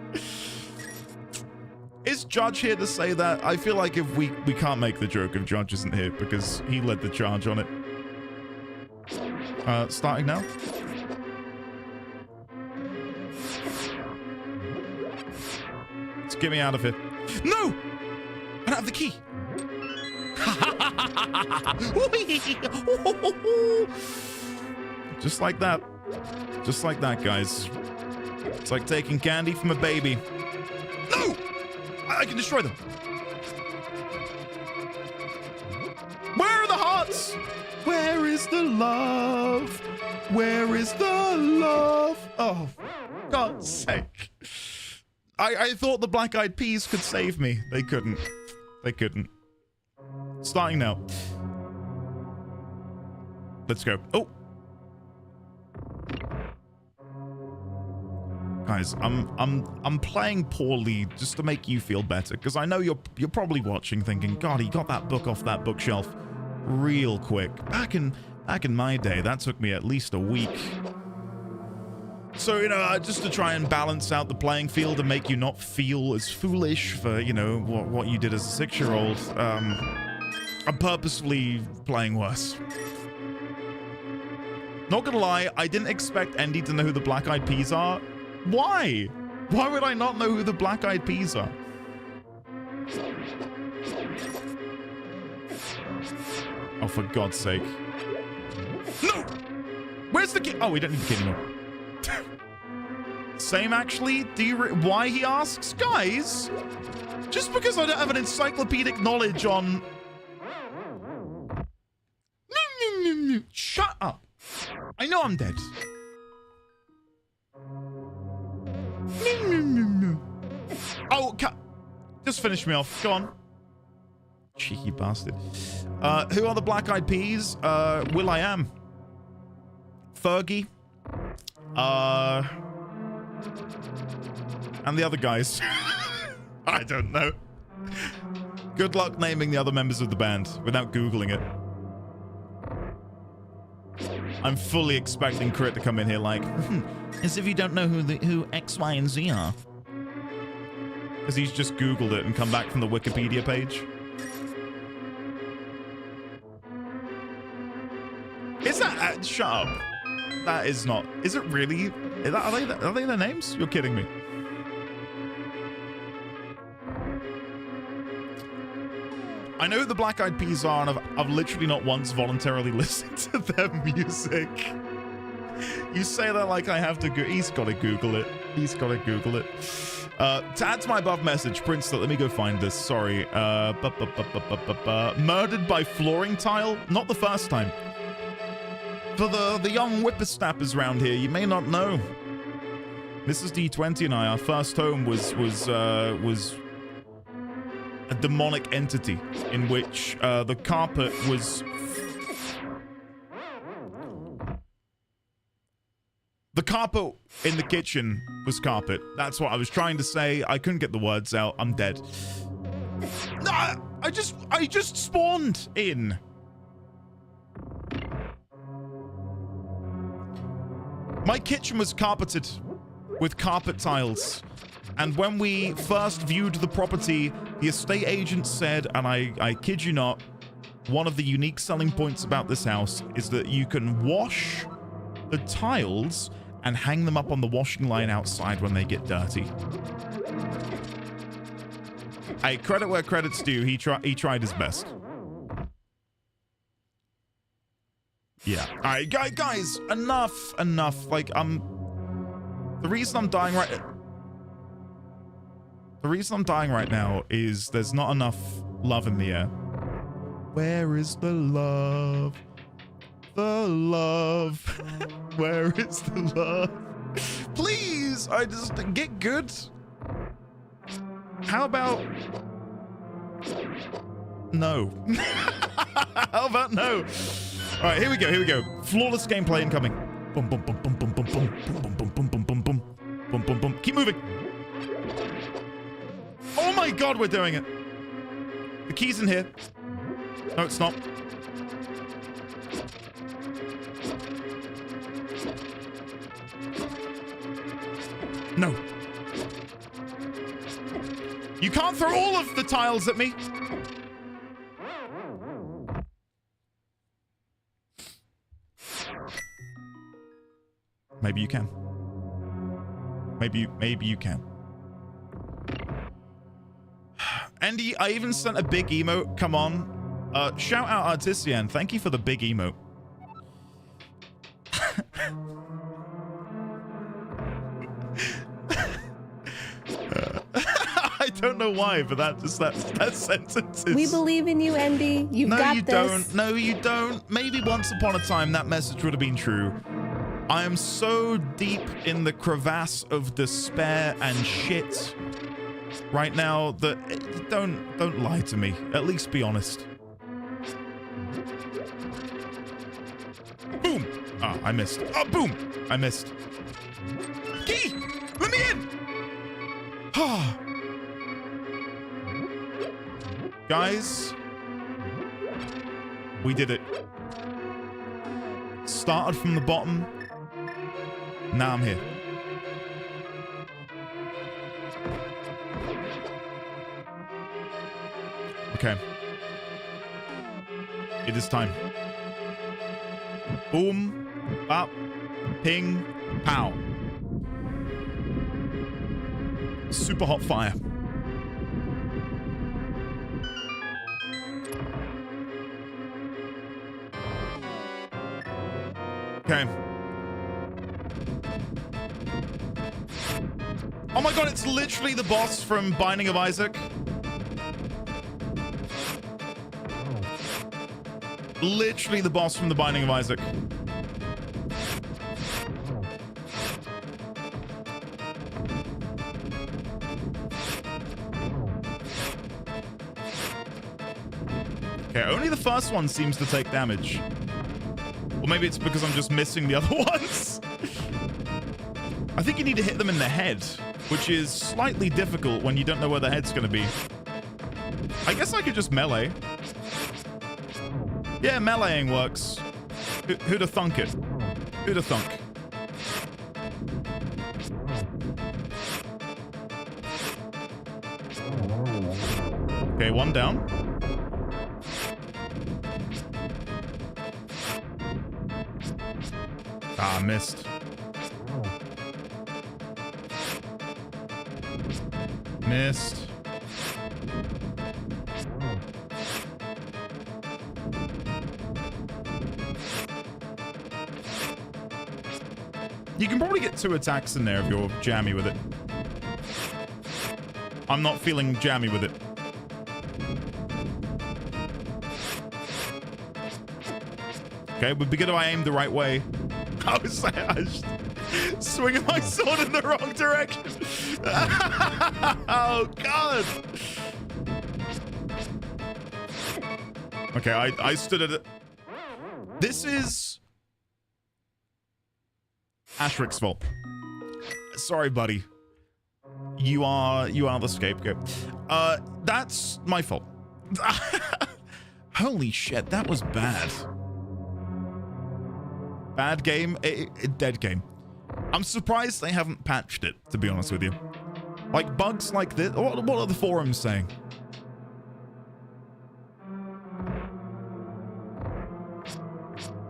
Is Judge here to say that? I feel like if we can't make the joke if Judge isn't here because he led the charge on it. Starting now. Let's get me out of here. No! I don't have the key. Just like that. Just like that, guys. It's like taking candy from a baby. No! I can destroy them. Where are the hearts? Where is the love? Where is the love? Oh, for God's sake. I thought the Black Eyed Peas could save me. They couldn't. They couldn't. Starting now. Let's go. Oh. Guys, I'm playing poorly just to make you feel better because I know you're probably watching thinking, God, he got that book off that bookshelf real quick. Back in my day, that took me at least a week. So, you know, just to try and balance out the playing field and make you not feel as foolish for, you know, what you did as a 6-year-old, I'm purposefully playing worse. Not gonna lie, I didn't expect Andy to know who the Black Eyed Peas are. Why? Why would I not know who the Black Eyed Peas are? Oh, for God's sake. No! Where's the key? Oh, we don't need the key anymore. Same, actually. Why, he asks? Guys, just because I don't have an encyclopedic knowledge on... Shut up. I know I'm dead. Oh, just finish me off. Go on. Cheeky bastard. Who are the Black Eyed Peas? Will.i.am. Fergie. And the other guys. I don't know. Good luck naming the other members of the band without Googling it. I'm fully expecting Crit to come in here like, as if you don't know who X, Y, and Z are. Because he's just Googled it and come back from the Wikipedia page. Is that... shut up. That is not... Is it really... Are they their names? You're kidding me. I know who the Black Eyed Peas are, and I've literally not once voluntarily listened to their music. You say that like I have to go. He's got to Google it. He's got to Google it. To add to my above message, Prince, let me go find this. Sorry. Murdered by flooring tile? Not the first time. For the young whippersnappers around here, you may not know. Mrs. D20 and I, our first home was a demonic entity in which the carpet was... The carpet in the kitchen was carpet. That's what I was trying to say. I couldn't get the words out. I'm dead. No, I just spawned in. My kitchen was carpeted with carpet tiles. And when we first viewed the property, the estate agent said, and I kid you not, one of the unique selling points about this house is that you can wash the tiles and hang them up on the washing line outside when they get dirty. Hey, credit where credit's due. He tried his best. Yeah. All right, guys, enough. Like, the reason I'm dying right now is there's not enough love in the air. Where is the love? The love. Where is the love? Please, I just get good. How about no? How about no? All right, here we go. Flawless gameplay incoming. Boom, boom, boom, boom, boom, boom, boom, boom, boom, boom, boom, boom, boom, boom, boom, boom. Keep moving. Oh my God, we're doing it. The key's in here. No, it's not. No. You can't throw all of the tiles at me. Maybe you can. Maybe you can. Andy, I even sent a big emote. Come on. Shout out Artisian. Thank you for the big emote. I don't know why, but that sentence is... We believe in you, Andy. You've got this. No, you don't. No, you don't. Maybe once upon a time that message would have been true. I am so deep in the crevasse of despair and shit right now that don't lie to me. At least be honest. Boom. Ah, I missed. Oh, boom. I missed. Key! Let me in! Ah. Guys, we did it. Started from the bottom. Now I'm here. Okay. It is time. Boom, bop, ping, pow. Super hot fire. Okay. Oh my god, it's literally the boss from Binding of Isaac. Literally the boss from the Binding of Isaac. Okay, only the first one seems to take damage. Or maybe it's because I'm just missing the other ones. I think you need to hit them in the head, which is slightly difficult when you don't know where the head's going to be. I guess I could just melee. Yeah, meleeing works. Who'd have thunk it? Who'd have thunk? Okay, one down. Ah, missed. Missed. You can probably get 2 attacks in there if you're jammy with it. I'm not feeling jammy with it. Okay, would be good if I aimed the right way. I was swinging my sword in the wrong direction. Oh, God. Okay, I stood at it. This is Ashrik's fault. Sorry, buddy. You are the scapegoat. That's my fault. Holy shit, that was bad. Bad game, dead game. I'm surprised they haven't patched it, to be honest with you. Like, bugs like this. What are the forums saying?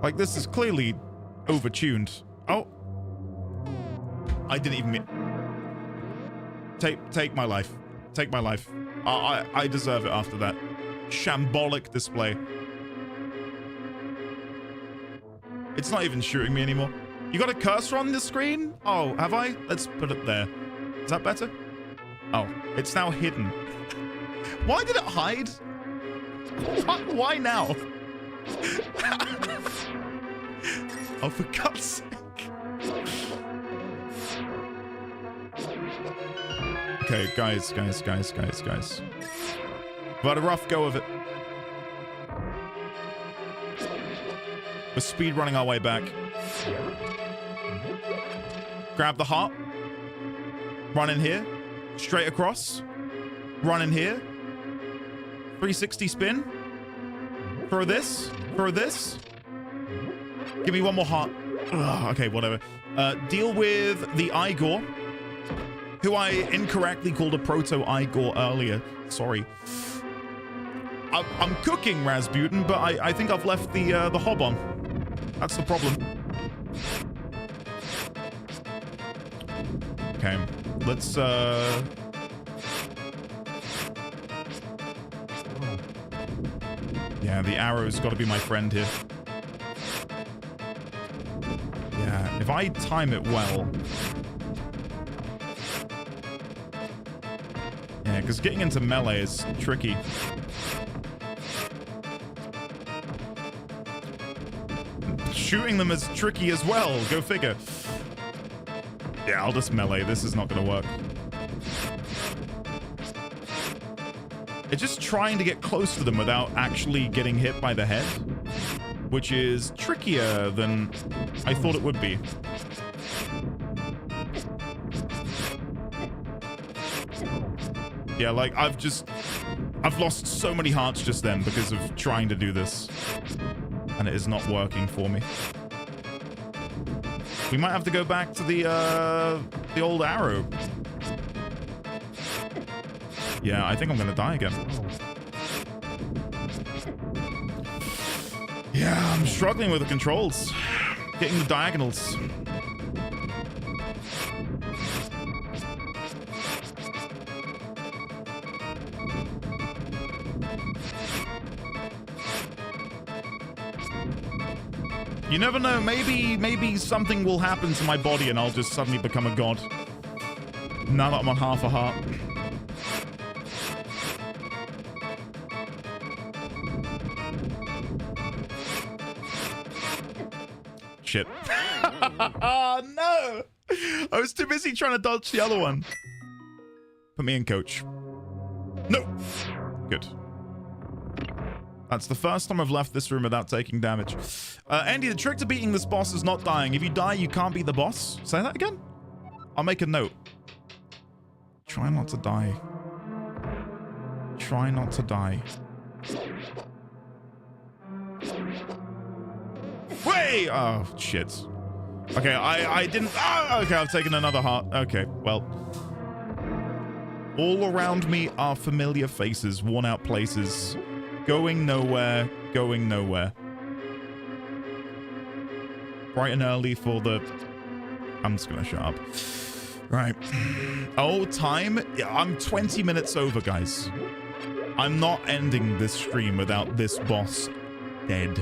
Like, this is clearly overtuned. Oh. I didn't even mean... Take my life. Take my life. I deserve it after that shambolic display. It's not even shooting me anymore. You got a cursor on the screen? Oh, have I? Let's put it there. Is that better? Oh, it's now hidden. Why did it hide? Why now? Oh, for God's sake. Okay, guys. We've had a rough go of it. We're speed running our way back. Grab the heart. Run in here. Straight across. Run in here. 360 spin. Throw this. Throw this. Give me one more heart. Ugh, okay, whatever. Deal with the Igor. who I incorrectly called a proto-Igor earlier. Sorry. I'm cooking Rasputin, but I think I've left the hob on. That's the problem. Okay, let's yeah, the arrow's got to be my friend here. Yeah, if I time it well. Yeah, because getting into melee is tricky. Shooting them is tricky as well. Go figure. Yeah, I'll just melee. This is not going to work. It's just trying to get close to them without actually getting hit by the head, which is trickier than I thought it would be. Yeah, like I've lost so many hearts just then because of trying to do this, and it is not working for me. We might have to go back to the old arrow. Yeah, I think I'm gonna die again. Yeah, I'm struggling with the controls. Getting the diagonals. You never know, maybe something will happen to my body and I'll just suddenly become a god. Now that I'm on half a heart. Shit. Oh, no! I was too busy trying to dodge the other one. Put me in, coach. No! Good. That's the first time I've left this room without taking damage. Andy, the trick to beating this boss is not dying. If you die, you can't beat the boss. Say that again? I'll make a note. Try not to die. Try not to die. Wait! Oh, shit. Okay, I didn't... Oh, okay, I've taken another heart. Okay, well. All around me are familiar faces, worn-out places. Going nowhere, going nowhere. Bright and early for the... I'm just gonna shut up. Right. Oh, time? Yeah, I'm 20 minutes over, guys. I'm not ending this stream without this boss dead.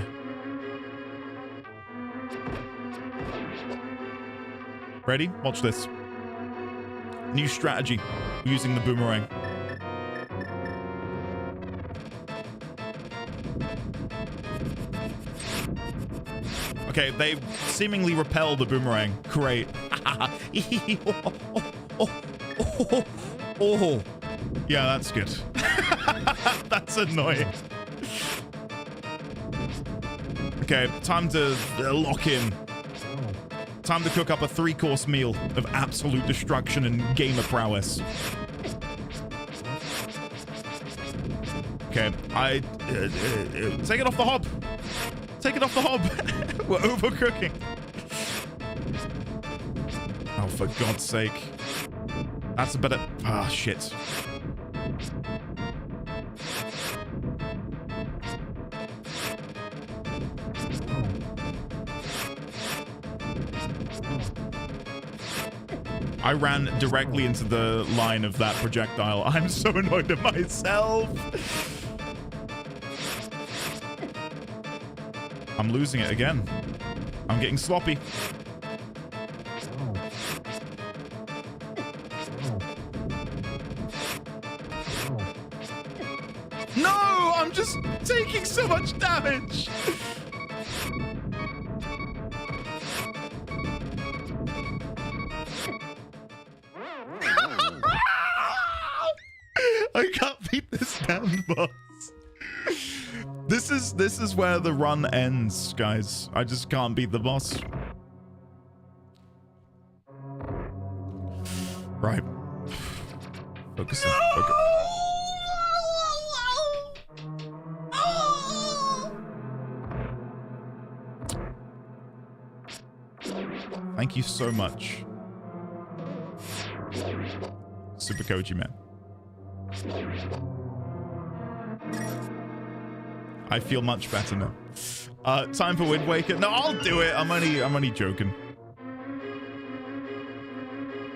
Ready? Watch this. New strategy. Using the boomerang. Okay, they seemingly repel the boomerang. Great. Oh. Yeah, that's good. That's annoying. Okay, time to lock in. Time to cook up a 3-course meal of absolute destruction and gamer prowess. Okay, take it off the hob. Take it off the hob. We're overcooking. Oh, for God's sake. That's a better... Ah, shit. I ran directly into the line of that projectile. I'm so annoyed at myself. I'm losing it again. I'm getting sloppy. No! I'm just taking so much damage! I can't beat this damn boss. This is where the run ends, guys. I just can't beat the boss. Right. Focus on. Focus. Thank you so much. Super Koji Man. I feel much better now. Time for Wind Waker. No, I'll do it. I'm only joking.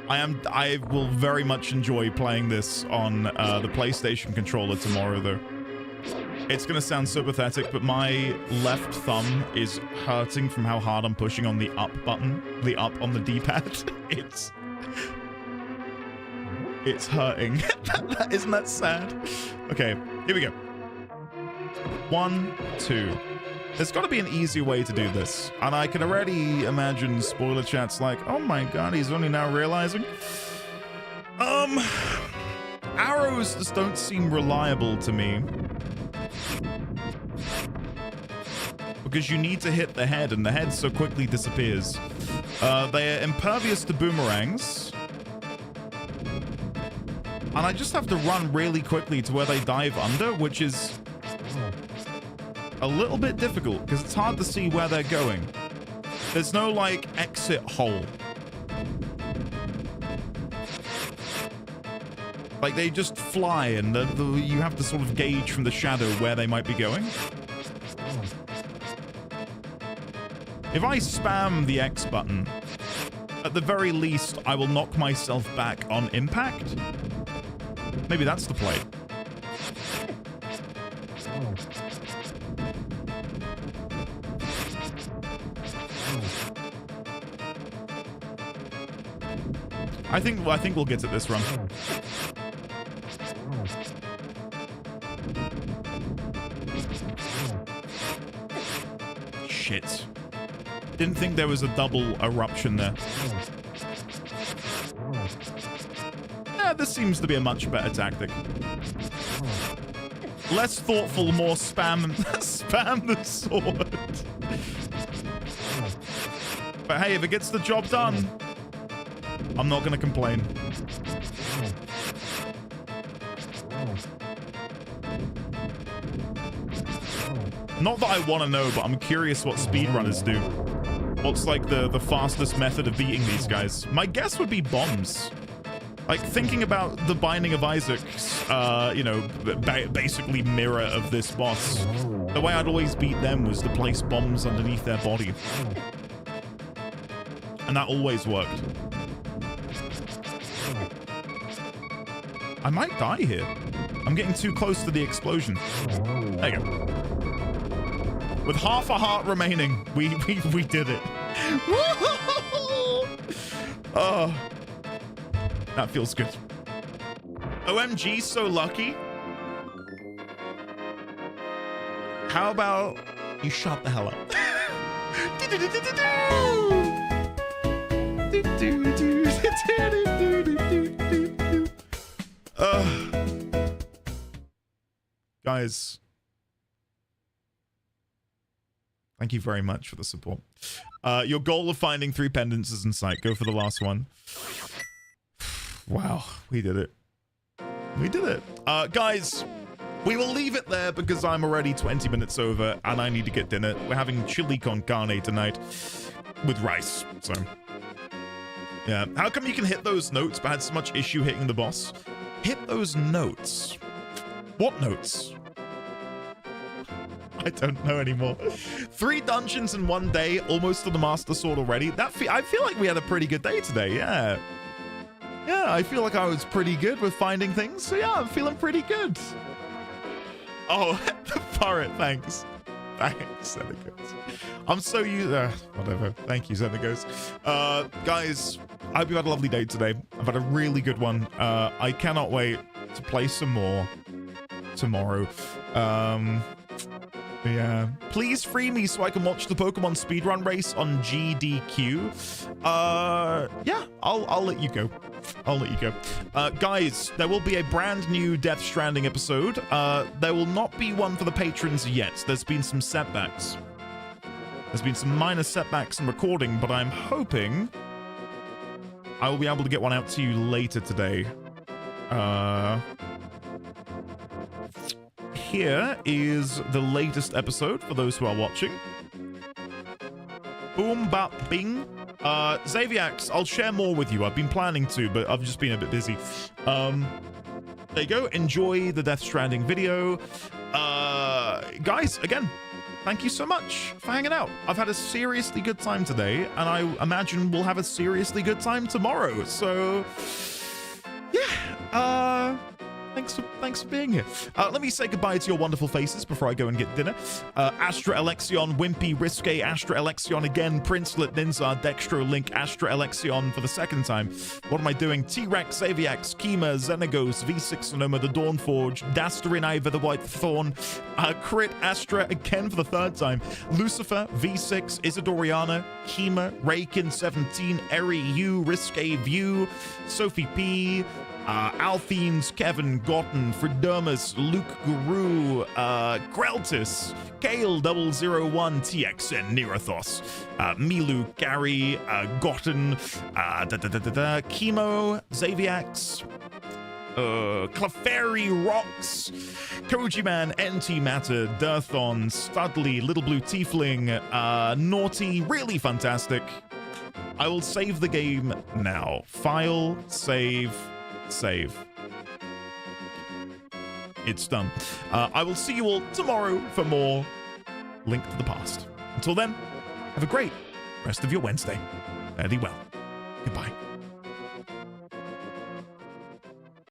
I will very much enjoy playing this on the PlayStation controller tomorrow, though. It's gonna sound so pathetic, but my left thumb is hurting from how hard I'm pushing on the up button, the up on the D-pad. It's hurting. Isn't that sad? Okay, here we go. 1, 2. There's got to be an easier way to do this. And I can already imagine spoiler chats like, oh my god, he's only now realizing. Arrows just don't seem reliable to me. Because you need to hit the head, and the head so quickly disappears. They are impervious to boomerangs. And I just have to run really quickly to where they dive under, which is a little bit difficult because it's hard to see where they're going. There's no like exit hole. Like they just fly and you have to sort of gauge from the shadow where they might be going. If I spam the X button, at the very least, I will knock myself back on impact. Maybe that's the play. I think we'll get to this run. Shit. Didn't think there was a double eruption there. Yeah, this seems to be a much better tactic. Less thoughtful, more spam the sword. But hey, if it gets the job done, I'm not gonna complain. Not that I want to know, but I'm curious what speedrunners do. What's like the fastest method of beating these guys? My guess would be bombs. Like thinking about the Binding of Isaac's, you know, basically mirror of this boss. The way I'd always beat them was to place bombs underneath their body. And that always worked. I might die here. I'm getting too close to the explosion. There you go. With half a heart remaining, we did it. Oh, that feels good. OMG, so lucky. How about you shut the hell up? Guys, thank you very much for the support. Your goal of finding 3 pendants is in sight. Go for the last one. Wow, we did it. We did it. Guys, we will leave it there because I'm already 20 minutes over and I need to get dinner. We're having chili con carne tonight with rice, so... yeah. How come you can hit those notes but had so much issue hitting the boss? Hit those notes. What notes? I don't know anymore. 3 dungeons in 1 day, almost to the Master Sword already. I feel like we had a pretty good day today, yeah. Yeah, I feel like I was pretty good with finding things. So yeah, I'm feeling pretty good. Oh, the pirate, thanks. Thanks, Xenagos. I'm so used... whatever. Thank you, Xenagos. Guys, I hope you had a lovely day today. I've had a really good one. I cannot wait to play some more tomorrow. Yeah. Please free me so I can watch the Pokemon speedrun race on GDQ. Yeah, I'll let you go. I'll let you go. Guys, there will be a brand new Death Stranding episode. There will not be one for the patrons yet. There's been some setbacks. There's been some minor setbacks in recording, but I'm hoping I will be able to get one out to you later today. Here is the latest episode for those who are watching. Boom, bop, bing. Xaviax, I'll share more with you. I've been planning to, but I've just been a bit busy. There you go. Enjoy the Death Stranding video. Guys, again, thank you so much for hanging out. I've had a seriously good time today, and I imagine we'll have a seriously good time tomorrow. So, yeah. Thanks for being here. Let me say goodbye to your wonderful faces before I go and get dinner. Astra Alexion, Wimpy, Risque, Astra Alexion again, Princelet, Ninzar, Dextro, Link, Astra Alexion for the second time. What am I doing? T-Rex, Aviax, Kima, Xenagos, V6 Sonoma, the Dawnforge, Dasterin, Iva, the White Thorn, Crit, Astra again for the third time, Lucifer, V6, Isidoriana, Kima, Raikin, 17, Eri, U, Risque, View, Sophie P, Althenes, Kevin, Gotten, Fridermus, Luke Guru, Greltis, Kale 001, TXN, Nerathos, Milu, Gary, Gotten, Chemo, Xaviax, Clefairy Rocks, Kojiman, NT Matter, Dirthon, Studley, Little Blue Tiefling, Naughty, really fantastic. I will save the game now. File, save. It's done. I will see you all tomorrow for more Link to the Past. Until then, have a great rest of your Wednesday. Fare thee well. Goodbye.